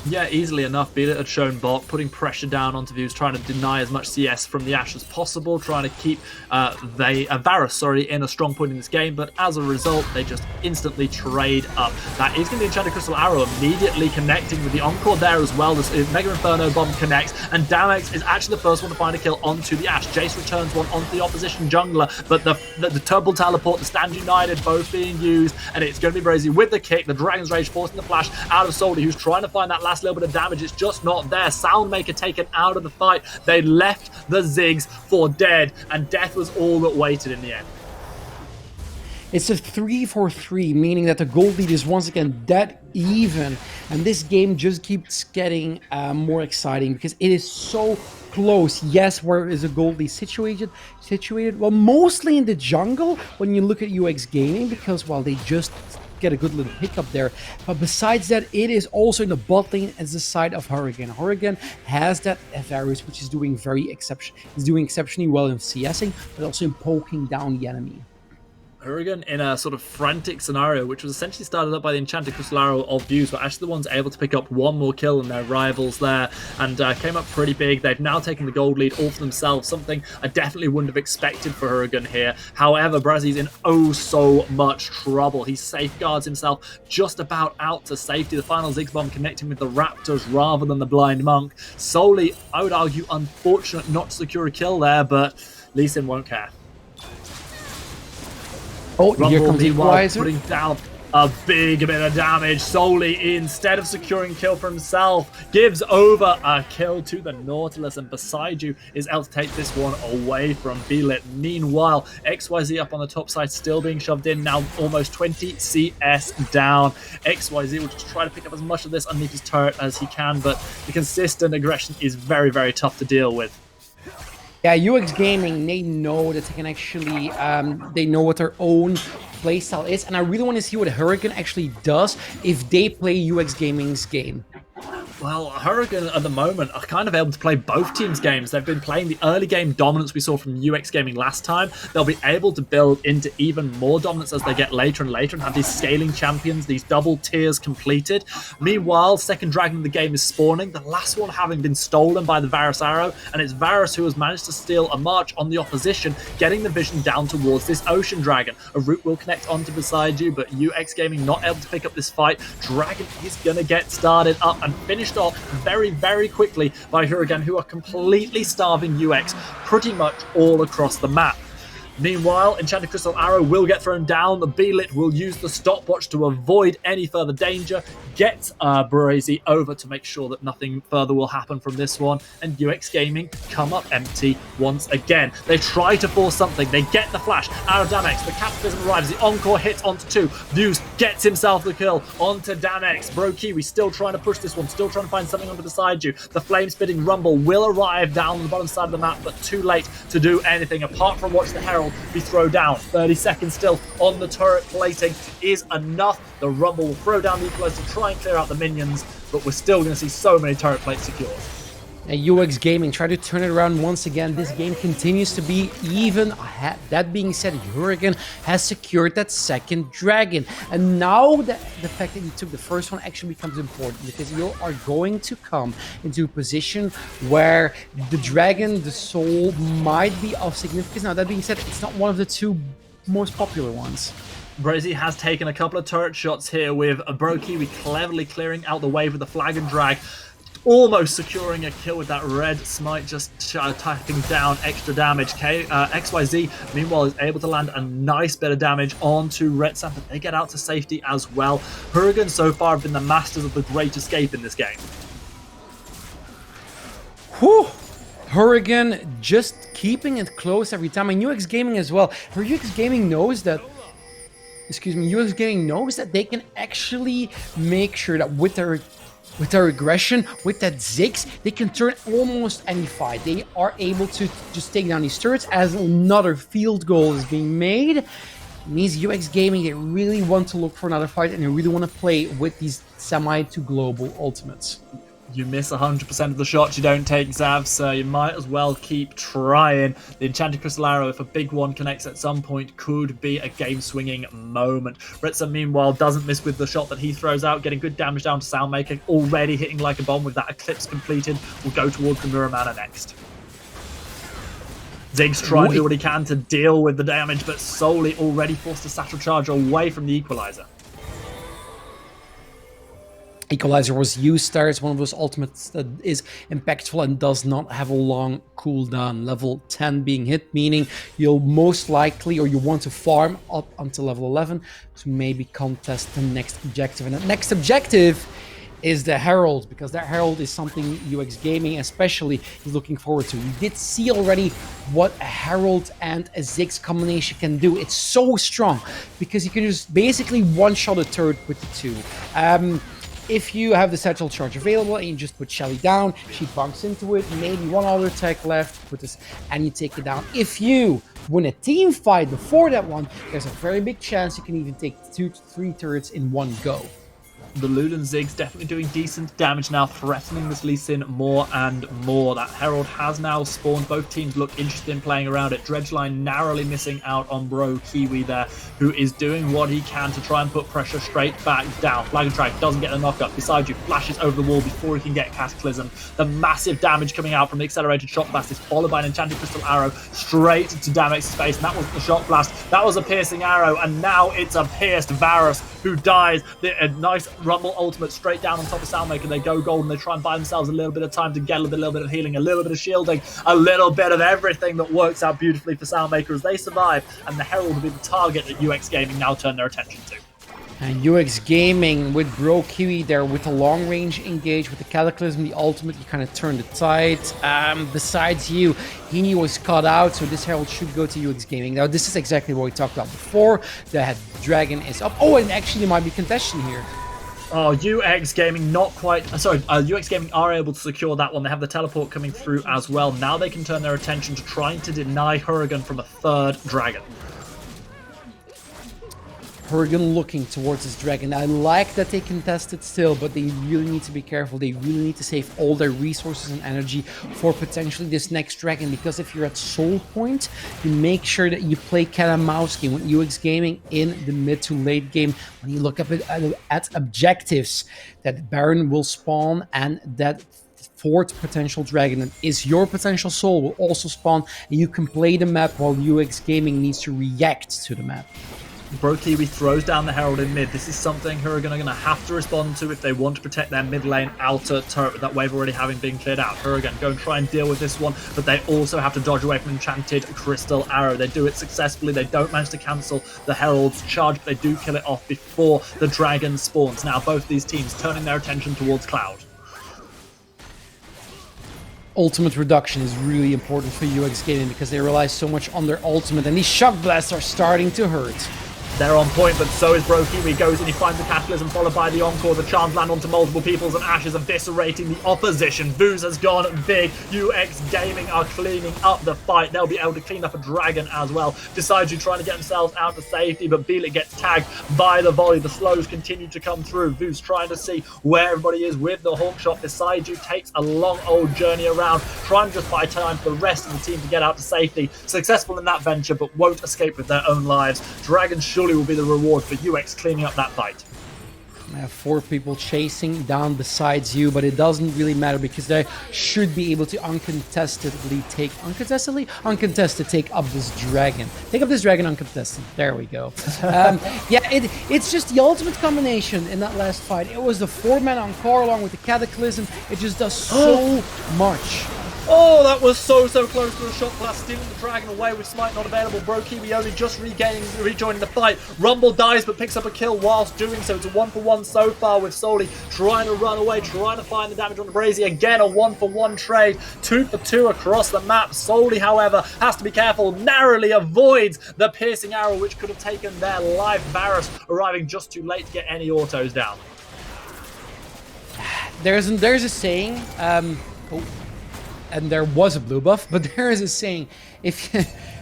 Yeah, easily enough. Beat had shown bot, putting pressure down onto Views, trying to deny as much CS from the Ashe as possible, trying to keep Varus, in a strong point in this game, but as a result, they just instantly trade up. That is going to be Enchanted Crystal Arrow immediately connecting with the Encore there as well. This Mega Inferno bomb connects, and Damex is actually the first one to find a kill onto the Ashe. Jace returns one onto the opposition jungler, but the Turbo Teleport, the Stand United both being used, and it's going to be Brazy with the kick, the Dragon's Rage forcing the flash out of Soldy, who's trying to find that last little bit of damage. It's just not there. Soundmaker taken out of the fight. They left the Ziggs for dead, and death was all that waited in the end. It's a 3-4-3, meaning that the gold lead is once again dead even, and this game just keeps getting more exciting because it is so close. Yes, where is a gold lead situated? Well, mostly in the jungle when you look at UX Gaming, because, well, they just get a good little hiccup there. But besides that, it is also in the bot lane as the side of Hurricane. Hurricane has that Varus, which is doing exceptionally well in CSing, but also in poking down the enemy. Hurricane in a sort of frantic scenario, which was essentially started up by the Enchanted Crystal Arrow of Views, were actually the ones able to pick up one more kill than their rivals there, and came up pretty big. They've now taken the gold lead all for themselves, something I definitely wouldn't have expected for Hurricane here. However, Brazy's in oh so much trouble. He safeguards himself just about out to safety. The final Ziggs bomb connecting with the Raptors rather than the Blind Monk. Solely, I would argue, unfortunate not to secure a kill there, but Lee Sin won't care. Oh, here comes the Equalizer. Putting down a big bit of damage. Solely, instead of securing kill for himself, gives over a kill to the Nautilus, and beside you is able to take this one away from Belit. Meanwhile, XYZ up on the top side, still being shoved in, now almost 20 CS down. XYZ will just try to pick up as much of this underneath his turret as he can, but the consistent aggression is very, very tough to deal with. Yeah, UX Gaming, they know that they can actually, they know what their own playstyle is, and I really want to see what Hurricane actually does if they play UX Gaming's game. Well, Hurricane at the moment are kind of able to play both teams' games. They've been playing the early game dominance we saw from UX Gaming last time. They'll be able to build into even more dominance as they get later and later and have these scaling champions, these double tiers completed. Meanwhile, second dragon of the game is spawning, the last one having been stolen by the Varus Arrow, and it's Varus who has managed to steal a march on the opposition, getting the vision down towards this Ocean Dragon. A route will connect onto beside you, but UX Gaming not able to pick up this fight. Dragon is going to get started up and finished off very, very quickly by Hurricane, who are completely starving UX pretty much all across the map. Meanwhile, Enchanted Crystal Arrow will get thrown down. The Belit will use the stopwatch to avoid any further danger, get Brazy over to make sure that nothing further will happen from this one, and UX Gaming come up empty once again. They try to force something, they get the flash out of Damex, the Capitalism arrives, the Encore hits onto 2, Views gets himself the kill onto Damex. Brokiwi still trying to push this one, still trying to find something onto beside you. The flame-spitting Rumble will arrive down on the bottom side of the map, but too late to do anything apart from watch the Herald be thrown down. 30 seconds still on the turret plating is enough. The Rumble will throw down the Equalizer to try and clear out the minions, but we're still going to see so many turret plates secured. UX Gaming try to turn it around once again. This game continues to be even. That being said, Hurricane has secured that second dragon, and now the fact that you took the first one actually becomes important, because you are going to come into a position where the dragon, the soul, might be of significance. Now, that being said, it's not one of the two most popular ones. Brazy has taken a couple of turret shots here with Brokiwi cleverly clearing out the way with the flag and drag, almost securing a kill with that red smite, just typing down extra damage. XYZ, meanwhile, is able to land a nice bit of damage onto Red Sam, but they get out to safety as well. Hurricane so far have been the masters of the great escape in this game. Whew. Hurricane just keeping it close every time, and UX Gaming as well. UX Gaming knows that UX Gaming knows that they can actually make sure that with their aggression, with that Ziggs, they can turn almost any fight. They are able to just take down these turrets as another field goal is being made. It means UX Gaming, they really want to look for another fight, and they really want to play with these semi to global ultimates. You miss 100% of the shots you don't take, Zav, so you might as well keep trying. The Enchanted Crystal Arrow, if a big one connects at some point, could be a game-swinging moment. Retza, meanwhile, doesn't miss with the shot that he throws out, getting good damage down to Soundmaker, already hitting like a bomb with that Eclipse completed. Will go towards the Muramana next. Ziggs trying to do what he can to deal with the damage, but solely already forced a Satchel Charge away from the Equalizer. Equalizer was used there. It's one of those ultimates that is impactful and does not have a long cooldown. Level 10 being hit, meaning you'll most likely, or you want to farm up until level 11 to maybe contest the next objective. And the next objective is the Herald, because that Herald is something UX Gaming especially is looking forward to. We did see already what a Herald and a Ziggs combination can do. It's so strong because you can just basically one-shot a turret with the two. If you have the Satchel Charge available and you just put Shelly down, she bunks into it, maybe one other attack left, put this, and you take it down. If you win a team fight before that one, there's a very big chance you can even take 2 to 3 turrets in one go. The Lulan Ziggs definitely doing decent damage now, threatening this Lee Sin more and more. That Herald has now spawned. Both teams look interested in playing around it. Dredgeline narrowly missing out on Bro Kiwi there, who is doing what he can to try and put pressure straight back down. Flag and Track doesn't get a knockup. Beside you, flashes over the wall before he can get Cataclysm. The massive damage coming out from the accelerated shot blast is followed by an Enchanted Crystal Arrow straight to Damex's face. And that wasn't the shot blast, that was a piercing arrow, and now it's a pierced Varus who dies. A nice Rumble ultimate straight down on top of Soundmaker. They go gold and they try and buy themselves a little bit of time to get a little bit of healing, a little bit of shielding, a little bit of everything that works out beautifully for Soundmaker as they survive, and the Herald will be the target that UX Gaming now turn their attention to. And UX Gaming with Bro Kiwi there with the long range engage with the Cataclysm, the ultimate, you kind of turn the tide. Besides you, Heaney was cut out, so this Herald should go to UX Gaming. Now, this is exactly what we talked about before. The Dragon is up. Oh, and actually there might be contention here. Oh, UX Gaming not quite... UX Gaming are able to secure that one. They have the teleport coming through as well. Now they can turn their attention to trying to deny Hurricane from a third dragon. Hurricane looking towards his dragon. I like that they contest it still, but they really need to be careful. They really need to save all their resources and energy for potentially this next dragon, because if you're at soul point, you make sure that you play cat and mouse game with UX Gaming in the mid to late game. When you look up at objectives, that Baron will spawn and that fourth potential dragon that is your potential soul will also spawn, and you can play the map while UX Gaming needs to react to the map. Bro Kiwi throws down the Herald in mid. This is something Hurricane are going to have to respond to if they want to protect their mid lane outer turret with that wave already having been cleared out. Hurricane go and try and deal with this one, but they also have to dodge away from Enchanted Crystal Arrow. They do it successfully. They don't manage to cancel the Herald's charge, but they do kill it off before the dragon spawns. Now both these teams turning their attention towards Cloud. Ultimate reduction is really important for UX Gaming because they rely so much on their ultimate, and these shock blasts are starting to hurt. They're on point, but so is Bro Kiwi. Goes and he finds the Cataclysm, followed by the Encore. The charms land onto multiple peoples, and Ashes eviscerating the opposition. Vooz has gone big. UX Gaming are cleaning up the fight. They'll be able to clean up a dragon as well. Decides you trying to get themselves out to safety, but Beelit gets tagged by the volley. The slows continue to come through. Vooz trying to see where everybody is with the Hawk Shot beside you. Takes a long old journey around, trying to just buy time for the rest of the team to get out to safety. Successful in that venture, but won't escape with their own lives. Dragon surely will be the reward for UX cleaning up that fight. I have 4 people chasing down besides you, but it doesn't really matter because they should be able to uncontested take up this dragon. Take up this dragon uncontested. There we go. Yeah, it's just the ultimate combination in that last fight. It was the 4-man Encore along with the Cataclysm. It just does so much. Oh, that was so close to a shot blast, stealing the dragon away with Smite not available. Bro Kiwi only just rejoining the fight. Rumble dies but picks up a kill whilst doing so. It's a 1-for-1 so far with Soli trying to run away, trying to find the damage on the Brazier. Again, a 1-for-1 trade. 2-for-2 across the map. Soli, however, has to be careful. Narrowly avoids the piercing arrow, which could have taken their life. Varus arriving just too late to get any autos down. There's a saying, and there was a blue buff, but there is a saying, if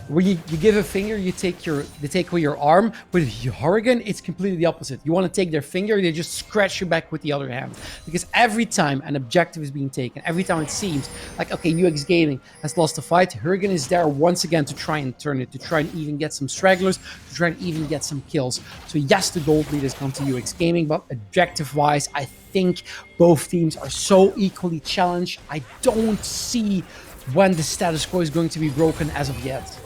When you give a finger, they take away your arm. With Hurricane, it's completely the opposite. You want to take their finger, they just scratch you back with the other hand. Because every time an objective is being taken, every time it seems like, okay, UX Gaming has lost a fight, Hurricane is there once again to try and turn it, to try and even get some stragglers, to try and even get some kills. So yes, the gold lead has gone to UX Gaming, but objective-wise, I think both teams are so equally challenged. I don't see when the status quo is going to be broken as of yet.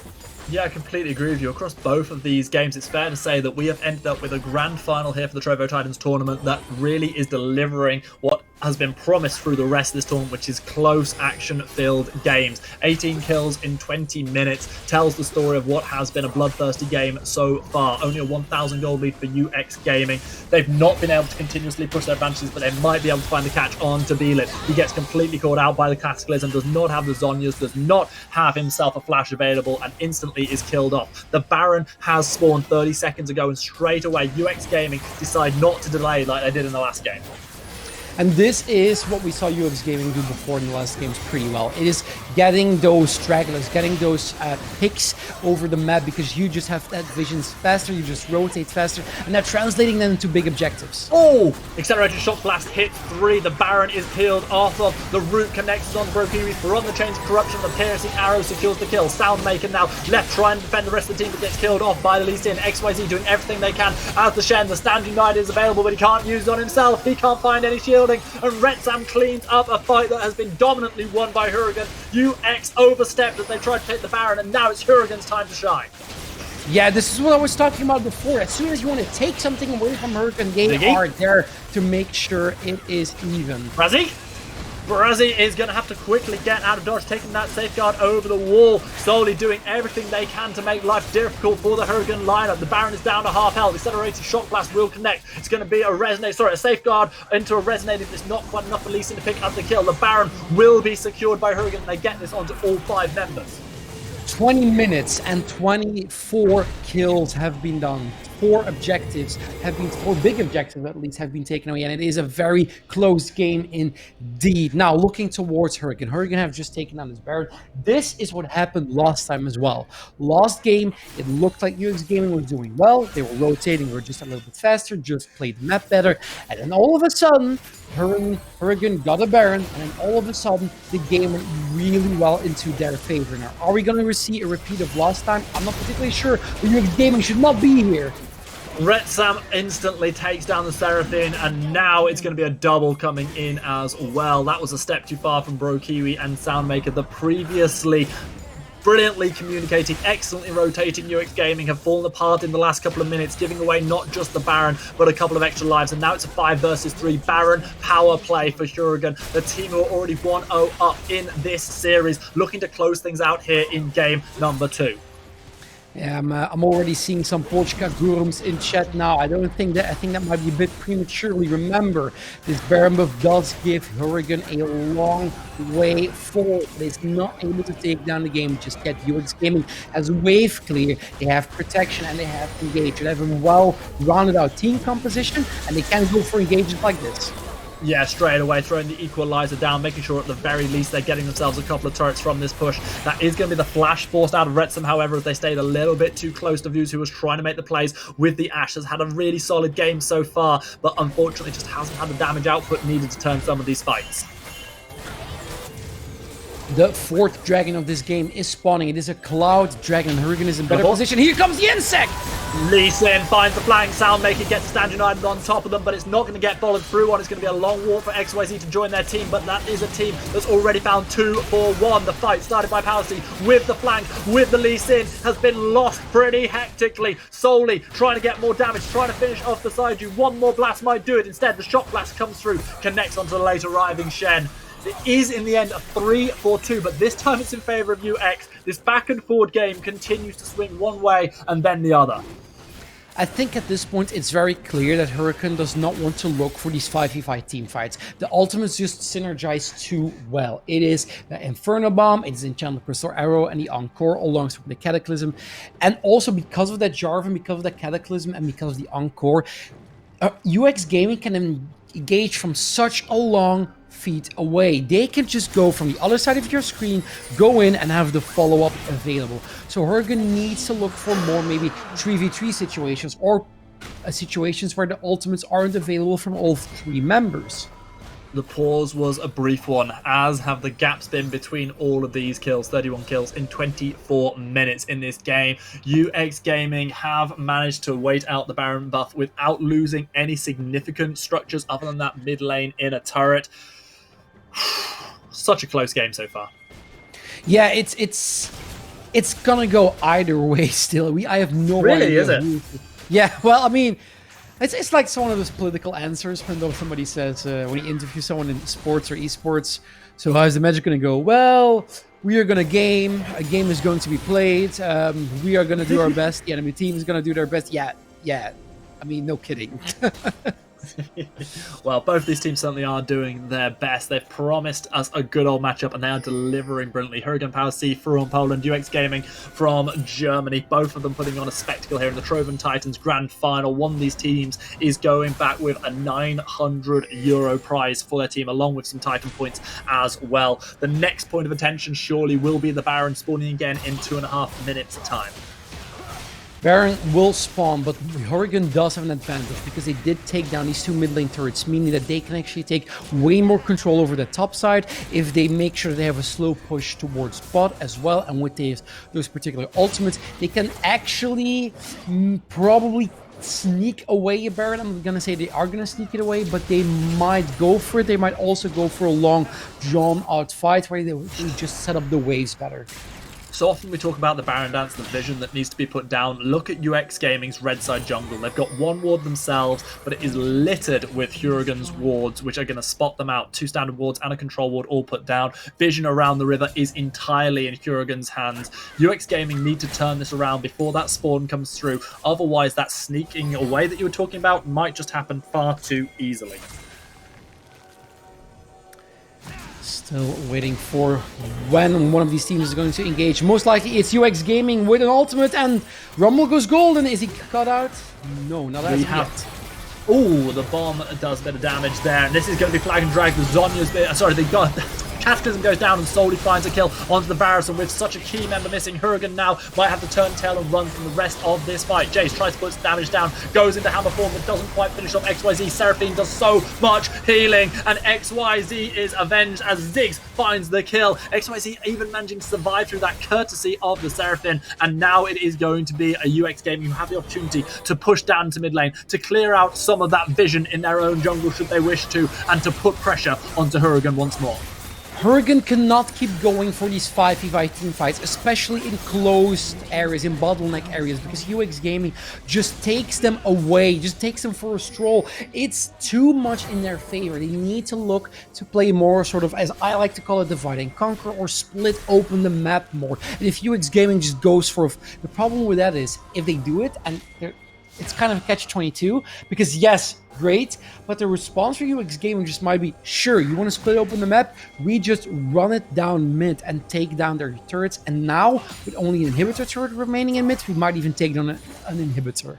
Yeah, I completely agree with you. Across both of these games, it's fair to say that we have ended up with a grand final here for the Trovo Titans tournament that really is delivering what has been promised through the rest of this tournament, which is close, action-filled games. 18 kills in 20 minutes tells the story of what has been a bloodthirsty game so far. Only a 1,000 gold lead for UX Gaming. They've not been able to continuously push their advantages, but they might be able to find the catch on to Beelit. He gets completely caught out by the Cataclysm, does not have the Zhonyas, does not have himself a flash available, and instantly is killed off. The Baron has spawned 30 seconds ago, and straight away UX Gaming decide not to delay like they did in the last game. And this is what we saw UX Gaming do before in the last games pretty well. It is getting those stragglers, getting those picks over the map, because you just have that vision faster, you just rotate faster, and they're translating them into big objectives. Oh! Accelerated Shock Blast hits 3. The Baron is peeled off of. The root connects on Brokiwi from the Chains of Corruption. The piercing arrow secures the kill. Soundmaker now left trying to defend the rest of the team, but gets killed off by the Lee Sin. XYZ doing everything they can as the Shen. The Stand United is available, but he can't use it on himself. He can't find any shield. And Retsam cleans up a fight that has been dominantly won by Hurricane. UX overstepped as they tried to take the Baron, and now it's Hurricane's time to shine. Yeah, this is what I was talking about before. As soon as you want to take something away from Hurricane, they are there to make sure it is even. Brazzy is going to have to quickly get out of dodge, taking that safeguard over the wall, slowly doing everything they can to make life difficult for the Hurricane lineup. The Baron is down to half health. Accelerated Shock Blast will connect. It's going to be a safeguard into a resonator. It's not quite enough for Lee Sin to pick up the kill. The Baron will be secured by Hurricane. They get this onto all 5 members. 20 minutes and 24 kills have been done. 4 objectives have been, 4 big objectives at least, have been taken away, and it is a very close game indeed. Now, looking towards Hurricane. Hurricane have just taken on this Baron. This is what happened last time as well. Last game, it looked like UX Gaming was doing well. They were rotating, were just a little bit faster, just played the map better, and then all of a sudden, Hurricane got a Baron, and then all of a sudden, the game went really well into their favor. Now, are we going to see a repeat of last time? I'm not particularly sure, but UX Gaming should not be here. Retsam instantly takes down the Seraphine, and now it's going to be a double coming in as well. That was a step too far from Brokiwi and Soundmaker. The previously brilliantly communicating, excellently rotating UX Gaming have fallen apart in the last couple of minutes, giving away not just the Baron, but a couple of extra lives. And now it's a 5 versus 3 Baron power play for Hurricane, the team who are already 1-0 up in this series, looking to close things out here in game number 2. Yeah, I'm already seeing some Polska Gurums in chat now. I think that might be a bit prematurely. Remember, this Baron buff does give Hurricane a long way forward. It's not able to take down the game just yet. UX Gaming has wave clear, they have protection, and they have engage. They have a well-rounded out team composition, and they can go for engagements like this. Yeah, straight away throwing the equalizer down, making sure at the very least they're getting themselves a couple of turrets from this push. That is going to be the flash forced out of Retsam, however, as they stayed a little bit too close to Views, who was trying to make the plays with the Ashe. Has had a really solid game so far, but unfortunately just hasn't had the damage output needed to turn some of these fights. The 4th dragon of this game is spawning. It is a Cloud Dragon. Hurricane is in better position. Here comes the Insect! Lee Sin finds the flank. Soundmaker gets the Stand United on top of them, but it's not going to get followed through on. It's going to be a long walk for XYZ to join their team, but that is a team that's already found 2 for 1. The fight started by Palsy with the flank, with the Lee Sin, has been lost pretty hectically. Solely trying to get more damage, trying to finish off the side. One more blast might do it. Instead, the Shock Blast comes through, connects onto the late arriving Shen. It is in the end a 3-4-2, but this time it's in favor of UX. This back and forward game continues to swing one way and then the other. I think at this point it's very clear that Hurricane does not want to look for these 5v5 team fights. The ultimates just synergize too well. It is the Inferno Bomb, it is Enchanted Crystal Arrow, and the Encore alongside the Cataclysm. And also because of that Jarvan, because of the Cataclysm, and because of the Encore, UX Gaming can engage from such a long feet away. They can just go from the other side of your screen, go in and have the follow-up available. So Hurricane needs to look for more maybe 3v3 situations or situations where the ultimates aren't available from all 3 members. The pause was a brief one, as have the gaps been between all of these kills. 31 kills in 24 minutes in this game. UX Gaming have managed to wait out the Baron buff without losing any significant structures other than that mid lane in a turret. Such a close game so far. Yeah, it's gonna go either way still. I have no idea. Really, is it? Yeah, well, I mean, it's like one of those political answers when somebody says, when you interview someone in sports or esports, so how's the Magic going to go? Well, we are going to game. A game is going to be played. We are going to do our best. The enemy team is going to do their best. Yeah. I mean, no kidding. Well, both these teams certainly are doing their best. They've promised us a good old matchup, and they are delivering brilliantly. Hurricane Power C from Poland, UX Gaming from Germany, both of them putting on a spectacle here in the Trovo Titans Grand Final. One of these teams is going back with a €900 prize for their team, along with some Titan points as well. The next point of attention surely will be the Baron spawning again in 2.5 minutes time. Baron will spawn, but Hurricane does have an advantage because they did take down these 2 mid lane turrets, meaning that they can actually take way more control over the top side if they make sure they have a slow push towards bot as well. And with those particular ultimates, they can actually probably sneak away a Baron. I'm gonna say they are gonna sneak it away, but they might go for it. They might also go for a long drawn out fight where they just set up the waves better. So often we talk about the Baron dance, the vision that needs to be put down. Look at UX Gaming's red side jungle. They've got one ward themselves, but it is littered with Hurricane's wards, which are going to spot them out. 2 standard wards and a control ward all put down. Vision around the river is entirely in Hurricane's hands. UX Gaming need to turn this around before that spawn comes through. Otherwise, that sneaking away that you were talking about might just happen far too easily. Still waiting for when one of these teams is going to engage. Most likely it's UX Gaming with an ultimate, and Rumble goes golden. Is he cut out? No, not as yet. Oh, the bomb does a bit of damage there, and this is going to be flag and drag. The Zonya's bit, sorry, they got Cataclysm goes down and solely finds a kill onto the Varus, and with such a key member missing, Hurricane now might have to turn tail and run from the rest of this fight. Jace tries to put some damage down, goes into hammer form, but doesn't quite finish off XYZ. Seraphine does so much healing, and XYZ is avenged as Ziggs finds the kill. XYZ even managing to survive through that courtesy of the Seraphine, and now it is going to be a UX Gaming who have the opportunity to push down to mid lane, to clear out some of that vision in their own jungle should they wish to, and to put pressure onto Hurricane once more. Hurricane cannot keep going for these 5v5 fights, especially in closed areas, in bottleneck areas, because UX Gaming just takes them away, just takes them for a stroll. It's too much in their favor. They need to look to play more sort of, as I like to call it, divide and conquer, or split open the map more. And if UX Gaming just goes for, the problem with that is, if they do it, and it's kind of a catch-22, because yes, great, but the response for UX Gaming just might be, sure, you want to split open the map, we just run it down mid and take down their turrets, and now, with only an inhibitor turret remaining in mid, we might even take down an inhibitor.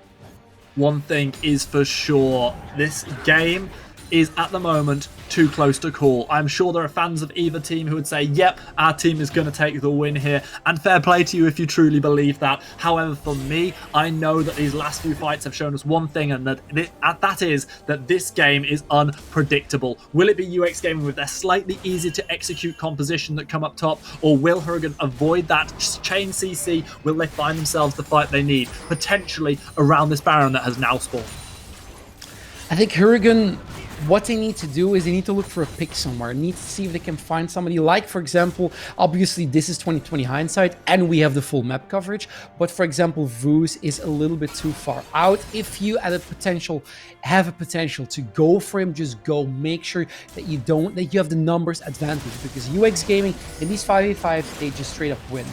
One thing is for sure, this game is at the moment too close to call. I'm sure there are fans of either team who would say, yep, our team is going to take the win here, and fair play to you if you truly believe that. However, for me, I know that these last few fights have shown us one thing, and that is that this game is unpredictable. Will it be UX Gaming with their slightly easier to execute composition that come up top, or will Hurricane avoid that chain CC? Will they find themselves the fight they need, potentially around this Baron that has now spawned? I think Hurricane, what they need to do is they need to look for a pick somewhere. They need to see if they can find somebody like, for example, obviously this is 2020 hindsight and we have the full map coverage, but for example, Vooz is a little bit too far out. If you have a potential to go for him, just go. Make sure that you have the numbers advantage, because UX Gaming in these 5v5, they just straight up win.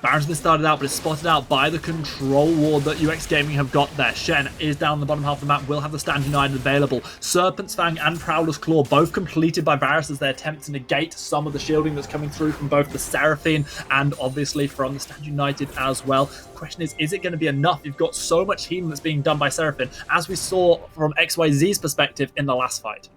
Baron's been started out, but is spotted out by the control ward that UX Gaming have got there. Shen is down the bottom half of the map, will have the Stand United available. Serpent's Fang and Prowler's Claw both completed by Varus as they attempt to negate some of the shielding that's coming through from both the Seraphine and obviously from the Stand United as well. The question is it going to be enough? You've got so much healing that's being done by Seraphine, as we saw from XYZ's perspective in the last fight.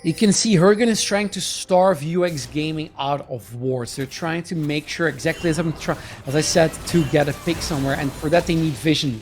You can see Hurricane is trying to starve UX Gaming out of wards. They're trying to make sure, exactly as I said, to get a pick somewhere, and for that they need vision.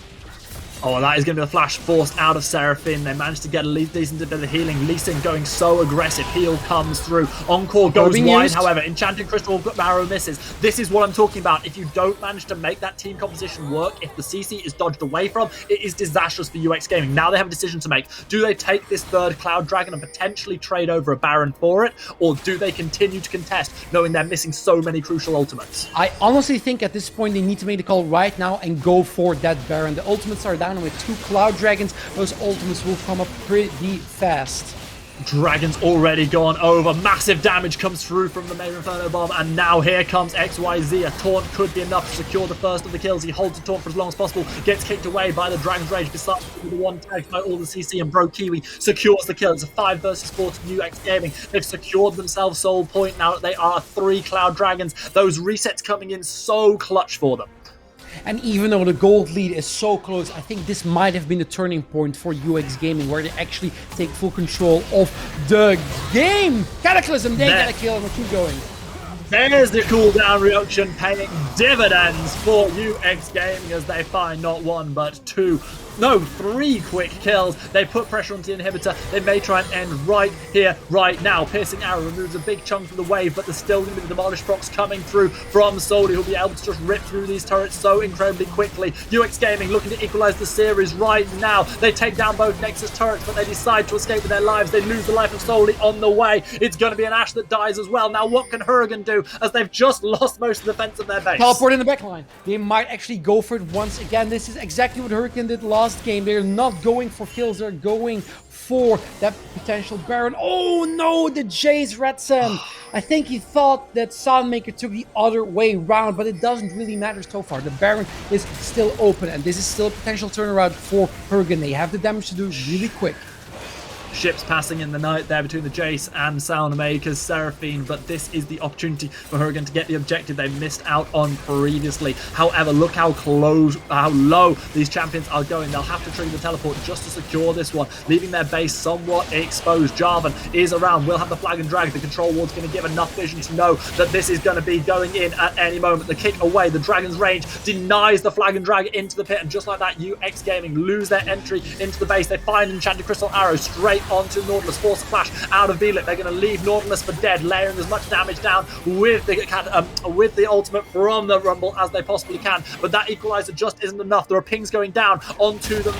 Oh, that is going to be a flash forced out of Seraphine. They managed to get a decent bit of healing. Lee Sin going so aggressive. Heal comes through. Encore goes wide, however. Enchanted Crystal Arrow misses. This is what I'm talking about. If you don't manage to make that team composition work, if the CC is dodged away from, it is disastrous for UX Gaming. Now they have a decision to make. Do they take this third Cloud Dragon and potentially trade over a Baron for it? Or do they continue to contest, knowing they're missing so many crucial ultimates? I honestly think at this point they need to make the call right now and go for that Baron. The ultimates are down with 2 Cloud Dragons. Those ultimates will come up pretty fast. Dragon's already gone over. Massive damage comes through from the main Inferno Bomb, and now here comes XYZ. A taunt could be enough to secure the first of the kills. He holds the taunt for as long as possible, gets kicked away by the Dragon's Rage, besides the one tagged by all the CC, and Bro Kiwi secures the kill. It's a 5 versus 4 to UX Gaming. They've secured themselves Soul Point now that they are 3 Cloud Dragons. Those resets coming in so clutch for them. And even though the gold lead is so close, I think this might have been the turning point for UX Gaming, where they actually take full control of the game. Cataclysm, they get a kill and keep going. There's the cooldown reduction paying dividends for UX Gaming as they find not 1 but 3 quick kills. They put pressure onto the inhibitor. They may try and end right here, right now. Piercing Arrow removes a big chunk of the wave, but there's still going to be the Demolished procs coming through from Soli, who'll be able to just rip through these turrets so incredibly quickly. UX Gaming looking to equalize the series right now. They take down both Nexus turrets, but they decide to escape with their lives. They lose the life of Soli on the way. It's going to be an Ashe that dies as well. Now, what can Hurricane do as they've just lost most of the defense of their base? Teleport in the backline. They might actually go for it once again. This is exactly what Hurricane did last game. They're not going for kills, they're going for that potential Baron. Oh no, the Jace Red Sun. I think he thought that Soundmaker took the other way round, but it doesn't really matter so far. The Baron is still open, and this is still a potential turnaround for Hurricane. They have the damage to do really quick. Ships passing in the night there between the Jace and Soundmaker's Seraphine, but this is the opportunity for Hurricane to get the objective they missed out on previously. However, look how low these champions are going. They'll have to trigger the teleport just to secure this one, leaving their base somewhat exposed. Jarvan is around, will have the flag and drag. The control ward's going to give enough vision to know that this is going to be going in at any moment. The kick away, the Dragon's range denies the flag and drag into the pit, and just like that, UX Gaming lose their entry into the base. They find Enchanted Crystal Arrow straight onto Nautilus, force a flash out of Velit. They're going to leave Nautilus for dead, layering as much damage down with the ultimate from the Rumble as they possibly can, but that equalizer just isn't enough. There are pings going down onto them,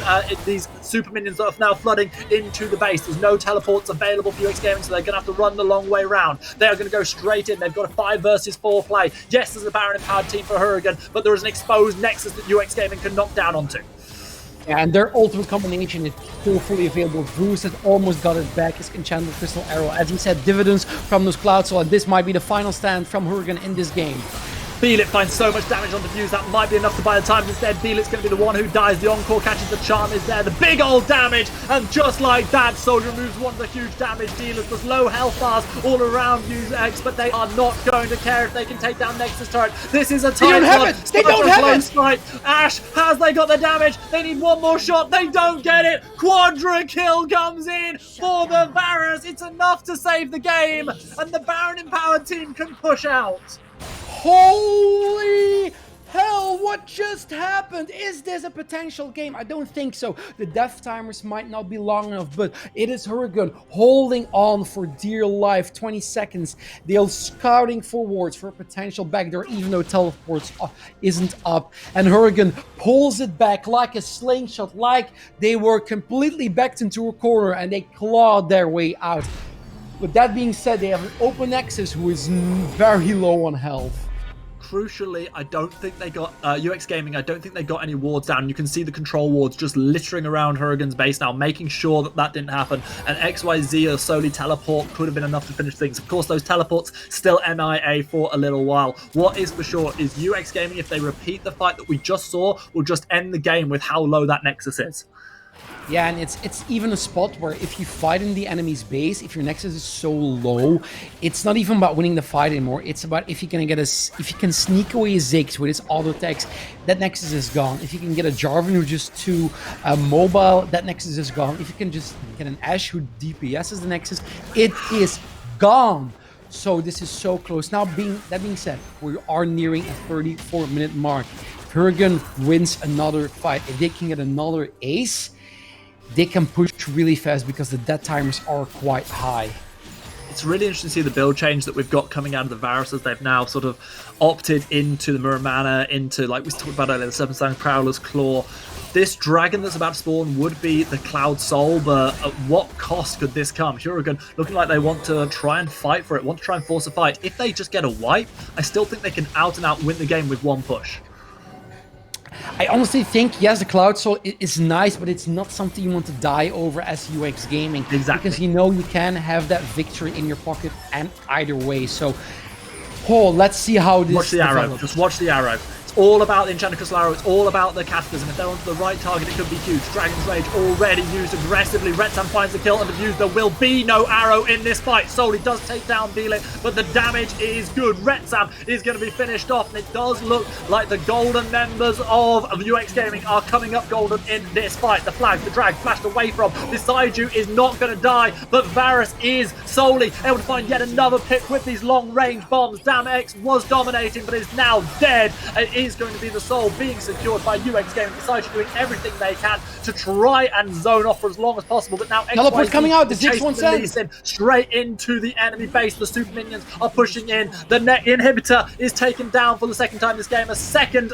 these super minions that are now flooding into the base. There's no teleports available for UX Gaming, so they're going to have to run the long way round. They are going to go straight in. They've got a 5 versus 4 play. Yes, there's a Baron empowered team for Hurricane, but there is an exposed Nexus that UX Gaming can knock down onto. And their ultimate combination is still fully available. Bruce has almost got it back. His Enchanted Crystal Arrow, as he said, dividends from those clouds. So this might be the final stand from Hurricane in this game. Beelit finds so much damage on Diffuse, that might be enough to buy the time. Instead, Beelit's going to be the one who dies. The Encore catches the charm, is there. The big old damage, and just like that, Soldier removes one of the huge damage dealers. There's low health bars all around UX, but they are not going to care if they can take down Nexus turret. This is a tight one. They don't have it! They don't have it! Ashe, has they got the damage? They need one more shot. They don't get it. Quadra kill comes in for the Varus. It's enough to save the game, and the Baron empowered team can push out. Holy hell, what just happened? Is this a potential game? I don't think so. The death timers might not be long enough, but it is Hurricane holding on for dear life. 20 seconds. They're scouting forwards for a potential backdoor, even though teleports isn't up. And Hurricane pulls it back like a slingshot, like they were completely backed into a corner and they clawed their way out. With that being said, they have an open Nexus who is very low on health. Crucially, I don't think they got UX Gaming. I don't think they got any wards down. You can see the control wards just littering around Hurricane's base now, making sure that that didn't happen. And XYZ or Soli teleport could have been enough to finish things. Of course, those teleports still MIA for a little while. What is for sure is UX Gaming, if they repeat the fight that we just saw, will just end the game with how low that Nexus is. Yeah, and it's even a spot where if you fight in the enemy's base, if your nexus is so low, it's not even about winning the fight anymore. It's about if you can sneak away a Ziggs with his auto attacks, that nexus is gone. If you can get a Jarvan who's just too mobile, that nexus is gone. If you can just get an Ashe who DPSs the nexus, it is gone. So this is so close. Now, that being said, we are nearing a 34-minute mark. If Hurricane wins another fight, if they can get another ace, they can push really fast because the death timers are quite high. It's really interesting to see the build change that we've got coming out of the Varus as they've now sort of opted into the Mirror Mana, into, like we talked about earlier, the Seven Stang Prowler's Claw. This dragon that's about to spawn would be the Cloud Soul, but at what cost could this come? Huragan looking like they want to try and fight for it, want to try and force a fight. If they just get a wipe, I still think they can out and out win the game with one push. I honestly think, yes, the Cloud Soul is nice, but it's not something you want to die over as UX Gaming. Exactly. Because you know you can have that victory in your pocket and either way. So, let's see how this Watch the develops. arrow. Just watch the arrow. It's all about the Enchanted Crystal Arrow. It's all about the Cataclysm. If they're onto the right target, it could be huge. Dragon's Rage already used aggressively. Retsam finds the kill and the views. There will be no arrow in this fight. Solely does take down Beelit, but the damage is good. Retsam is going to be finished off, and it does look like the golden members of UX Gaming are coming up golden in this fight. The flag, the drag, flashed away from. Beside you is not going to die, but Varus is Solely able to find yet another pick with these long-range bombs. Damn X was dominating, but is now dead. It is going to be the soul being secured by UX Gaming. Besides doing everything they can to try and zone off for as long as possible. But now Teleport's coming out. The 6-1 straight into the enemy base. The super minions are pushing in. The net inhibitor is taken down for the second time this game. A second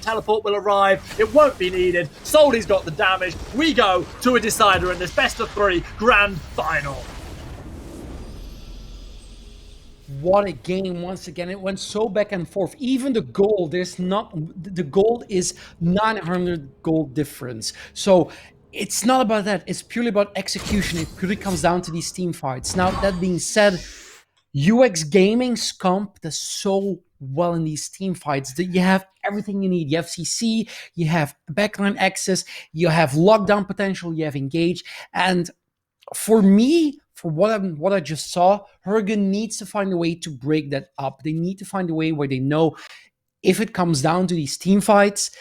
teleport will arrive. It won't be needed. Solly's got the damage. We go to a decider in this best of 3 grand final. What a game once again. It went so back and forth. Even the gold, the gold is 900 gold difference. So it's not about that. It's purely about execution. It purely comes down to these team fights. Now, that being said, UX Gaming Scump does so well in these team fights that you have everything you need. You have CC, you have backline access, you have lockdown potential, you have engage. And for me, for what I just saw, Hurricane needs to find a way to break that up. They need to find a way where they know if it comes down to these team fights,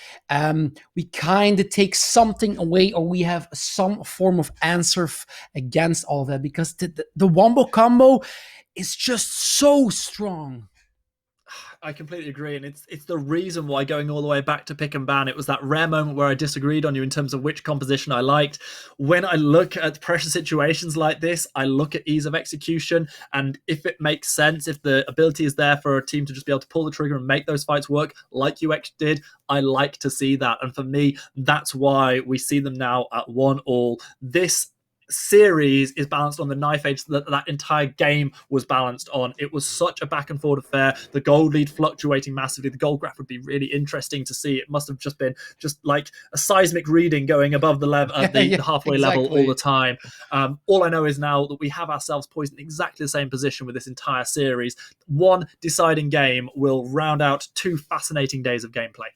we kind of take something away, or we have some form of answer against all that, because the Wombo combo is just so strong. I completely agree, and it's the reason why, going all the way back to pick and ban, it was that rare moment where I disagreed on you in terms of which composition I liked. When I look at pressure situations like this, I look at ease of execution, and if it makes sense, if the ability is there for a team to just be able to pull the trigger and make those fights work like UX did, I like to see that. And for me, that's why we see them now at 1-1. This series is balanced on the knife edge that entire game was balanced on. It was such a back and forth affair. The gold lead fluctuating massively. The gold graph would be really interesting to see. It must have just been like a seismic reading going above the level, the halfway level all the time. All I know is now that we have ourselves poised in exactly the same position with this entire series. One deciding game will round out 2 fascinating days of gameplay.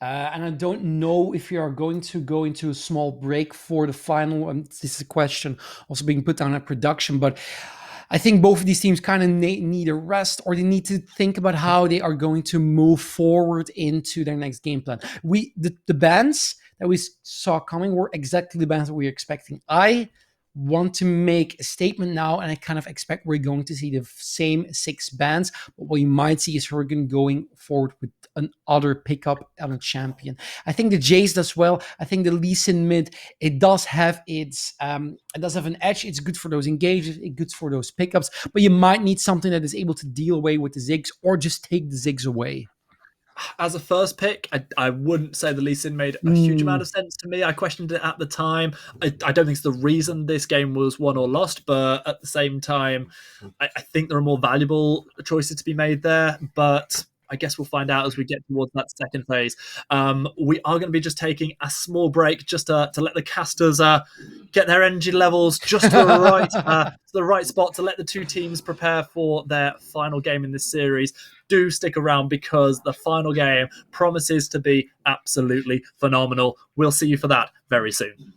And I don't know if we are going to go into a small break for the final. And this is a question also being put down at production, but I think both of these teams kind of need a rest, or they need to think about how they are going to move forward into their next game plan. The bans that we saw coming were exactly the bans that we were expecting. I want to make a statement now, and I kind of expect we're going to see the same 6 bans, but what you might see is Hurricane going forward with another pickup on a champion. I think the Jace does well. I think the Lee Sin mid, it does have an edge. It's good for those engages, it's good for those pickups, but you might need something that is able to deal away with the Ziggs, or just take the Ziggs away. As a first pick, I wouldn't say the Lee Sin made a huge amount of sense to me. I questioned it at the time. I don't think it's the reason this game was won or lost, but at the same time, I think there are more valuable choices to be made there. But I guess we'll find out as we get towards that second phase. We are going to be just taking a small break just to let the casters get their energy levels just to the right spot to let the two teams prepare for their final game in this series. Do stick around because the final game promises to be absolutely phenomenal. We'll see you for that very soon.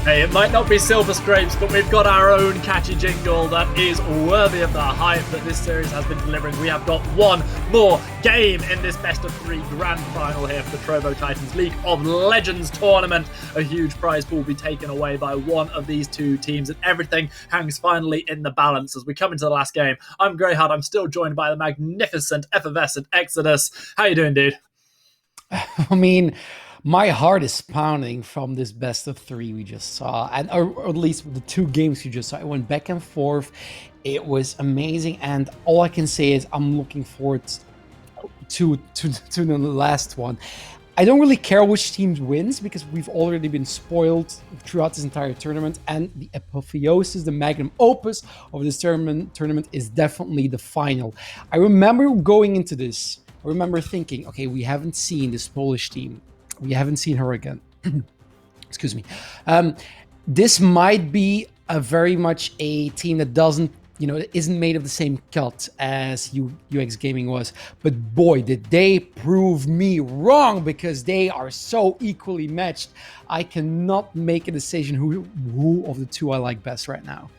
Hey, it might not be Silver Scrapes, but we've got our own catchy jingle that is worthy of the hype that this series has been delivering. We have got one more game in this best-of-3 grand final here for the Trovo Titans League of Legends tournament. A huge prize pool will be taken away by one of these two teams, and everything hangs finally in the balance as we come into the last game. I'm Greyheart. I'm still joined by the magnificent, effervescent Exodus. How you doing, dude? I mean, my heart is pounding from this best of 3 we just saw, and or at least the 2 games you just saw. It went back and forth. It was amazing, and all I can say is I'm looking forward to the last one. I don't really care which team wins because we've already been spoiled throughout this entire tournament, and the apotheosis, the magnum opus of this tournament is definitely the final. I remember going into this, I remember thinking, okay, we haven't seen this Polish team. We haven't seen her again. Excuse me. This might be a very much a team that doesn't, isn't made of the same cut as UX Gaming was. But boy, did they prove me wrong, because they are so equally matched. I cannot make a decision who of the two I like best right now.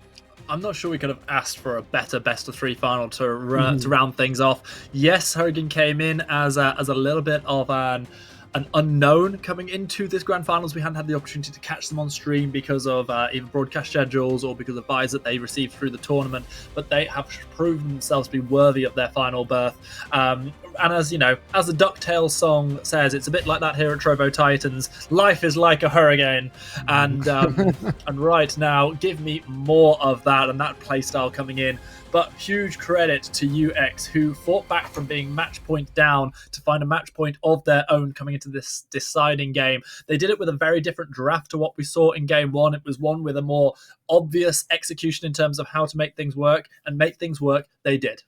I'm not sure we could have asked for a better best-of-3 final to round things off. Yes, Hogan came in as a little bit of an unknown coming into this grand finals. We hadn't had the opportunity to catch them on stream because of either broadcast schedules or because of buys that they received through the tournament, but they have proven themselves to be worthy of their final berth. And as you know, as the DuckTales song says, it's a bit like that here at Trovo Titans. Life is like a hurricane, and and right now, give me more of that and that playstyle coming in. But huge credit to UX, who fought back from being match point down to find a match point of their own coming into this deciding game. They did it with a very different draft to what we saw in game 1. It was one with a more obvious execution in terms of how to make things work, and make things work they did.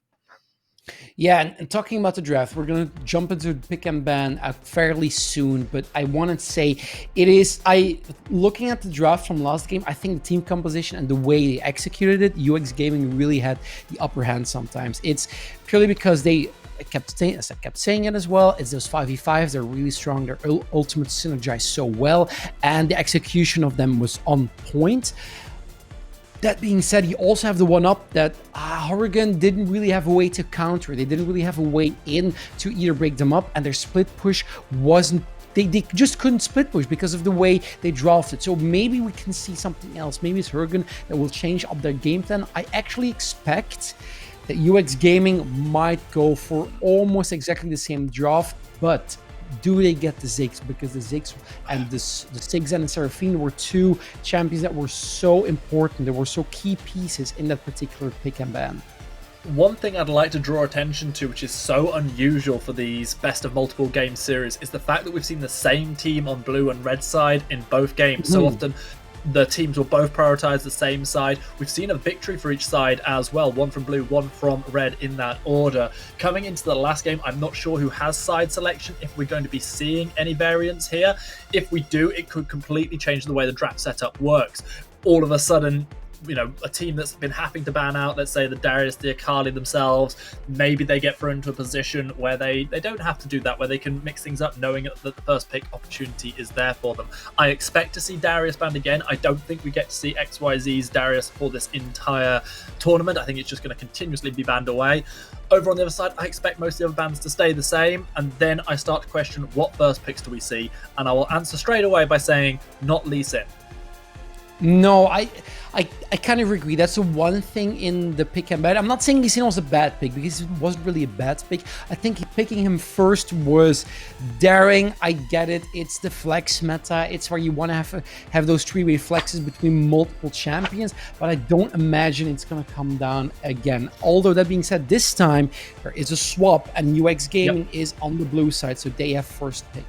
Yeah, and talking about the draft, we're going to jump into pick and ban fairly soon, but I want to say looking at the draft from last game, I think the team composition and the way they executed it, UX Gaming really had the upper hand sometimes. It's purely because they kept saying it as well. It's those 5v5s, they're really strong, their ultimate synergize so well, and the execution of them was on point. That being said, you also have the one-up that Oregon didn't really have a way to counter. They didn't really have a way in to either break them up, and their split push wasn't... They just couldn't split push because of the way they drafted. So maybe we can see something else. Maybe it's Oregon that will change up their game plan. I actually expect that UX Gaming might go for almost exactly the same draft, but do they get the Ziggs? Because the Ziggs and the Ziggs and the Seraphine were 2 champions that were so important. They were so key pieces in that particular pick and ban. One thing I'd like to draw attention to, which is so unusual for these best of multiple game series, is the fact that we've seen the same team on blue and red side in both games. So often the teams will both prioritize the same side. We've seen a victory for each side as well, one from blue, one from red in that order. Coming into the last game, I'm not sure who has side selection, if we're going to be seeing any variance here. If we do, it could completely change the way the draft setup works. All of a sudden, a team that's been having to ban out, let's say the Darius, the Akali themselves, maybe they get thrown into a position where they don't have to do that, where they can mix things up knowing that the first pick opportunity is there for them. I expect to see Darius banned again. I don't think we get to see XYZ's Darius for this entire tournament. I think it's just going to continuously be banned away. Over on the other side, I expect most of the other bans to stay the same, and then I start to question what first picks do we see, and I will answer straight away by saying not Lee Sin. No, I kind of agree. That's the one thing in the pick and ban. I'm not saying Lee Sin was a bad pick, because it wasn't really a bad pick. I think picking him first was daring. I get it. It's the flex meta. It's where you want to have those 3-way flexes between multiple champions, but I don't imagine it's going to come down again. Although that being said, this time there is a swap, and UX Gaming is on the blue side, so they have first pick.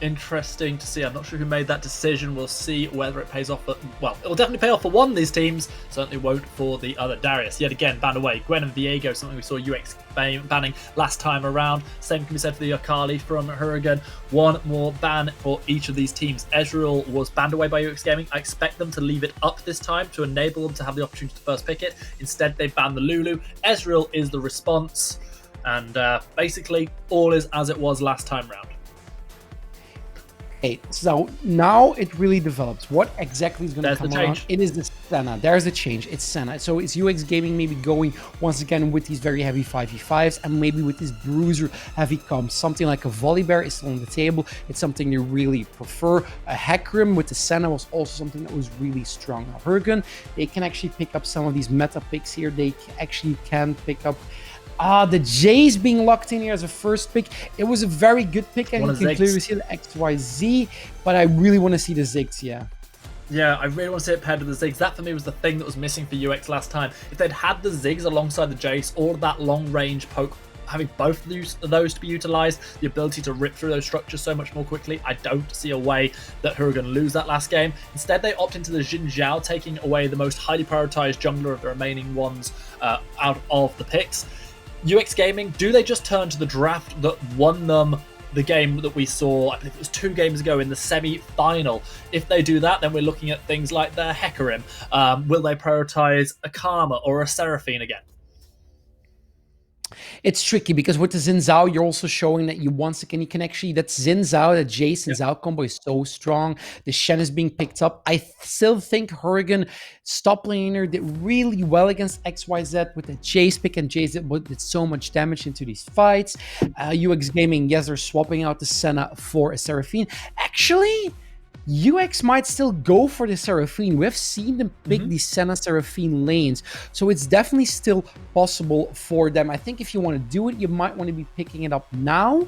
Interesting to see. I'm not sure who made that decision. We'll see whether it pays off. Well, it will definitely pay off for one of these teams. Certainly won't for the other. Darius, yet again, banned away. Gwen and Viego, something we saw UX banning last time around. Same can be said for the Akali from Huragan. One more ban for each of these teams. Ezreal was banned away by UX Gaming. I expect them to leave it up this time to enable them to have the opportunity to first pick it. Instead, they banned the Lulu. Ezreal is the response. And basically, all is as it was last time round. Okay, so now it really develops. What exactly is going to come around? Change. It is the Senna. There's the change. It's Senna. So it's UX Gaming maybe going once again with these very heavy 5v5s and maybe with this bruiser heavy comp. Something like a Volibear is still on the table. It's something they really prefer. A Hecarim with the Senna was also something that was really strong. Now, Hurricane, they can actually pick up some of these meta picks here. They actually can pick up the Jace being locked in here as a first pick. It was a very good pick, and you can clearly see the XYZ, but I really want to see the Ziggs, yeah. Yeah, I really want to see it paired with the Ziggs. That for me was the thing that was missing for UX last time. If they'd had the Ziggs alongside the Jace, or that long range poke, having both of those to be utilized, the ability to rip through those structures so much more quickly, I don't see a way that who are going to lose that last game. Instead, they opt into the Xin Zhao, taking away the most highly prioritized jungler of the remaining ones out of the picks. UX Gaming, do they just turn to the draft that won them the game that we saw, I believe it was 2 games ago in the semi-final? If they do that, then we're looking at things like their Hecarim. Will they prioritize a Karma or a Seraphine again? It's tricky because with the Xin Zhao, you're also showing that you once again, you can actually, that Xin Zhao, that Jace and Zhao combo is so strong. The Shen is being picked up. I still think Hurricane top laner did really well against XYZ with the Jace pick, and Jace did so much damage into these fights. UX Gaming, yes, they're swapping out the Senna for a Seraphine. Actually, UX might still go for the Seraphine. We've seen them pick the Senna Seraphine lanes, so it's definitely still possible for them. I think if you want to do it, you might want to be picking it up now,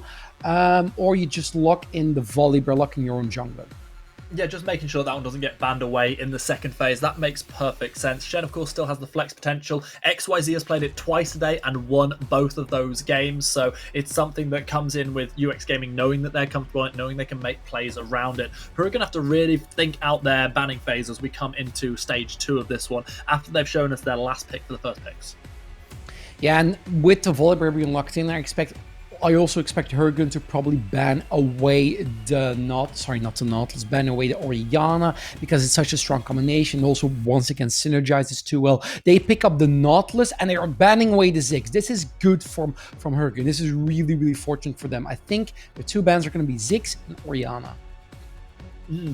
or you just lock in the Volibear, lock in your own jungler. Yeah, just making sure that one doesn't get banned away in the second phase. That makes perfect sense. Shen, of course, still has the flex potential. XYZ has played it twice today and won both of those games, so it's something that comes in with UX Gaming knowing that they're comfortable, knowing they can make plays around it. Who are going to have to really think out their banning phase as we come into stage 2 of this one, after they've shown us their last pick for the first picks. Yeah, and with the Volibear being locked in, I also expect Hurricane to probably ban away the ban away the Orianna, because it's such a strong combination. Also, once again, synergizes too well. They pick up the Nautilus and they are banning away the Ziggs. This is good from Hurricane. This is really, really fortunate for them. I think the 2 bans are going to be Ziggs and Orianna.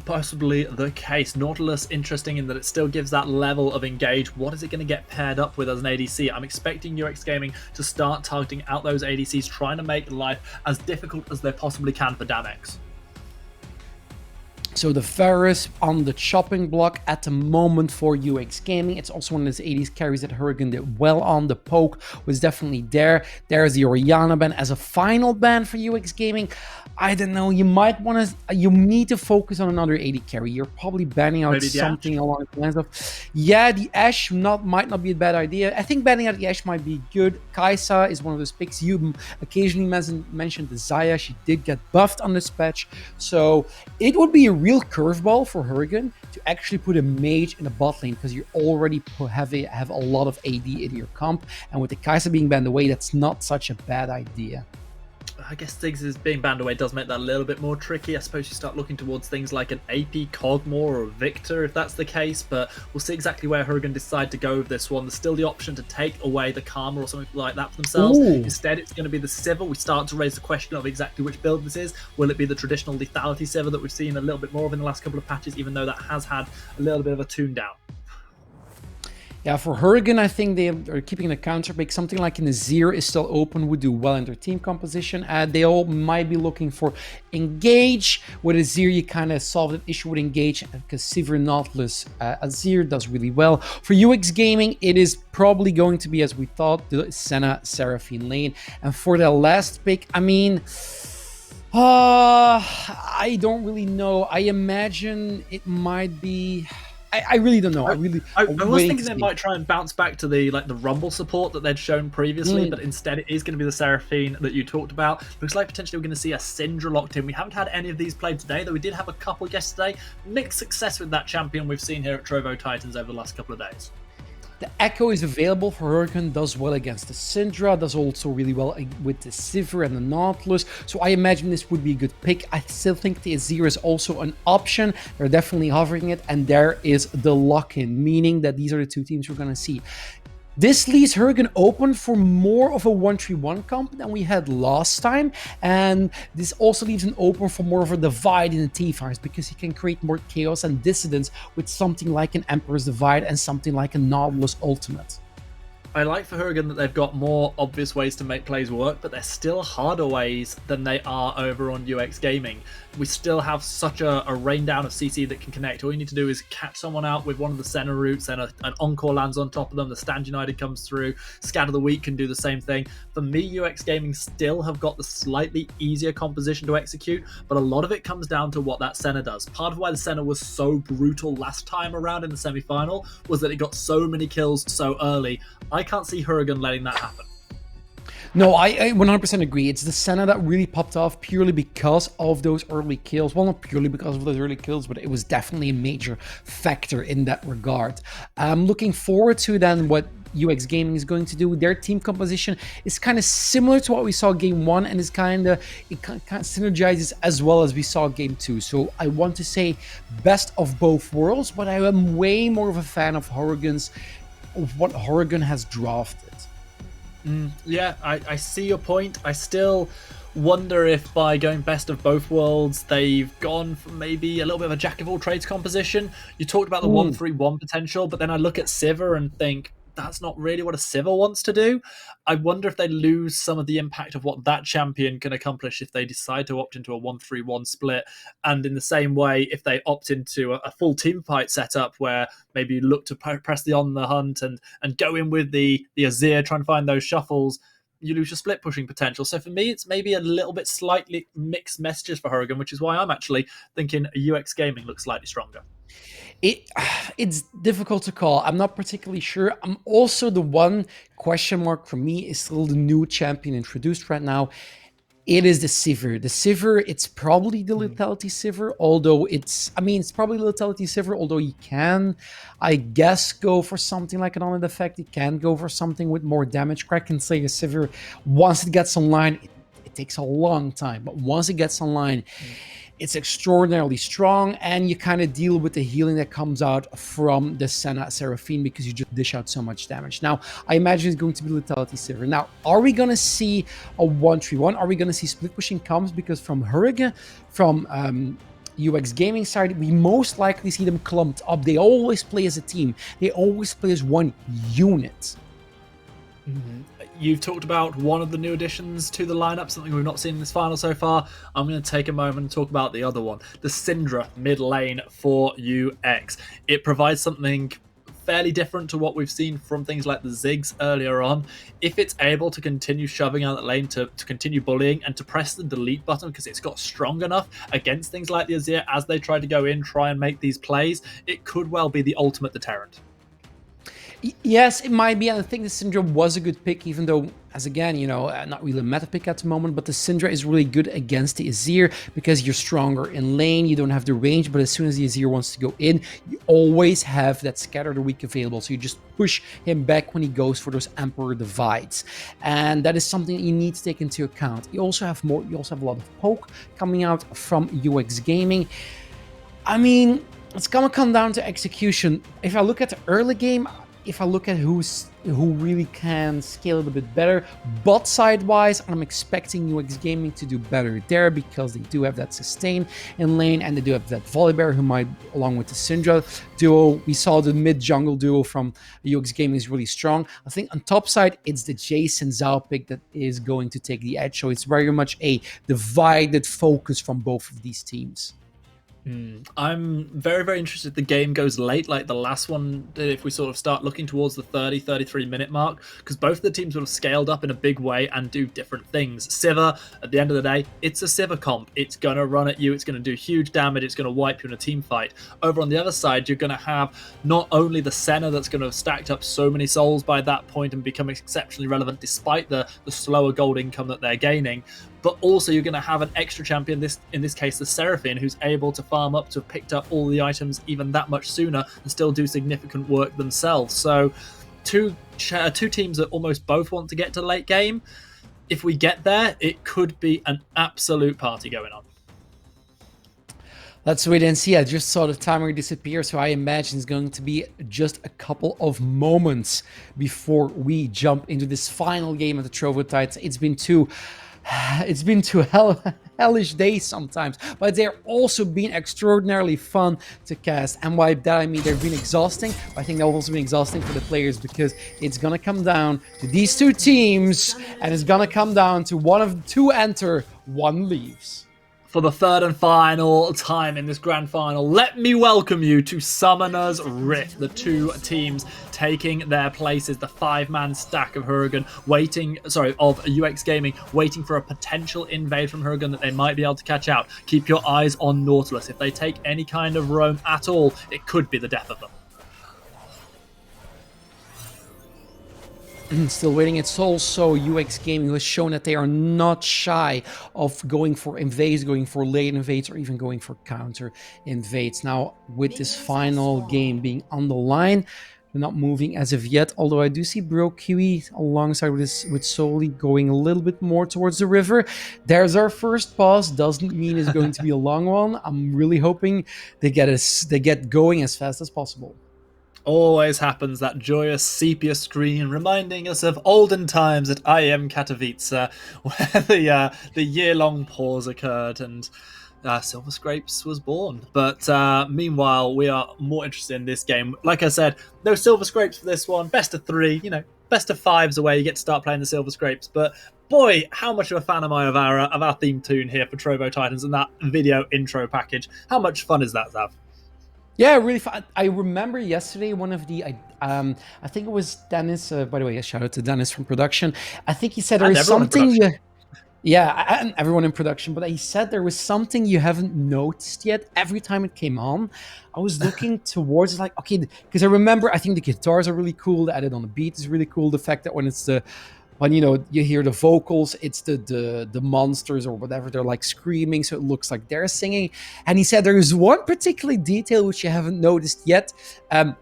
Possibly the case. Nautilus, interesting in that it still gives that level of engage. What is it going to get paired up with as an ADC? I'm expecting UX Gaming to start targeting out those ADCs, trying to make life as difficult as they possibly can for Damex. So the Varus on the chopping block at the moment for UX Gaming. It's also one of those 80s carries that Hurricane did well on. The poke was definitely there. There's the Orianna ban as a final ban for UX Gaming. I don't know, you might want to, you need to focus on another 80 carry. You're probably banning out something along the lines of, yeah, the Ashe might not be a bad idea. I think banning out the Ashe might be good. Kai'Sa is one of those picks. You occasionally mentioned the Xayah. She did get buffed on this patch. So it would be a real curveball for Hurricane to actually put a mage in a bot lane, because you already have a lot of AD in your comp. And with the Kai'Sa being banned away, that's not such a bad idea. I guess Ziggs is being banned away does make that a little bit more tricky. I suppose you start looking towards things like an AP Cogmore or a Victor if that's the case, but we'll see exactly where Hurricane decide to go with this one. There's still the option to take away the Karma or something like that for themselves. Ooh. Instead, it's going to be the Sivir. We start to raise the question of exactly which build this is. Will it be the traditional lethality Sivir that we've seen a little bit more of in the last couple of patches, even though that has had a little bit of a tune down? Yeah, for Hurricane, I think they are keeping the counter pick. Something like an Azir is still open, would do well in their team composition. They all might be looking for Engage. With Azir, you kind of solve that issue with Engage, because Sivir Nautilus Azir does really well. For UX Gaming, it is probably going to be, as we thought, the Senna Seraphine lane. And for the last pick, I mean, I don't really know. I imagine it might be... I really don't know. I was thinking they might try and bounce back to the Rumble support that they'd shown previously, but instead it is going to be the Seraphine that you talked about. Looks like potentially we're going to see a Syndra locked in. We haven't had any of these played today, though we did have a couple yesterday. Mixed success with that champion we've seen here at Trovo Titans over the last couple of days. The Echo is available for Hurricane, does well against the Syndra, does also really well with the Sivir and the Nautilus, so I imagine this would be a good pick. I still think the Azir is also an option. They're definitely hovering it, and there is the lock-in, meaning that these are the 2 teams we're going to see. This leaves Hurricane open for more of a 1-3-1 comp than we had last time, and this also leaves him open for more of a divide in the T-Fires, because he can create more chaos and dissidence with something like an Emperor's Divide and something like a Nautilus Ultimate. I like for Hurricane that they've got more obvious ways to make plays work, but they're still harder ways than they are over on UX Gaming. We still have such a rain down of CC that can connect. All you need to do is catch someone out with one of the center routes, and an Encore lands on top of them, the Stand United comes through, Scatter the Weak can do the same thing. For me, UX Gaming still have got the slightly easier composition to execute, but a lot of it comes down to what that center does. Part of why the center was so brutal last time around in the semi-final was that it got so many kills so early. I can't see Hurricane letting that happen. No, I 100% agree. It's the Senna that really popped off purely because of those early kills. Well, not purely because of those early kills, but it was definitely a major factor in that regard. I'm looking forward to then what UX Gaming is going to do. Their team composition is kind of similar to what we saw game 1, and it kind of synergizes as well as we saw game 2. So I want to say best of both worlds, but I am way more of a fan of what Hurricane has drafted. Yeah, I see your point. I still wonder if by going best of both worlds, they've gone for maybe a little bit of a jack of all trades composition. You talked about the 1-3-1 potential, but then I look at Sivir and think, that's not really what a Sivir wants to do. I wonder if they lose some of the impact of what that champion can accomplish if they decide to opt into a 1-3-1 split. And in the same way, if they opt into a full team fight setup where maybe you look to press the on the hunt and go in with the Azir, try and find those shuffles, you lose your split pushing potential. So for me, it's maybe a little bit slightly mixed messages for Hurricane, which is why I'm actually thinking UX Gaming looks slightly stronger. It's difficult to call. I'm not particularly sure. I'm also the one question mark for me is still the new champion introduced right now. It is the Sivir. The Sivir, it's probably the Lethality Sivir, although it's probably the Lethality Sivir, although you can, I guess, go for something like an on effect. You can go for something with more damage. Crack can say a Sivir, once it gets online, it takes a long time, but once it gets online, it's extraordinarily strong, and you kind of deal with the healing that comes out from the Senna Seraphine because you just dish out so much damage. Now, I imagine it's going to be Lethality Sivir. Now, are we going to see a 1-3-1? Are we going to see split pushing comps? Because from Hurricane, from UX Gaming side, we most likely see them clumped up. They always play as a team. They always play as one unit. You've talked about one of the new additions to the lineup, something we've not seen in this final so far. I'm going to take a moment and talk about the other one, the Syndra mid lane for UX. It provides something fairly different to what we've seen from things like the Ziggs earlier on. If it's able to continue shoving out that lane, to continue bullying, and to press the delete button because it's got strong enough against things like the Azir as they try to go in, try and make these plays, it could well be the ultimate deterrent. Yes, it might be, and I think the Syndra was a good pick, even though, as again, not really a meta pick at the moment, but the Syndra is really good against the Azir because you're stronger in lane, you don't have the range, but as soon as the Azir wants to go in, you always have that Scatter the Weak available, so you just push him back when he goes for those Emperor Divides, and that is something you need to take into account. You also have a lot of poke coming out from UX Gaming. It's gonna come down to execution. If I look at the early game, if I look at who really can scale it a bit better, bot side wise, I'm expecting UX Gaming to do better there because they do have that sustain in lane, and they do have that Volibear who might, along with the Syndra duo. We saw the mid jungle duo from UX Gaming is really strong. I think on top side, it's the Jason Zhao pick that is going to take the edge. So it's very much a divided focus from both of these teams. I'm very, very interested if the game goes late, like the last one did, if we sort of start looking towards the 33 minute mark, because both of the teams would have scaled up in a big way and do different things. Sivir, at the end of the day, it's a Sivir comp. It's going to run at you, it's going to do huge damage, it's going to wipe you in a team fight. Over on the other side, you're going to have not only the Senna that's going to have stacked up so many souls by that point and become exceptionally relevant despite the slower gold income that they're gaining, but also you're going to have an extra champion, in this case the Seraphine, who's able to farm up to have picked up all the items even that much sooner and still do significant work themselves. So two teams that almost both want to get to late game. If we get there, it could be an absolute party going on. Let's wait and see. I just saw the timer disappear, so I imagine it's going to be just a couple of moments before we jump into this final game of the Trovo Titans. It's been two hellish days sometimes, but they're also been extraordinarily fun to cast. And by that I mean they've been exhausting. I think they've also been exhausting for the players because it's gonna come down to these two teams, and it's gonna come down to one of the two enter, one leaves. For the third and final time in this grand final, let me welcome you to Summoner's Rift. The two teams taking their places. The 5-man stack of Huragan of UX Gaming, waiting for a potential invade from Huragan that they might be able to catch out. Keep your eyes on Nautilus. If they take any kind of roam at all, it could be the death of them. Still waiting. It's also UX Gaming who has shown that they are not shy of going for invades, going for late invades, or even going for counter invades. Now, with this final game being on the line, they're not moving as of yet, although I do see Bro Kiwi alongside with Soli going a little bit more towards the river. There's our first pause. Doesn't mean it's going to be a long one. I'm really hoping they get going as fast as possible. Always happens, that joyous sepia screen reminding us of olden times at IEM Katowice, where the year-long pause occurred and Silver Scrapes was born. But meanwhile, we are more interested in this game. Like I said, no Silver Scrapes for this one. Best of 3, best of 5's away. You get to start playing the Silver Scrapes. But boy, how much of a fan am I of our theme tune here for Trovo Titans and that video intro package. How much fun is that, Zav? Yeah, really fun. I remember yesterday one of the, I think it was Dennis, by the way, a shout out to Dennis from production. I think he said there is something, and everyone in production, but he said there was something you haven't noticed yet. Every time it came on, I was looking towards, like, okay, because I remember, I think the guitars are really cool, the edit on the beat is really cool, the fact that when you hear the vocals, it's the monsters or whatever, they're like screaming, so it looks like they're singing. And he said there is one particular detail which you haven't noticed yet.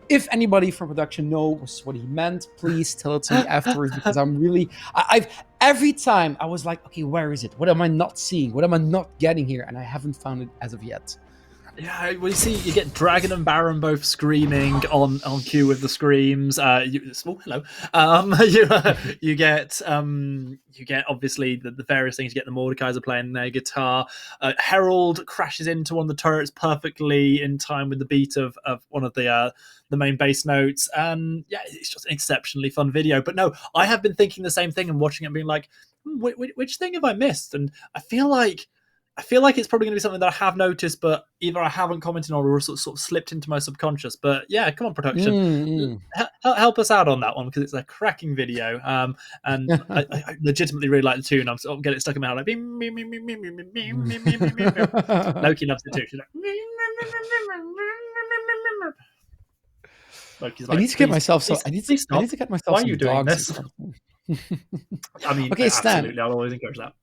If anybody from production knows what he meant, please tell it to me afterwards, because I've every time I was like, okay, where is it? What am I not seeing? What am I not getting here? And I haven't found it as of yet. Yeah, well, you get Dragon and Baron both screaming on cue with the screams. Hello. You get obviously the various things. You get the Mordekaiser playing their guitar. Herald crashes into one of the turrets perfectly in time with the beat of one of the main bass notes. And yeah, it's just an exceptionally fun video. But no, I have been thinking the same thing and watching it, being like, which thing have I missed? And I feel like it's probably going to be something that I have noticed, but either I haven't commented on or sort of slipped into my subconscious. But yeah, come on, production, help us out on that one, because it's a cracking video. And I legitimately really like the tune. I'm sort of getting it stuck in my head, like Loki loves it too. She's like, I need to get myself I need to get myself some dogs. I mean, okay, absolutely, I'll always encourage that.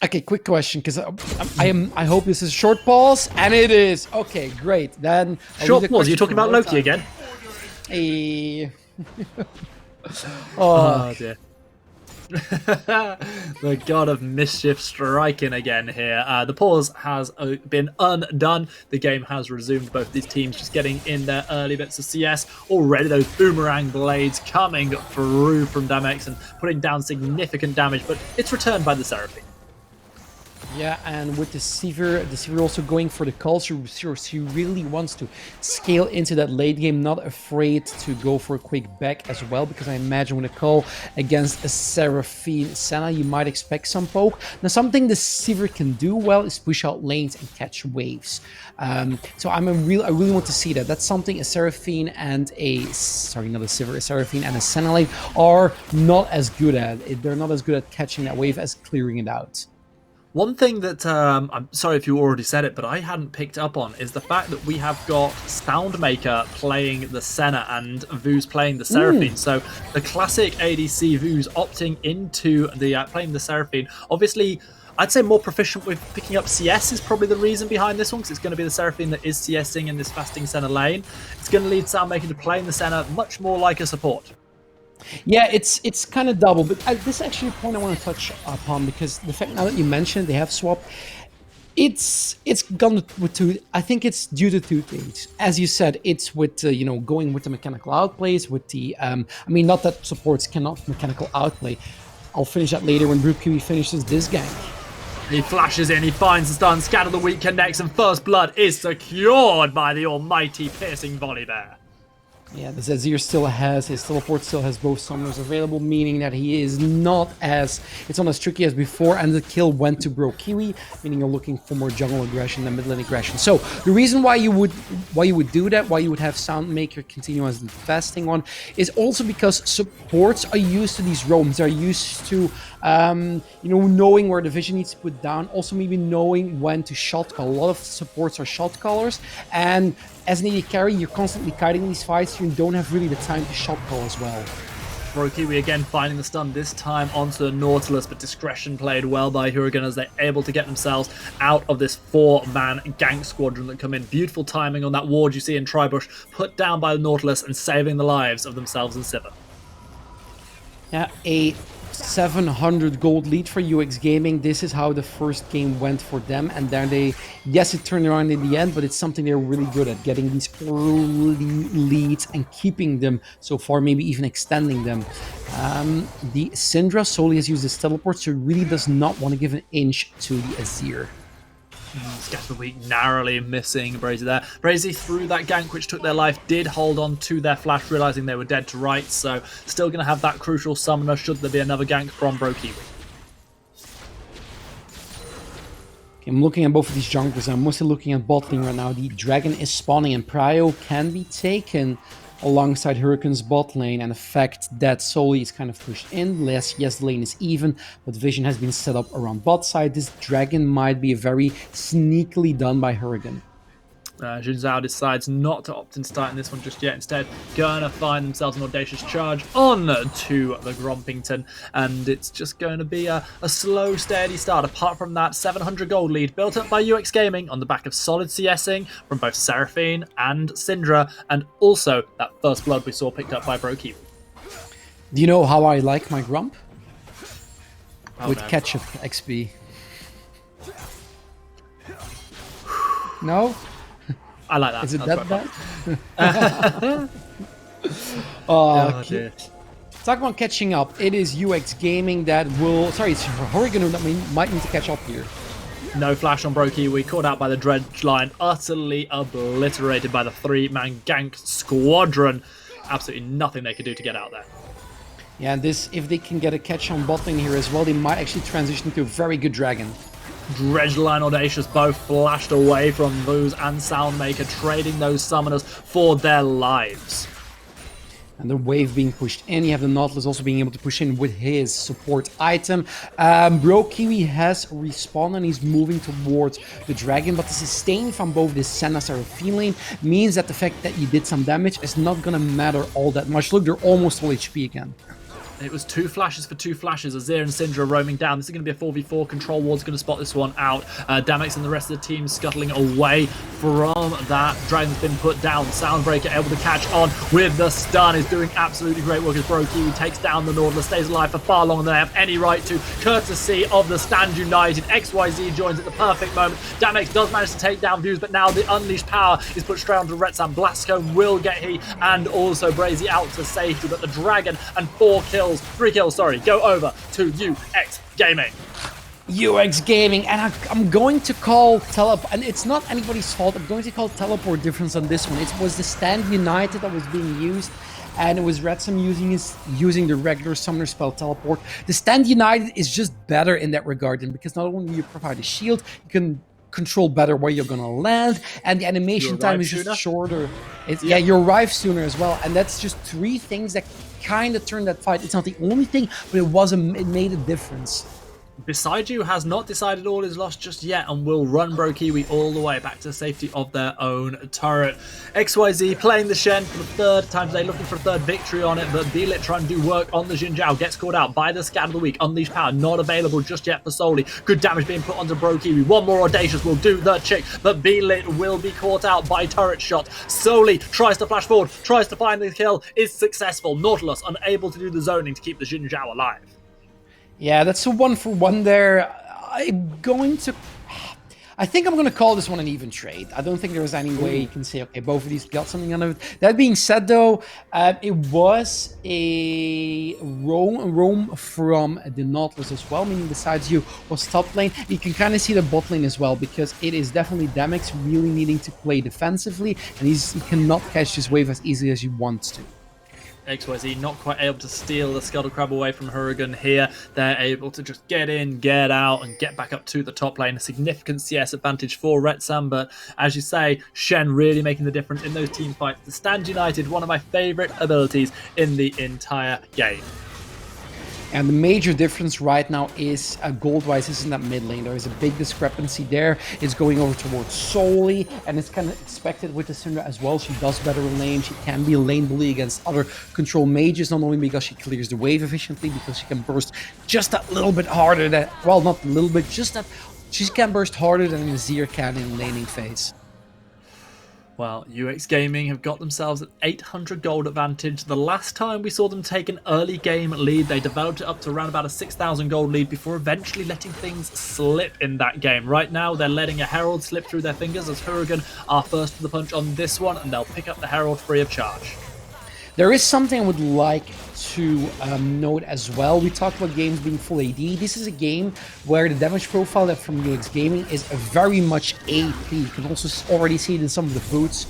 Okay, quick question, because I hope this is short pause, and it is. Okay, great. Then short pause. You're talking about Loki again? Hey. Oh dear. The god of mischief striking again here. The pause has been undone. The game has resumed. Both these teams just getting in their early bits of CS. Already those boomerang blades coming through from Damex and putting down significant damage, but it's returned by the Seraphine. Yeah, and with the Sivir also going for the culture, she really wants to scale into that late game, not afraid to go for a quick back as well, because I imagine with a call against a Seraphine Senna, you might expect some poke. Now, something the Sivir can do well is push out lanes and catch waves. So I really want to see that. That's something a Seraphine and a Seraphine and a Senna lane are not as good at. They're not as good at catching that wave as clearing it out. One thing that, I'm sorry if you already said it, but I hadn't picked up on is the fact that we have got Soundmaker playing the Senna and Vooz playing the Seraphine. So the classic ADC Vooz opting into the playing the Seraphine. Obviously, I'd say more proficient with picking up CS is probably the reason behind this one, because it's going to be the Seraphine that is CSing in this fasting Senna lane. It's going to lead Soundmaker to playing the Senna much more like a support. Yeah, it's kind of double, but this is actually a point I want to touch upon, because the fact now that you mentioned they have swapped, It's gone with two. I think it's due to two things. As you said, it's with going with the mechanical outplays. With the I mean, not that supports cannot mechanical outplay. I'll finish that later when BroKiwi finishes this gank. He flashes in, he finds the stun, Scat of the Week connects, and First Blood is secured by the almighty piercing volley there. Yeah, the Zazir still has, his teleport still has both summoners available, meaning that he is not as, it's not as tricky as before, and the kill went to BroKiwi, meaning you're looking for more jungle aggression than mid lane aggression. So the reason why you would do that, why you would have Soundmaker continue as the fasting one, is also because supports are used to these roams, they're used to knowing where the vision needs to put down, also maybe knowing when to shot call. A lot of supports are shot callers, and as an AD carry, you're constantly kiting these fights, you don't have really the time to shot call as well. BroKiwi again finding the stun, this time onto the Nautilus, but discretion played well by Huragan as they're able to get themselves out of this 4-man gank squadron that come in. Beautiful timing on that ward you see in Tribush, put down by the Nautilus and saving the lives of themselves and Sivir. Yeah, a 700 gold lead for UX Gaming. This is how the first game went for them, and then yes, it turned around in the end, but it's something they're really good at, getting these early leads and keeping them so far, maybe even extending them. The Syndra solely has used his teleport, so really does not want to give an inch to the Azir. Scat of the Week narrowly missing Brazy there. Brazy through that gank which took their life, did hold on to their flash, realizing they were dead to rights, so still going to have that crucial summoner should there be another gank from BroKiwi. Okay, I'm looking at both of these junglers. I'm mostly looking at bot lane right now. The dragon is spawning and Prio can be taken alongside Hurricane's bot lane, and the fact that Soli is kind of pushed in. Yes, the lane is even, but vision has been set up around bot side. This dragon might be very sneakily done by Hurricane. Jun Zhao decides not to opt in starting this one just yet. Instead, gonna find themselves an audacious charge on to the Grompington, and it's just going to be a slow, steady start. Apart from that 700 gold lead built up by UX Gaming on the back of solid CSing from both Seraphine and Syndra, and also that first blood we saw picked up by BroKiwi. Do you know how I like my Grump? With no. ketchup XP. No? I like that. Is it That's that bad? Oh, dear. Talk about catching up. It is UX Gaming that will... Sorry, it's Hurricane that might need to catch up here. No flash on BroKiwi, caught out by the dredge line, utterly obliterated by the 3-man gank squadron. Absolutely nothing they could do to get out there. Yeah, this, if they can get a catch on bot lane here as well, they might actually transition to a very good dragon. Dredgeline Audacious both flashed away from Luz and Soundmaker, trading those summoners for their lives. And the wave being pushed in. You have the Nautilus also being able to push in with his support item. BroKiwi has respawned and he's moving towards the dragon, but the sustain from both the Senna Seraphine lane means that the fact that you did some damage is not gonna matter all that much. Look, they're almost full HP again. It was 2 flashes for 2 flashes. Azir and Syndra roaming down. This is going to be a 4v4. Control Ward's going to spot this one out. Damex and the rest of the team scuttling away from that. Dragon's been put down. Soundbreaker able to catch on with the stun. Is doing absolutely great work as BroKiwi takes down the Nautilus. Stays alive for far longer than they have any right to. Courtesy of the Stand United. XYZ joins at the perfect moment. Damex does manage to take down Views, but now the unleashed power is put straight onto Retsam. Blastcone will get he, and also Brazy out to safety, but the Dragon and 3 kills, go over to UX Gaming. UX Gaming, and I'm going to call teleport, and it's not anybody's fault, I'm going to call teleport difference on this one. It was the Stand United that was being used, and it was Retsam using the regular summoner spell teleport. The Stand United is just better in that regard, and because not only do you provide a shield, you can control better where you're gonna land, and the animation time is just shorter. Yeah, you arrive sooner as well, and that's just 3 things that kind of turned that fight. It's not the only thing, but it made a difference. Beside You has not decided all is lost just yet and will run BroKiwi all the way back to the safety of their own turret. XYZ playing the Shen for the 3rd time today, looking for a 3rd victory on it, but Beelit trying to do work on the Xin Zhao, gets caught out by the Scat of the Week. Unleashed Power not available just yet for Soli. Good damage being put onto BroKiwi. One more Audacious will do the trick, but Beelit will be caught out by turret shot. Soli tries to flash forward, tries to find the kill, is successful. Nautilus unable to do the zoning to keep the Xin Zhao alive. Yeah, that's a 1-for-1 there. I'm going to I think I'm going to call this one an even trade. I don't think there was any way you can say, okay, both of these got something out of it. That being said, though, it was a roam from the Nautilus as well, meaning besides you was top lane. You can kind of see the bot lane as well, because it is definitely Demix really needing to play defensively, and he cannot catch this wave as easily as he wants to. XYZ not quite able to steal the Scuttle Crab away from Hurricane here. They're able to just get in, get out, and get back up to the top lane. A significant CS advantage for Retsam, but as you say, Shen really making the difference in those team fights. The Stand United, one of my favourite abilities in the entire game. And the major difference right now is gold-wise is in that mid lane. There is a big discrepancy there. It's going over towards Solely, and it's kind of expected with the Syndra as well. She does better in lane. She can be a lane bully against other control mages, not only because she clears the wave efficiently, because she can burst just that little bit harder. Well, not a little bit, just that she can burst harder than Azir can in laning phase. Well, UX Gaming have got themselves an 800 gold advantage. The last time we saw them take an early game lead, they developed it up to around about a 6,000 gold lead before eventually letting things slip in that game. Right now, they're letting a Herald slip through their fingers as Hurricane are first to the punch on this one, and they'll pick up the Herald free of charge. There is something I would like to note as well. We talked about games being full AD. This is a game where the damage profile from UX Gaming is very much AP. You can also already see it in some of the boots.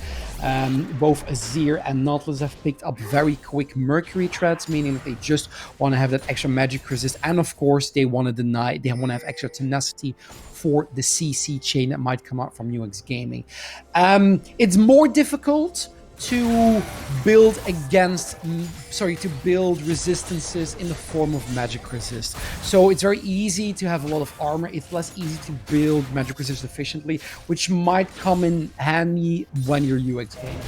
Both Azir and Nautilus have picked up very quick Mercury threads, meaning that they just want to have that extra magic resist. And of course, they want to have extra tenacity for the CC chain that might come out from UX Gaming. It's more difficult to build resistances in the form of magic resist. So it's very easy to have a lot of armor. It's less easy to build magic resist efficiently, which might come in handy when you're UX gaming.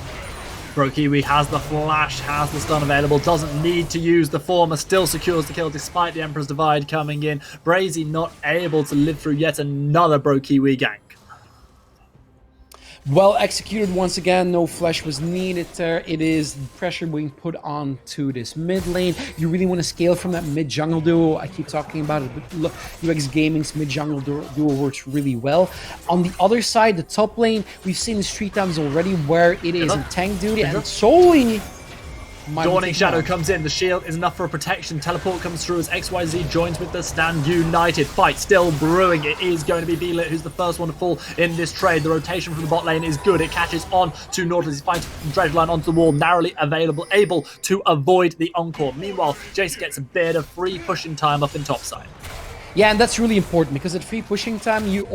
Brokiwi has the flash, has the stun available, doesn't need to use the former, still secures the kill despite the Emperor's Divide coming in. Brazy not able to live through yet another Brokiwi gank. Well executed once again, no flash was needed there. It is pressure being put onto this mid lane. You really want to scale from that mid jungle duo. I keep talking about it, but UX Gaming's mid jungle duo works really well. On the other side, the top lane, we've seen this 3 times already where it is in tank duty and solely Dawning Shadow comes in, the shield is enough for a protection, teleport comes through as XYZ joins with the Stand United. Fight still brewing, it is going to be B-Lit who's the first one to fall in this trade. The rotation from the bot lane is good, it catches on to Nautilus, he finds Dredgeline onto the wall, narrowly able to avoid the Encore. Meanwhile, Jace gets a bit of free pushing time up in topside. Yeah, and that's really important because at free pushing time, you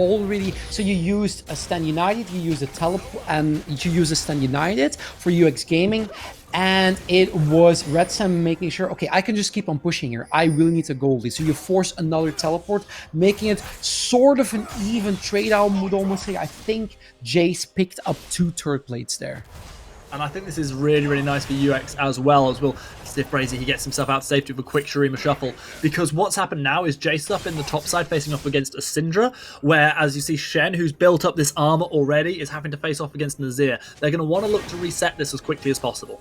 used a Stand United, you used a teleport, and you use a Stand United for UX Gaming, and it was Retsam making sure, okay, I can just keep on pushing here. I really need a gold lead. So you force another teleport, making it sort of an even trade. I would almost say, I think Jace picked up 2 turret plates there. And I think this is really, really nice for UX as well, as well. If Brazy, he gets himself out safety with a quick Shurima shuffle, because what's happened now is Jace up in the top side facing off against a Syndra, where as you see Shen, who's built up this armor already, is having to face off against Nazir. They're going to want to look to reset this as quickly as possible.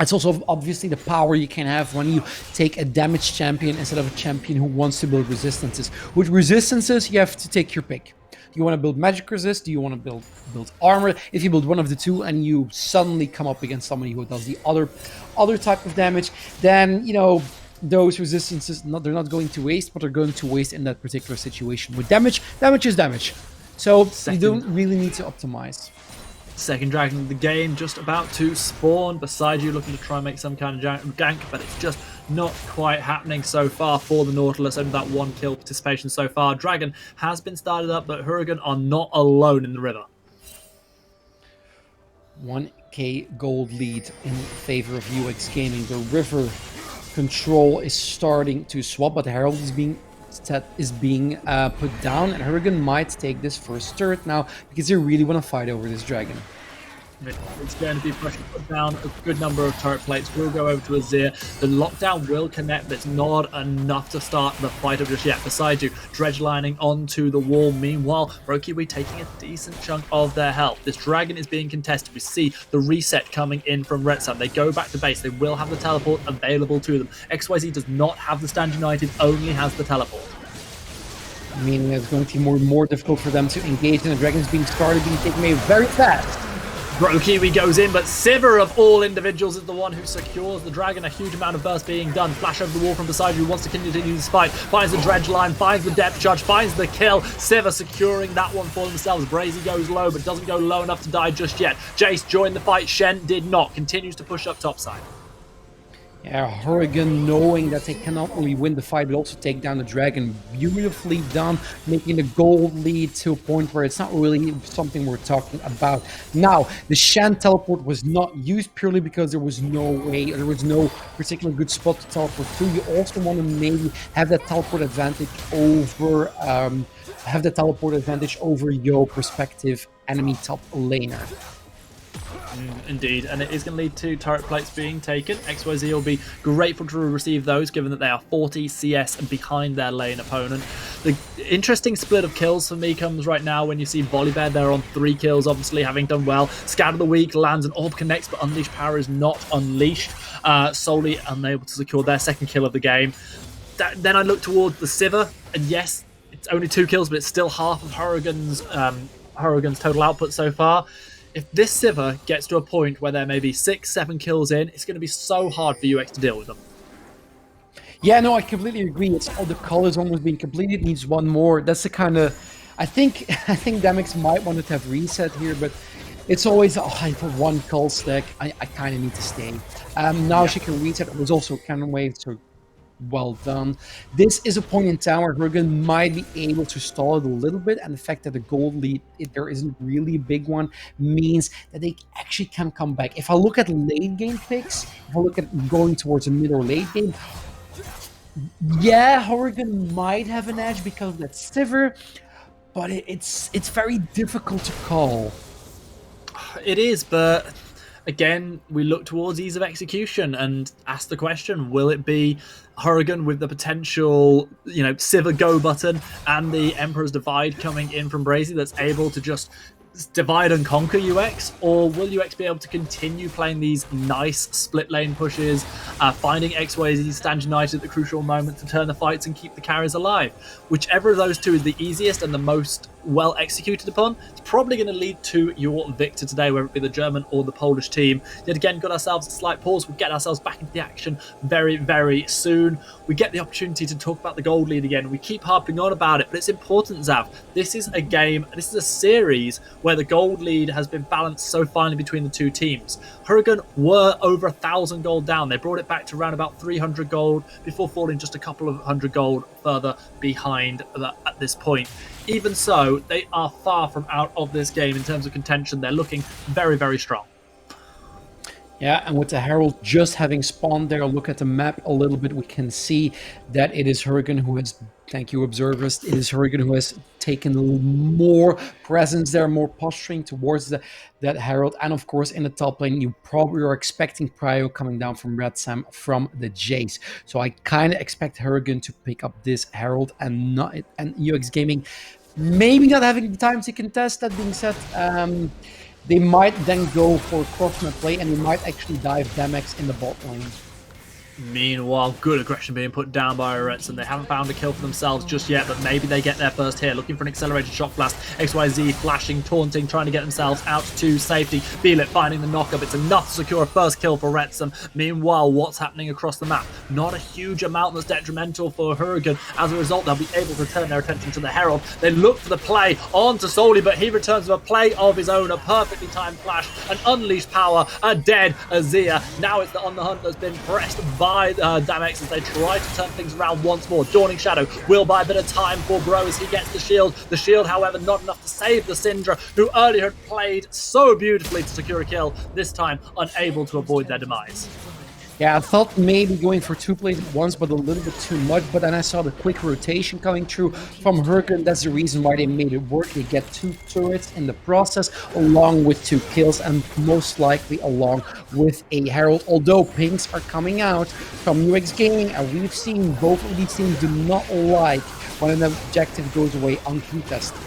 It's also obviously the power you can have when you take a damage champion instead of a champion who wants to build resistances. With resistances, you have to take your pick. Do you want to build magic resist? Do you want to build armor? If you build one of the two and you suddenly come up against somebody who does the other type of damage, then, you know, those resistances, they're not going to waste, but they're going to waste in that particular situation. With damage is damage. So you don't really need to optimize. Second dragon of the game just about to spawn beside you, looking to try and make some kind of gank, but it's just not quite happening so far for the Nautilus. Only that 1 kill participation so far. Dragon has been started up, but Hurricane are not alone in the river. 1k gold lead in favor of UX Gaming. The river control is starting to swap, but the Herald is being put down, and Hurricane might take this first turret now because they really want to fight over this dragon. It's going to be pressure put down. A good number of turret plates will go over to Azir. The lockdown will connect, but it's not enough to start the fight just yet. Beside you, dredge lining onto the wall. Meanwhile, Brokiwi taking a decent chunk of their health. This dragon is being contested. We see the reset coming in from Retsam. They go back to base. They will have the teleport available to them. XYZ does not have the Stand United, only has the teleport. meaning it's going to be more difficult for them to engage, and the Dragon's being taken away very fast. Bro Kiwi goes in, but Sivir of all individuals is the one who secures the Dragon. A huge amount of burst being done. Flash over the wall from beside you, wants to continue this fight. Finds the dredge line, finds the depth charge, finds the kill. Sivir securing that one for themselves. Brazy goes low, but doesn't go low enough to die just yet. Jace joined the fight. Shen did not. Continues to push up topside. Yeah, Hurricane, knowing that they cannot only win the fight, but also take down the Dragon. Beautifully done, making the gold lead to a point where it's not really something we're talking about. Now, the Shen teleport was not used purely because there was no way, there was no particular good spot to teleport to. You also want to maybe have that teleport advantage over, your prospective enemy top laner. Indeed, and it is going to lead to turret plates being taken. XYZ will be grateful to receive those, given that they are 40 CS behind their lane opponent. The interesting split of kills for me comes right now when you see Volibear there on 3 kills, obviously having done well. Scatter the Weak lands, an Orb connects, but Unleashed Power is not unleashed. Solely unable to secure their second kill of the game. Then I look towards the Sivir, and yes, it's only 2 kills, but it's still half of Hurricane's total output so far. If this Sivir gets to a point where they're maybe 6-7 kills in, it's going to be so hard for UX to deal with them. Yeah, no, I completely agree. It's all the colors almost being completed. It needs one more. That's the kind of... I think Damix might want to have reset here, but it's always, for one cull stack, I kind of need to stay. Now she can reset. It was also cannon wave, so well done. This is a point in time where Hurricane might be able to stall it a little bit, and the fact that the gold lead, there isn't really a big one, means that they actually can come back. If I look at late game picks, if I look at going towards the mid or late game, yeah, Hurricane might have an edge because of that Sivir, but it's very difficult to call. It is, but again, we look towards ease of execution and ask the question, will it be Hurricane with the potential, Sivir go button and the Emperor's Divide coming in from Brazy that's able to just divide and conquer UX, or will UX be able to continue playing these nice split lane pushes, finding XYZ stand united at the crucial moment to turn the fights and keep the carries alive? Whichever of those two is the easiest and the most well executed upon, it's probably going to lead to your victor today, whether it be the German or the Polish team. Yet again, got ourselves a slight pause. We'll get ourselves back into the action very, very soon. We get the opportunity to talk about the gold lead again. We keep harping on about it, but it's important, Zav. This is a game, this is a series where the gold lead has been balanced so finely between the two teams. Hurricane were over 1,000 gold down. They brought it back to around about 300 gold before falling just a couple of hundred gold further behind at this point. Even so, they are far from out of this game in terms of contention. They're looking very, very strong. Yeah, and with the Herald just having spawned there, look at the map a little bit, we can see that it is Hurricane who has, thank you observers, it is Hurricane who has taken a little more presence there, more posturing towards that Herald. And of course, in the top lane, you probably are expecting Prio coming down from Red Sam from the Jace. So I kind of expect Hurricane to pick up this Herald and UX Gaming maybe not having the time to contest. That being said, they might then go for cross-map play, and they might actually dive Damex in the bot lane. Meanwhile, good aggression being put down by Oretson. They haven't found a kill for themselves just yet, but maybe they get their first here. Looking for an accelerated shock blast. XYZ flashing, taunting, trying to get themselves out to safety. Feel it finding the knockup. It's enough to secure a first kill for Retsom. Meanwhile, what's happening across the map? Not a huge amount that's detrimental for Hurricane. As a result, they'll be able to turn their attention to the Herald. They look for the play onto Soli, but he returns with a play of his own. A perfectly timed flash, an unleashed power, a dead Azir. Now it's the On the Hunt that's been pressed by Damex as they try to turn things around once more. Dawning Shadow will buy a bit of time for Bro as he gets the shield. The shield, however, not enough to save the Syndra, who earlier had played so beautifully to secure a kill, this time unable to avoid their demise. Yeah, I thought maybe going for 2 plays at once, but a little bit too much. But then I saw the quick rotation coming through from Hurricane. That's the reason why they made it work. They get 2 turrets in the process, along with 2 kills, and most likely along with a Herald. Although pings are coming out from UX Gaming, and we've seen both of these teams do not like when an objective goes away uncontested.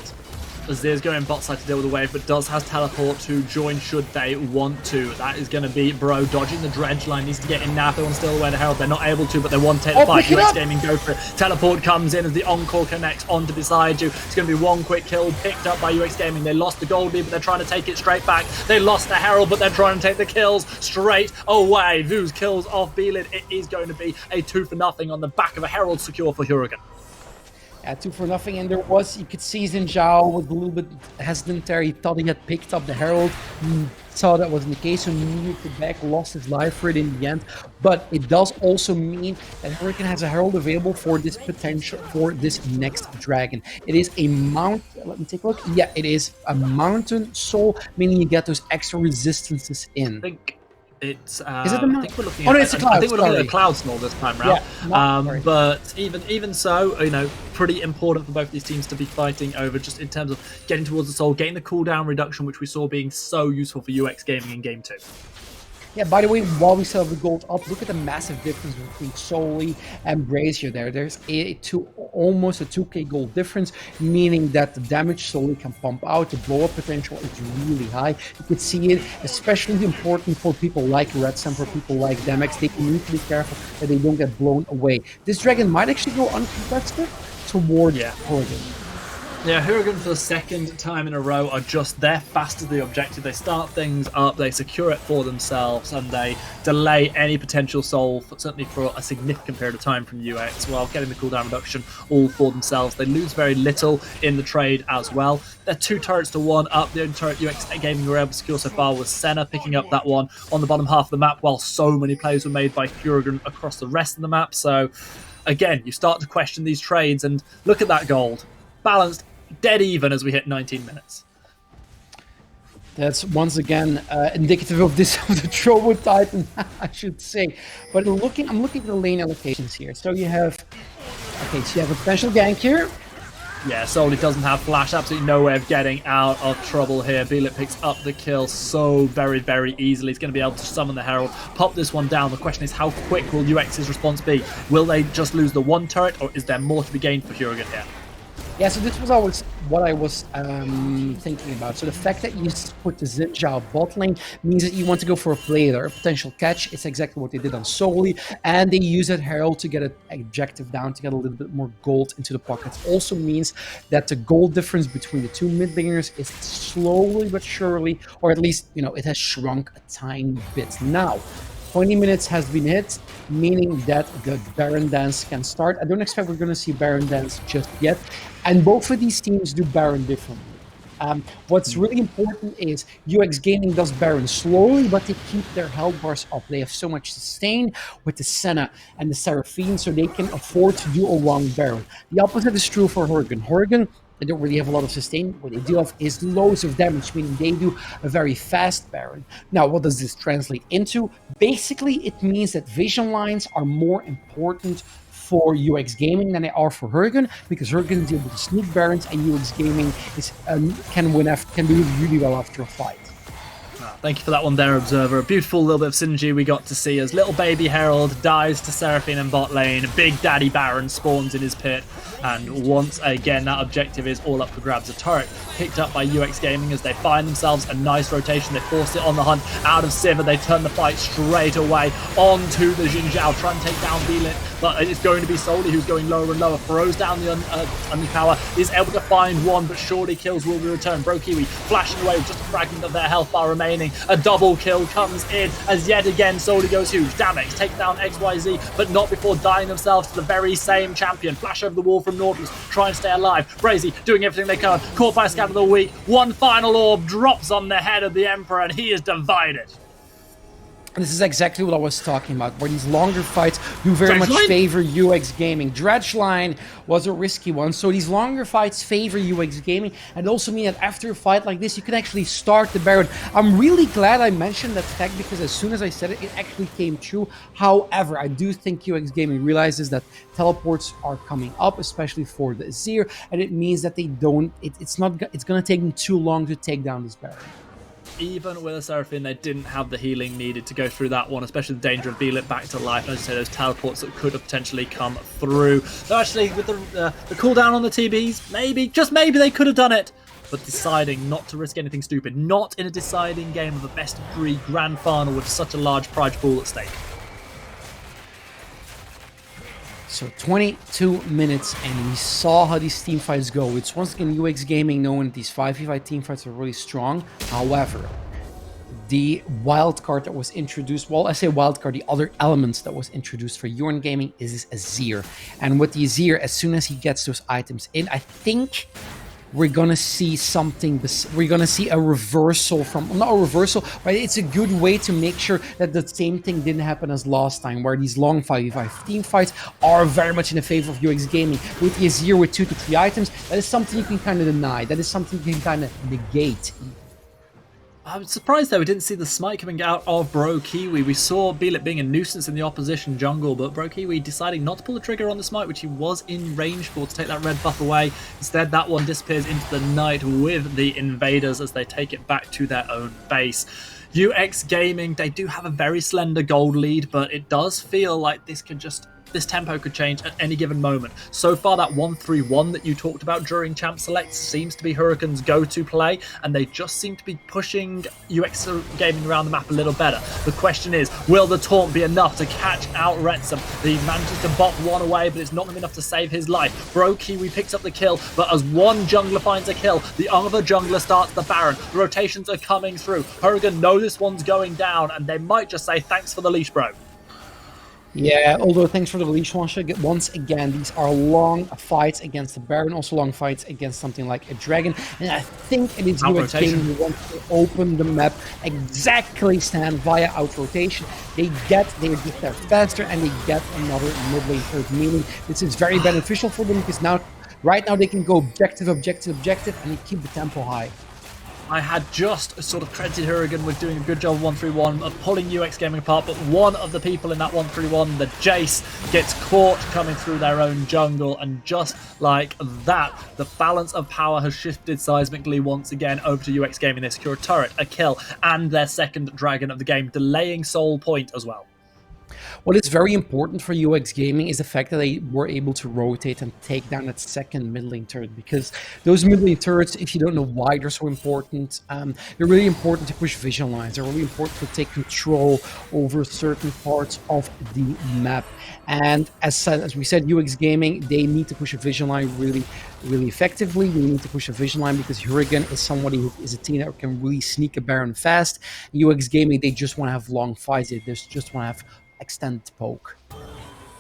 Azir's going bot side to deal with the wave, but does has teleport to join should they want to. That is going to be Bro dodging the dredge line. Needs to get in now if they want to steal away the Herald. They're not able to, but they want to take the fight. UX Gaming go for it. Teleport comes in as the Encore connects onto beside you. It's going to be one quick kill picked up by UX Gaming. They lost the gold lead, but they're trying to take it straight back. They lost the Herald, but they're trying to take the kills straight away. Vooz kills off Belid. It is going to be a 2-0 on the back of a Herald secure for Huragan. Yeah, 2-0, and there was, you could see Xin Zhao was a little bit hesitant there. He thought he had picked up the Herald, saw that wasn't the case, so needed to back, lost his life for it in the end. But it does also mean that Huracan has a Herald available for this potential, for this next dragon. It is a mount, let me take a look. Yeah, it is a mountain soul, meaning you get those extra resistances in. I think it's, is it the I think we're looking at, at, it's a cloud, I think we're looking at a cloud snore this time round. Yeah, but even so, you know, pretty important for both these teams to be fighting over, just in terms of getting towards the soul, getting the cooldown reduction, which we saw being so useful for UX Gaming in Game 2. Yeah, by the way, while we still have the gold up, look at the massive difference between Soli and Brazier there. There's almost a 2k gold difference, meaning that the damage Soli can pump out, the blow-up potential is really high. You could see it, especially important for people like Redstone, for people like Demex. They need to be careful that they don't get blown away. This dragon might actually go uncontested toward Huragan. Yeah, Huragan for the second time in a row are just there fast as the objective. They start things up, they secure it for themselves, and they delay any potential soul, certainly for a significant period of time from UX, while getting the cooldown reduction all for themselves. They lose very little in the trade as well. They're 2 turrets to 1 up. The only turret UX Gaming were able to secure so far was Senna, picking up that one on the bottom half of the map, while so many plays were made by Huragan across the rest of the map. So, again, you start to question these trades, and look at that gold. Balanced, dead even as we hit 19 minutes. That's once again indicative of this of the Trovo Titan, I should say. But I'm looking at the lane allocations here. So you have, okay, so you have a potential gank here. Yeah, Soli doesn't have flash, absolutely no way of getting out of trouble here. Beelit picks up the kill so very, very easily. He's going to be able to summon the Herald, pop this one down. The question is, how quick will UX's response be? Will they just lose the one turret, or is there more to be gained for Huragan here? Yeah, so this was always what I was thinking about. So the fact that you put the Xin Zhao bot lane means that you want to go for a play there, a potential catch. It's exactly what they did on Soli, and they use that Herald to get an objective down, to get a little bit more gold into the pockets. Also means that the gold difference between the two mid laners is slowly but surely, or at least, you know, it has shrunk a tiny bit. Now, 20 minutes has been hit, meaning that the Baron Dance can start. I don't expect we're going to see Baron Dance just yet. And both of these teams do Baron differently. What's really important is UX Gaming does Baron slowly, but they keep their health bars up. They have so much sustain with the Senna and the Seraphine, so they can afford to do a long Baron. The opposite is true for Huragan. Huragan, they don't really have a lot of sustain. What they do have is loads of damage, meaning they do a very fast Baron. Now, what does this translate into? Basically, it means that vision lines are more important for UX Gaming than they are for Huragan, because Huragan is able to sneak Barons, and UX Gaming is can do really well after a fight. Thank you for that one there, Observer. A beautiful little bit of synergy we got to see as little baby Herald dies to Seraphine in bot lane. Big Daddy Baron spawns in his pit. And once again, that objective is all up for grabs. A turret picked up by UX Gaming as they find themselves a nice rotation. They force it on the hunt out of Sivir. They turn the fight straight away onto the Xin Zhao, trying to take down Beelit. But it's going to be Soli who's going lower and lower. Throws down the power, is able to find one, but surely kills will be returned. Brokiwi flashing away with just a fragment of their health bar remaining. A double kill comes in as yet again Soli goes huge. Damex take down XYZ, but not before dying themselves to the very same champion. Flash over the wall from Nautilus, try and stay alive. Brazy doing everything they can. Caught by a scan of the week. One final orb drops on the head of the Emperor, and he is divided. This is exactly what I was talking about, where these longer fights do very much favor UX Gaming. Dredge Line was a risky one, so these longer fights favor UX Gaming, and also mean that after a fight like this, you can actually start the Baron. I'm really glad I mentioned that fact, because as soon as I said it, it actually came true. However, I do think UX Gaming realizes that teleports are coming up, especially for the Azir, and it means that they don't. It's going to take them too long to take down this Baron. Even with a Seraphine, they didn't have the healing needed to go through that one, especially the danger of Beelit back to life. And as I say, those teleports that could have potentially come through. So actually, with the cooldown on the TBs, maybe, just maybe, they could have done it. but deciding not to risk anything stupid. Not in a deciding game of a best-of-3 grand final with such a large prize pool at stake. So 22 minutes, and we saw how these team fights go. It's once again UX Gaming knowing these 5v5 team fights are really strong. However, the wildcard that was introduced, well, I say wildcard, the other elements that was introduced for UX Gaming is this Azir. And with the Azir, as soon as he gets those items in, I think we're gonna see something. We're gonna see a reversal from, not a reversal, but it's a good way to make sure that the same thing didn't happen as last time, where these long 5v5 team fights are very much in the favor of UX Gaming. With the Azir with 2 to 3 items, that is something you can kind of deny. That is something you can kind of negate. I'm surprised though we didn't see the smite coming out of Bro Kiwi. We saw Beelit being a nuisance in the opposition jungle, but Bro Kiwi deciding not to pull the trigger on the smite, which he was in range for, to take that red buff away. Instead, that one disappears into the night with the invaders as they take it back to their own base. UX Gaming, they do have a very slender gold lead, but it does feel like this tempo could change at any given moment. So far, that 1-3-1 that you talked about during Champ Select seems to be Huracan's go-to play, and they just seem to be pushing UX Gaming around the map a little better. The question is, will the taunt be enough to catch out Retsum? He manages to bop one away, but it's not enough to save his life. Bro Kiwi picks up the kill, but as one jungler finds a kill, the other jungler starts the Baron. The rotations are coming through. Huracan know this one's going down, and they might just say, thanks for the leash, bro. Yeah, although thanks for the leash, once again, these are long fights against the Baron, also long fights against something like a Dragon, and I think it is UX Gaming who wants to open the map exactly stand via out rotation. They get there faster, and they get another mid lane third, meaning this is very beneficial for them, because right now they can go objective, and they keep the tempo high. I had just sort of credited Huracan with doing a good job of 1-3-1, of pulling UX Gaming apart, but one of the people in that 1-3-1, the Jace, gets caught coming through their own jungle, and just like that, the balance of power has shifted seismically once again over to UX Gaming. They secure a turret, a kill, and their second dragon of the game, delaying Soul Point as well. What is very important for UX Gaming is the fact that they were able to rotate and take down that second mid lane turret, because those mid lane turrets, if you don't know why they're so important, they're really important to push vision lines. They're really important to take control over certain parts of the map. And as we said, UX Gaming, they need to push a vision line really effectively. They need to push a vision line because Huracan is somebody who is a team that can really sneak a Baron fast. UX Gaming, they just want to have long fights. They just want to have extended poke.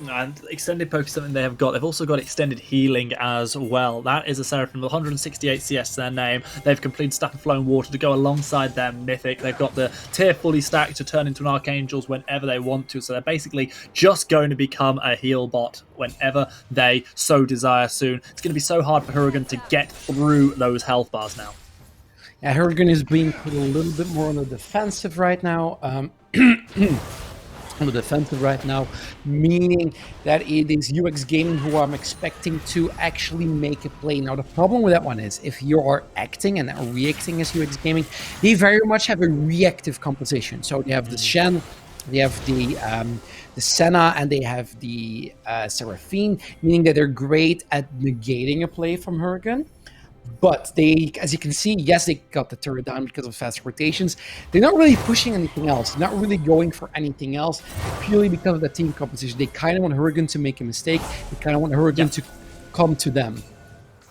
And extended poke is something they have got. They've also got extended healing as well. That is a Seraphim with 168 CS to their name. They've completed Staff of Flowing Water to go alongside their Mythic. They've got the tier fully stacked to turn into an Archangels whenever they want to. So they're basically just going to become a heal bot whenever they so desire soon. It's going to be so hard for Huracan to get through those health bars now. Yeah, Huracan is being put a little bit more on the defensive right now. Meaning that it is UX Gaming who I'm expecting to actually make a play. Now, the problem with that one is, if you are acting and reacting as UX Gaming, they very much have a reactive composition. So they have the Shen, they have the Senna, and they have the Seraphine, meaning that they're great at negating a play from Huracan. But they, as you can see, yes, they got the turret down because of fast rotations. They're not really pushing anything else. They're not really going for anything else, purely because of the team composition. They kind of want Huracan to make a mistake. They kind of want Huracan to come to them.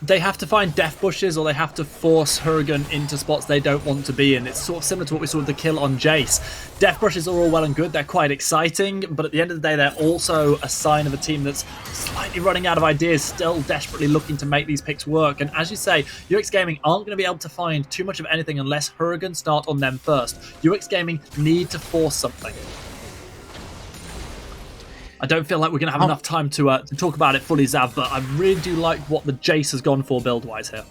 They have to find death bushes, or they have to force Huracan into spots they don't want to be in. It's sort of similar to what we saw with the kill on Jace. Death brushes are all well and good, they're quite exciting, but at the end of the day, they're also a sign of a team that's slightly running out of ideas, still desperately looking to make these picks work. And as you say, UX Gaming aren't going to be able to find too much of anything unless Huracan start on them first. UX Gaming need to force something. I don't feel like we're going to have enough time to talk about it fully, Zav, but I really do like what the Jace has gone for build-wise here.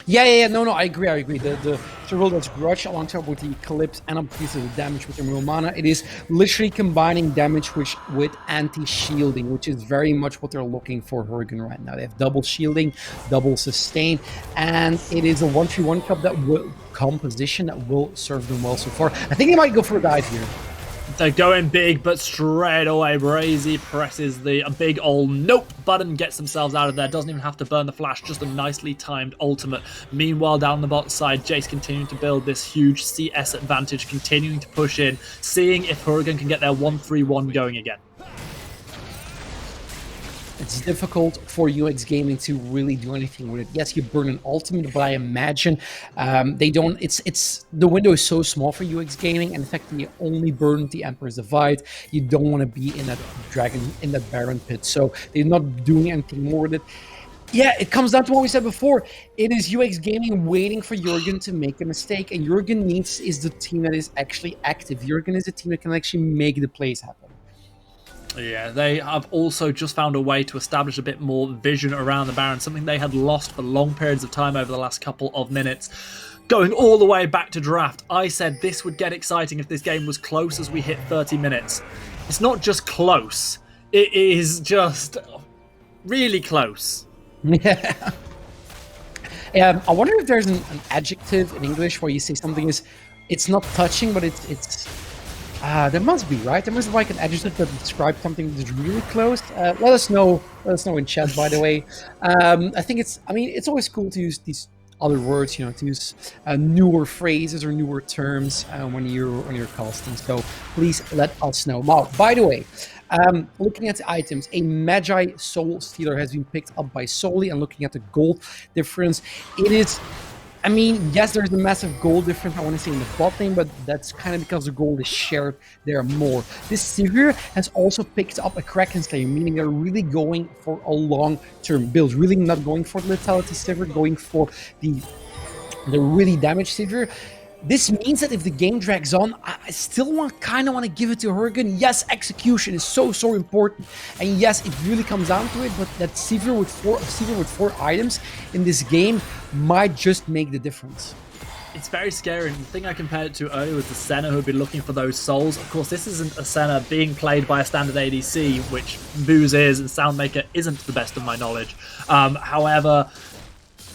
Yeah, no, I agree. The role that's Grudge alongside with the Eclipse and a piece of the damage with the Emerald Mana, it is literally combining damage with anti-shielding, which is very much what they're looking for Huracan right now. They have double shielding, double sustain, and it is a 1-3-1 composition that will serve them well so far. I think they might go for a dive here. They're going big, but straight away, Brazy presses the big old nope button, gets themselves out of there, doesn't even have to burn the flash, just a nicely timed ultimate. Meanwhile, down the bot side, Jace continuing to build this huge CS advantage, continuing to push in, seeing if Hurricane can get their 1-3-1 going again. It's difficult for UX Gaming to really do anything with it. Yes, you burn an ultimate, but I imagine they don't. It's the window is so small for UX Gaming, and the fact that you only burn the Emperor's Divide, you don't want to be in that dragon, in that Baron pit. So they're not doing anything more with it. Yeah, it comes down to what we said before. It is UX Gaming waiting for Jurgen to make a mistake, and Jurgen is the team that is actually active. Jurgen is the team that can actually make the plays happen. Yeah, they have also just found a way to establish a bit more vision around the Baron, something they had lost for long periods of time over the last couple of minutes. Going all the way back to draft, I said this would get exciting if this game was close as we hit 30 minutes. It's not just close, it is just really close. Yeah. I wonder if there's an adjective in English where you say something is, it's not touching, but it's there must be, right? There must be like an adjective that describes something that's really close. Let us know in chat, by the way. I think it's always cool to use these other words, to use newer phrases or newer terms when you're casting. So please let us know. Now, by the way, looking at the items, a Magi Soul Stealer has been picked up by Soli, and looking at the gold difference, it is. Yes, there's a massive gold difference, I want to say, in the bot lane, but that's kind of because the gold is shared there more. This Sivir has also picked up a Kraken Slayer, meaning they're really going for a long-term build, really not going for the Lethality Sivir, going for the really damaged Sivir. This means that if the game drags on, I still kind of want to give it to Hurricane. Yes, execution is so important, and yes, it really comes down to it. But that Sivir with four items in this game might just make the difference. It's very scary, and the thing I compared it to earlier was the Senna who'd been looking for those souls. Of course, this isn't a Senna being played by a standard ADC, which Booze is, and Soundmaker isn't to the best of my knowledge. However,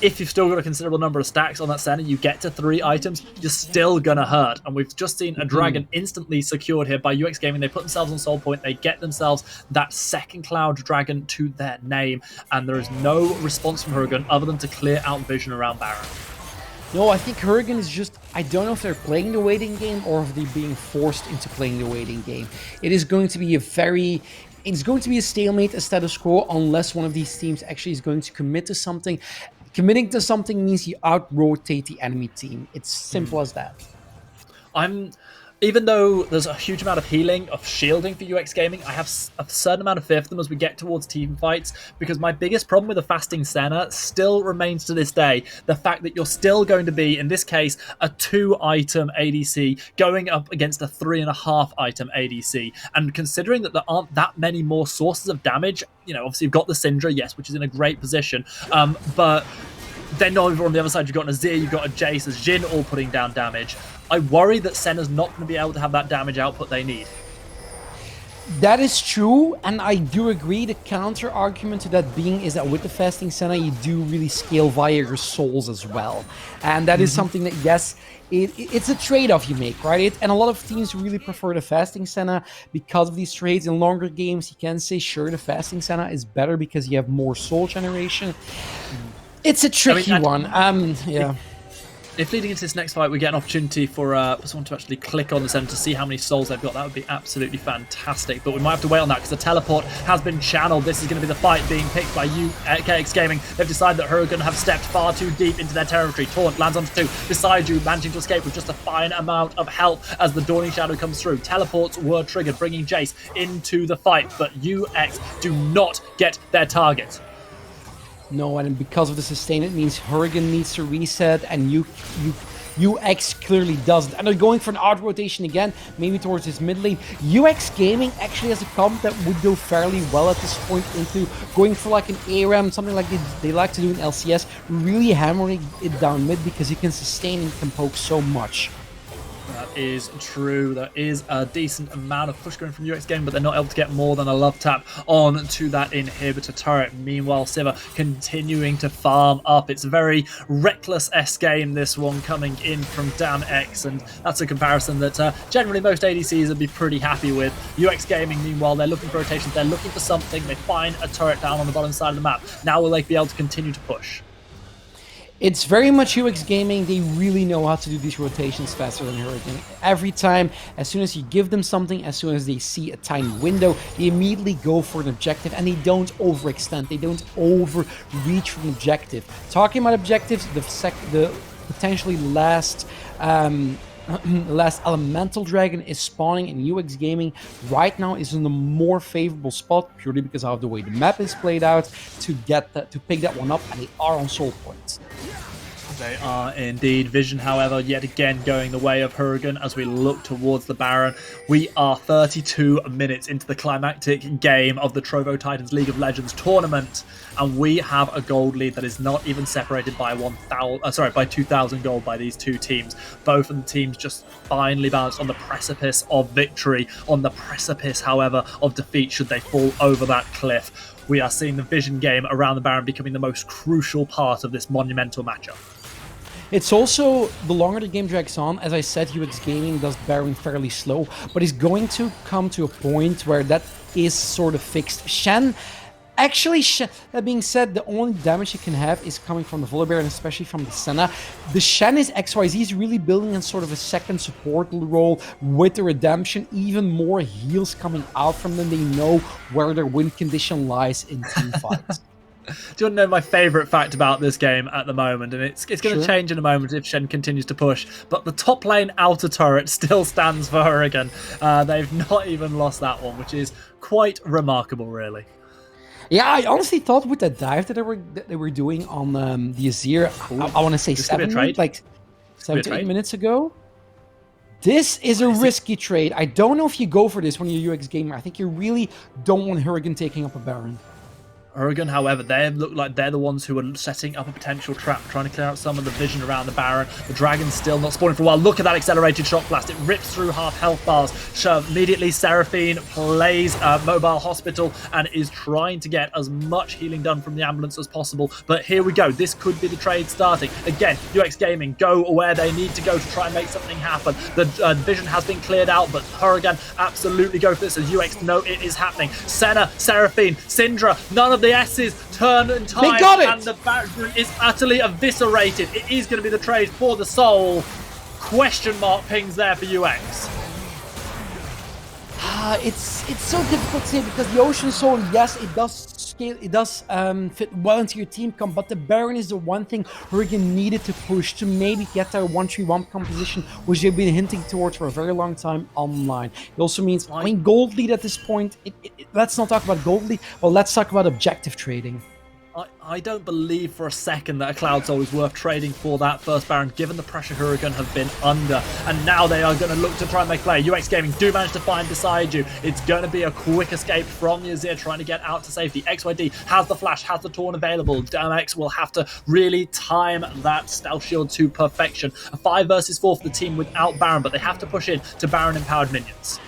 if you've still got a considerable number of stacks on that Senna, you get to 3 items, you're still gonna hurt. And we've just seen a dragon instantly secured here by UX Gaming. They put themselves on Soul Point, they get themselves that second Cloud Dragon to their name, and there is no response from Hurricane other than to clear out vision around Baron. No, I think Hurricane is just, I don't know if they're playing the waiting game or if they're being forced into playing the waiting game. It is going to be it's going to be a stalemate, a status quo, unless one of these teams actually is going to commit to something. Committing to something means you out-rotate the enemy team. It's simple as that. Even though there's a huge amount of healing, of shielding for UX Gaming, I have a certain amount of fear for them as we get towards team fights, because my biggest problem with the fasting Senna still remains to this day the fact that you're still going to be, in this case, a 2-item ADC going up against a 3.5-item ADC. And considering that there aren't that many more sources of damage, obviously you've got the Syndra, yes, which is in a great position, but then over on the other side, you've got an Azir, you've got a Jace, as Jhin all putting down damage. I worry that Senna's not going to be able to have that damage output they need. That is true, and I do agree. The counter argument to that being is that with the fasting Senna, you do really scale via your souls as well. And that is something that, yes, it's a trade-off you make, right? And a lot of teams really prefer the fasting Senna because of these trades. In longer games, you can say, sure, the fasting Senna is better because you have more soul generation. It's a tricky one. Yeah. If leading into this next fight, we get an opportunity for someone to actually click on the center to see how many souls they've got, that would be absolutely fantastic. But we might have to wait on that because the teleport has been channeled. This is going to be the fight being picked by UX Gaming. They've decided that Hurricane have stepped far too deep into their territory. Taunt lands onto 2. Beside you, managing to escape with just a fine amount of health as the Dawning Shadow comes through. Teleports were triggered, bringing Jace into the fight. But UX do not get their target. No, and because of the sustain, it means Hurricane needs to reset, and UX clearly doesn't. And they're going for an out rotation again, maybe towards his mid lane. UX Gaming actually has a comp that would go fairly well at this point into going for like an ARAM, something like they like to do in LCS, really hammering it down mid because you can sustain and can poke so much. That is true. There is a decent amount of push going from UX Gaming, but they're not able to get more than a love tap on to that inhibitor turret. Meanwhile, Siva continuing to farm up. It's a very reckless-esque game, this one, coming in from DamX, and that's a comparison that generally most ADCs would be pretty happy with. UX Gaming, meanwhile, they're looking for rotations. They're looking for something. They find a turret down on the bottom side of the map. Now will they be able to continue to push? It's very much UX Gaming. They really know how to do these rotations faster than Hurricane. Every time, as soon as you give them something, as soon as they see a tiny window, they immediately go for an objective, and they don't overextend. They don't overreach for an objective. Talking about objectives, the potentially last last elemental dragon is spawning in UX Gaming right now is in a more favorable spot purely because of the way the map is played out to pick that one up, and they are on soul points. They are indeed. Vision, however, yet again going the way of Hurricane as we look towards the Baron. We are 32 minutes into the climactic game of the Trovo Titans League of Legends tournament, and we have a gold lead that is not even separated by 2,000 gold by these two teams. Both of the teams just finely balanced on the precipice of victory, on the precipice, however, of defeat should they fall over that cliff. We are seeing the Vision game around the Baron becoming the most crucial part of this monumental matchup. It's also, the longer the game drags on, as I said, UX Gaming does Baron fairly slow, but it's going to come to a point where that is sort of fixed. Shen, that being said, the only damage he can have is coming from the Volibear and especially from the Senna. The Shen is XYZ, he's really building in sort of a second support role with the Redemption, even more heals coming out from them. They know where their win condition lies in team fights. Do you want to know my favourite fact about this game at the moment? And it's going to change in a moment if Shen continues to push. But the top lane outer turret still stands for Hurricane. They've not even lost that one, which is quite remarkable, really. Yeah, I honestly thought with that dive that they were doing on the Azir, I want to say 7 to 8 minutes ago. This is a risky trade. I don't know if you go for this when you're UX Gamer. I think you really don't want Hurricane taking up a Baron. Hurricane, however, they look like they're the ones who are setting up a potential trap, trying to clear out some of the vision around the Baron. The Dragon's still not spawning for a while. Look at that accelerated shock blast. It rips through half health bars. Immediately, Seraphine plays Mobile Hospital and is trying to get as much healing done from the ambulance as possible. But here we go. This could be the trade starting. Again, UX Gaming go where they need to go to try and make something happen. The vision has been cleared out, but Hurricane absolutely go for this as UX know it is happening. Senna, Seraphine, Syndra, none of the S's turn in time, they got it! And the Baron is utterly eviscerated. It is going to be the trade for the soul. Question mark pings there for UX. It's so difficult to say because the Ocean Soul, yes, it does scale, it does fit well into your team comp, but the Baron is the one thing Hurricane needed to push to maybe get their 1-3-1 composition, which they've been hinting towards for a very long time online. It also means, I mean, gold lead at this point, let's not talk about gold lead, well, let's talk about objective trading. I don't believe for a second that a Cloud Soul is worth trading for that first Baron, given the pressure Hurricane have been under. And now they are going to look to try and make play. UX Gaming do manage to find beside you. It's going to be a quick escape from the Azir, trying to get out to safety. XYD has the flash, has the Taunt available. DamX will have to really time that Stealth Shield to perfection. A 5 versus 4 for the team without Baron, but they have to push in to Baron-empowered minions.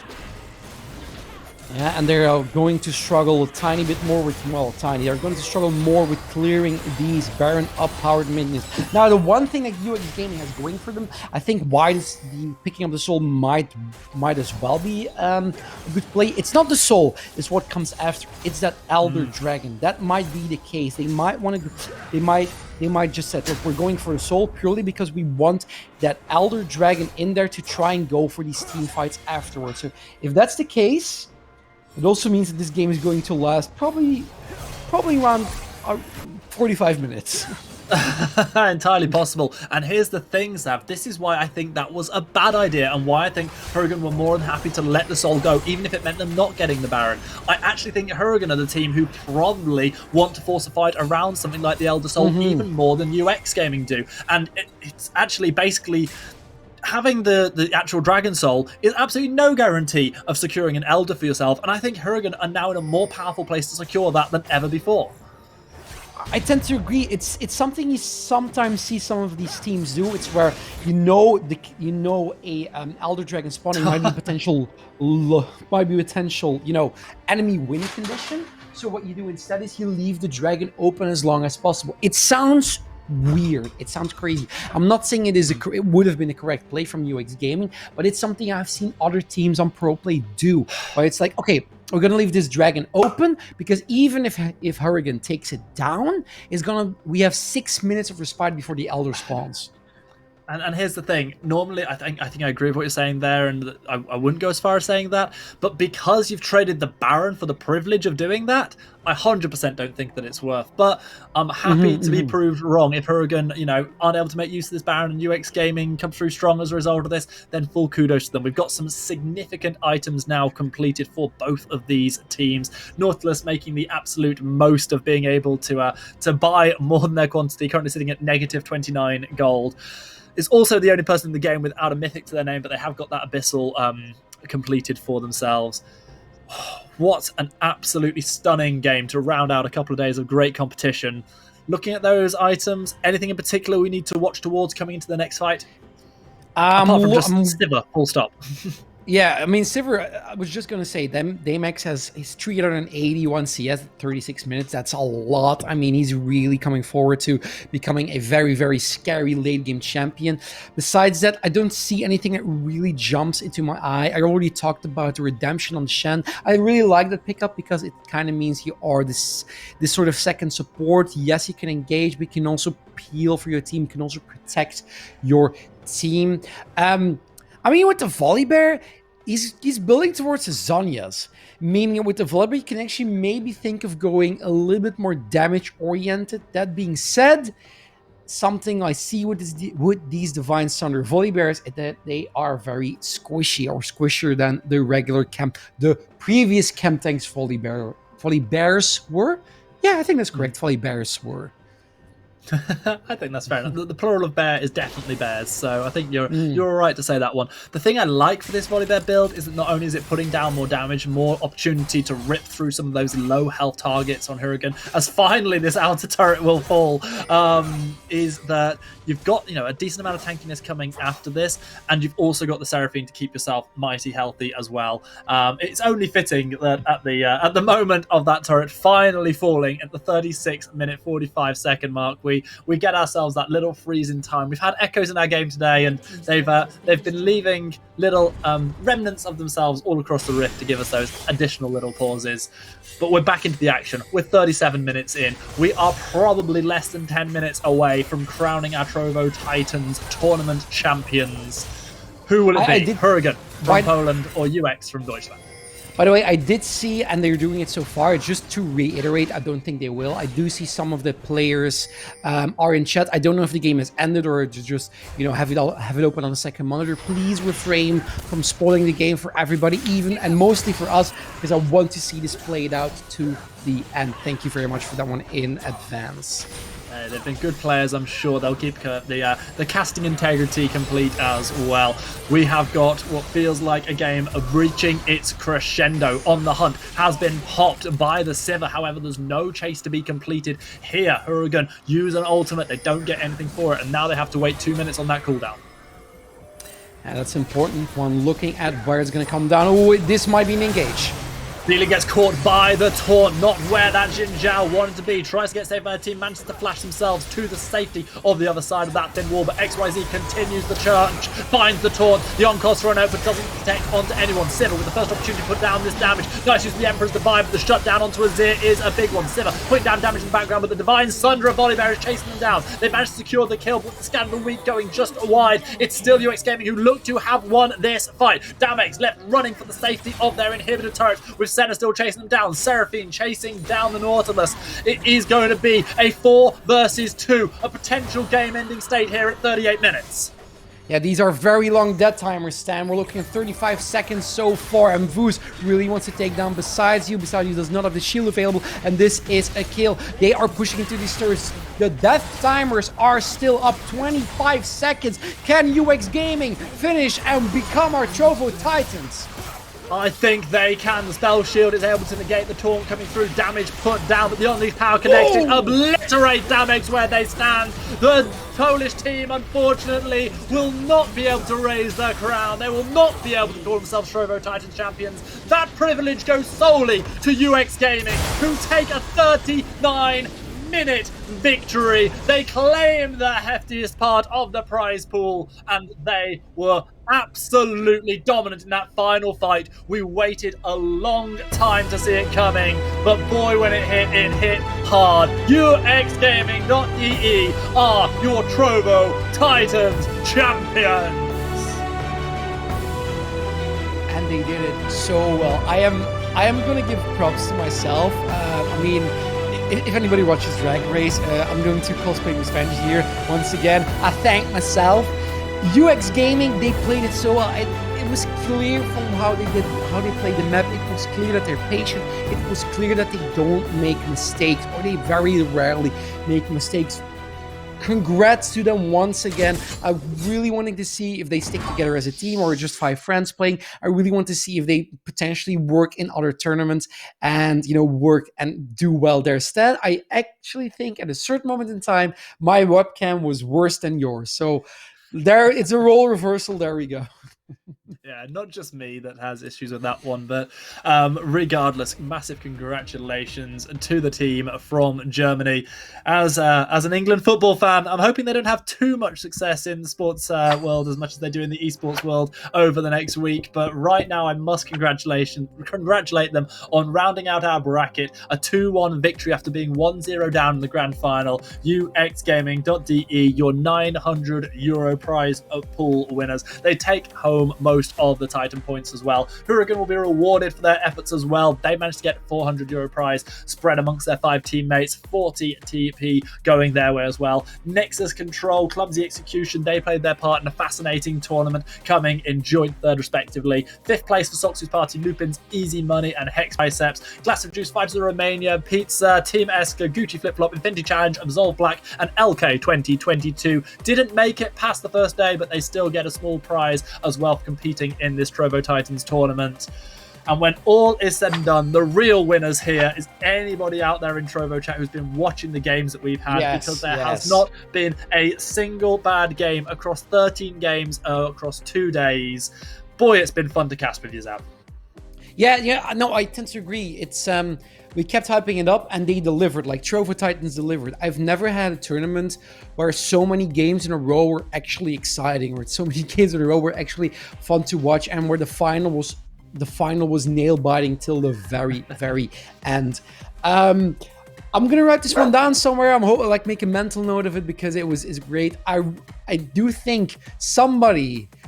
Yeah, and they're going to struggle a tiny bit more with, well, tiny, they're going to struggle more with clearing these Baron up-powered minions. Now, the one thing that UX Gaming has going for them, I think why the picking up the soul might as well be a good play. It's not the soul, it's what comes after. It's that Elder Dragon. That might be the case. They might want to, they might just say, look, we're going for the soul purely because we want that Elder Dragon in there to try and go for these team fights afterwards. So if that's the case, it also means that this game is going to last probably around 45 minutes. Entirely possible. And here's the thing, Zav. This is why I think that was a bad idea and why I think Hurricane were more than happy to let the soul go, even if it meant them not getting the Baron. I actually think Hurricane are the team who probably want to force a fight around something like the Elder Soul even more than UX Gaming do. And it's actually basically... having the actual Dragon Soul is absolutely no guarantee of securing an Elder for yourself, and I think Hurricane are now in a more powerful place to secure that than ever before. I tend to agree. It's something you sometimes see some of these teams do. It's where a Elder Dragon spawning might be potential, enemy win condition. So what you do instead is you leave the dragon open as long as possible. It sounds weird. It sounds crazy. I'm not saying it would have been a correct play from UX Gaming, but it's something I've seen other teams on Pro Play do. Where it's like, okay, we're gonna leave this dragon open because even if Hurricane takes it down, we have 6 minutes of respite before the Elder spawns. And here's the thing. Normally, I think I agree with what you're saying there, and I wouldn't go as far as saying that. But because you've traded the Baron for the privilege of doing that, I 100% don't think that it's worth. But I'm happy to be proved wrong. If Hurricane, aren't able to make use of this Baron and UX Gaming come through strong as a result of this, then full kudos to them. We've got some significant items now completed for both of these teams. Nautilus making the absolute most of being able to buy more than their quantity, currently sitting at negative 29 gold. Is also the only person in the game without a mythic to their name, but they have got that Abyssal completed for themselves. What an absolutely stunning game to round out a couple of days of great competition. Looking at those items, anything in particular we need to watch towards coming into the next fight? Apart from just Sivir, full stop. Yeah, I mean, Sivir, I was just going to say, Damex has his 381 CS at 36 minutes. That's a lot. I mean, he's really coming forward to becoming a very, very scary late-game champion. Besides that, I don't see anything that really jumps into my eye. I already talked about the redemption on Shen. I really like that pickup because it kind of means you are this sort of second support. Yes, you can engage, but you can also peel for your team. You can also protect your team. I mean, with the Volibear, he's building towards the Zhonya's, meaning with the Volibear, you can actually maybe think of going a little bit more damage-oriented. That being said, something I see with these Divine Thunder Volibears is that they are very squishy, or squishier than the regular the previous Chemtanks Volibears were. Yeah, I think that's correct. Volibears were. I think that's fair enough. The plural of bear is definitely bears, so I think you're all right to say that one. The thing I like for this Volibear build is that not only is it putting down more damage, more opportunity to rip through some of those low health targets on Hurricane, as finally this outer turret will fall, is that you've got a decent amount of tankiness coming after this, and you've also got the Seraphine to keep yourself mighty healthy as well. It's only fitting that at the moment of that turret finally falling at the 36-minute 45-second mark, we get ourselves that little freeze in time. We've had echoes in our game today, and they've been leaving little remnants of themselves all across the rift to give us those additional little pauses. But we're back into the action. We're 37 minutes in. We are probably less than 10 minutes away from crowning our Trovo Titans tournament champions. Who will it be? Hurricane from Poland or UX from Deutschland? By the way, I did see, and they're doing it so far, just to reiterate, I don't think they will. I do see some of the players are in chat. I don't know if the game has ended or just, have it open on the second monitor. Please refrain from spoiling the game for everybody, even and mostly for us, because I want to see this played out to the end. Thank you very much for that one in advance. They've been good players. I'm sure they'll keep the casting integrity complete as well. We have got what feels like a game of reaching its crescendo. On the Hunt has been popped by the Sivir. However, there's no chase to be completed here. Hurricane use an ultimate. They don't get anything for it, and now they have to wait 2 minutes on that cooldown. And that's important when looking at where it's going to come down. Oh, this might be an engage. Nearly gets caught by the taunt, not where that Jin Zhao wanted to be. Tries to get saved by the team, manages to flash themselves to the safety of the other side of that thin wall, but XYZ continues the charge, finds the taunt. The on-cost run out, but doesn't protect onto anyone. Sivir with the first opportunity to put down this damage. Nice use of the Emperor's Divine, but the shutdown onto Azir is a big one. Sivir putting down damage in the background, but the Divine Thunder of Volibear is chasing them down. They managed to secure the kill, but the Scandal Week going just wide. It's still UX Gaming who look to have won this fight. Damex left running for the safety of their inhibitor turret, with Senna still chasing them down. Seraphine chasing down the Nautilus. It is going to be a 4 versus 2, a potential game-ending state here at 38 minutes. Yeah, these are very long dead timers, Stan. We're looking at 35 seconds so far, and Vuz really wants to take down Beside You. Beside You does not have the shield available, and this is a kill. They are pushing into these turrets. The death timers are still up 25 seconds. Can UX Gaming finish and become our Trovo Titans? I think they can. The spell shield is able to negate the taunt coming through. Damage put down, but the Unleashed Power connection obliterate damage where they stand. The Polish team, unfortunately, will not be able to raise their crown. They will not be able to call themselves Trovo Titans champions. That privilege goes solely to UX Gaming, who take a 39-minute victory. They claim the heftiest part of the prize pool, and they were absolutely dominant in that final fight. We waited a long time to see it coming, but boy, when it hit hard. UXGaming.de are your Trovo Titans champions. And they did it so well. I am going to give props to myself. I mean, if anybody watches Drag Race, I'm going to cosplay Miss Vanjie here once again. I thank myself. UX Gaming, they played it so well. It was clear from how they played the map. It was clear that they're patient. It was clear that they don't make mistakes, or they very rarely make mistakes. Congrats to them once again. I really wanted to see if they stick together as a team or just 5 friends playing. I really want to see if they potentially work in other tournaments and, work and do well there. Instead, I actually think at a certain moment in time, my webcam was worse than yours. So there, it's a role reversal. There we go. Yeah, not just me that has issues with that one, but regardless, massive congratulations to the team from Germany. As an England football fan, I'm hoping they don't have too much success in the sports world as much as they do in the esports world over the next week. But right now, I must congratulate them on rounding out our bracket. A 2-1 victory after being 1-0 down in the grand final. UXGaming.de, your €900 prize pool winners. They take home most of the Titan points as well. Huracan will be rewarded for their efforts as well. They managed to get €400 prize spread amongst their 5 teammates, 40 TP going their way as well. Nexus Control, Clumsy Execution, they played their part in a fascinating tournament, coming in joint third respectively. 5th place for Soxu's Party, Lupins, Easy Money and Hex Biceps. Glass of Juice, Fighters of Romania, Pizza, Team Esker, Gucci Flip Flop, Infinity Challenge, Absolve Black and LK 2022 didn't make it past the first day, but they still get a small prize as well for competing in this Trovo Titans tournament. And when all is said and done, the real winners here is anybody out there in Trovo chat who's been watching the games that we've had, because there has not been a single bad game across 13 games across 2 days. Boy, it's been fun to cast with you, Zab. Yeah, no, I tend to agree. It's we kept hyping it up and they delivered, like Trovo Titans delivered. I've never had a tournament where so many games in a row were actually exciting, where so many games in a row were actually fun to watch, and where the final was nail-biting till the very, very end. I'm gonna write this one down somewhere. I'm hoping, make a mental note of it, because it's great. I do think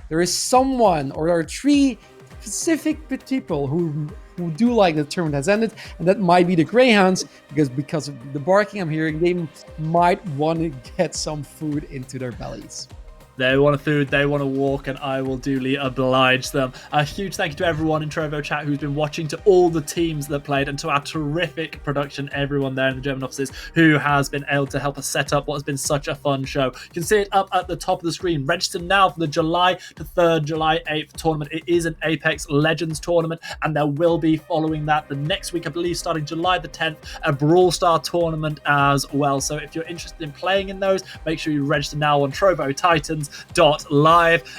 there is someone, or there are 3 specific people who do like the tournament has ended, and that might be the Greyhounds, because of the barking I'm hearing, they might want to get some food into their bellies. They want food, they want to walk, and I will duly oblige them. A huge thank you to everyone in Trovo chat who's been watching, to all the teams that played, and to our terrific production, everyone there in the German offices who has been able to help us set up what has been such a fun show. You can see it up at the top of the screen. Register now for the July 3rd, July 8th tournament. It is an Apex Legends tournament, and there will be, following that, the next week, I believe, starting July the 10th, a Brawl Star tournament as well. So if you're interested in playing in those, make sure you register now on Trovo Titans.live.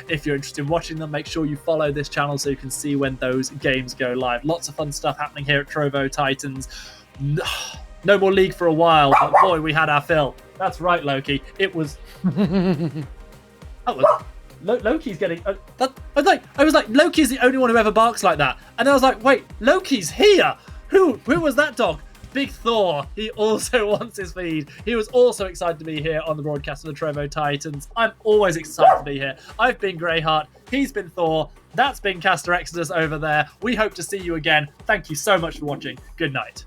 If you're interested in watching them, make sure you follow this channel so you can see when those games go live. Lots of fun stuff happening here at Trovo Titans. No more league for a while, but boy, we had our fill. That's right, Loki. It was... Loki's getting... I was like, Loki's the only one who ever barks like that. And I was like, wait, Loki's here? Who was that dog? Big Thor, he also wants his feed. He was also excited to be here on the broadcast of the Trovo Titans. I'm always excited to be here. I've been Greyheart, he's been Thor, that's been Caster Exodus over there. We hope to see you again. Thank you so much for watching. Good night.